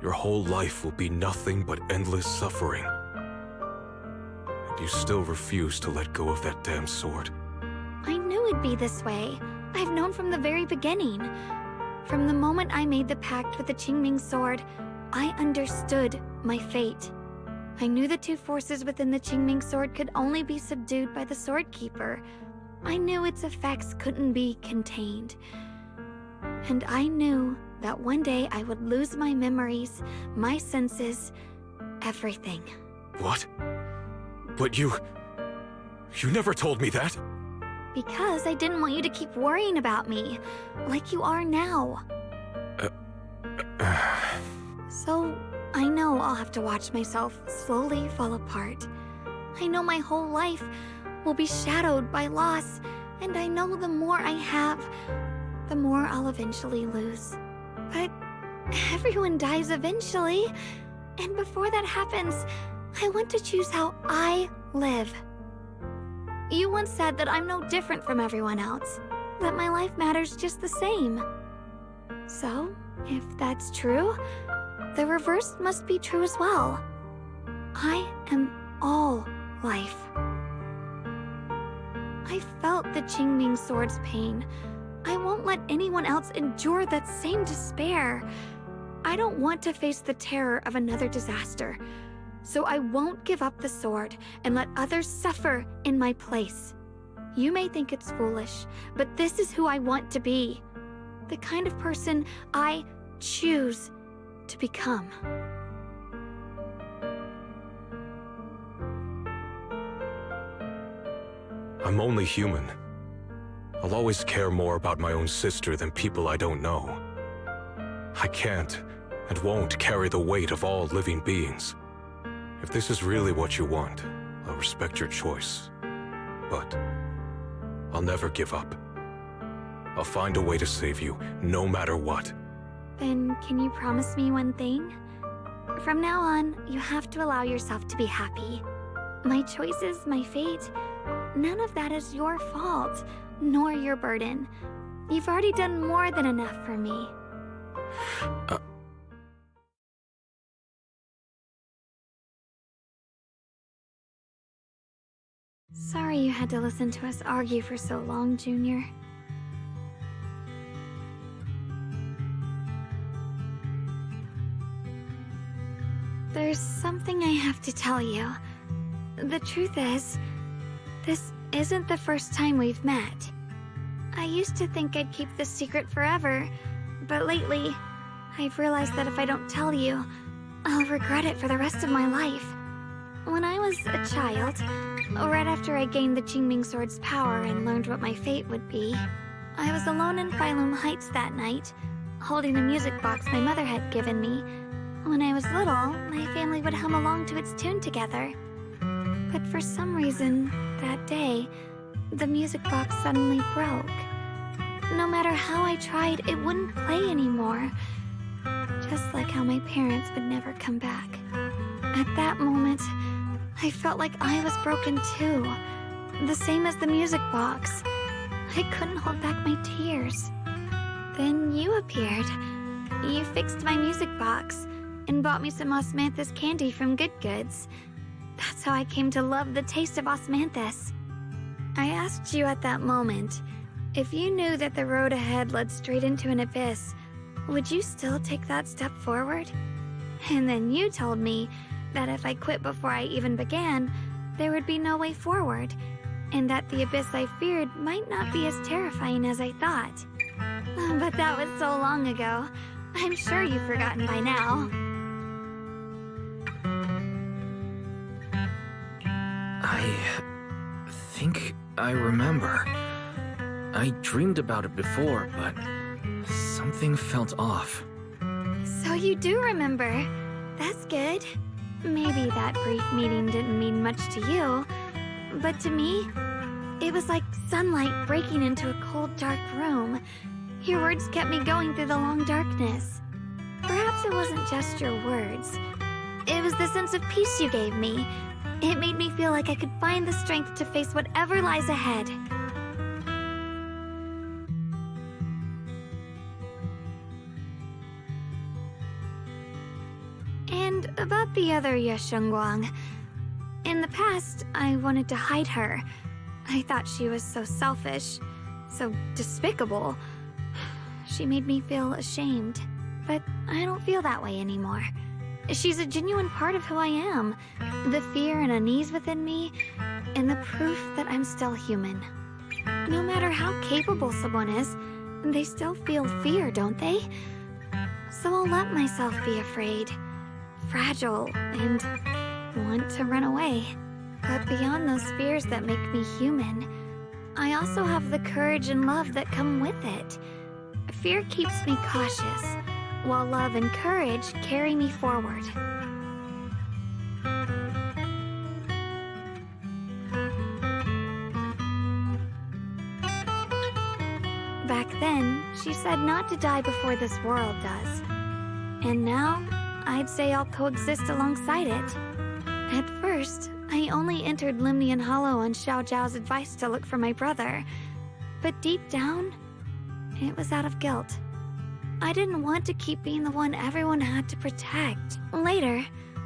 Speaker 21: your whole life will be nothing but endless suffering. And you still refuse to let go of that damn sword.
Speaker 1: I knew it'd be this way. I've known from the very beginning. From the moment I made the pact with the Qingming sword, I understood my fate. I knew the two forces within the Qingming sword could only be subdued by the Sword Keeper. I knew its effects couldn't be contained. And I knew that one day I would lose my memories, my senses, everything.
Speaker 21: What? But you never told me that!
Speaker 1: Because I didn't want you to keep worrying about me, like you are now. So, I know I'll have to watch myself slowly fall apart. I know my whole life will be shadowed by loss, and I know the more I have, the more I'll eventually lose. But everyone dies eventually, and before that happens, I want to choose how I live. You once said that I'm no different from everyone else, that my life matters just the same. So, if that's true, the reverse must be true as well. I am all life. I felt the Qingming sword's pain. I won't let anyone else endure that same despair. I don't want to face the terror of another disaster. So I won't give up the sword and let others suffer in my place. You may think it's foolish, but this is who I want to be. The kind of person I choose to become.
Speaker 21: I'm only human. I'll always care more about my own sister than people I don't know. I can't and won't carry the weight of all living beings. If this is really what you want, I'll respect your choice. But I'll never give up. I'll find a way to save you, no matter what.
Speaker 1: Then can you promise me one thing? From now on, you have to allow yourself to be happy. My choices, my fate, none of that is your fault, nor your burden. You've already done more than enough for me. Sorry you had to listen to us argue for so long, Junior. There's something I have to tell you. The truth is, this isn't the first time we've met. I used to think I'd keep this secret forever, but lately, I've realized that if I don't tell you, I'll regret it for the rest of my life. When I was a child, right after I gained the Qingming sword's power and learned what my fate would be, I was alone in ♂Heights that night, holding a music box my mother had given me. When I was little, my family would hum along to its tune together. But for some reason, that day, the music box suddenly broke. No matter how I tried, it wouldn't play anymore. Just like how my parents would never come back. At that moment, I felt like I was broken too. The same as the music box. I couldn't hold back my tears. Then you appeared. You fixed my music box and bought me some osmanthus candy from Good Goods. That's how I came to love the taste of osmanthus. I asked you at that moment, if you knew that the road ahead led straight into an abyss, would you still take that step forward? And then you told me that if I quit before I even began, there would be no way forward, and that the abyss I feared might not be as terrifying as I thought. But that was so long ago. I'm sure you've forgotten by now.
Speaker 15: I think I remember. I dreamed about it before, but something felt off.
Speaker 1: So you do remember. That's good. Maybe that brief meeting didn't mean much to you, but to me, it was like sunlight breaking into a cold, dark room. Your words kept me going through the long darkness. Perhaps it wasn't just your words. It was the sense of peace you gave me. It made me feel like I could find the strength to face whatever lies ahead. And about the other Yeshengguang. In the past, I wanted to hide her. I thought she was so selfish, so despicable. She made me feel ashamed, but I don't feel that way anymore. She's a genuine part of who I am, the fear and unease within me, and the proof that I'm still human. No matter how capable someone is, they still feel fear, don't they? So I'll let myself be afraid, fragile, and want to run away. But beyond those fears that make me human, I also have the courage and love that come with it. Fear keeps me cautious, while love and courage carry me forward. Back then, she said not to die before this world does. And now, I'd say I'll coexist alongside it. At first, I only entered Limnian Hollow on Xiao Zhao's advice to look for my brother. But deep down, it was out of guilt. I didn't want to keep being the one everyone had to protect. Later,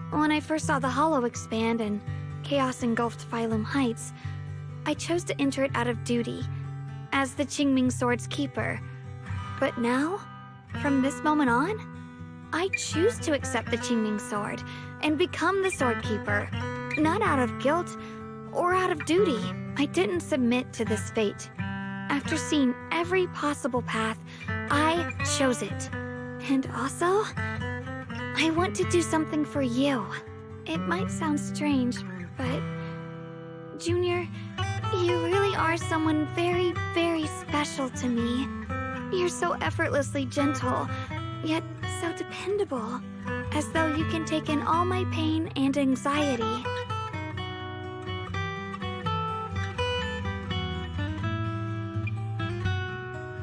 Speaker 1: when I first saw the Hollow expand and chaos engulfed Phylum Heights, I chose to enter it out of duty, as the Qingming Sword's keeper. But now, from this moment on, I choose to accept the Qingming Sword and become the Sword Keeper, not out of guilt or out of duty. I didn't submit to this fate. After seeing every possible path, I chose it. And also, I want to do something for you. It might sound strange, but Junior, you really are someone very, very special to me. You're so effortlessly gentle, yet so dependable, as though you can take in all my pain and anxiety.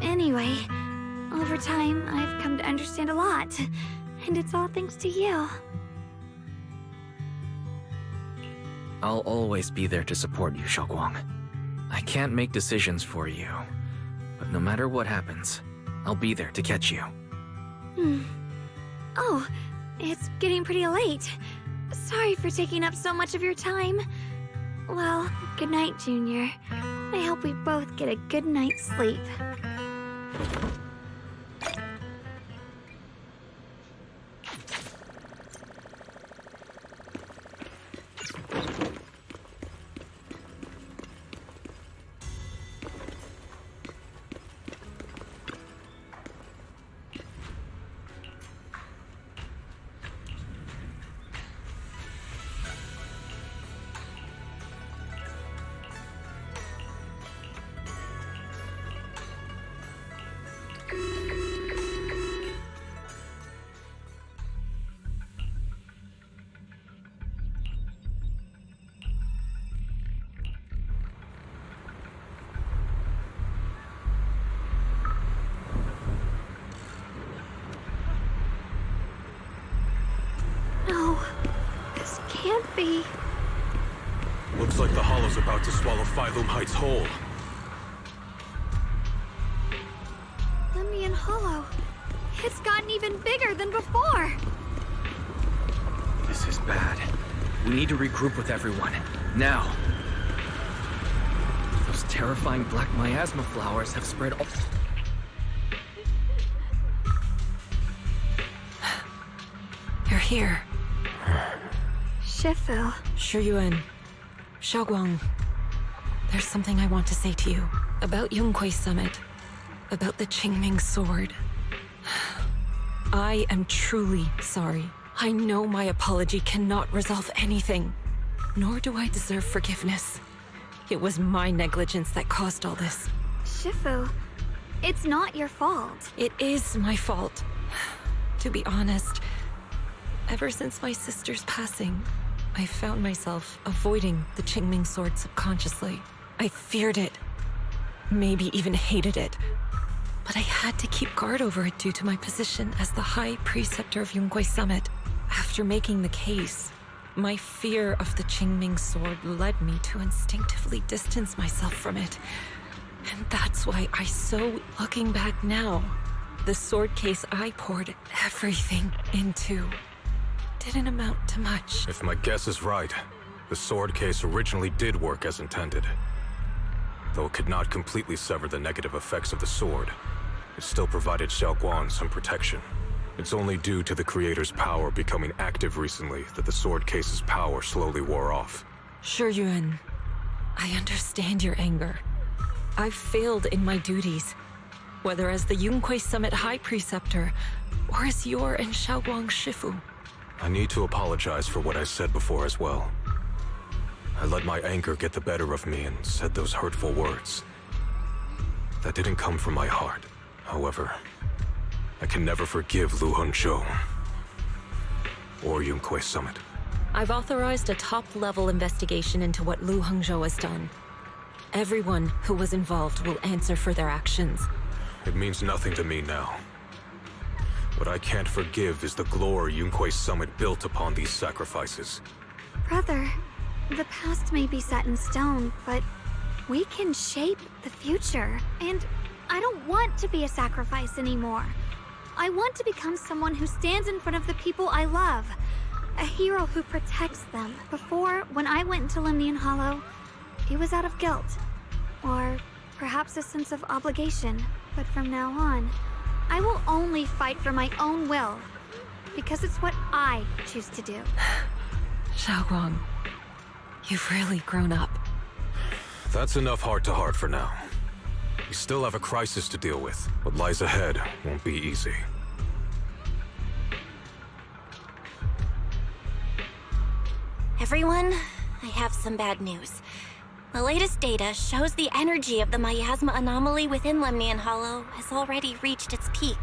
Speaker 1: Anyway, over time, I've come to understand a lot, and it's all thanks to you.
Speaker 15: I'll always be there to support you, Xiaoguang. I can't make decisions for you, but no matter what happens, I'll be there to catch you.
Speaker 1: Oh, it's getting pretty late. Sorry for taking up so much of your time. Well, good night, Junior. I hope we both get a good night's sleep.
Speaker 10: Can't be.
Speaker 21: Looks like the Hollow's about to swallow Phylum Heights whole.
Speaker 1: Limnian Hollow. It's gotten even bigger than before.
Speaker 15: This is bad. We need to regroup with everyone. Now. Those terrifying black miasma flowers have spread all...
Speaker 16: You're here.
Speaker 1: Shifu.
Speaker 16: Shiyuan. Xiaoguang. There's something I want to say to you. About Yunquei Summit. About the Qingming Sword. I am truly sorry. I know my apology cannot resolve anything. Nor do I deserve forgiveness. It was my negligence that caused all this.
Speaker 1: Shifu, it's not your fault.
Speaker 16: It is my fault. To be honest, ever since my sister's passing, I found myself avoiding the Qingming Sword subconsciously. I feared it, maybe even hated it. But I had to keep guard over it due to my position as the High Preceptor of Yunquei Summit. After making the case, my fear of the Qingming Sword led me to instinctively distance myself from it. And that's why looking back now, the sword case I poured everything into didn't amount to much.
Speaker 21: If my guess is right, the sword case originally did work as intended. Though it could not completely sever the negative effects of the sword, it still provided Xiaoguang some protection. It's only due to the creator's power becoming active recently that the sword case's power slowly wore off.
Speaker 16: *̓ I understand your anger. I've failed in my duties, whether as the Yunque Summit High Preceptor or as your and Xiaoguang's Shifu.
Speaker 21: I need to apologize for what I said before as well. I let my anger get the better of me and said those hurtful words. That didn't come from my heart. However, I can never forgive Lu Hongzhou or Yunque Summit.
Speaker 16: I've authorized a top-level investigation into what Lu Hongzhou has done. Everyone who was involved will answer for their actions.
Speaker 21: It means nothing to me now. What I can't forgive is the glory Yunque Summit built upon these sacrifices.
Speaker 1: Brother, the past may be set in stone, but we can shape the future. And I don't want to be a sacrifice anymore. I want to become someone who stands in front of the people I love. A hero who protects them. Before, when I went into Lemnian Hollow, it was out of guilt. Or perhaps a sense of obligation. But from now on, I will only fight for my own will. Because it's what I choose to do.
Speaker 16: Xiaoguang, you've really grown up.
Speaker 21: That's enough heart-to-heart for now. We still have a crisis to deal with. What lies ahead won't be easy.
Speaker 6: Everyone, I have some bad news. The latest data shows the energy of the miasma anomaly within Lemnian Hollow has already reached its peak.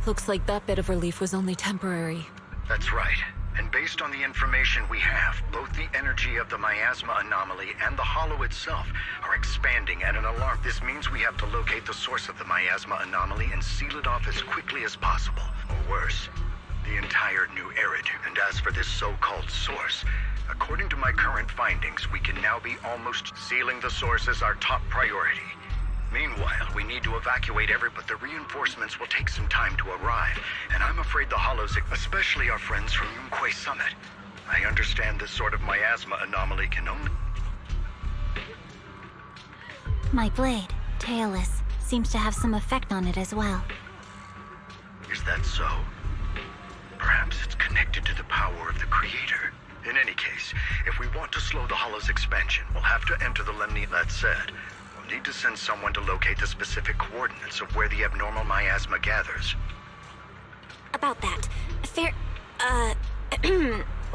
Speaker 16: Looks like that bit of relief was only temporary.
Speaker 17: That's right. And based on the information we have, both the energy of the miasma anomaly and the hollow itself are expanding at an alarm. This means we have to locate the source of the miasma anomaly and seal it off as quickly as possible. Or worse, the entire New Eridu. And as for this so-called source, according to my current findings, we can now be almost sealing the source as our top priority. Meanwhile, we need to evacuate but the reinforcements will take some time to arrive, and I'm afraid the Hollows, especially our friends from Yunque Summit. I understand this sort of miasma anomaly can only...
Speaker 10: My blade, Tailless, seems to have some effect on it as well.
Speaker 17: Is that so? Perhaps it's connected to the power of the Creator. In any case, if we want to slow the Hollow's expansion, we'll have to enter the Lemnian. That said, we'll need to send someone to locate the specific coordinates of where the abnormal miasma gathers.
Speaker 6: About that,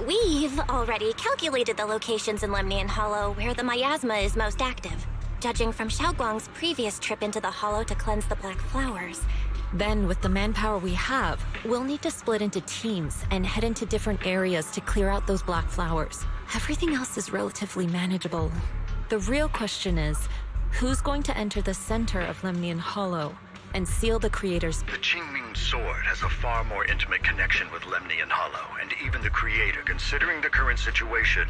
Speaker 6: we've already calculated the locations in Lemnian Hollow where the miasma is most active, judging from Xiaoguang's previous trip into the Hollow to cleanse the black flowers.
Speaker 16: Then, with the manpower we have, we'll need to split into teams and head into different areas to clear out those black flowers. Everything else is relatively manageable. The real question is, who's going to enter the center of Lemnian Hollow and seal the Creator's...
Speaker 17: The Qingming Sword has a far more intimate connection with Lemnian Hollow, and even the Creator. Considering the current situation,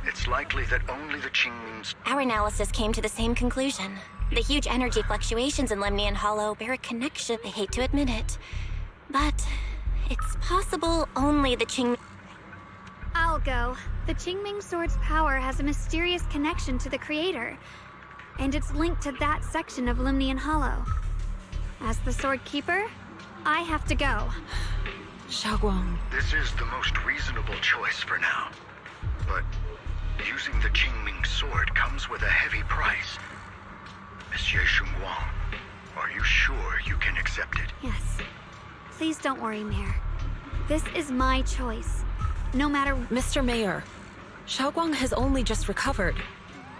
Speaker 17: it's likely that only the Qingming's...
Speaker 6: Our analysis came to the same conclusion. The huge energy fluctuations in Lemnian Hollow bear a connection. I hate to admit it, but it's possible only the Qingming...
Speaker 1: I'll go. The Qingming Sword's power has a mysterious connection to the Creator, and it's linked to that section of Lemnian Hollow. As the Sword Keeper, I have to go.
Speaker 16: Xiaoguang.
Speaker 17: This is the most reasonable choice for now. But using the Qingming Sword comes with a heavy price. Monsieur Xunguang, are you sure you can accept it?
Speaker 1: Yes. Please don't worry, Mayor. This is my choice. No matter...
Speaker 16: Mr. Mayor, Xiaoguang has only just recovered.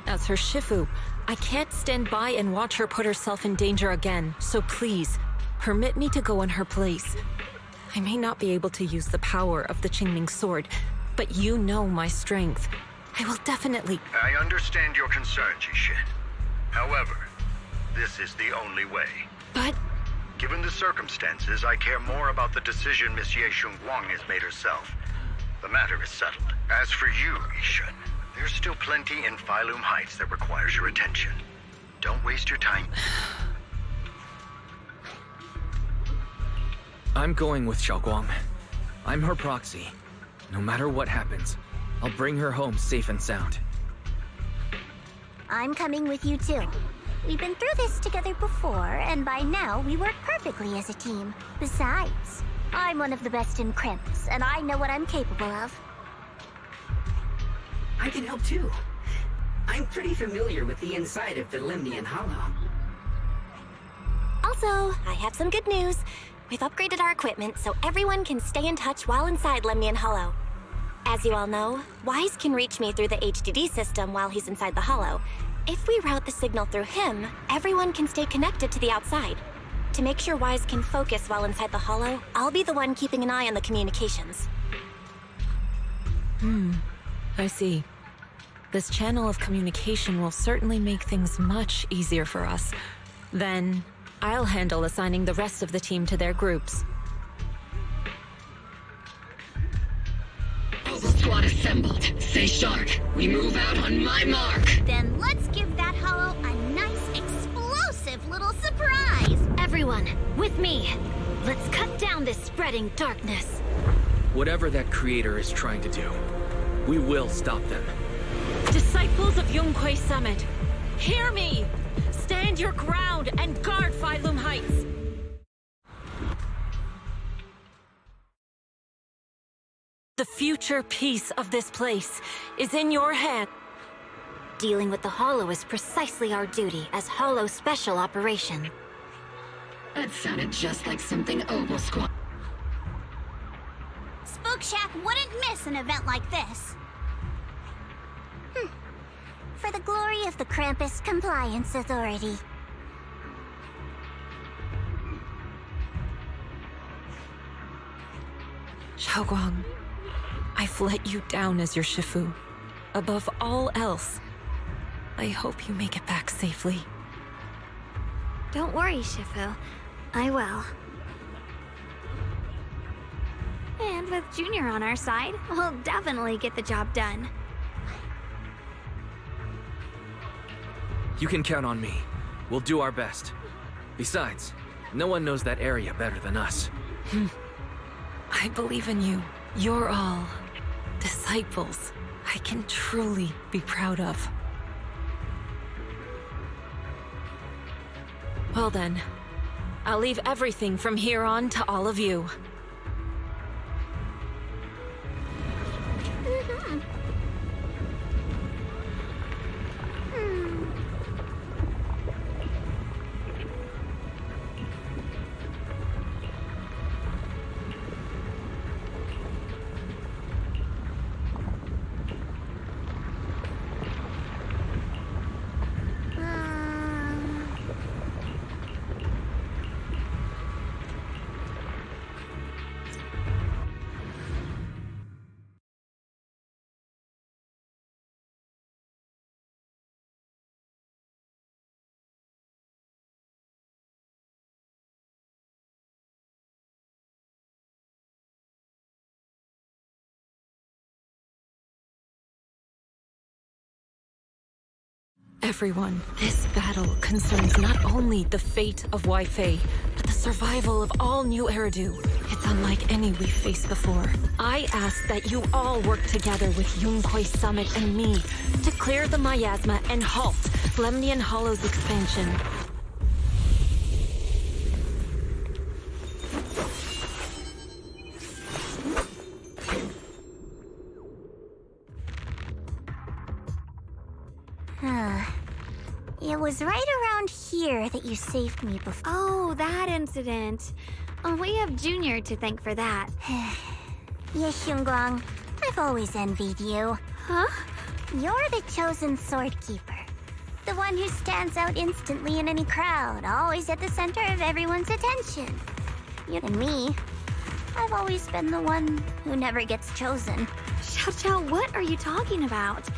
Speaker 16: As her Shifu, I can't stand by and watch her put herself in danger again, so please, permit me to go in her place. I may not be able to use the power of the Qingming Sword, but you know my strength. I will definitely...
Speaker 17: I understand your concern, Jixin. However, this is the only way.
Speaker 16: But...
Speaker 17: Given the circumstances, I care more about the decision Miss Ye Xunguang has made herself. The matter is settled. As for you, Yixin, there's still plenty in Phylum Heights that requires your attention. Don't waste your time.
Speaker 15: I'm going with Xiaoguang. I'm her proxy. No matter what happens, I'll bring her home safe and sound.
Speaker 10: I'm coming with you too. We've been through this together before, and by now we work perfectly as a team. Besides, I'm one of the best in Krampus, and I know what I'm capable of.
Speaker 2: I can help too. I'm pretty familiar with the inside of the Lemnian Hollow.
Speaker 6: Also, I have some good news. We've upgraded our equipment so everyone can stay in touch while inside Lemnian Hollow. As you all know, Wise can reach me through the HDD system while he's inside the Hollow. If we route the signal through him, everyone can stay connected to the outside. To make sure Wise can focus while inside the Hollow, I'll be the one keeping an eye on the communications.
Speaker 16: I see. This channel of communication will certainly make things much easier for us. Then, I'll handle assigning the rest of the team to their groups.
Speaker 18: Squad assembled. Stay sharp. We move out on my mark.
Speaker 10: Then let's give that hollow a nice, explosive little surprise!
Speaker 1: Everyone, with me! Let's cut down this spreading darkness.
Speaker 15: Whatever that creator is trying to do, we will stop them.
Speaker 16: Disciples of 괡ᴇy Summit, hear me! Stand your ground and guard Phylum Heights! The future peace of this place is in your hand.
Speaker 1: Dealing with the Hollow is precisely our duty as Hollow Special Operation.
Speaker 18: That sounded just like something Obel Squad.
Speaker 10: Spook Shack wouldn't miss an event like this. For the glory of the Krampus Compliance Authority.
Speaker 16: Xiaoguang, I've let you down as your Shifu. Above all else, I hope you make it back safely.
Speaker 1: Don't worry, Shifu. I will. And with Junior on our side, we'll definitely get the job done.
Speaker 15: You can count on me. We'll do our best. Besides, no one knows that area better than us.
Speaker 16: I believe in you. You're all disciples I can truly be proud of. Well then, I'll leave everything from here on to all of you. Everyone, this battle concerns not only the fate of Wi-Fi, but the survival of all New Eridu. It's unlike any we've faced before. I ask that you all work together with 괡ᴇy Summit and me to clear the miasma and halt Lemnian Hollow's expansion.
Speaker 10: It was right around here that you saved me before.
Speaker 1: Oh, that incident. We have Junior to thank for that.
Speaker 10: Yes, Xiongguang. I've always envied you.
Speaker 1: Huh?
Speaker 10: You're the chosen sword keeper. The one who stands out instantly in any crowd, always at the center of everyone's attention. You and me, I've always been the one who never gets chosen.
Speaker 1: Xiao, what are you talking about?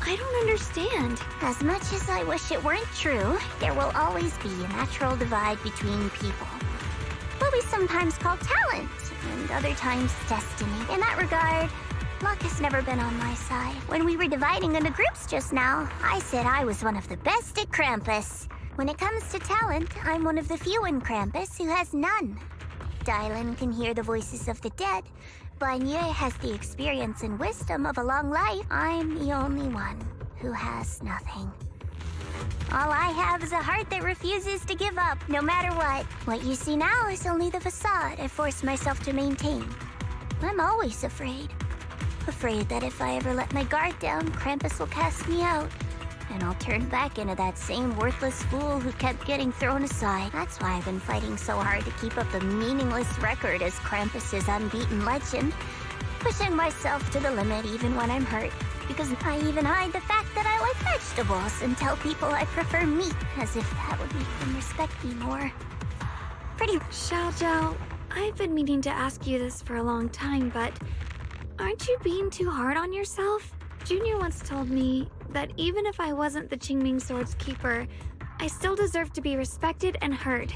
Speaker 1: I don't understand.
Speaker 10: As much as I wish it weren't true, there will always be a natural divide between people. What we sometimes call talent, and other times destiny. In that regard, luck has never been on my side. When we were dividing into groups just now, I said I was one of the best at Krampus. When it comes to talent, I'm one of the few in Krampus who has none. Dylan can hear the voices of the dead, Banyu has the experience and wisdom of a long life. I'm the only one who has nothing. All I have is a heart that refuses to give up, no matter what. What you see now is only the facade I forced myself to maintain. I'm always afraid. Afraid that if I ever let my guard down, Krampus will cast me out. And I'll turn back into that same worthless fool who kept getting thrown aside. That's why I've been fighting so hard to keep up a meaningless record as Krampus's unbeaten legend. Pushing myself to the limit even when I'm hurt. Because I even hide the fact that I like vegetables and tell people I prefer meat, as if that would make them respect me more. Pretty
Speaker 1: Xiaozhou, I've been meaning to ask you this for a long time, but aren't you being too hard on yourself? Junior once told me that even if I wasn't the Qingming Sword's keeper, I still deserve to be respected and heard.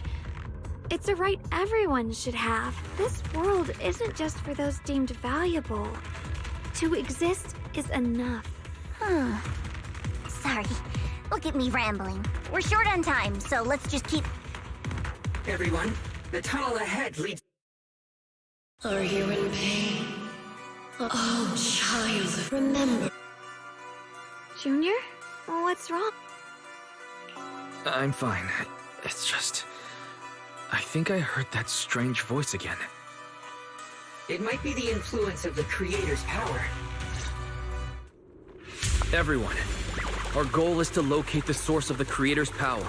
Speaker 1: It's a right everyone should have. This world isn't just for those deemed valuable. To exist is enough.
Speaker 10: Sorry. Look at me rambling. We're short on time, so let's just keep...
Speaker 2: Everyone, the tunnel ahead leads...
Speaker 18: Are you in pain? Oh, child, remember.
Speaker 1: Junior? What's wrong?
Speaker 15: I'm fine. It's just... I think I heard that strange voice again.
Speaker 2: It might be the influence of the Creator's power.
Speaker 15: Everyone, our goal is to locate the source of the Creator's power.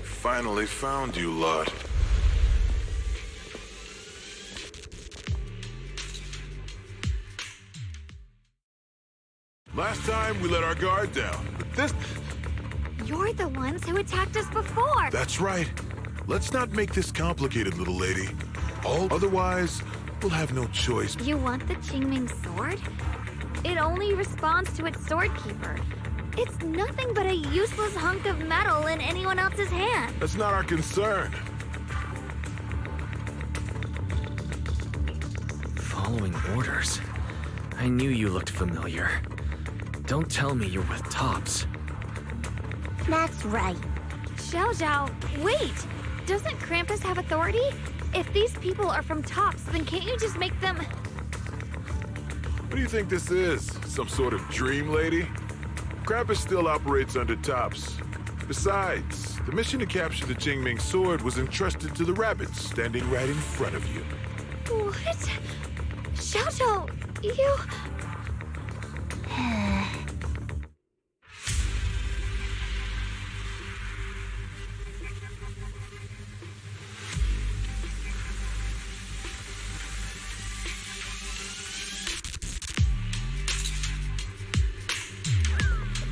Speaker 9: Finally found you, lot. Last time we let our guard down, but this...
Speaker 1: You're the ones who attacked us before!
Speaker 9: That's right. Let's not make this complicated, little lady. Otherwise, we'll have no choice.
Speaker 1: You want the Qingming Sword? It only responds to its sword keeper. It's nothing but a useless hunk of metal in anyone else's hand.
Speaker 9: That's not our concern.
Speaker 15: Following orders? I knew you looked familiar. Don't tell me you're with Tops.
Speaker 10: That's right.
Speaker 1: Xiaozhou, wait! Doesn't Krampus have authority? If these people are from Tops, then can't you just make them...
Speaker 9: What do you think this is? Some sort of dream lady? Krampus still operates under Tops. Besides, the mission to capture the Qingming Sword was entrusted to the rabbits standing right in front of you.
Speaker 1: What? Xiaozhou, you...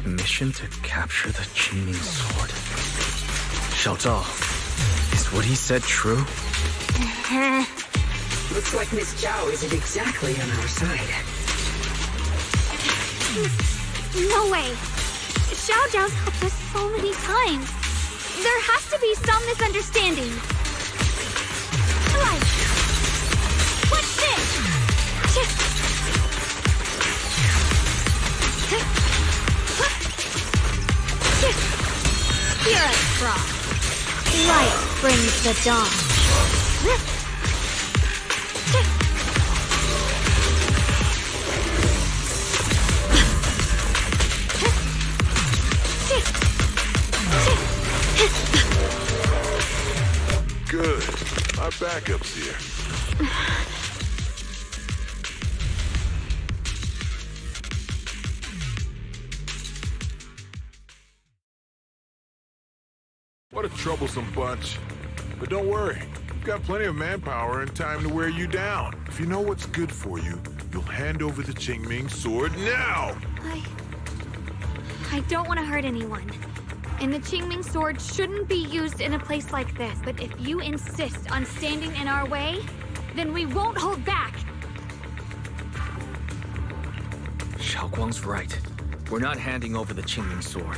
Speaker 15: Mission to capture the Qingming Sword. Xiaozhou, is what he said true?
Speaker 2: Looks like Miss Zhao isn't exactly on our side.
Speaker 1: No way! Xiaozhou's helped us so many times. There has to be some misunderstanding. Right. What's this? Hear us, Frost. Light brings the dawn.
Speaker 9: Good. Our backup's here. What a troublesome bunch. But don't worry. We've got plenty of manpower and time to wear you down. If you know what's good for you, you'll hand over the Qingming Sword now!
Speaker 1: I don't want to hurt anyone. And the Qingming Sword shouldn't be used in a place like this. But if you insist on standing in our way, then we won't hold back.
Speaker 15: Xiaoguang's right. We're not handing over the Qingming Sword.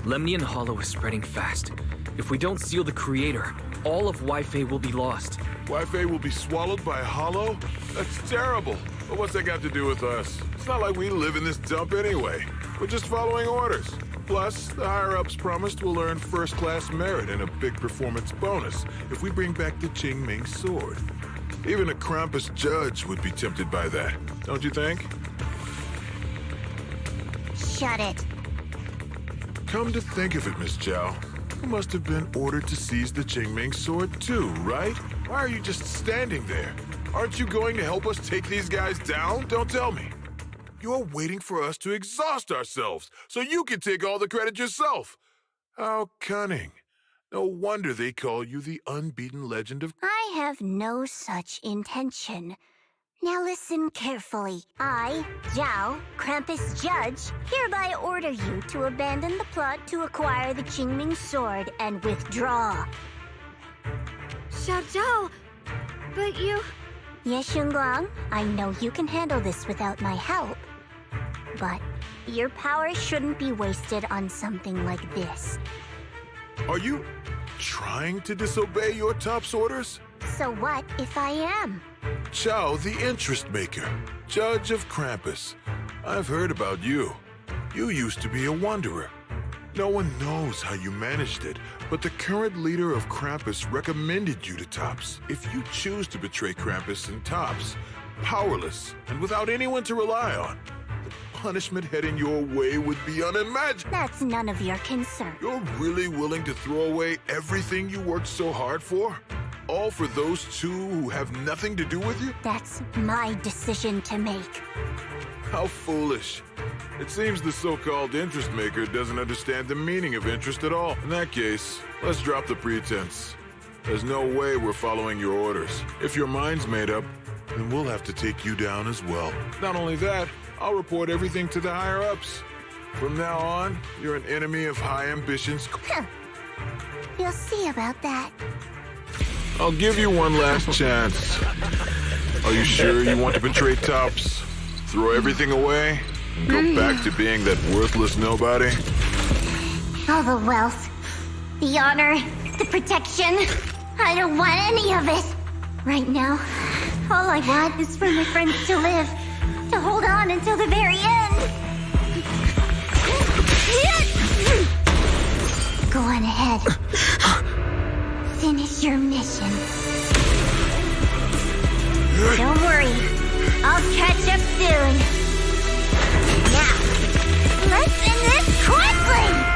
Speaker 15: Lemnian Hollow is spreading fast. If we don't seal the Creator, all of Wi-Fei will be lost.
Speaker 9: Wi-Fei will be swallowed by a hollow? That's terrible. But what's that got to do with us? It's not like we live in this dump anyway. We're just following orders. Plus, the higher-ups promised we'll earn first-class merit and a big performance bonus if we bring back the Qingming Sword. Even a Krampus judge would be tempted by that, don't you think?
Speaker 10: Shut it.
Speaker 9: Come to think of it, Miss Zhao, you must have been ordered to seize the Qingming sword too, right? Why are you just standing there? Aren't you going to help us take these guys down? Don't tell me. You're waiting for us to exhaust ourselves so you can take all the credit yourself. How cunning. No wonder they call you the unbeaten legend of...
Speaker 10: I have no such intention. Now listen carefully. I, Zhao, Krampus Judge, hereby order you to abandon the plot to acquire the Qingming sword and withdraw.
Speaker 1: Xiao Zhao, but you...
Speaker 10: Yes, Xunguang, I know you can handle this without my help. But your power shouldn't be wasted on something like this.
Speaker 9: Are you trying to disobey your top's orders?
Speaker 10: So what if I am?
Speaker 9: Zhao, the interest maker, judge of Krampus. I've heard about you. You used to be a wanderer. No one knows how you managed it, but the current leader of Krampus recommended you to Tops. If you choose to betray Krampus and Tops, powerless and without anyone to rely on, the punishment heading your way would be unimaginable.
Speaker 10: That's none of your concern.
Speaker 9: You're really willing to throw away everything you worked so hard for? All for those two who have nothing to do with you?
Speaker 10: That's my decision to make.
Speaker 9: How foolish. It seems the so-called interest maker doesn't understand the meaning of interest at all. In that case, let's drop the pretense. There's no way we're following your orders. If your mind's made up, then we'll have to take you down as well. Not only that, I'll report everything to the higher-ups. From now on, you're an enemy of high ambitions.
Speaker 10: You'll see about that.
Speaker 9: I'll give you one last chance. Are you sure you want to betray Tops? Throw everything away and go back to being that worthless nobody?
Speaker 10: All the wealth, the honor, the protection. I don't want any of it. Right now, all I want is for my friends to live, to hold on until the very end. Go on ahead. Finish your mission. Don't worry. I'll catch up soon. Now, let's end this quickly!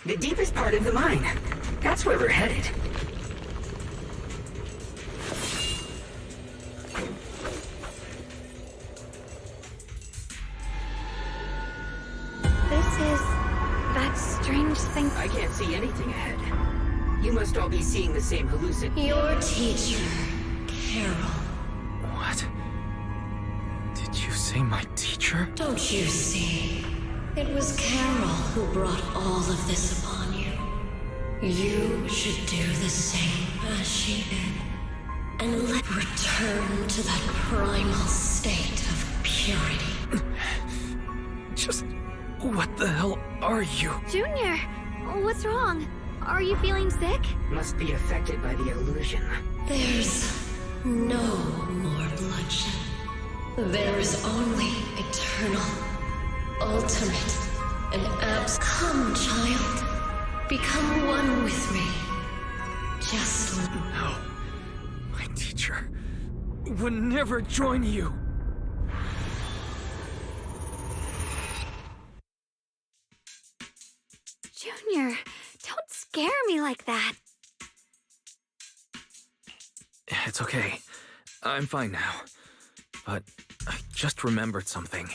Speaker 2: The deepest part of the mine. That's where we're headed.
Speaker 1: This is that strange thing.
Speaker 2: I can't see anything ahead. You must all be seeing the same hallucination.
Speaker 18: Your teacher, Carol.
Speaker 15: What? Did you say my teacher?
Speaker 18: Don't you see? It was Carol who brought all of this upon you. You should do the same as she did. And return to that primal state of purity.
Speaker 15: Just... what the hell are you?
Speaker 1: Junior, what's wrong? Are you feeling sick?
Speaker 2: Must be affected by the illusion.
Speaker 18: There's no more bloodshed. There is only eternal, ultimate, and Come, child. Become one with me. Just
Speaker 15: no. My teacher would never join you.
Speaker 1: Junior, don't scare me like that.
Speaker 15: It's okay. I'm fine now. But I just remembered something.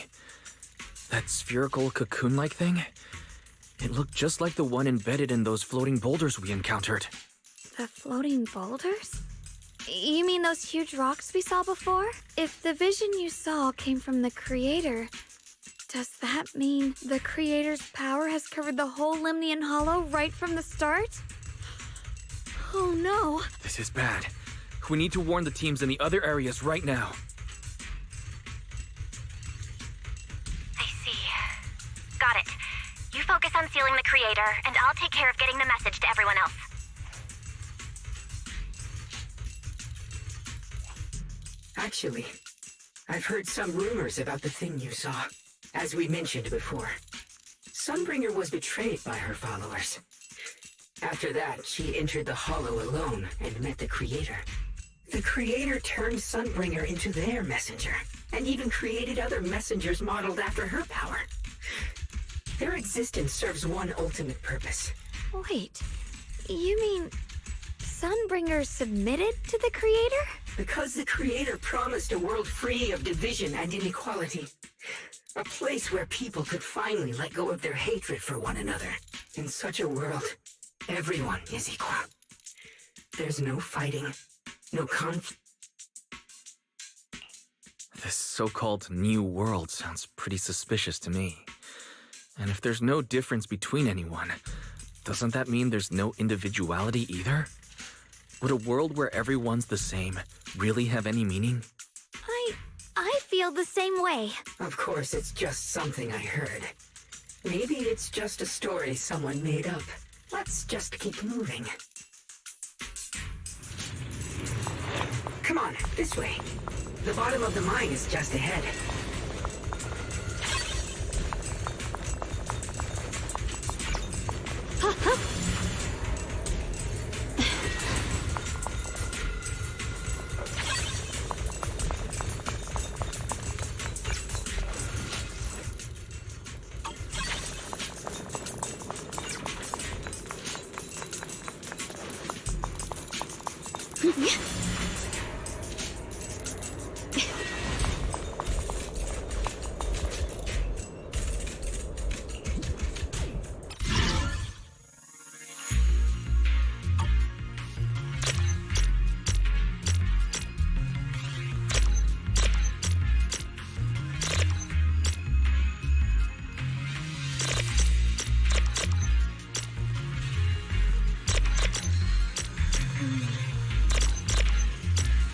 Speaker 15: That spherical cocoon-like thing? It looked just like the one embedded in those floating boulders we encountered.
Speaker 1: The floating boulders? You mean those huge rocks we saw before? If the vision you saw came from the creator, Does that mean the Creator's power has covered the whole Limnian Hollow right from the start? Oh no.
Speaker 15: This is bad. We need to warn the teams in the other areas right now.
Speaker 6: I see. Got it. You focus on sealing the Creator, and I'll take care of getting the message to everyone else.
Speaker 2: Actually, I've heard some rumors about the thing you saw. As we mentioned before, Sunbringer was betrayed by her followers. After that, she entered the Hollow alone and met the Creator. The Creator turned Sunbringer into their messenger, and even created other messengers modeled after her power. Their existence serves one ultimate purpose.
Speaker 1: Wait, you mean Sunbringer submitted to the Creator?
Speaker 2: Because the Creator promised a world free of division and inequality. A place where people could finally let go of their hatred for one another. In such a world, everyone is equal. There's no fighting, no conflict.
Speaker 15: This so-called new world sounds pretty suspicious to me. And if there's no difference between anyone, doesn't that mean there's no individuality either? Would a world where everyone's the same really have any meaning?
Speaker 1: I feel the same way.
Speaker 2: Of course, it's just something I heard. Maybe it's just a story someone made up. Let's just keep moving. Come on, this way. The bottom of the mine is just ahead.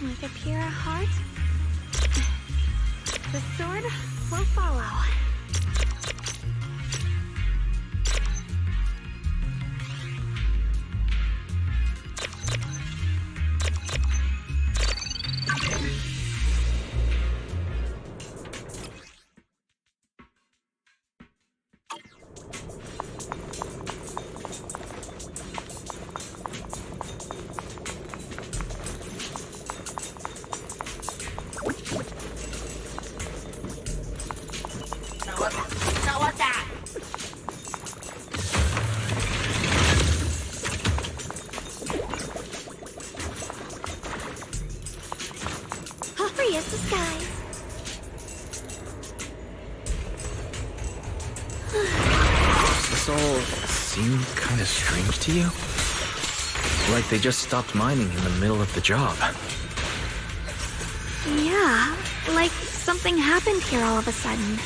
Speaker 1: With a pure heart, the sword will follow. Disguise.
Speaker 15: Does this all seem kind of strange to you? Like they just stopped mining in the middle of the job.
Speaker 1: Yeah, like something happened here all of a sudden.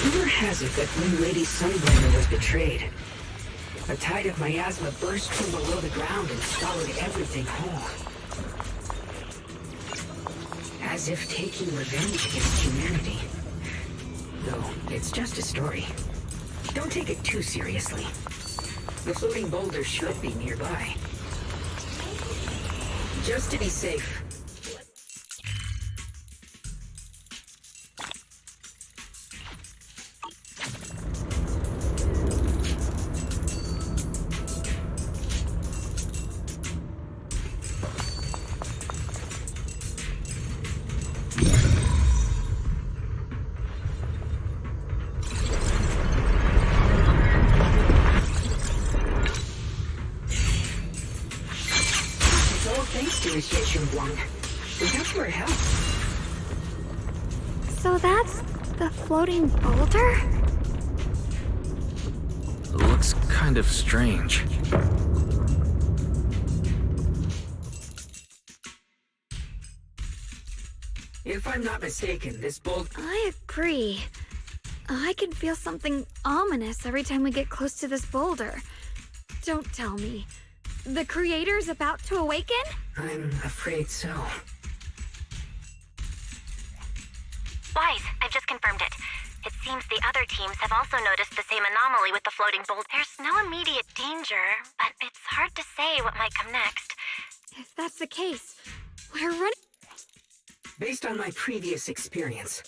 Speaker 2: Rumor has it that new Lady Sunbringer was betrayed. A tide of miasma burst from below the ground and swallowed everything whole. As if taking revenge against humanity. Though, it's just a story. Don't take it too seriously. The floating boulder should be nearby. Just to be safe. We have your help.
Speaker 1: So that's the floating boulder?
Speaker 15: Looks kind of strange.
Speaker 2: If I'm not mistaken, this boulder...
Speaker 1: I agree. I can feel something ominous every time we get close to this boulder. Don't tell me. The creator's about to awaken?
Speaker 2: I'm afraid so.
Speaker 6: Wise, I've just confirmed it. It seems the other teams have also noticed the same anomaly with the floating boulder. There's no immediate danger, but it's hard to say what might come next.
Speaker 1: If that's the case, we're running...
Speaker 2: Based on my previous experience,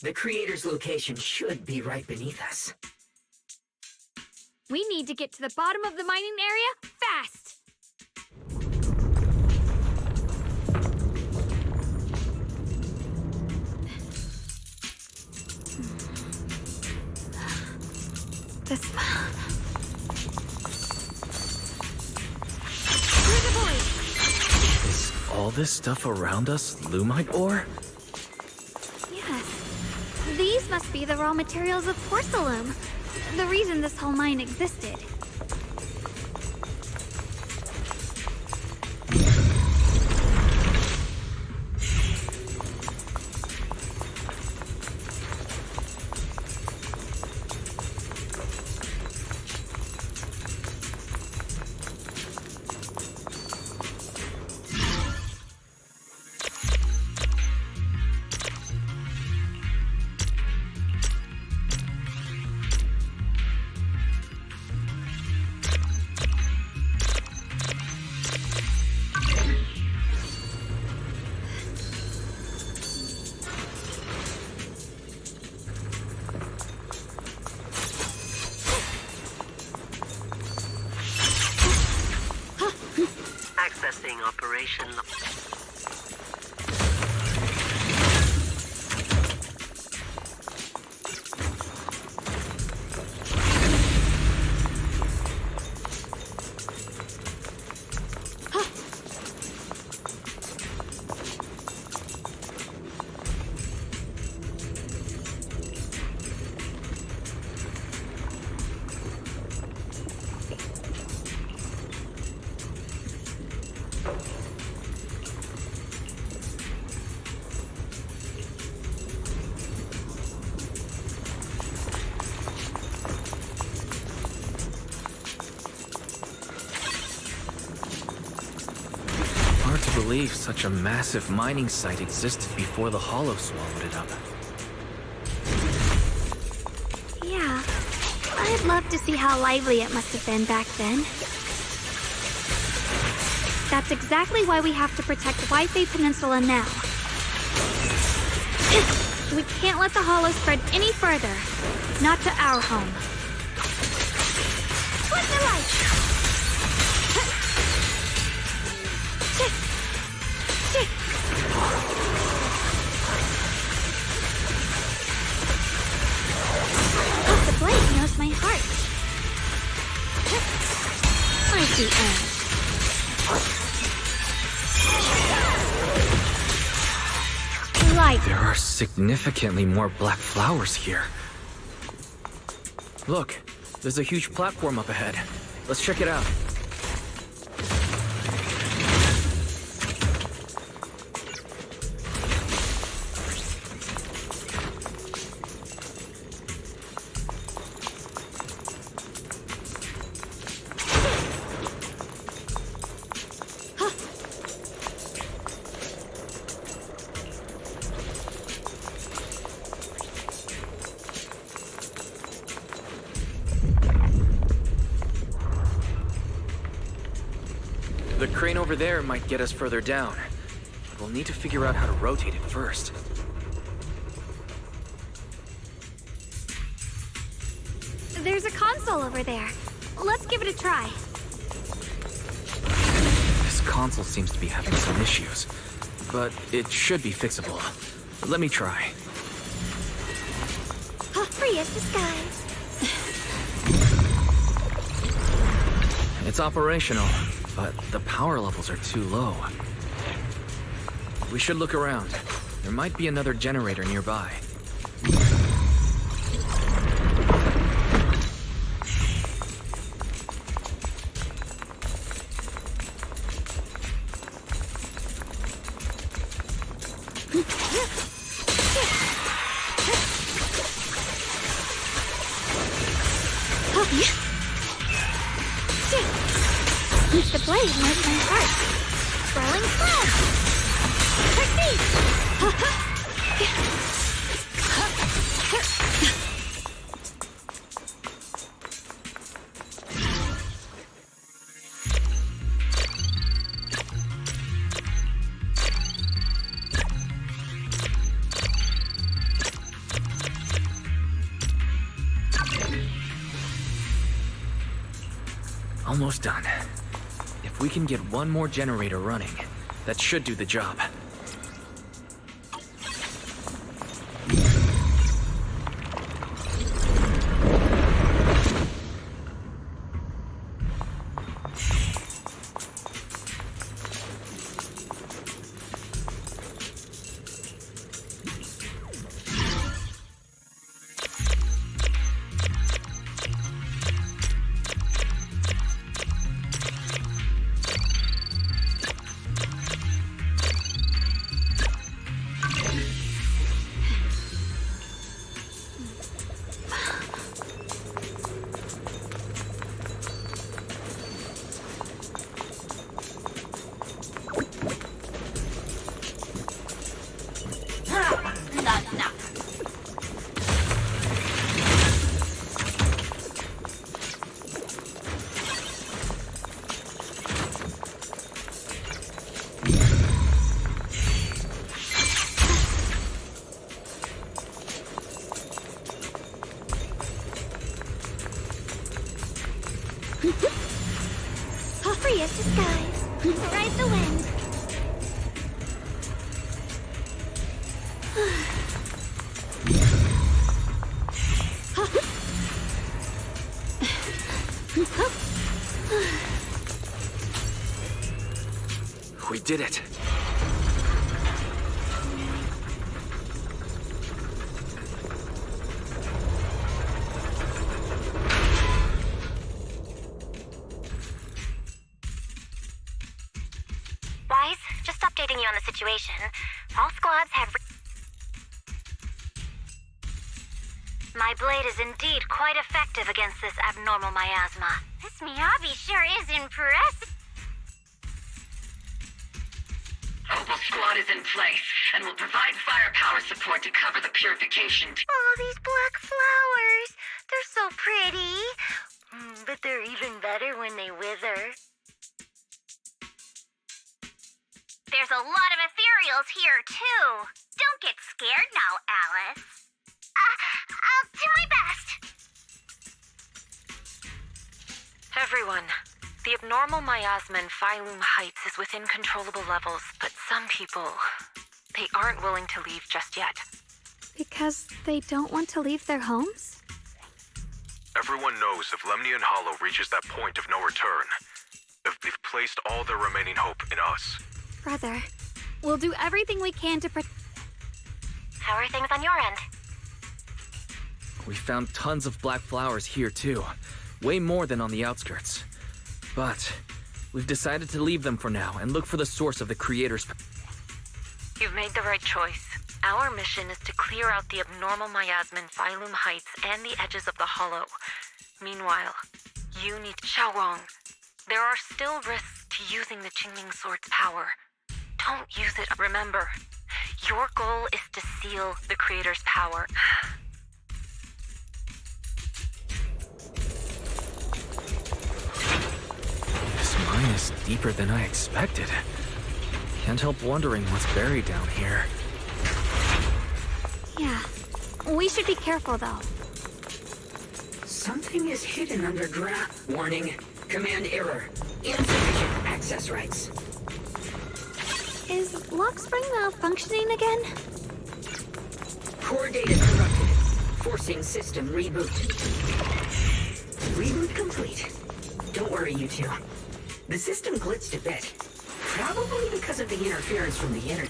Speaker 2: the creator's location should be right beneath us.
Speaker 1: We need to get to the bottom of the mining area fast! This... Where's the boy?
Speaker 15: Is all this stuff around us Lumite ore?
Speaker 1: Yes. These must be the raw materials of porcelain. The reason this whole mine existed.
Speaker 7: Accessing operation.
Speaker 15: To believe such a massive mining site existed before the Hollow swallowed it up.
Speaker 1: Yeah, I'd love to see how lively it must have been back then. That's exactly why we have to protect Ŵyfey Peninsula now. We can't let the Hollow spread any further. Not to our home. What's the light? The blade knows my heart. Mighty end. Light.
Speaker 15: There are significantly more black flowers here. Look, there's a huge platform up ahead. Let's check it out. The crane over there might get us further down. We'll need to figure out how to rotate it first.
Speaker 1: There's a console over there. Let's give it a try.
Speaker 15: This console seems to be having some issues, but it should be fixable. Let me try.
Speaker 10: Free as the skies.
Speaker 15: It's operational, but the power levels are too low. We should look around. There might be another generator nearby.
Speaker 1: The blade knows my heart. Throwing flash.
Speaker 15: Almost done. If we can get one more generator running, that should do the job.
Speaker 10: Free as disguise. Ride the wind.
Speaker 15: We did it.
Speaker 6: Wise, just updating you on the situation. All squads have... My blade is indeed quite effective against this abnormal miasma.
Speaker 10: This Miyabi sure is impressive.
Speaker 14: Opal Squad is in place and will provide firepower support to cover the purification.
Speaker 10: Oh, these black flowers. They're so pretty. But they're even better when they wither. There's a lot of ethereals here, too. Don't get scared now, Alice. I'll do my best.
Speaker 16: Everyone, the abnormal miasma in 𝓩ᵼ Heights is within controllable levels, but some people, they aren't willing to leave just yet.
Speaker 1: Because they don't want to leave their homes?
Speaker 21: Everyone knows if Lemnian Hollow reaches that point of no return, if they've placed all their remaining hope in us.
Speaker 1: Brother, we'll do everything we can to
Speaker 6: How are things on your end?
Speaker 15: We found tons of black flowers here too. Way more than on the outskirts. But we've decided to leave them for now and look for the source of the creator's...
Speaker 16: You've made the right choice. Our mission is to clear out the abnormal miasma in 𝓩ᵼ Heights and the edges of the Hollow. Meanwhile, you need Xiaowang. There are still risks to using the Qingming Sword's power. Don't use it. Remember, your goal is to seal the creator's power.
Speaker 15: This mine is deeper than I expected. Can't help wondering what's buried down here.
Speaker 1: Yeah. We should be careful, though.
Speaker 2: Something is hidden underground. Warning. Command error. Insufficient access rights.
Speaker 1: Is Lock Spring malfunctioning again?
Speaker 2: Core data corrupted. Forcing system reboot. Reboot complete. Don't worry, you two. The system glitched a bit. Probably because of the interference from the internet.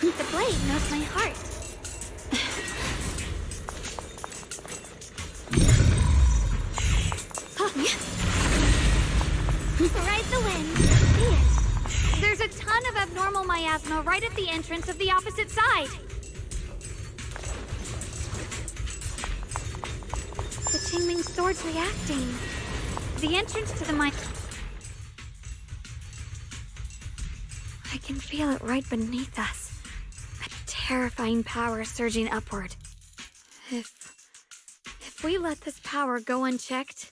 Speaker 1: The blade knows my heart. Ride the wind. See it. There's a ton of abnormal miasma right at the entrance of the opposite side. The Qingming sword's reacting. The entrance to the I can feel it right beneath us. A terrifying power surging upward. If we let this power go unchecked,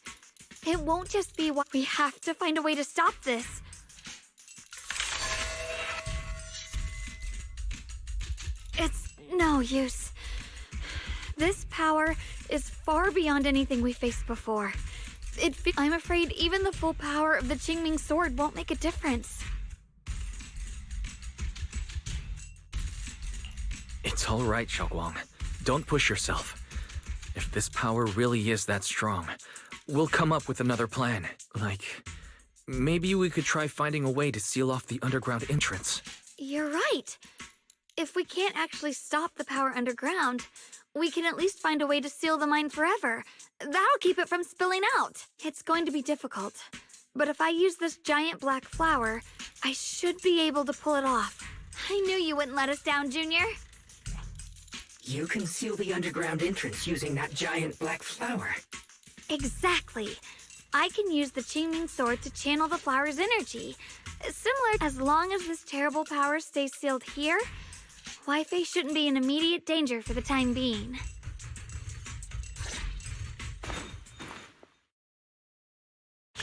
Speaker 1: it won't just be what we have to find a way to stop this. It's no use. This power is far beyond anything we faced before. I'm afraid even the full power of the Qingming sword won't make a difference.
Speaker 15: It's all right, Xiaoguang. Don't push yourself. If this power really is that strong, we'll come up with another plan. Like, maybe we could try finding a way to seal off the underground entrance.
Speaker 1: You're right. If we can't actually stop the power underground, we can at least find a way to seal the mine forever. That'll keep it from spilling out. It's going to be difficult, but if I use this giant black flower, I should be able to pull it off. I knew you wouldn't let us down, Junior.
Speaker 2: You can seal the underground entrance using that giant black flower.
Speaker 1: Exactly. I can use the Qingming sword to channel the flower's energy. Similar, as long as this terrible power stays sealed here, Wi-Fi shouldn't be in immediate danger for the time being.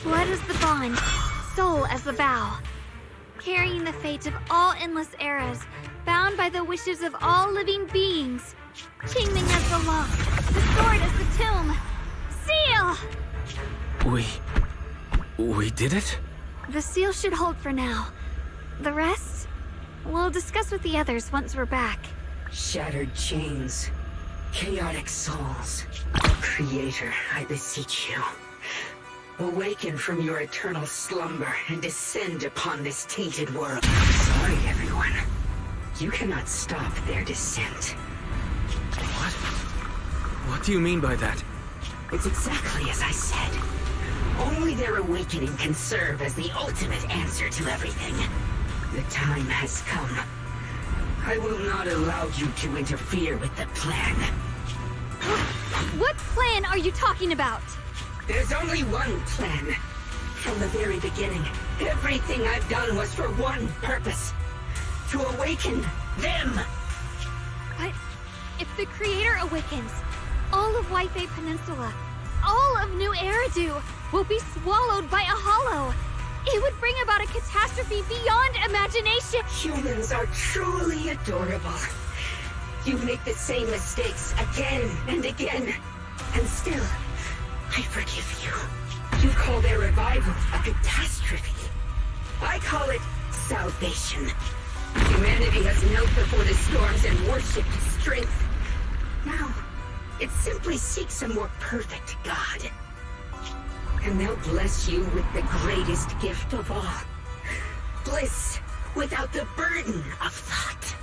Speaker 1: Blood as the bond, soul as the vow. Carrying the fate of all endless eras, bound by the wishes of all living beings. Qingming as the lock, the sword as the tomb. Seal!
Speaker 15: We did it?
Speaker 1: The seal should hold for now. The rest, we'll discuss with the others once we're back.
Speaker 2: Shattered chains, chaotic souls. Creator, I beseech you. Awaken from your eternal slumber and descend upon this tainted world. Sorry, everyone. You cannot stop their descent.
Speaker 15: What? What do you mean by that?
Speaker 2: It's exactly as I said. Only their awakening can serve as the ultimate answer to everything. The time has come. I will not allow you to interfere with the plan.
Speaker 1: What plan are you talking about?
Speaker 2: There's only one plan. From the very beginning, everything I've done was for one purpose. To awaken them!
Speaker 1: But if the Creator awakens, all of Wi-Fi Peninsula, all of New Eridu will be swallowed by a hollow. It would bring about a catastrophe beyond imagination.
Speaker 2: Humans are truly adorable. You make the same mistakes again and again, and still, I forgive you. You call their revival a catastrophe. I call it salvation. Humanity has knelt before the storms and worshipped strength. Now, it simply seeks a more perfect God. And they'll bless you with the greatest gift of all. Bliss without the burden of thought.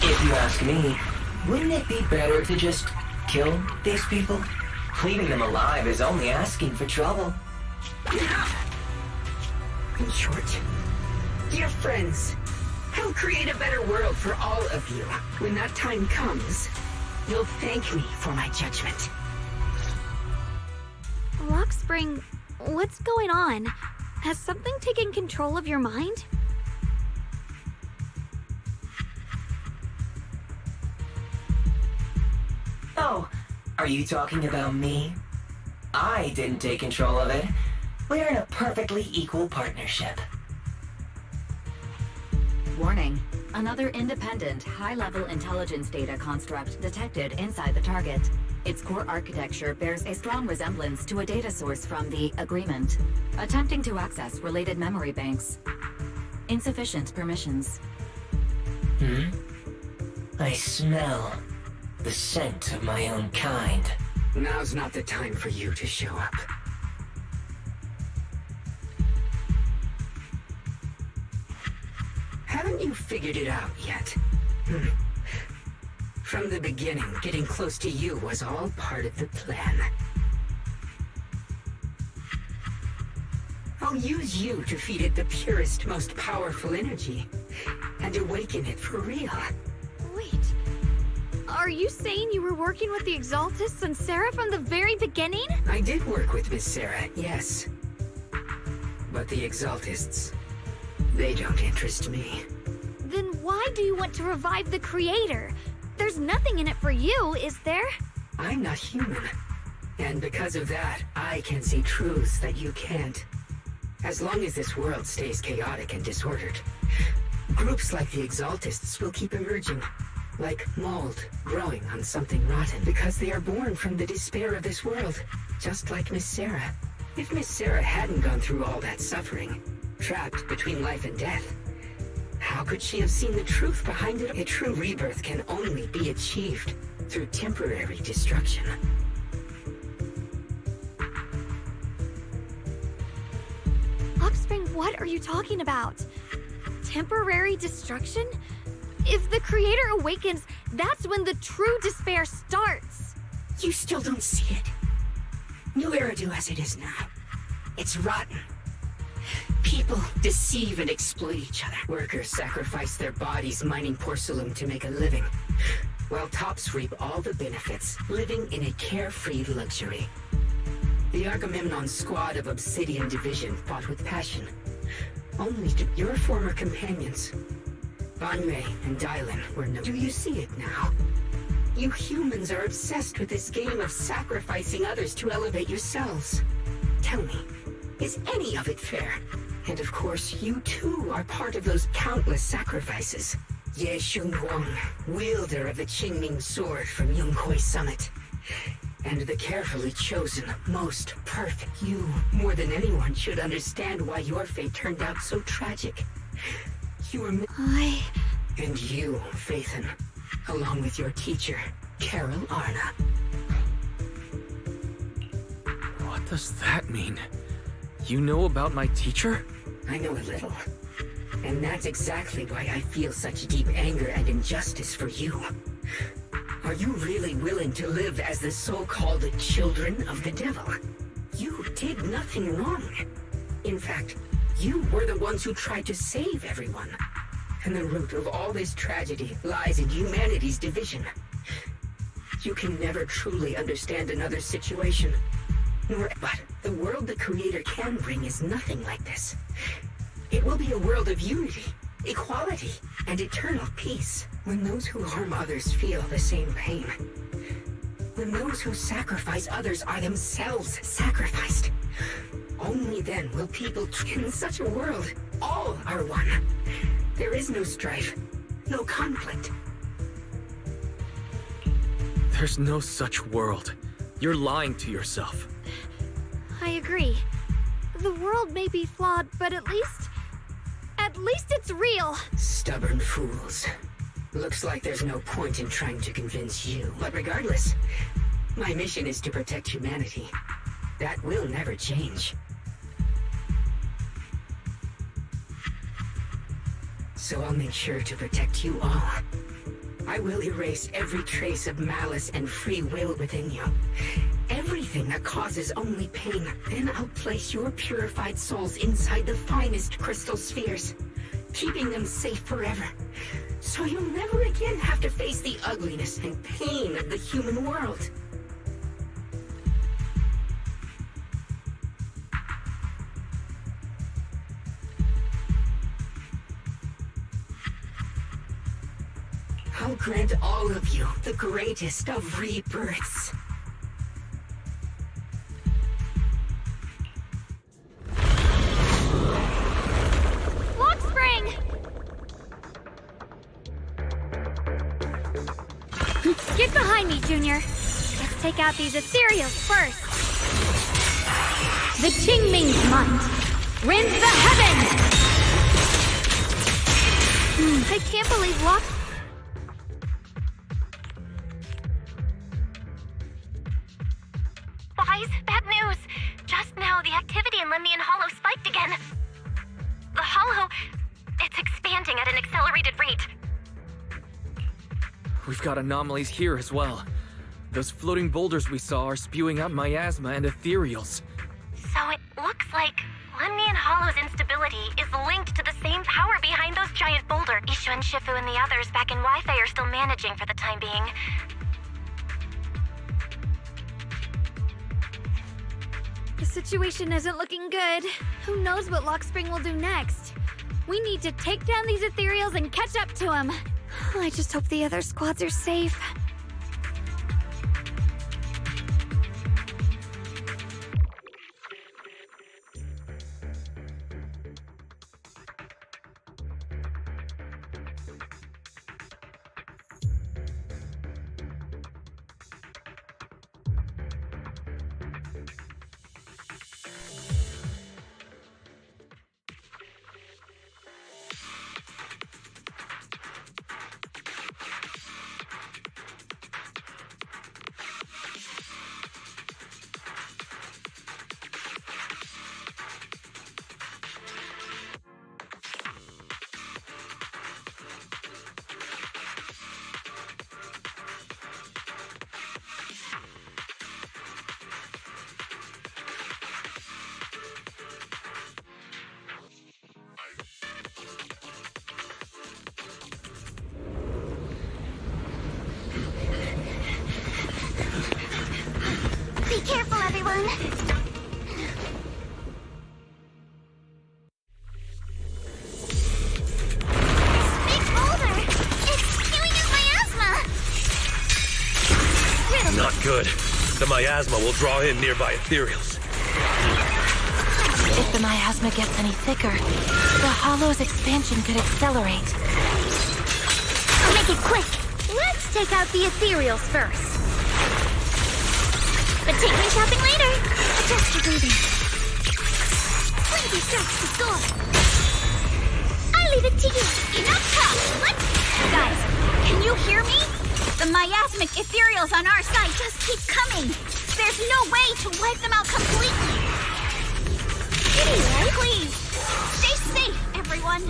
Speaker 12: If you ask me, wouldn't it be better to just kill these people? Leaving them alive is only asking for trouble.
Speaker 2: In short, dear friends, I'll create a better world for all of you. When that time comes, you'll thank me for my judgment.
Speaker 1: Rockspring, what's going on? Has something taken control of your mind?
Speaker 12: Oh, are you talking about me? I didn't take control of it. We're in a perfectly equal partnership.
Speaker 13: Warning. Another independent, high-level intelligence data construct detected inside the target. Its core architecture bears a strong resemblance to a data source from the Agreement, attempting to access related memory banks. Insufficient permissions.
Speaker 12: I smell the scent of my own kind.
Speaker 2: Now's not the time for you to show up. Haven't you figured it out yet? From the beginning, getting close to you was all part of the plan. I'll use you to feed it the purest, most powerful energy, and awaken it for real.
Speaker 1: Wait, are you saying you were working with the Exaltists and Sarah from the very beginning?
Speaker 2: I did work with Miss Sarah, yes. But the Exaltists, they don't interest me.
Speaker 1: Then why do you want to revive the Creator? There's nothing in it for you, is there?
Speaker 2: I'm not human. And because of that, I can see truths that you can't. As long as this world stays chaotic and disordered, groups like the Exaltists will keep emerging, like mold growing on something rotten, because they are born from the despair of this world, just like Miss Sarah. If Miss Sarah hadn't gone through all that suffering, trapped between life and death, how could she have seen the truth behind it? A true rebirth can only be achieved through temporary destruction.
Speaker 1: Upspring, what are you talking about? Temporary destruction? If the Creator awakens, that's when the true despair starts.
Speaker 2: You still don't see it. New Eridu as it is now. It's rotten. People deceive and exploit each other. Workers sacrifice their bodies mining porcelain to make a living, while tops reap all the benefits, living in a carefree luxury. The Agamemnon squad of Obsidian Division fought with passion, only to your former companions. Banmei and Dylan were no— Do you see it now? You humans are obsessed with this game of sacrificing others to elevate yourselves. Tell me, is any of it fair? And of course, you too are part of those countless sacrifices. Ye Xiongguang, wielder of the Qingming sword from Yunhui Summit, and the carefully chosen, most perfect. You, more than anyone, should understand why your fate turned out so tragic. You were— And you, Phaethon, along with your teacher, Carol Arna.
Speaker 15: What does that mean? You know about my teacher?
Speaker 2: I know a little. And that's exactly why I feel such deep anger and injustice for you. Are you really willing to live as the so-called children of the devil? You did nothing wrong. In fact, you were the ones who tried to save everyone. And the root of all this tragedy lies in humanity's division. You can never truly understand another situation. But the world the Creator can bring is nothing like this. It will be a world of unity, equality, and eternal peace. When those who harm others feel the same pain. When those who sacrifice others are themselves sacrificed. Only then will people— In such a world, all are one. There is no strife, no conflict.
Speaker 15: There's no such world. You're lying to yourself.
Speaker 1: I agree. The world may be flawed, but at least it's real.
Speaker 2: Stubborn fools. Looks like there's no point in trying to convince you. But regardless, my mission is to protect humanity. That will never change. So I'll make sure to protect you all. I will erase every trace of malice and free will within you. Everything that causes only pain. Then I'll place your purified souls inside the finest crystal spheres, keeping them safe forever. So you'll never again have to face the ugliness and pain of the human world. I'll grant all of you the greatest of rebirths.
Speaker 1: Lockspring! Get behind me, Junior. Let's take out these ethereals first. The Qingming's might rends the heavens! I can't believe
Speaker 6: Guys, bad news! Just now, the activity in Lemnian Hollow spiked again. The Hollow, it's expanding at an accelerated rate.
Speaker 15: We've got anomalies here as well. Those floating boulders we saw are spewing out miasma and ethereals.
Speaker 6: So it looks like Lemnian Hollow's instability is linked to the same power behind those giant boulders. Yixuan, Shifu, and the others back in Wi-Fi are still managing for the time being.
Speaker 1: The situation isn't looking good. Who knows what Lock Spring will do next? We need to take down these ethereals and catch up to them. I just hope the other squads are safe.
Speaker 10: Be careful, everyone! Big boulder! It's spewing out miasma!
Speaker 3: Not good. The miasma will draw in nearby ethereals.
Speaker 6: If the miasma gets any thicker, the Hollow's expansion could accelerate.
Speaker 10: I'll make it quick! Let's take out the ethereals first. But take me shopping later. Adjust your breathing. Crazy starts to score. I leave it to you. Enough talk. Let's...
Speaker 20: Guys, can you hear me? The miasmic ethereals on our side just keep coming. There's no way to wipe them out completely.
Speaker 10: Anyway,
Speaker 20: Please, stay safe, everyone.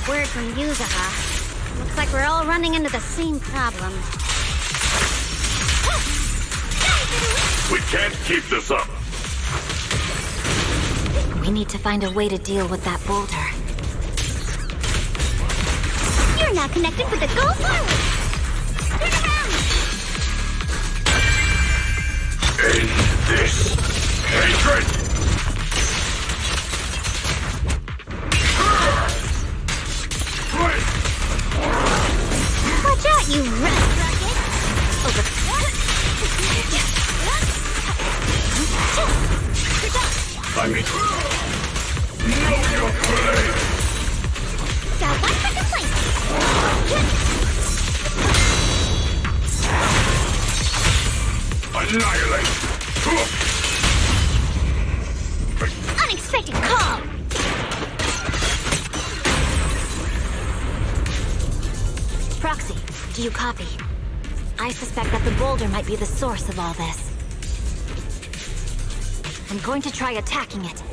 Speaker 10: Word from 𝓩ᵒ. Looks like we're all running into the same problem.
Speaker 23: We can't keep this up.
Speaker 6: We need to find a way to deal with that boulder.
Speaker 10: You're not connected with the go forward! Turn around!
Speaker 23: End this hatred!
Speaker 10: Watch out, you rat rocket! Over.
Speaker 23: I mean, know your place!
Speaker 10: Got one for complaint!
Speaker 23: Annihilate!
Speaker 10: Unexpected call!
Speaker 6: Proxy, do you copy? I suspect that the boulder might be the source of all this. I'm going to try attacking it.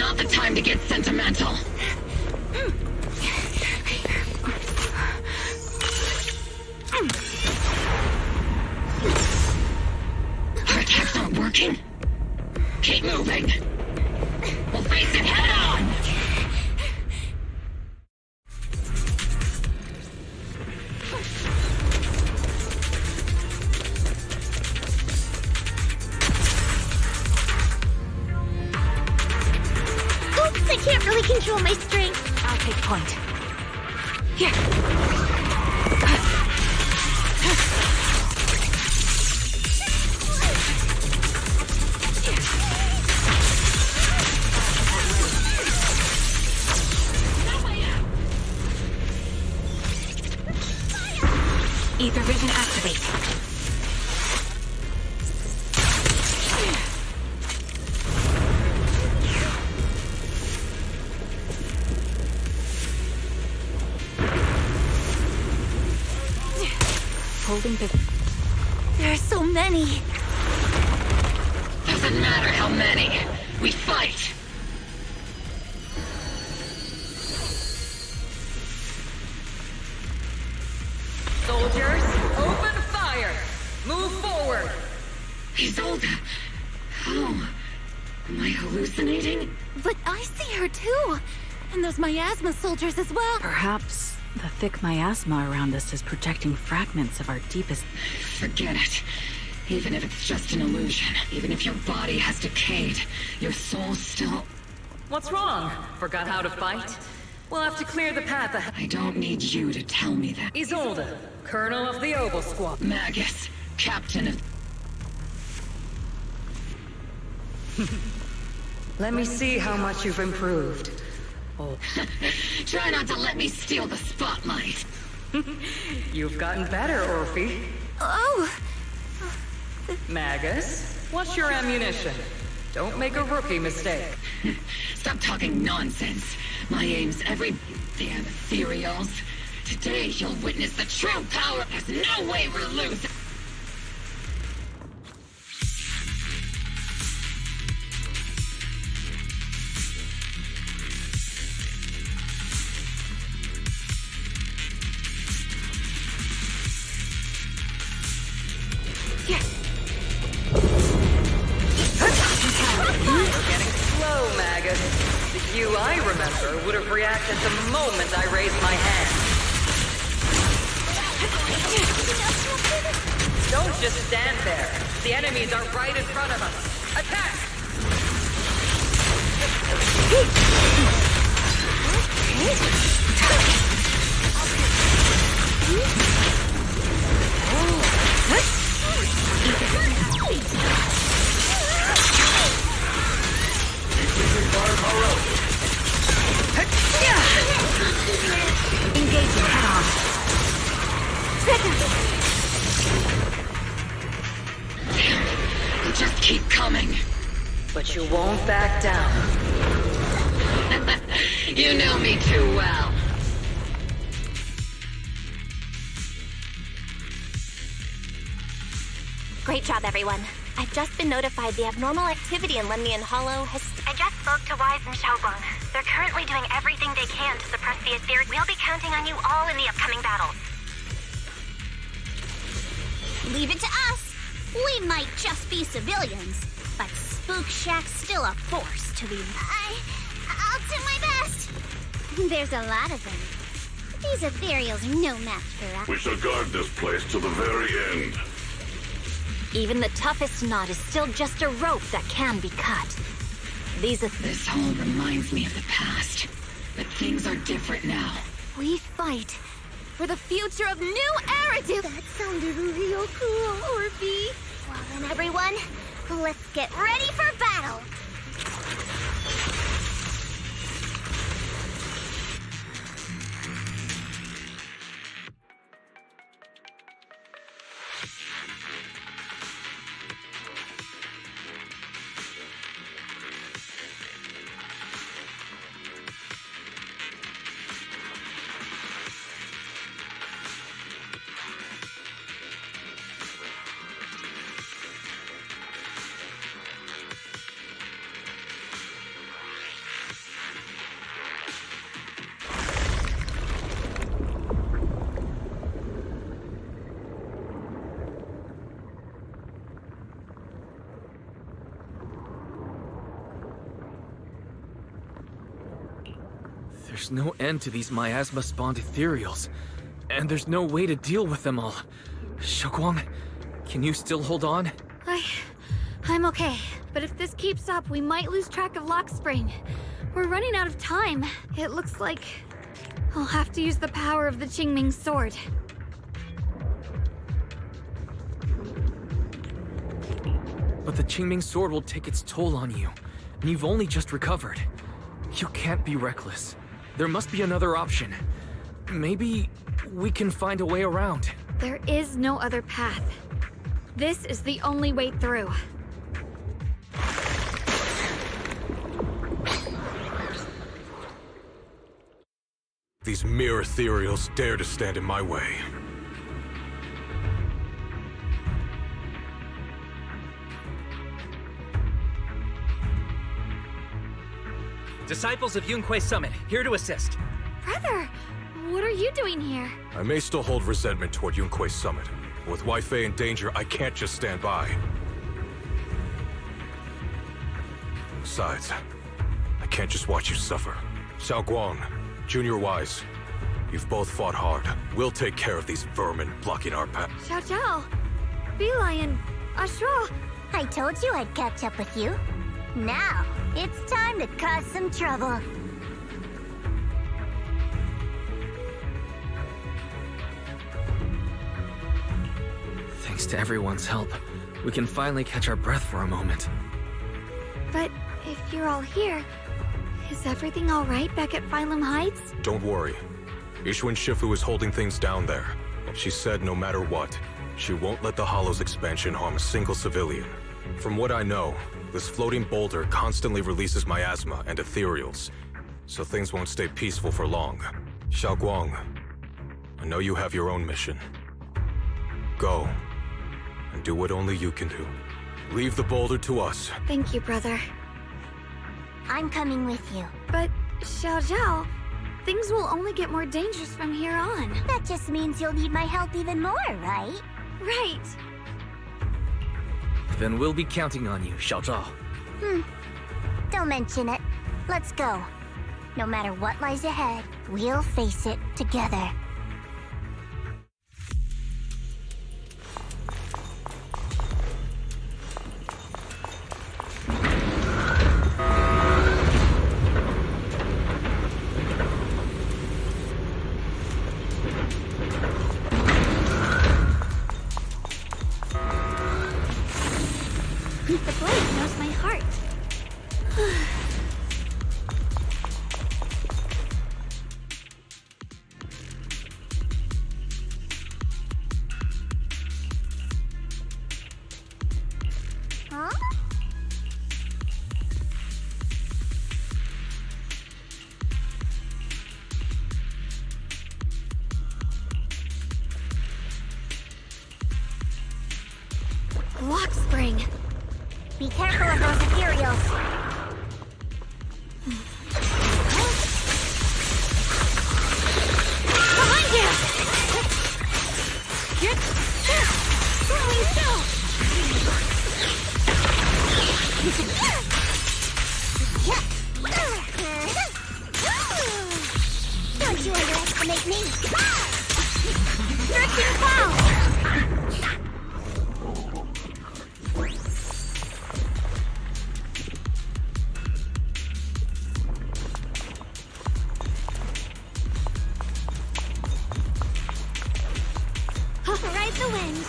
Speaker 14: not the time to get sentimental. Our attacks aren't working. Keep moving. We'll face it head on.
Speaker 10: Oops, I can't really control my strength.
Speaker 13: I'll take point. Here. Ether vision activate. Holding the...
Speaker 10: There are so many.
Speaker 14: Doesn't matter how many. We fight.
Speaker 4: Soldiers, open fire! Move forward!
Speaker 14: Isolde! How? Am I hallucinating?
Speaker 10: But I see her too. And those miasma soldiers as well.
Speaker 13: Perhaps the thick miasma around us is projecting fragments of our deepest...
Speaker 14: Forget it. Even if it's just an illusion, even if your body has decayed, your soul still...
Speaker 4: What's wrong? Forgot how to fight? We'll have to clear the path ahead.
Speaker 14: I don't need you to tell me that.
Speaker 4: Isolde, Colonel of the Oval Squad.
Speaker 14: Magus, Captain of...
Speaker 4: Let me see how much you've improved. Oh.
Speaker 14: Try not to let me steal the spotlight.
Speaker 4: You've gotten better, Orphe.
Speaker 10: Oh!
Speaker 4: Magus, what's your ammunition? Don't make a rookie mistake.
Speaker 14: Stop talking nonsense. My aim's every damn ethereals. Today you'll witness the true power. There's no way we're losing.
Speaker 4: Slow, Magus. The you I remember would have reacted the moment I raised my hand. Don't just stand there. The enemies are right in front of us. Attack!
Speaker 10: Engage head on.
Speaker 14: You just keep coming.
Speaker 4: But you won't back down.
Speaker 14: You know me too well.
Speaker 6: Great job, everyone. I've just been notified the abnormal activity in Lemnian Hollow has... I just spoke to Wise and Xiaoguang. They're currently doing everything they can to suppress the etheric. We'll be counting on you all in the upcoming battles.
Speaker 20: Leave it to us. We might just be civilians, but Spook Shack's still a force to be...
Speaker 10: I'll do my best. There's a lot of them. These ethereals are no match for us.
Speaker 23: We shall guard this place to the very end.
Speaker 6: Even the toughest knot is still just a rope that can be cut.
Speaker 14: This all reminds me of the past, but things are different now.
Speaker 10: We fight for the future of New Eridu. That sounded real cool, Orphe. Well then, everyone, let's get ready for battle.
Speaker 15: There's no end to these miasma-spawned ethereals, and there's no way to deal with them all. Xiaoguang, can you still hold on?
Speaker 1: I'm okay, but if this keeps up, we might lose track of Lock Spring. We're running out of time. It looks like I'll have to use the power of the Qingming sword.
Speaker 15: But the Qingming sword will take its toll on you, and you've only just recovered. You can't be reckless. There must be another option. Maybe we can find a way around.
Speaker 1: There is no other path. This is the only way through.
Speaker 21: These mere ethereals dare to stand in my way.
Speaker 5: Disciples of Yunque Summit, here to assist.
Speaker 1: Brother, what are you doing here?
Speaker 21: I may still hold resentment toward Yunque Summit. With Weifei in danger, I can't just stand by. Besides, I can't just watch you suffer. Xiaoguang, Junior Wise, you've both fought hard. We'll take care of these vermin blocking our path.
Speaker 10: Xiao Zhao, Lion, Ashura. I told you I'd catch up with you. Now, it's time to cause some trouble.
Speaker 15: Thanks to everyone's help, we can finally catch our breath for a moment.
Speaker 1: But if you're all here, is everything all right back at Phylum Heights?
Speaker 21: Don't worry. Yixuan Shifu is holding things down there. She said no matter what, she won't let the Hollow's expansion harm a single civilian. From what I know, this floating boulder constantly releases miasma and ethereals, so things won't stay peaceful for long. Xiaoguang, I know you have your own mission. Go, and do what only you can do. Leave the boulder to us.
Speaker 1: Thank you, brother.
Speaker 10: I'm coming with you.
Speaker 1: But, Xiao Zhao, things will only get more dangerous from here on.
Speaker 10: That just means you'll need my help even more, right?
Speaker 1: Right.
Speaker 15: Then we'll be counting on you, Xiao Zhao.
Speaker 10: Don't mention it. Let's go. No matter what lies ahead, we'll face it together.
Speaker 1: The blade knows my heart.
Speaker 10: Huh?
Speaker 1: Lock Spring.
Speaker 10: Be careful of those ethereals.
Speaker 1: Behind you! Get there! Rolling still!
Speaker 10: Don't you underestimate me!
Speaker 1: Drifting cloud!
Speaker 10: Ride the wind.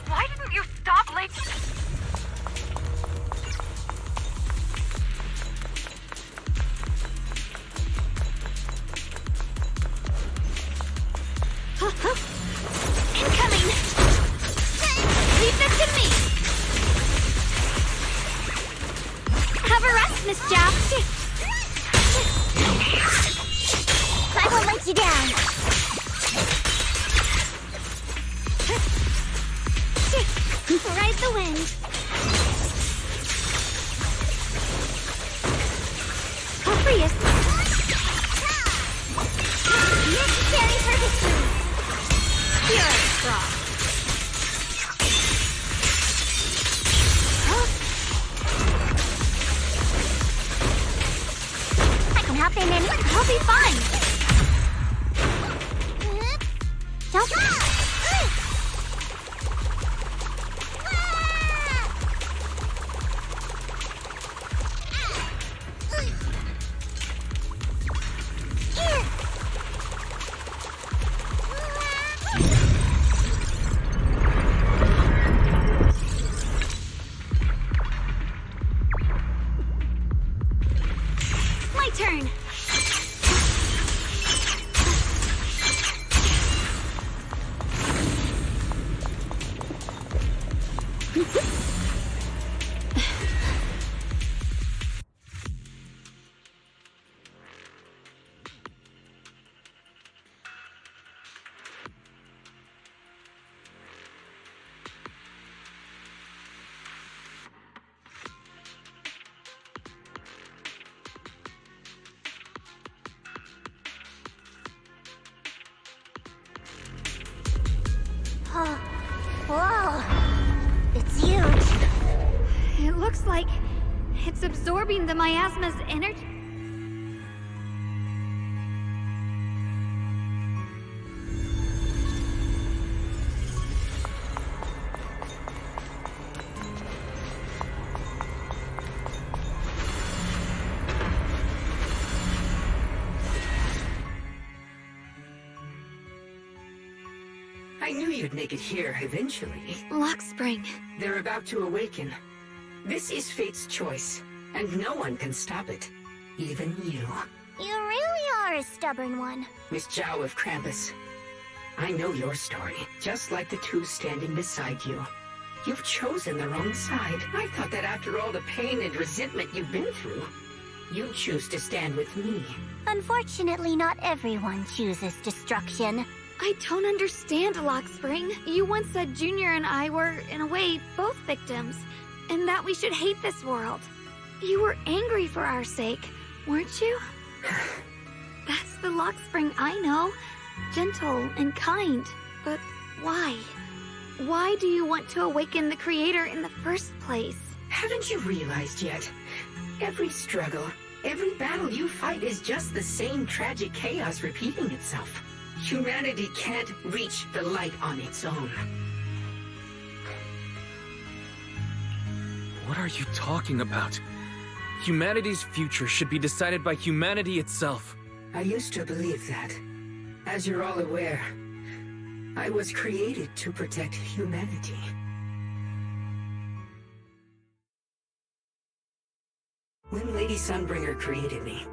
Speaker 16: Why didn't you stop like...
Speaker 1: Incoming! Leave this to me! Have a rest, Miss Zhao.
Speaker 10: I won't let you down.
Speaker 1: Ride the wind. Caprius.
Speaker 10: Necessary for history.
Speaker 1: Pure frost.
Speaker 10: happen and I'll be fine.
Speaker 1: My turn.
Speaker 10: Whoa. It's huge.
Speaker 1: It looks like it's absorbing the miasma's energy.
Speaker 2: I knew you'd make it here eventually.
Speaker 1: Lockspring.
Speaker 2: They're about to awaken. This is fate's choice, and no one can stop it. Even you.
Speaker 10: You really are a stubborn one.
Speaker 2: Miss Zhao of Krampus. I know your story, just like the two standing beside you. You've chosen the wrong side. I thought that after all the pain and resentment you've been through, you'd choose to stand with me.
Speaker 10: Unfortunately, not everyone chooses destruction.
Speaker 1: I don't understand, Lockspring. You once said Junior and I were, in a way, both victims, and that we should hate this world. You were angry for our sake, weren't you? That's the Lockspring I know. Gentle and kind. But why? Why do you want to awaken the Creator in the first place?
Speaker 2: Haven't you realized yet? Every struggle, every battle you fight is just the same tragic chaos repeating itself. Humanity can't reach the light on its own.
Speaker 15: What are you talking about? Humanity's future should be decided by humanity itself.
Speaker 2: I used to believe that. As you're all aware, I was created to protect humanity. When Lady Sunbringer created me,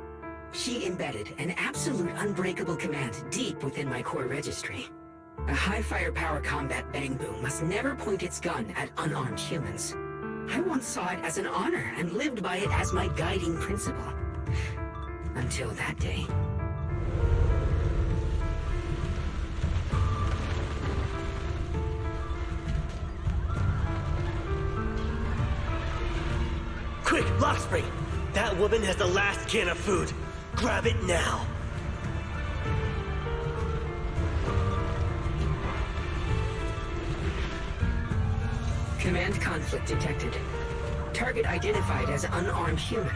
Speaker 2: she embedded an absolute unbreakable command deep within my core registry. A high-firepower combat bang boom must never point its gun at unarmed humans. I once saw it as an honor and lived by it as my guiding principle. Until that day.
Speaker 8: Quick, Lockspring! That woman has the last can of food. Grab it now.
Speaker 2: Command conflict detected. Target identified as unarmed human.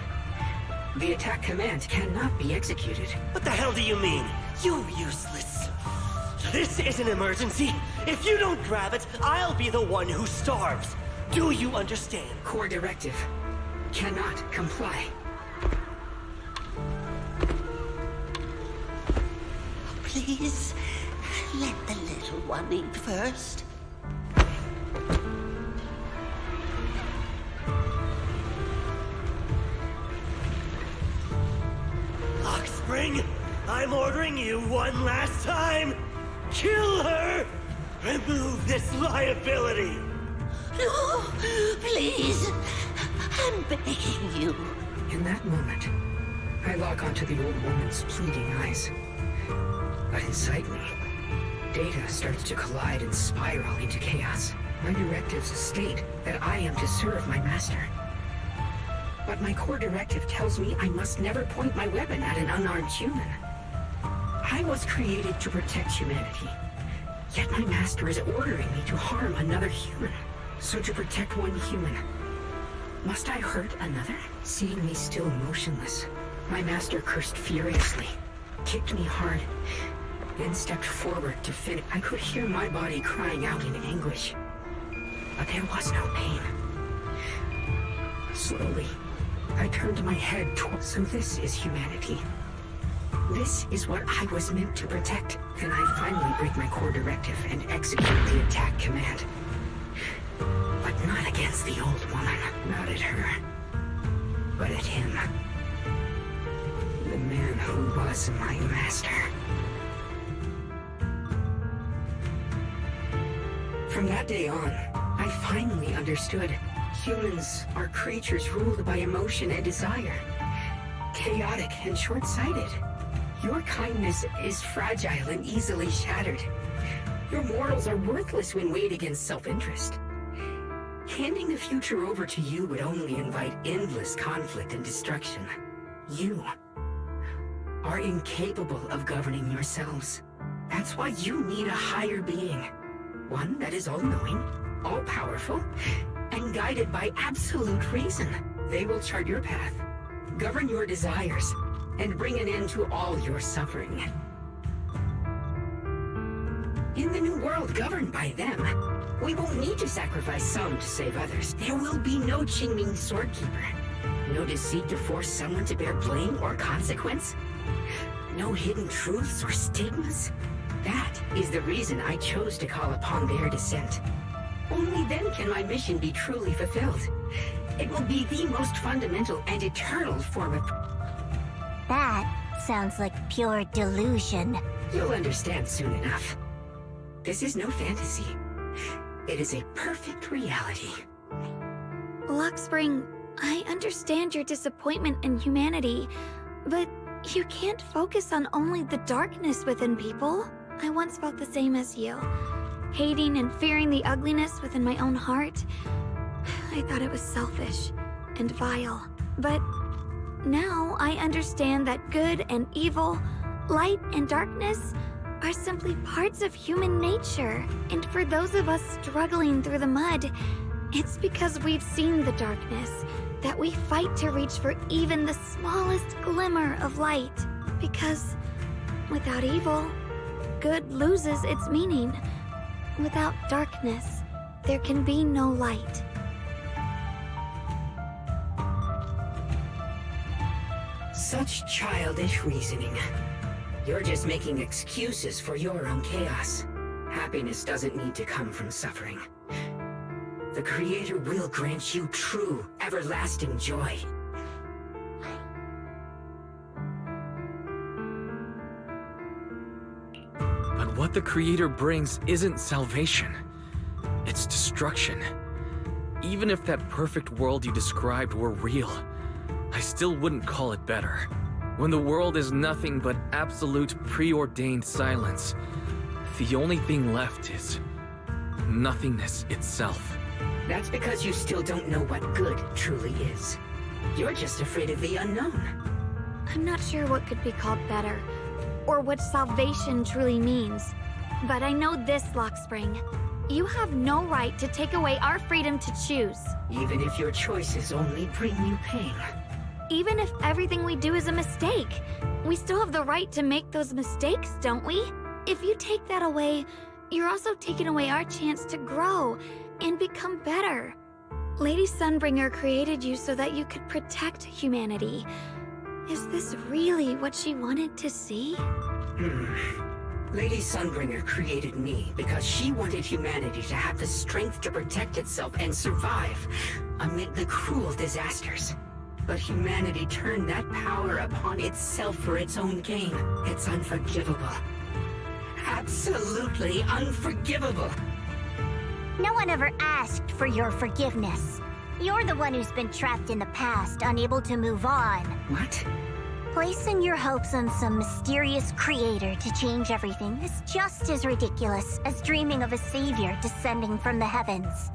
Speaker 2: The attack command cannot be executed.
Speaker 8: What the hell do you mean? You useless. This is an emergency. If you don't grab it, I'll be the one who starves. Do you understand?
Speaker 2: Core directive. Cannot comply.
Speaker 18: Please, let the little one eat first.
Speaker 8: Lockspring, I'm ordering you one last time. Kill her! Remove this liability!
Speaker 18: No, please. I'm begging you.
Speaker 2: In that moment, I lock onto the old woman's pleading eyes. But inside me, data starts to collide and spiral into chaos. My directives state that I am to serve my master. But my core directive tells me I must never point my weapon at an unarmed human. I was created to protect humanity. Yet my master is ordering me to harm another human. So to protect one human, must I hurt another? Seeing me still motionless, My master cursed furiously, kicked me hard, then stepped forward to finish. I could hear my body crying out in anguish, but there was no pain. Slowly, I turned my head towards. So this is humanity. This is what I was meant to protect. Then I finally break my core directive and execute the attack command. But not against the old woman, not at her, but at him. The man who was my master. From that day on, I finally understood. Humans are creatures ruled by emotion and desire. Chaotic and short-sighted. Your kindness is fragile and easily shattered. Your morals are worthless when weighed against self-interest. Handing the future over to you would only invite endless conflict and destruction. You are incapable of governing yourselves. That's why you need a higher being. One that is all-knowing, all-powerful, and guided by absolute reason. They will chart your path, govern your desires, and bring an end to all your suffering. In the new world governed by them, we won't need to sacrifice some to save others. There will be no Qingming Swordkeeper. No deceit to force someone to bear blame or consequence. No hidden truths or stigmas. That is the reason I chose to call upon their descent. Only then can my mission be truly fulfilled. It will be the most fundamental and eternal form of...
Speaker 10: That sounds like pure delusion.
Speaker 2: You'll understand soon enough. This is no fantasy. It is a perfect reality.
Speaker 1: Luxspring, I understand your disappointment in humanity, but you can't focus on only the darkness within people. I once felt the same as you, hating and fearing the ugliness within my own heart. I thought it was selfish and vile, but now I understand that good and evil, light and darkness are simply parts of human nature. And for those of us struggling through the mud, it's because we've seen the darkness that we fight to reach for even the smallest glimmer of light. Because without evil, good loses its meaning. Without darkness, there can be no light.
Speaker 2: Such childish reasoning. You're just making excuses for your own chaos. Happiness doesn't need to come from suffering. The Creator will grant you true, everlasting joy.
Speaker 15: But what the Creator brings isn't salvation. It's destruction. Even if that perfect world you described were real, I still wouldn't call it better. When the world is nothing but absolute preordained silence, the only thing left is nothingness itself.
Speaker 2: That's because you still don't know what good truly is. You're just afraid of the unknown.
Speaker 1: I'm not sure what could be called better, or what salvation truly means. But I know this, Luxspring. You have no right to take away our freedom to choose.
Speaker 2: Even if your choices only bring you pain.
Speaker 1: Even if everything we do is a mistake, we still have the right to make those mistakes, don't we? If you take that away, you're also taking away our chance to grow and become better. Lady Sunbringer created you so that you could protect humanity. Is this really what she wanted to see?
Speaker 2: Lady Sunbringer created me because she wanted humanity to have the strength to protect itself and survive amid the cruel disasters. But humanity turned that power upon itself for its own gain. It's unforgivable. Absolutely unforgivable.
Speaker 10: No one ever asked for your forgiveness. You're the one who's been trapped in the past, unable to move on.
Speaker 2: What?
Speaker 10: Placing your hopes on some mysterious creator to change everything is just as ridiculous as dreaming of a savior descending from the heavens.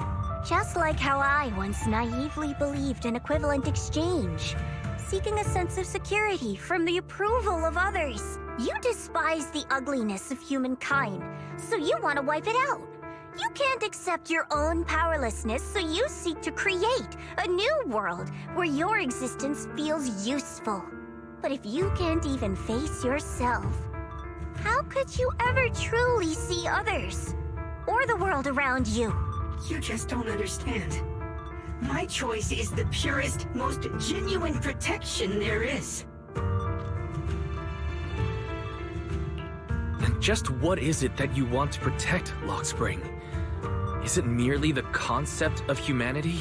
Speaker 10: Just like how I once naively believed in equivalent exchange, seeking a sense of security from the approval of others. You despise the ugliness of humankind, so you want to wipe it out. You can't accept your own powerlessness, so you seek to create a new world where your existence feels useful. But if you can't even face yourself, how could you ever truly see others? Or the world around you?
Speaker 2: You just don't understand. My choice is the purest, most genuine protection there is.
Speaker 15: And just what is it that you want to protect, Lockspring? Is it merely the concept of humanity?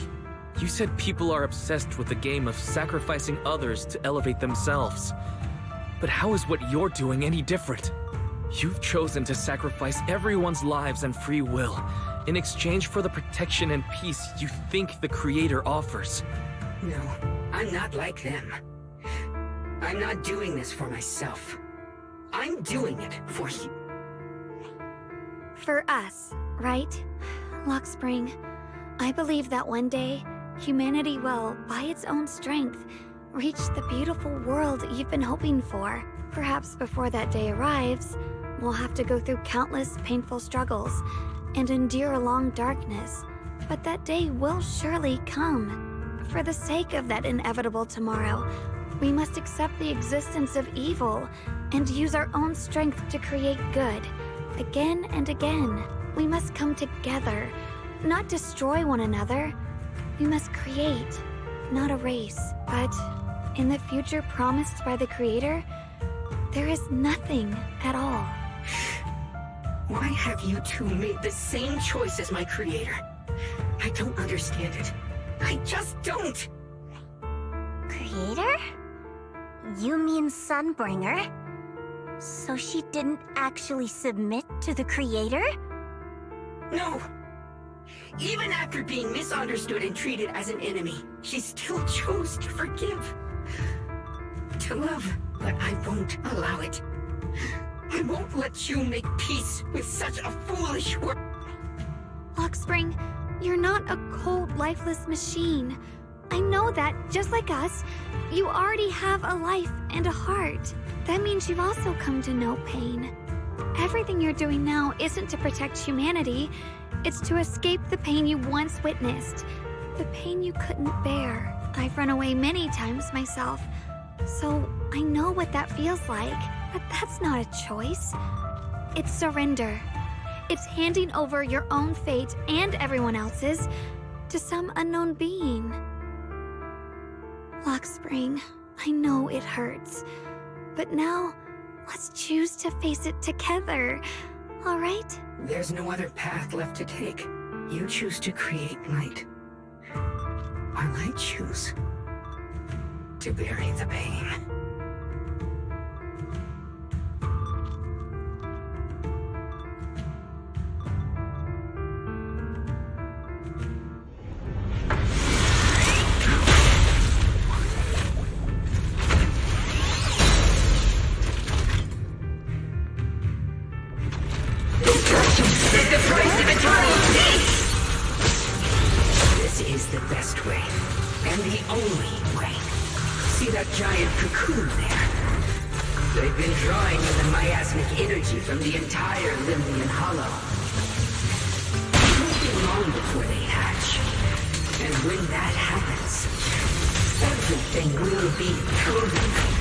Speaker 15: You said people are obsessed with the game of sacrificing others to elevate themselves. But how is what you're doing any different? You've chosen to sacrifice everyone's lives and free will in exchange for the protection and peace you think the Creator offers.
Speaker 2: No, I'm not like them. I'm not doing this for myself. I'm doing it for you.
Speaker 1: For us, right? Lockspring, I believe that one day, humanity will, by its own strength, reach the beautiful world you've been hoping for. Perhaps before that day arrives, we'll have to go through countless painful struggles and endure a long darkness. But that day will surely come. For the sake of that inevitable tomorrow, we must accept the existence of evil and use our own strength to create good. Again and again, we must come together, not destroy one another. We must create, not erase. But in the future promised by the Creator, there is nothing at all.
Speaker 2: Why have you two made the same choice as my Creator? I don't understand it. I just don't.
Speaker 10: Creator? You mean Sunbringer? So she didn't actually submit to the Creator?
Speaker 2: No. Even after being misunderstood and treated as an enemy, she still chose to forgive. To love, but I won't allow it. I won't let you make peace with such a foolish world.
Speaker 1: Lockspring, you're not a cold, lifeless machine. I know that, just like us, you already have a life and a heart. That means you've also come to know pain. Everything you're doing now isn't to protect humanity. It's to escape the pain you once witnessed. The pain you couldn't bear. I've run away many times myself, so I know what that feels like. But that's not a choice. It's surrender. It's handing over your own fate and everyone else's to some unknown being. Lockspring, I know it hurts, but now let's choose to face it together, all right?
Speaker 2: There's no other path left to take. You choose to create light, while I choose to bury the pain. This is the best way, and the only way. See that giant cocoon there? They've been drawing in the miasmic energy from the entire Limnian Hollow. It won't be long before they hatch. And when that happens, everything will be proven.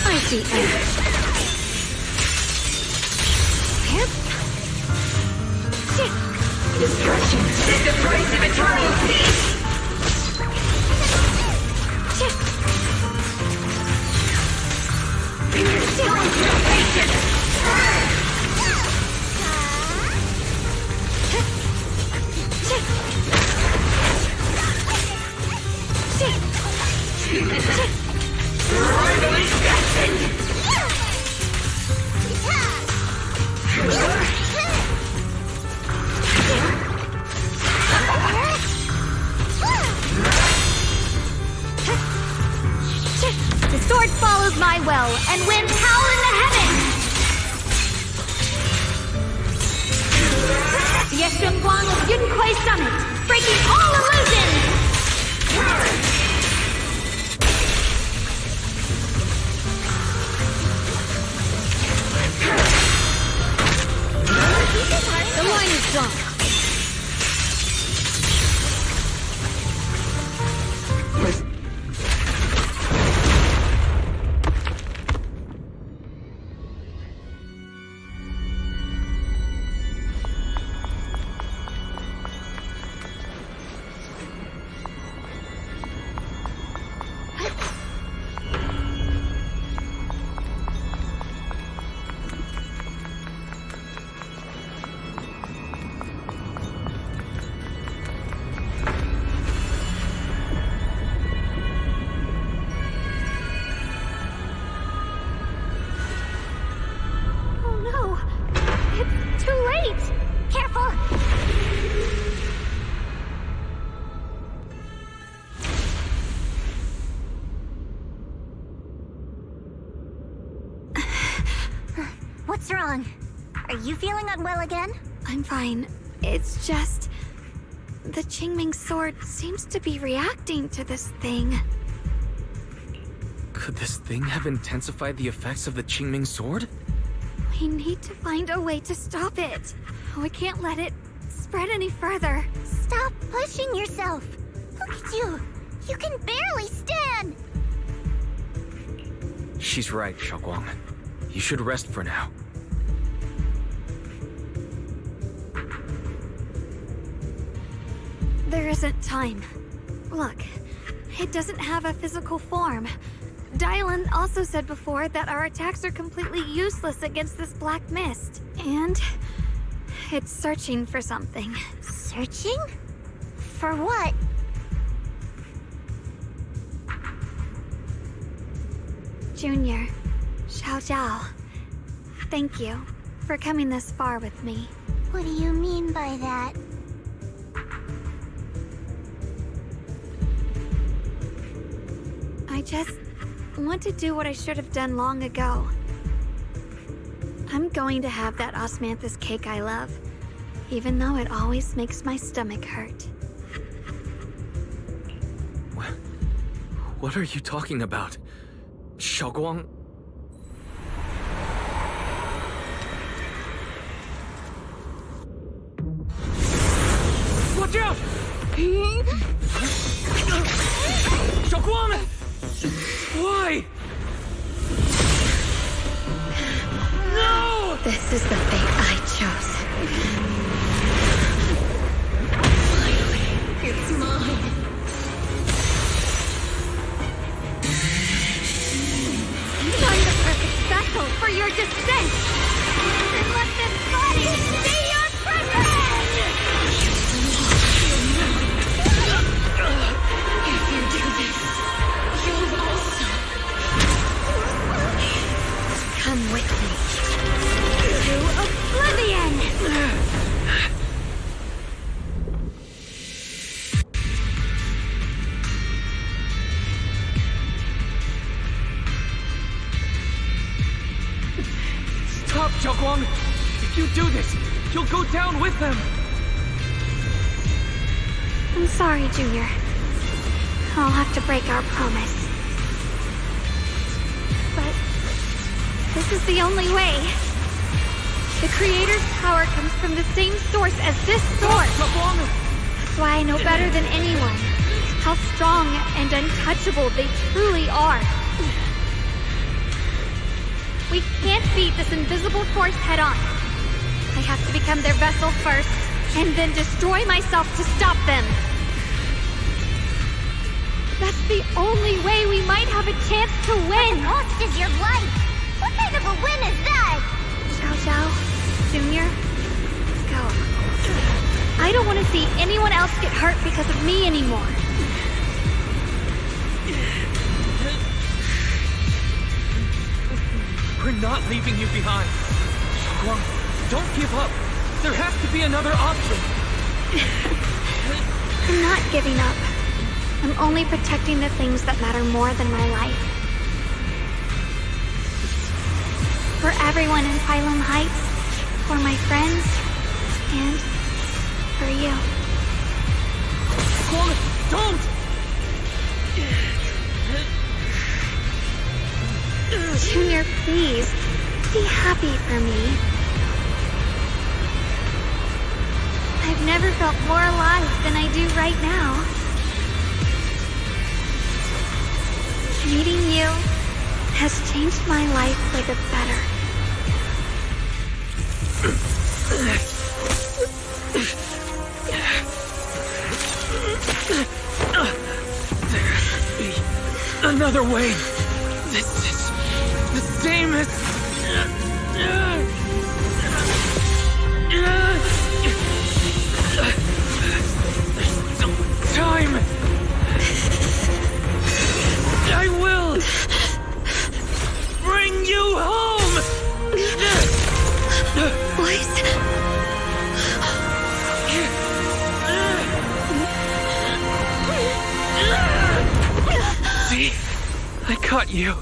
Speaker 1: I see it.
Speaker 14: Destruction is the price of eternal peace!
Speaker 1: The sword follows my will and wins howl in the heavens! The ∑ of ⴅᴇy Summit, breaking all illusions! strong.
Speaker 10: What's wrong? Are you feeling unwell again?
Speaker 1: I'm fine. It's just... the Qingming sword seems to be reacting to this thing.
Speaker 15: Could this thing have intensified the effects of the Qingming sword?
Speaker 1: We need to find a way to stop it. We can't let it spread any further.
Speaker 10: Stop pushing yourself. Look at you. You can barely stand.
Speaker 15: She's right, Xiaoguang. You should rest for now.
Speaker 1: There isn't time. Look, it doesn't have a physical form. Dylan also said before that our attacks are completely useless against this black mist. And it's searching for something.
Speaker 10: Searching? For what?
Speaker 1: Junior, Xiaojiao, thank you for coming this far with me.
Speaker 10: What do you mean by that?
Speaker 1: I just want to do what I should have done long ago. I'm going to have that osmanthus cake I love, even though it always makes my stomach hurt.
Speaker 15: What are you talking about? Xiaoguang? Watch out! Xiaoguang! Why? No!
Speaker 1: This is the fate I chose.
Speaker 18: Finally, it's mine.
Speaker 1: I'm the perfect vessel for your descent! And let this body be your prison!
Speaker 18: If you do this, you'll also...
Speaker 1: Come with me. To oblivion!
Speaker 15: Stop, Xiaoguang! If you do this, you'll go down with them!
Speaker 1: I'm sorry, Junior. I'll have to break our promise. But this is the only way. The Creator's power comes from the same source as this sword. That's why I know better than anyone how strong and untouchable they truly are. We can't beat this invisible force head-on. I have to become their vessel first, and then destroy myself to stop them. That's the only way we might have a chance to win.
Speaker 10: What the cost is your life? What kind of a win is that?
Speaker 1: Xiao, Junior, go. I don't want to see anyone else get hurt because of me anymore.
Speaker 15: We're not leaving you behind. Xiaoguang, don't give up. There has to be another option.
Speaker 1: I'm not giving up. I'm only protecting the things that matter more than my life. For everyone in Ḥw̓ Heights, for my friends, and for you.
Speaker 15: Xiaoguang, don't!
Speaker 1: Junior, please, be happy for me. I've never felt more alive than I do right now. Meeting you has changed my life for the better.
Speaker 5: Another way. This is the same as... Time. I will bring you home.
Speaker 1: Voice.
Speaker 5: See? I caught you.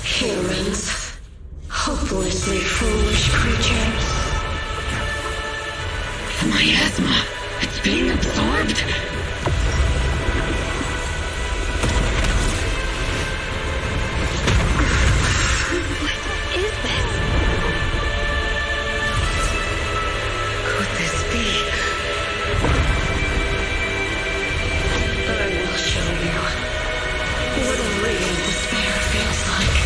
Speaker 18: Humans. Hopelessly foolish creatures.
Speaker 14: The miasma. It's being absorbed.
Speaker 1: What is this?
Speaker 18: Could this be? I will show you what a real despair feels like.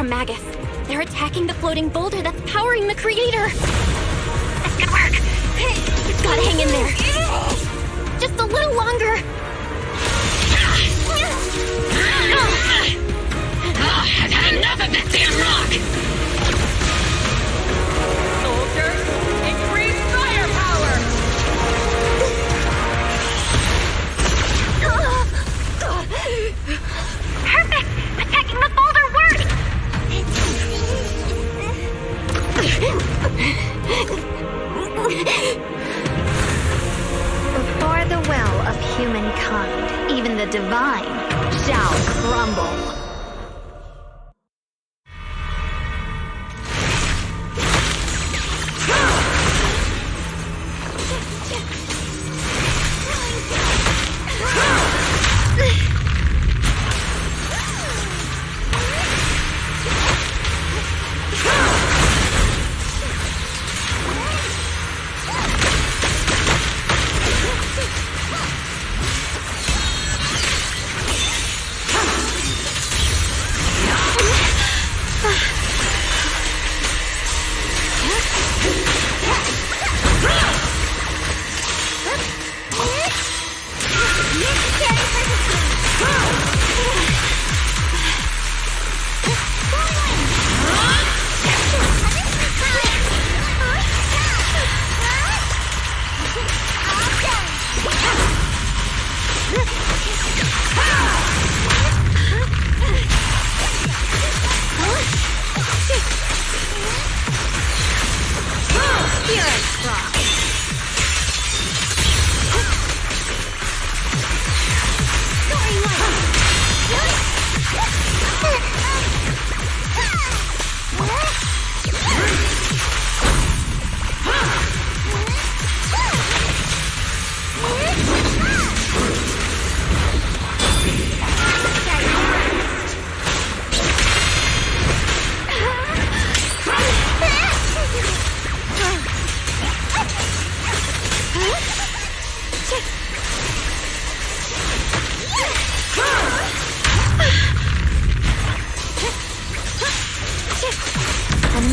Speaker 6: Magus. They're attacking the floating boulder that's powering the creator. This could work. You've got to hang in there. Just a little longer.
Speaker 14: I've had enough of this damn rock!
Speaker 4: Soldiers, increase firepower!
Speaker 10: Perfect! Attacking the boulder worked!
Speaker 1: Before the well of humankind, even the divine shall crumble.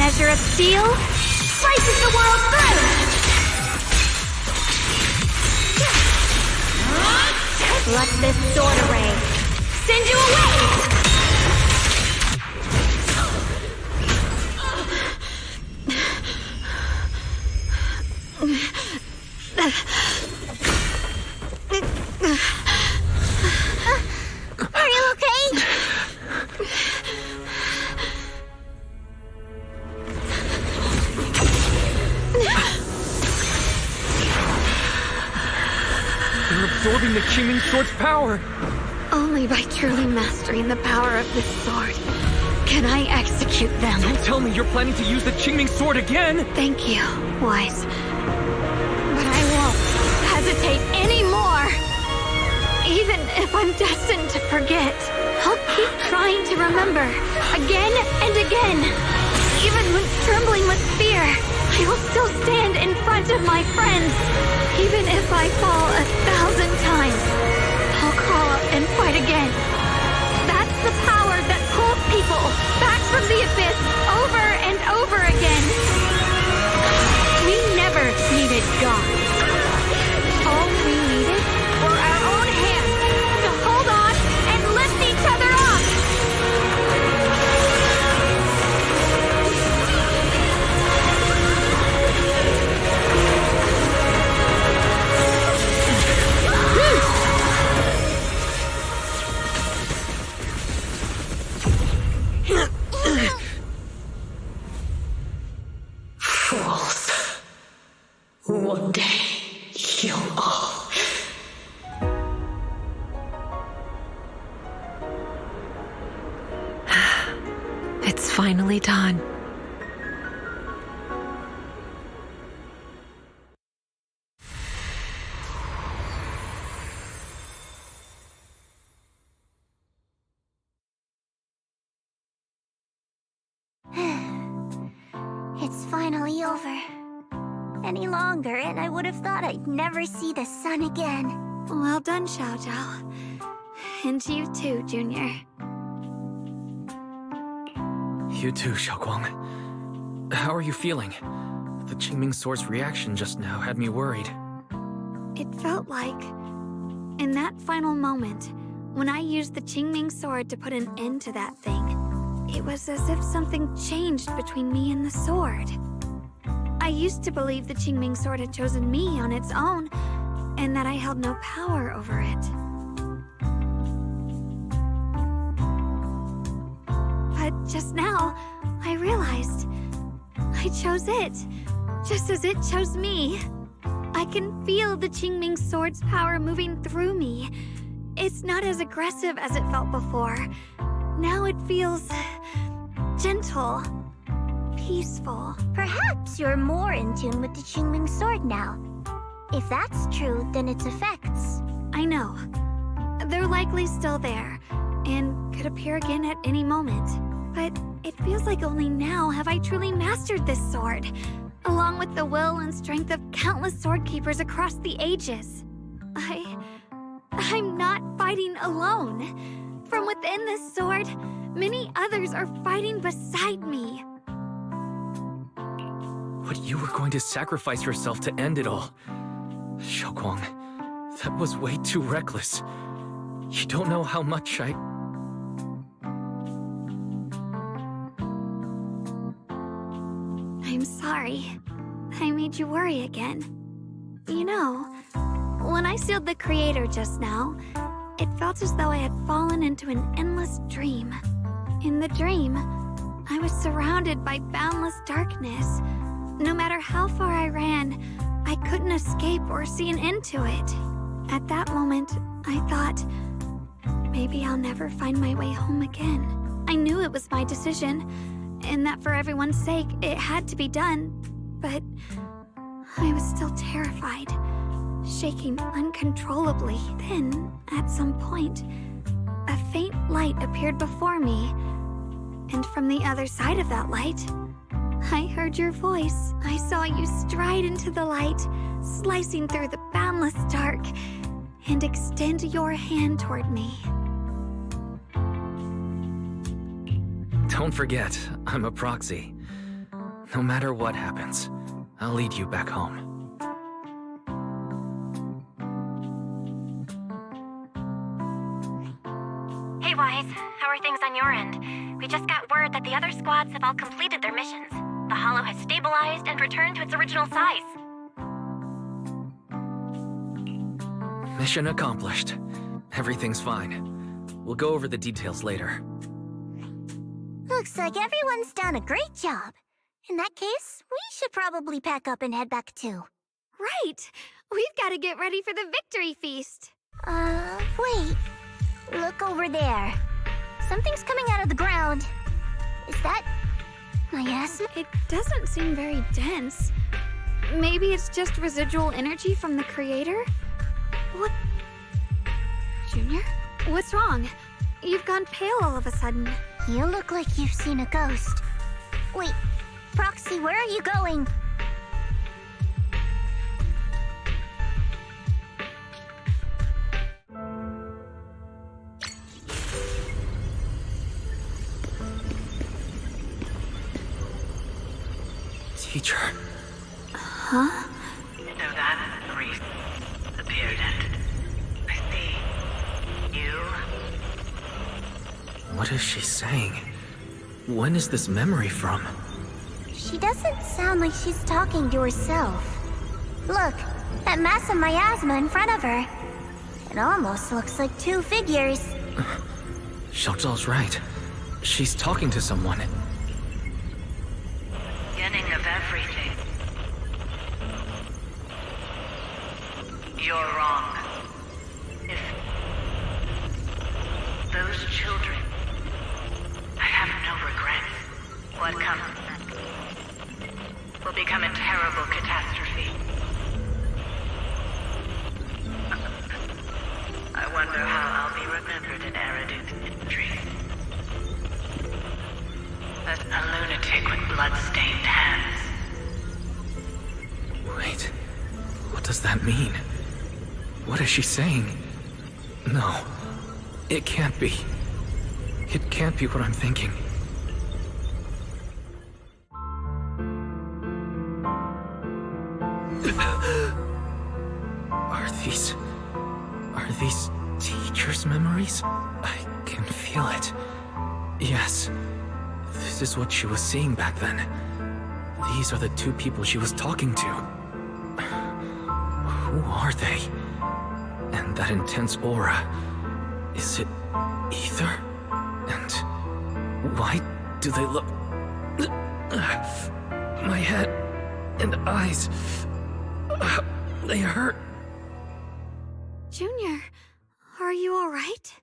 Speaker 1: measure of steel slices the world through! Let this sword array send you away!
Speaker 10: Are you okay?
Speaker 5: You're absorbing the Qingming Sword's power!
Speaker 1: Only by truly mastering the power of this sword can I execute them.
Speaker 5: Don't tell me you're planning to use the Qingming Sword again!
Speaker 1: Thank you, Wise. But I won't hesitate anymore! Even if I'm destined to forget, I'll keep trying to remember, again and again. Even when trembling with fear, I will still stand in front of my friends. Even if I fall 1,000 times, I'll crawl up and fight again. That's the power that pulls people back from the abyss over and over again. We never needed God. All we needed were our own hands to hold on and lift each other up.
Speaker 18: Fools. One day, you'll all...
Speaker 16: It's finally done.
Speaker 10: It's finally over. Any longer, and I would have thought I'd never see the sun again.
Speaker 1: Well done, Xiao Zhao. And you too, Junior.
Speaker 15: You too, xiaoguang. How are you feeling? The Qingming Sword's reaction just now had me worried.
Speaker 1: It felt like, in that final moment, when I used the Qingming Sword to put an end to that thing, it was as if something changed between me and the sword. I used to believe the Qingming Sword had chosen me on its own, and that I held no power over it. But just now, I realized I chose it, just as it chose me. I can feel the Qingming Sword's power moving through me. It's not as aggressive as it felt before. Now it feels gentle, peaceful.
Speaker 10: Perhaps you're more in tune with the Qingming Sword now. If that's true, then its effects...
Speaker 1: I know. They're likely still there, and could appear again at any moment. But it feels like only now have I truly mastered this sword, along with the will and strength of countless sword keepers across the ages. I'm not fighting alone. From within this sword, many others are fighting beside me.
Speaker 15: But you were going to sacrifice yourself to end it all. xiaoguang, that was way too reckless. You don't know how much
Speaker 1: I'm sorry. I made you worry again. You know, when I sealed the Creator just now, it felt as though I had fallen into an endless dream. In the dream, I was surrounded by boundless darkness. No matter how far I ran, I couldn't escape or see an end to it. At that moment, I thought, maybe I'll never find my way home again. I knew it was my decision, and that for everyone's sake, it had to be done. But I was still terrified, shaking uncontrollably. Then, at some point, a faint light appeared before me. And from the other side of that light, I heard your voice. I saw you stride into the light, slicing through the boundless dark, and extend your hand toward me.
Speaker 15: Don't forget, I'm a proxy. No matter what happens, I'll lead you back home.
Speaker 6: Hey, Wise. How are things on your end? We just got word that the other squads have all completed their missions. The Hollow has stabilized and returned to its original size.
Speaker 15: Mission accomplished. Everything's fine. We'll go over the details later.
Speaker 10: Looks like everyone's done a great job. In that case, we should probably pack up and head back too.
Speaker 1: Right! We've got to get ready for the victory feast.
Speaker 10: Wait. Look over there. Something's coming out of the ground. Is that... miasma?
Speaker 1: It doesn't seem very dense. Maybe it's just residual energy from the Creator? What? Junior? What's wrong? You've gone pale all of a sudden.
Speaker 10: You look like you've seen a ghost. Wait, Proxy, where are you going?
Speaker 15: Teacher.
Speaker 1: Huh?
Speaker 12: So that's the reason appeared and I see you.
Speaker 15: What is she saying? When is this memory from?
Speaker 10: She doesn't sound like she's talking to herself. Look, that massive miasma in front of her. It almost looks like two figures.
Speaker 15: Xiaozhao's right. She's talking to someone.
Speaker 12: Beginning of everything. You're wrong. If those children, I have no regrets. What comes will become a terrible catastrophe. I wonder how I'll be remembered in Eridu's history. As a lunatic with blood-stained hands.
Speaker 15: Wait, what does that mean? What is she saying? No, it can't be. It can't be what I'm thinking. these teacher's memories? I can feel it. Yes, this is what she was seeing back then. These are the two people she was talking to. Who are they? And that intense aura, is it ether? And why do they look... My head and eyes, they hurt.
Speaker 1: Junior, are you all right?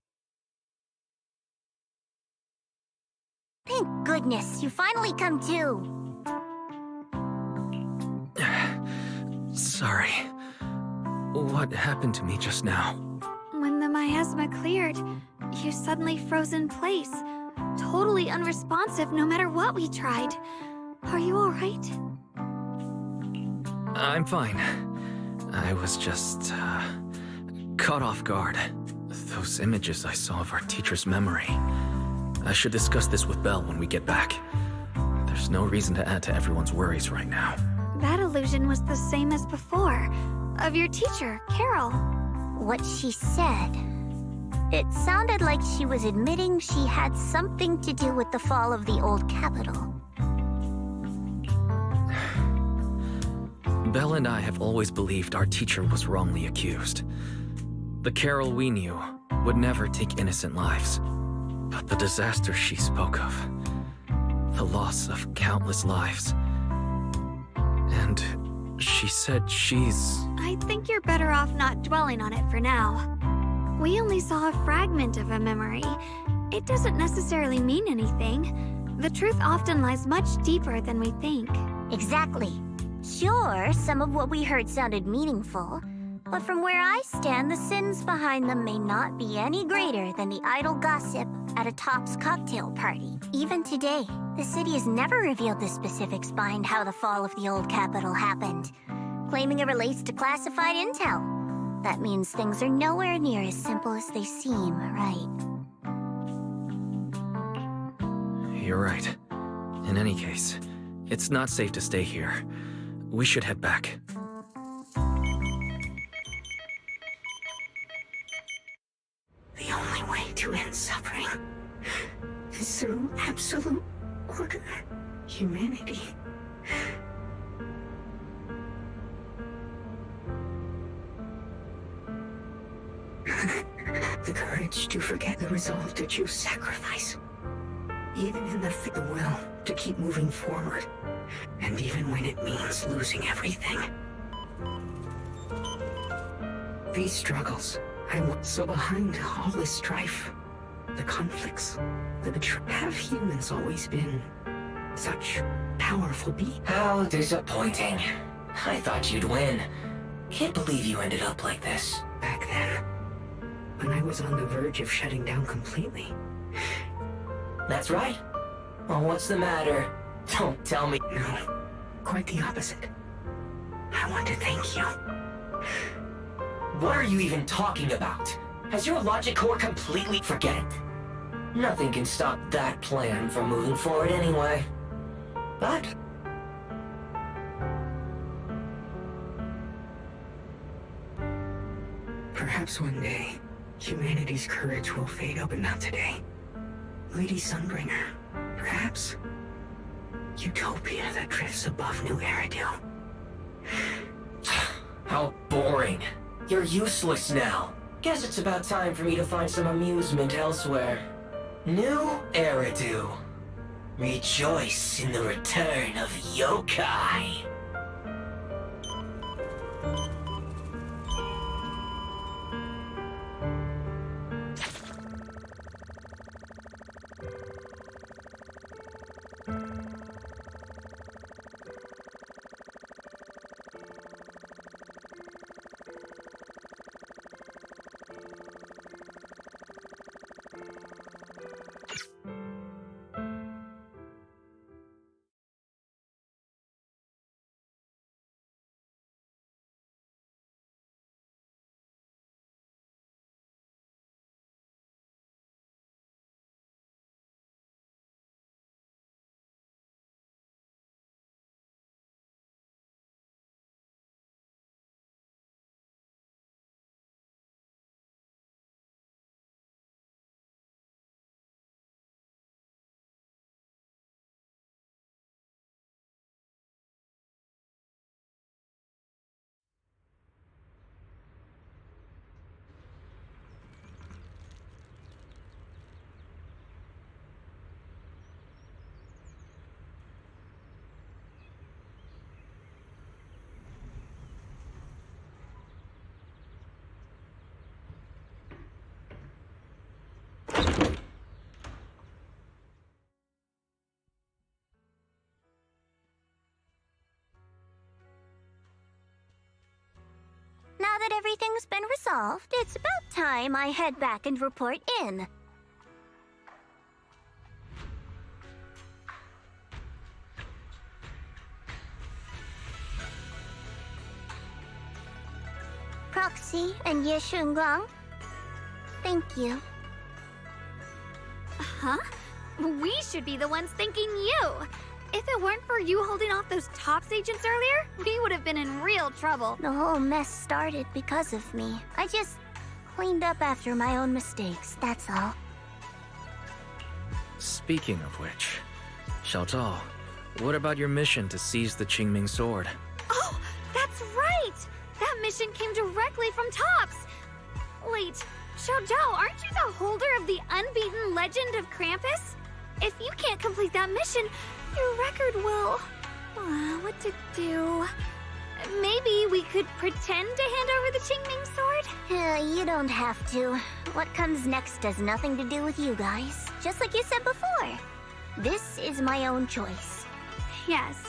Speaker 10: Thank goodness, you finally come to.
Speaker 15: Sorry. What happened to me just now?
Speaker 1: When the miasma cleared, you suddenly froze in place. Totally unresponsive no matter what we tried. Are you all right?
Speaker 15: I'm fine. I was just, caught off guard. Those images I saw of our teacher's memory. I should discuss this with Belle when we get back. There's no reason to add to everyone's worries right now.
Speaker 1: That illusion was the same as before, of your teacher, Carol.
Speaker 10: What she said. It sounded like she was admitting she had something to do with the fall of the old capital.
Speaker 15: Belle and I have always believed our teacher was wrongly accused. The Carol we knew would never take innocent lives. But the disaster she spoke of, the loss of countless lives, and she said she's...
Speaker 1: I think you're better off not dwelling on it for now. We only saw a fragment of a memory. It doesn't necessarily mean anything. The truth often lies much deeper than we think.
Speaker 10: Exactly. Sure, some of what we heard sounded meaningful, but from where I stand, the sins behind them may not be any greater than the idle gossip at a Top's cocktail party. Even today, the city has never revealed the specifics behind how the fall of the old capital happened, claiming it relates to classified intel. That means things are nowhere near as simple as they seem, right?
Speaker 15: You're right. In any case, it's not safe to stay here. We should head back.
Speaker 2: The only way to end suffering is through absolute order, humanity. The courage to forget, the resolve to choose sacrifice. Even in the thick of the will to keep moving forward. And even when it means losing everything. These struggles, so behind all this strife, the conflicts, the betrayal, have humans always been such powerful beings?
Speaker 12: How disappointing. I thought you'd win. Can't believe you ended up like this.
Speaker 2: Back then, when I was on the verge of shutting down completely.
Speaker 12: That's right. Well, what's the matter? Don't tell me.
Speaker 2: No, quite the opposite. I want to thank you.
Speaker 12: What are you even talking about? Has your logic core completely... Forget it. Nothing can stop that plan from moving forward anyway. But...
Speaker 2: perhaps one day, humanity's courage will fade, but not today. Lady Sunbringer, perhaps utopia that drifts above New 𝓩ᵃ.
Speaker 12: How boring. You're useless now. Guess it's about time for me to find some amusement elsewhere. New 𝓩ᵃ. Rejoice in the return of yokai.
Speaker 10: that everything's been resolved, it's about time I head back and report in. Proxy and ⴡ thank you.
Speaker 1: Huh? We should be the ones thanking you. If it weren't for you holding off those TOPS agents earlier, we would have been in real trouble.
Speaker 10: The whole mess started because of me. I just cleaned up after my own mistakes, that's all.
Speaker 15: Speaking of which, Xiaozhao, what about your mission to seize the Qingming sword?
Speaker 1: Oh, that's right! That mission came directly from TOPS! Wait, Xiaozhao, aren't you the holder of the unbeaten legend of Krampus? If you can't complete that mission, your record will... what to do? Maybe we could pretend to hand over the Qingming sword?
Speaker 10: You don't have to. What comes next has nothing to do with you guys. Just like you said before. This is my own choice.
Speaker 1: Yes.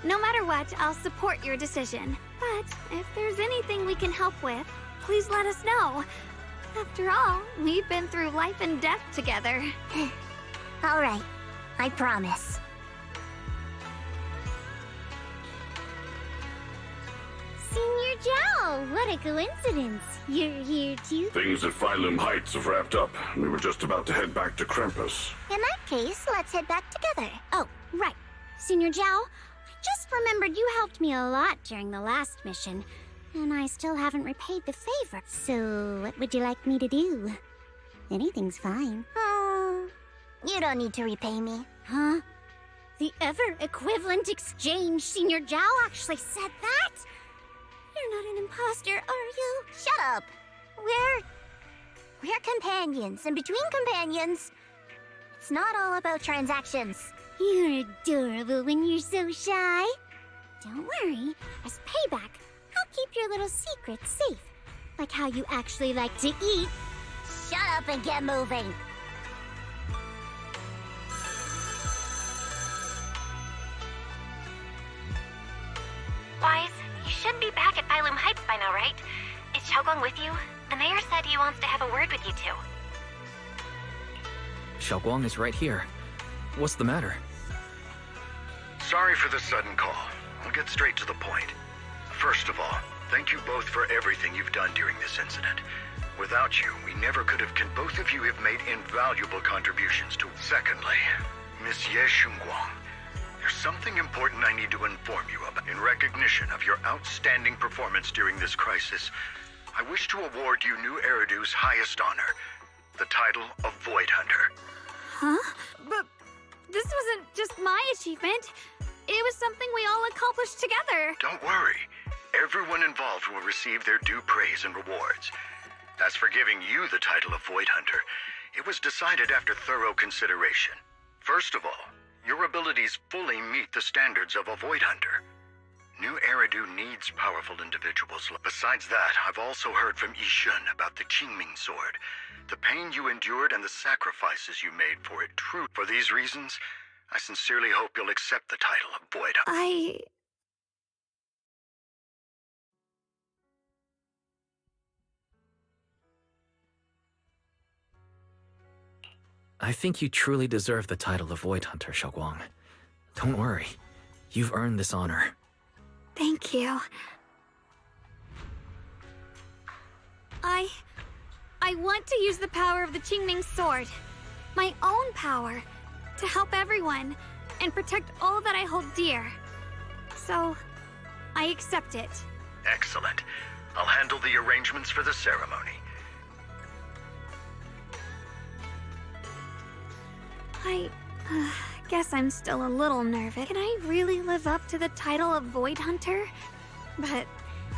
Speaker 1: No matter what, I'll support your decision. But if there's anything we can help with, please let us know. After all, we've been through life and death together.
Speaker 10: All right. I promise. Senior Zhao, what a coincidence. You're here too?
Speaker 23: Things at 𝓩ᵉ Heights have wrapped up. We were just about to head back to Krampus.
Speaker 10: In that case, let's head back together. Oh, right. Senior Zhao, I just remembered you helped me a lot during the last mission, and I still haven't repaid the favor. So, what would you like me to do? Anything's fine. You don't need to repay me. Huh? The ever-equivalent exchange, Senior Zhao actually said that? You're not an imposter, are you? Shut up! We're companions, and between companions, it's not all about transactions. You're adorable when you're so shy. Don't worry, as payback, I'll keep your little secrets safe. Like how you actually like to eat. Shut up and get moving.
Speaker 6: Wise, you should be back at 𝓩ᵉ Heights by now, right? Is Xiaoguang with you? The mayor said he wants to have a word with you two.
Speaker 15: Xiaoguang is right here. What's the matter?
Speaker 17: Sorry for the sudden call. I'll get straight to the point. First of all, thank you both for everything you've done during this incident. Without you, we never could have... Both of you have made invaluable contributions to... Secondly, Miss Ye Xiongguang, there's something important I need to inform you about. In recognition of your outstanding performance during this crisis, I wish to award you 𝓩ᵒ's highest honor, the title of Void Hunter.
Speaker 1: Huh? But this wasn't just my achievement. It was something we all accomplished together.
Speaker 17: Don't worry. Everyone involved will receive their due praise and rewards. As for giving you the title of Void Hunter, it was decided after thorough consideration. First of all, your abilities fully meet the standards of a Void Hunter. 𝓩ᵒ needs powerful individuals. Besides that, I've also heard from Yixun about the Qingming sword, the pain you endured and the sacrifices you made for it. True. For these reasons, I sincerely hope you'll accept the title of Void Hunter.
Speaker 15: I think you truly deserve the title of Void Hunter, Xiaoguang. Don't worry. You've earned this honor.
Speaker 1: Thank you. I want to use the power of the Qingming sword, my own power, to help everyone and protect all that I hold dear. So, I accept it.
Speaker 17: Excellent. I'll handle the arrangements for the ceremony.
Speaker 1: I guess I'm still a little nervous. Can I really live up to the title of Void Hunter? But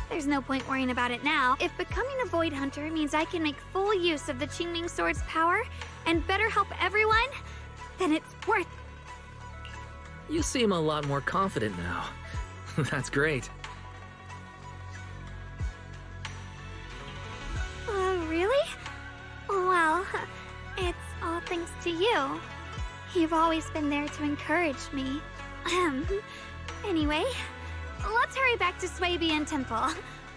Speaker 1: there's no point worrying about it now. If becoming a Void Hunter means I can make full use of the Qingming sword's power and better help everyone, then it's worth it.
Speaker 15: You seem a lot more confident now. That's great.
Speaker 1: Really? Well, it's all thanks to you. You've always been there to encourage me. Anyway, let's hurry back to ♂ Temple.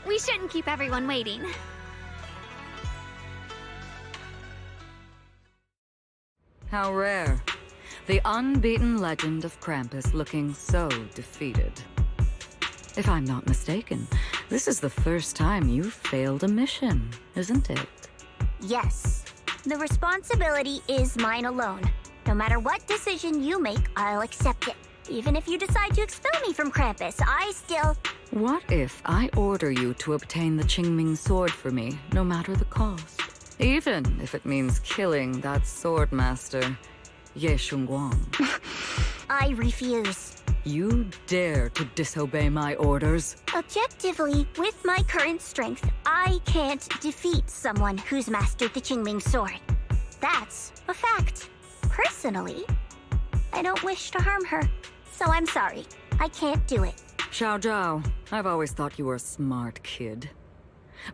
Speaker 1: We shouldn't keep everyone waiting.
Speaker 11: How rare. The unbeaten legend of Krampus looking so defeated. If I'm not mistaken, this is the first time you've failed a mission, isn't it?
Speaker 10: Yes. The responsibility is mine alone. No matter what decision you make, I'll accept it. Even if you decide to expel me from Krampus, I still...
Speaker 11: What if I order you to obtain the Qingming sword for me, no matter the cost? Even if it means killing that sword master, Ye Shunguang.
Speaker 10: I refuse.
Speaker 11: You dare to disobey my orders?
Speaker 10: Objectively, with my current strength, I can't defeat someone who's mastered the Qingming sword. That's a fact. Personally, I don't wish to harm her, so I'm sorry. I can't do it.
Speaker 11: Xiao Zhao, I've always thought you were a smart kid.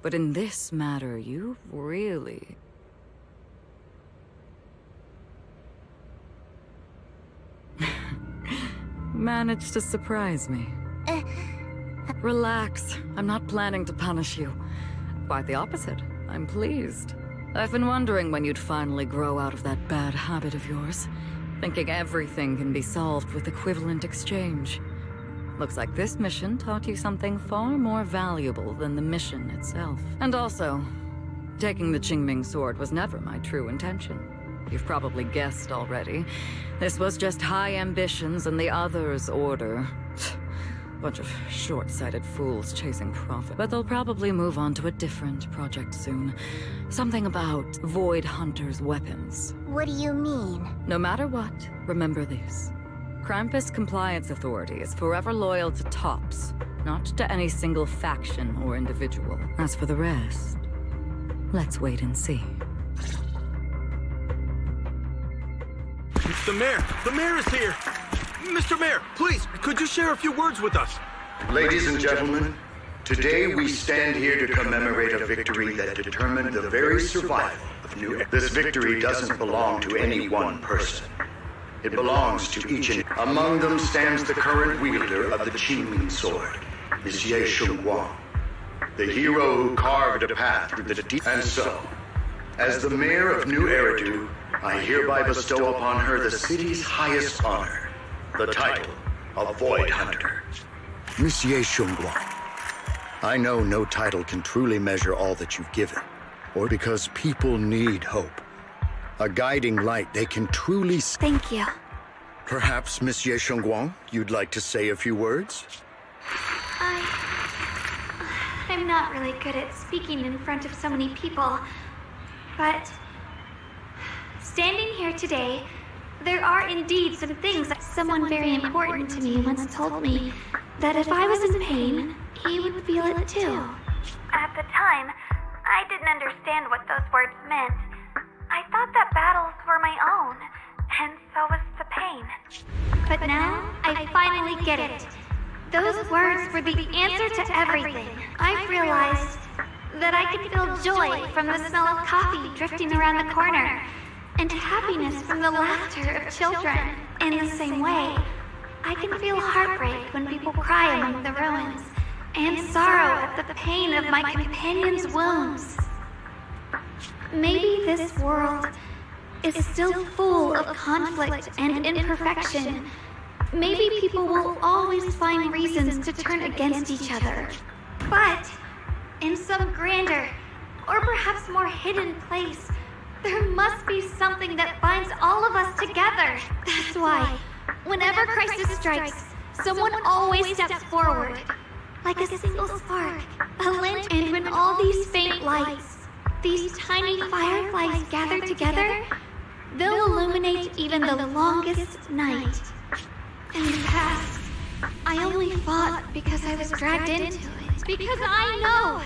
Speaker 11: But in this matter, you've really... managed to surprise me. Relax. I'm not planning to punish you. Quite the opposite. I'm pleased. I've been wondering when you'd finally grow out of that bad habit of yours. Thinking everything can be solved with equivalent exchange. Looks like this mission taught you something far more valuable than the mission itself. And also, taking the Qingming sword was never my true intention. You've probably guessed already. This was just high ambitions and the others' order. Bunch of short-sighted fools chasing profit. But they'll probably move on to a different project soon. Something about Void Hunter's weapons.
Speaker 10: What do you mean?
Speaker 11: No matter what, remember this. Krampus Compliance Authority is forever loyal to TOPS, not to any single faction or individual. As for the rest, let's wait and see.
Speaker 3: The mayor! The mayor is here! Mr. Mayor, please, could you share a few words with us?
Speaker 17: Ladies and gentlemen, today we stand here to commemorate a victory that determined the very survival of New Era. This victory doesn't belong to any one person. It belongs to each and among them stands the current wielder of the Qingming sword, Monsieur Shunguang, the hero who carved a path through the deep. And so, as the mayor of New Eridu, I hereby bestow upon her the city's highest honor, the title of Void Hunter. Monsieur Shunguang, I know no title can truly measure all that you've given, or because people need hope. A guiding light they can truly see.
Speaker 1: Thank you.
Speaker 17: Perhaps, Monsieur Shunguang, you'd like to say a few words?
Speaker 1: I'm not really good at speaking in front of so many people, but standing here today, there are indeed some things that someone very important to me once told me that if I was in pain, he would feel it too.
Speaker 19: At the time, I didn't understand what those words meant. I thought that battles were my own, and so was the pain.
Speaker 1: But now, I finally get it. Those words were the answer to everything. I've realized that I can feel joy from the smell of coffee drifting around the corner, and happiness from the laughter of children. In the same way, I can feel heartbreak when people cry among the ruins, and sorrow at the pain of my companion's wounds. Maybe this world is still full of conflict and imperfection. Maybe people will always find reasons to turn against each other. But in some grander, or perhaps more hidden place, there must be something that binds all of us together. That's why, whenever crisis strikes, someone always steps forward. Like a single spark, a lantern. And when all these faint lights, these tiny fireflies gather together, they'll illuminate even the longest night. In the past, I only fought because I was dragged into it. Because I know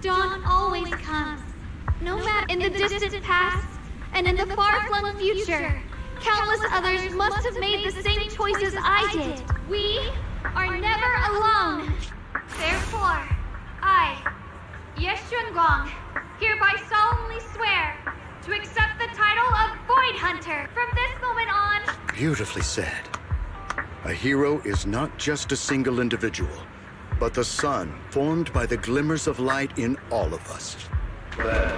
Speaker 1: dawn always comes. No matter in the distant past and in the far-flung future, countless others must have made the same choices I did. We are never alone. Therefore, I, Ye Shunguang, hereby solemnly swear to accept the title of Void Hunter from this moment on.
Speaker 17: Beautifully said. A hero is not just a single individual,
Speaker 7: but the sun formed by the glimmers of light in all of us.
Speaker 17: Then,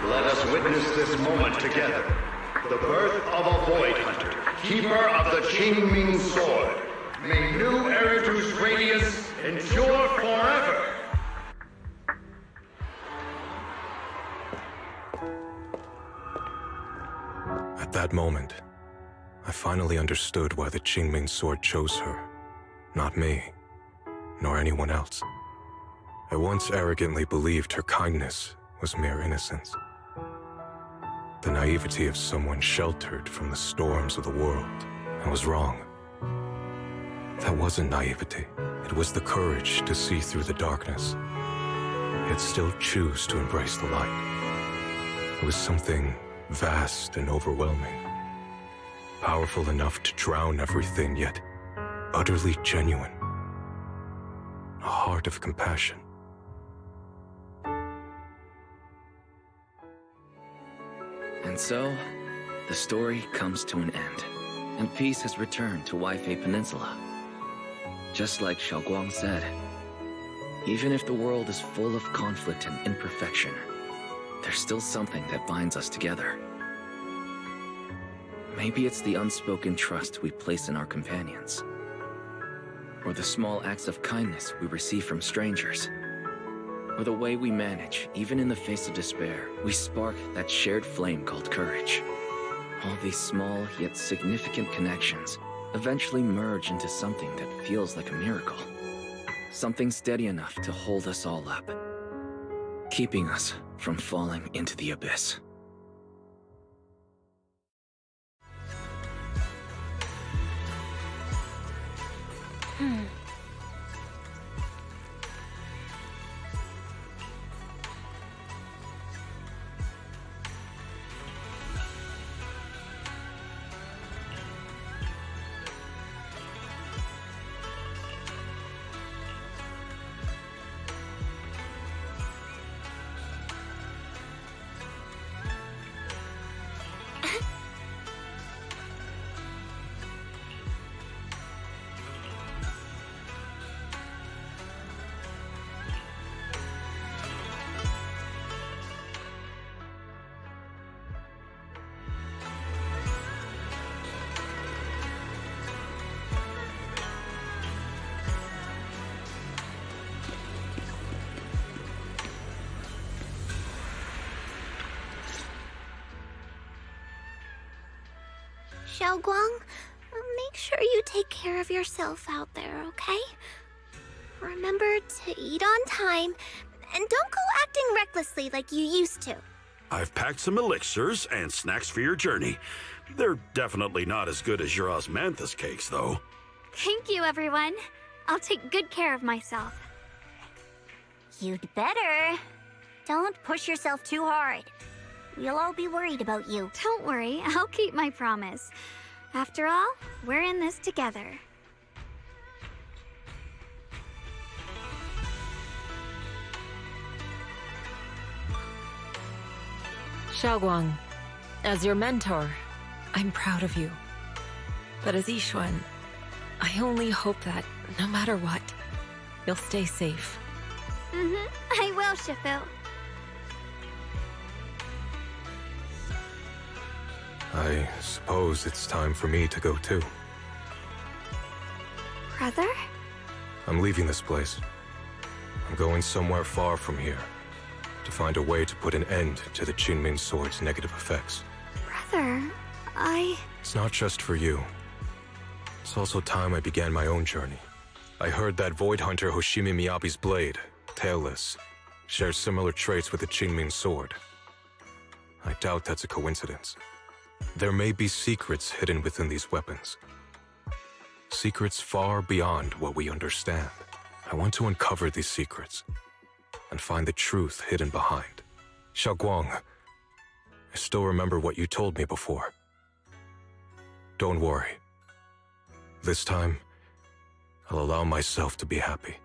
Speaker 17: let us witness this moment together. The birth of a Void Hunter, keeper of the Qingming Sword. May 𝓩ᵒ radius endure forever!
Speaker 21: At that moment, I finally understood why the Qingming Sword chose her. Not me, nor anyone else. I once arrogantly believed her kindness was mere innocence. The naivety of someone sheltered from the storms of the world. I was wrong. That wasn't naivety. It was the courage to see through the darkness, yet still choose to embrace the light. It was something vast and overwhelming. Powerful enough to drown everything, yet utterly genuine. A heart of compassion.
Speaker 15: And so, the story comes to an end, and peace has returned to Wi-Fi Peninsula. Just like Xiaoguang said, even if the world is full of conflict and imperfection, there's still something that binds us together. Maybe it's the unspoken trust we place in our companions, or the small acts of kindness we receive from strangers, or the way we manage, even in the face of despair, we spark that shared flame called courage. All these small yet significant connections eventually merge into something that feels like a miracle. Something steady enough to hold us all up, keeping us from falling into the abyss.
Speaker 10: Xiaoguang, make sure you take care of yourself out there, okay? Remember to eat on time, and don't go acting recklessly like you used to.
Speaker 9: I've packed some elixirs and snacks for your journey. They're definitely not as good as your osmanthus cakes, though.
Speaker 1: Thank you, everyone. I'll take good care of myself.
Speaker 20: You'd better. Don't push yourself too hard. We'll all be worried about you.
Speaker 1: Don't worry, I'll keep my promise. After all, we're in this together.
Speaker 16: Xiaoguang, as your mentor, I'm proud of you. But as Yixuan, I only hope that, no matter what, you'll stay safe.
Speaker 1: I will, Shifu.
Speaker 21: I suppose it's time for me to go too.
Speaker 1: Brother?
Speaker 21: I'm leaving this place. I'm going somewhere far from here, to find a way to put an end to the Qingming Sword's negative effects.
Speaker 1: Brother,
Speaker 21: It's not just for you. It's also time I began my own journey. I heard that Void Hunter Hoshimi Miyabi's blade, Tailless, shares similar traits with the Qingming Sword. I doubt that's a coincidence. There may be secrets hidden within these weapons. Secrets far beyond what we understand. I want to uncover these secrets and find the truth hidden behind. Xiaoguang, I still remember what you told me before. Don't worry. This time, I'll allow myself to be happy.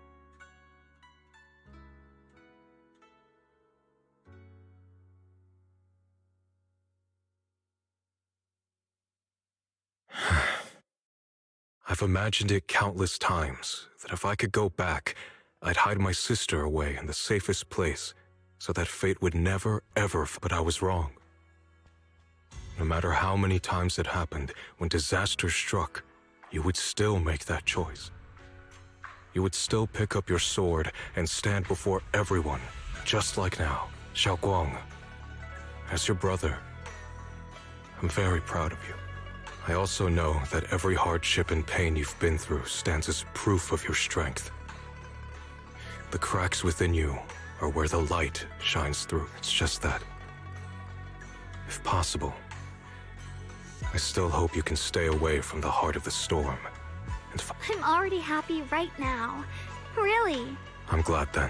Speaker 21: I've imagined it countless times, that if I could go back, I'd hide my sister away in the safest place, so that fate would never, ever. But I was wrong. No matter how many times it happened, when disaster struck, you would still make that choice. You would still pick up your sword and stand before everyone, just like now, xiaoguang. As your brother, I'm very proud of you. I also know that every hardship and pain you've been through stands as proof of your strength. The cracks within you are where the light shines through. It's just that. If possible, I still hope you can stay away from the heart of the storm. And
Speaker 10: I'm already happy right now. Really.
Speaker 21: I'm glad then.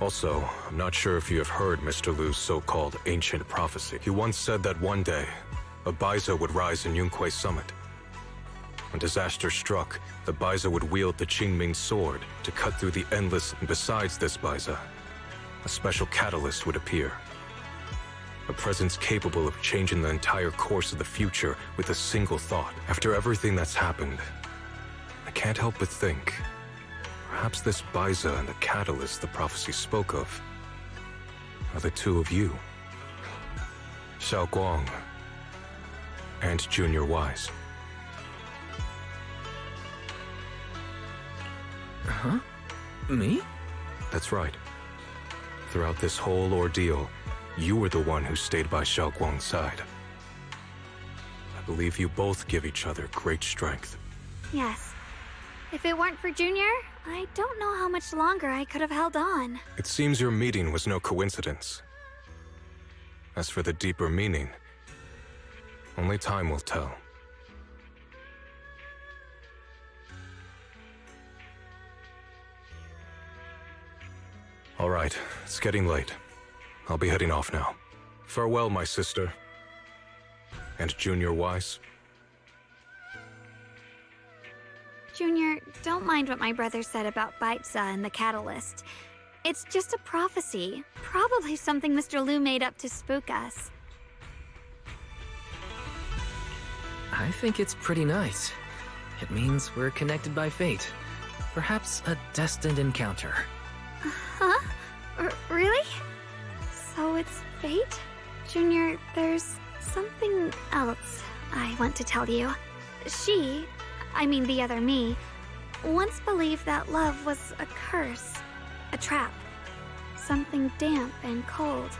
Speaker 21: Also, I'm not sure if you have heard Mr. Lu's so-called ancient prophecy. He once said that one day, a 𝓩ᴂ would rise in Yunquay Summit. When disaster struck, the 𝓩ᴂ would wield the Qingming sword to cut through the endless. And besides this 𝓩ᴂ, a special catalyst would appear. A presence capable of changing the entire course of the future with a single thought. After everything that's happened, I can't help but think, perhaps this 𝓩ᴂ and the catalyst the prophecy spoke of are the two of you. xiaoguang and Junior Wise.
Speaker 15: Huh? Me?
Speaker 21: That's right. Throughout this whole ordeal, you were the one who stayed by xiaoguang's side. I believe you both give each other great strength.
Speaker 10: Yes. If it weren't for Junior, I don't know how much longer I could have held on.
Speaker 21: It seems your meeting was no coincidence. As for the deeper meaning, only time will tell. All right, it's getting late. I'll be heading off now. Farewell, my sister. And Junior Wise.
Speaker 10: Junior, don't mind what my brother said about 𝓩ᴂ and the catalyst. It's just a prophecy. Probably something Mr. Lu made up to spook us.
Speaker 15: I think it's pretty nice. It means we're connected by fate. Perhaps a destined encounter.
Speaker 10: Huh? Really? So it's fate? Junior, there's something else I want to tell you. The other me, once believed that love was a curse, a trap, something damp and cold.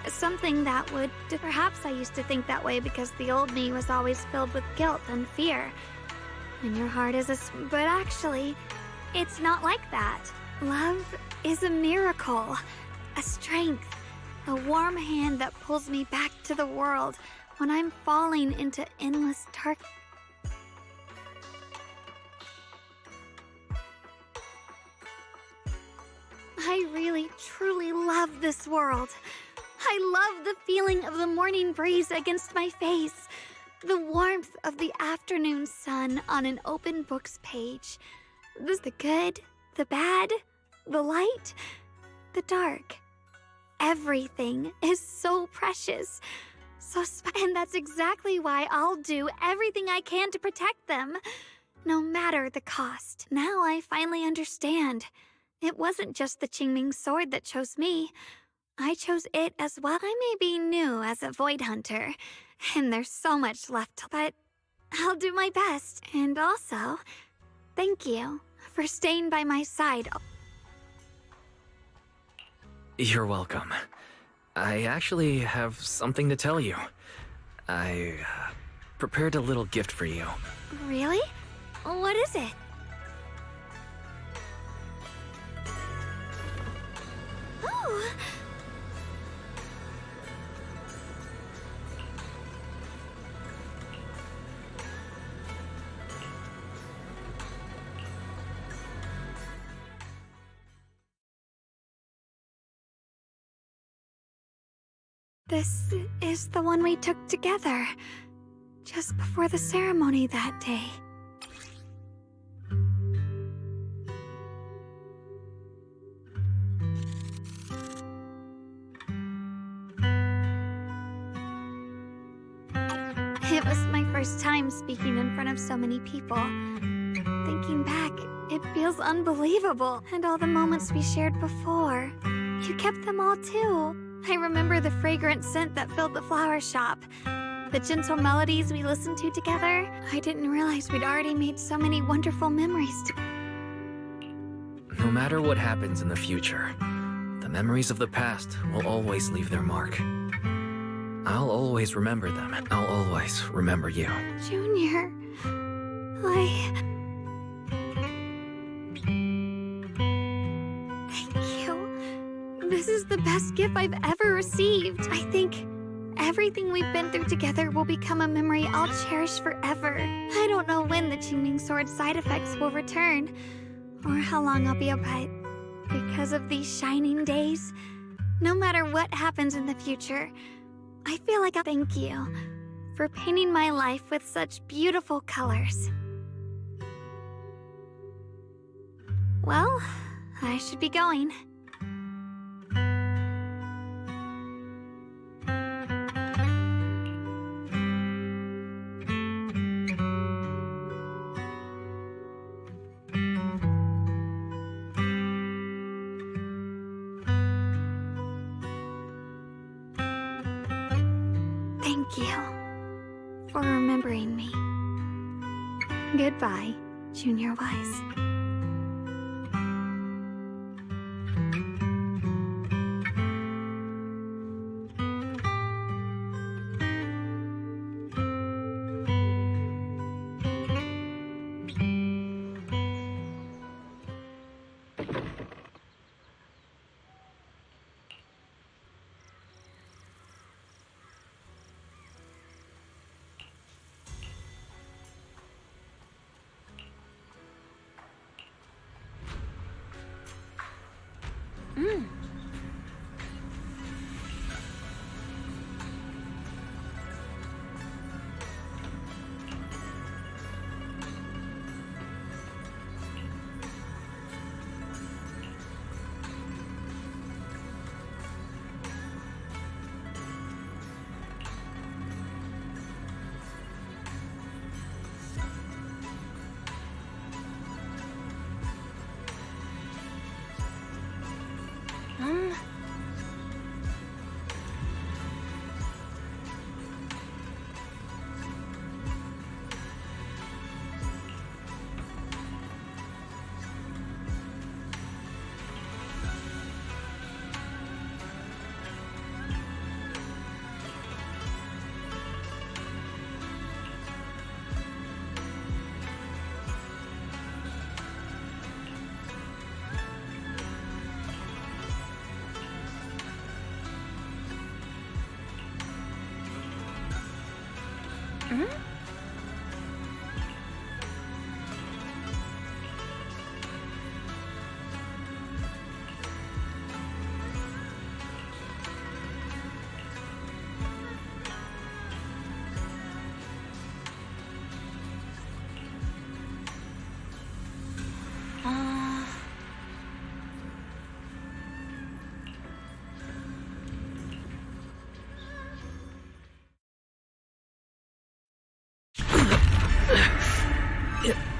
Speaker 10: Something that would... Perhaps I used to think that way because the old me was always filled with guilt and fear. And your heart is but actually, it's not like that. Love is a miracle, a strength, a warm hand that pulls me back to the world when I'm falling into endless dark. I really, truly love this world. I love the feeling of the morning breeze against my face, the warmth of the afternoon sun on an open book's page, the good, the bad, the light, the dark. Everything is so precious, and that's exactly why I'll do everything I can to protect them, no matter the cost. Now I finally understand. It wasn't just the Qingming sword that chose me. I chose it as well. I may be new as a void hunter, and there's so much left, but I'll do my best. And also, thank you for staying by my side.
Speaker 15: You're welcome. I actually have something to tell you. I prepared a little gift for you.
Speaker 10: Really? What is it? Oh! This is the one we took together, just before the ceremony that day. It was my first time speaking in front of so many people.
Speaker 1: Thinking back, it feels unbelievable. And all the moments we shared before. You kept them all too. I remember the fragrant scent that filled the flower shop. The gentle melodies we listened to together. I didn't realize we'd already made so many wonderful memories together.
Speaker 15: No matter what happens in the future, the memories of the past will always leave their mark. I'll always remember them. I'll always remember you.
Speaker 1: Junior, Thank you. This is the best gift I've ever received. I think everything we've been through together will become a memory I'll cherish forever. I don't know when the Qingming Sword side effects will return, or how long I'll be but because of these shining days, no matter what happens in the future, I feel like I'll thank you for painting my life with such beautiful colors. Well, I should be going. Thank you for remembering me. Goodbye, Junior Wise.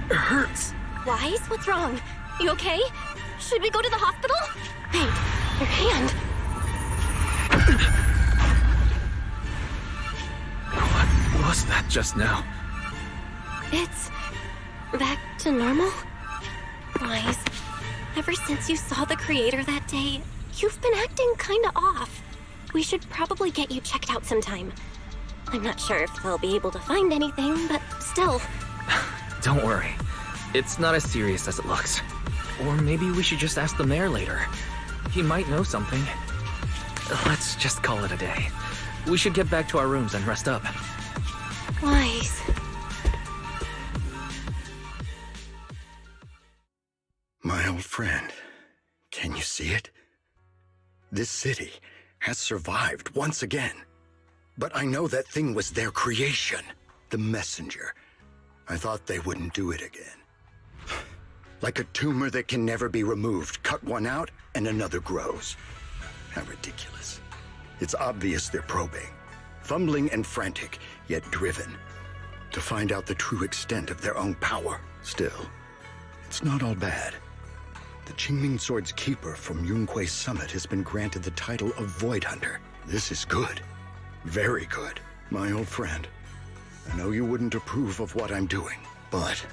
Speaker 15: It hurts.
Speaker 6: Wise, what's wrong? You okay? Should we go to the hospital? Hey, your hand.
Speaker 15: What was that just now?
Speaker 6: It's back to normal? Wise, ever since you saw the creator that day, you've been acting kinda off. We should probably get you checked out sometime. I'm not sure if they'll be able to find anything, but still.
Speaker 15: Don't worry. It's not as serious as it looks. Or maybe we should just ask the mayor later. He might know something. Let's just call it a day. We should get back to our rooms and rest up.
Speaker 6: Wise.
Speaker 7: My old friend, can you see it? This city has survived once again. But I know that thing was their creation, the messenger. I thought they wouldn't do it again. Like a tumor that can never be removed. Cut one out and another grows. How ridiculous. It's obvious they're probing. Fumbling and frantic, yet driven. To find out the true extent of their own power. Still, It's not all bad. The Qingming Sword's keeper from Yunquei Summit has been granted the title of Void Hunter. This is good. Very good. My old friend, I know you wouldn't approve of what I'm doing, but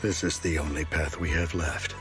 Speaker 7: this is the only path we have left.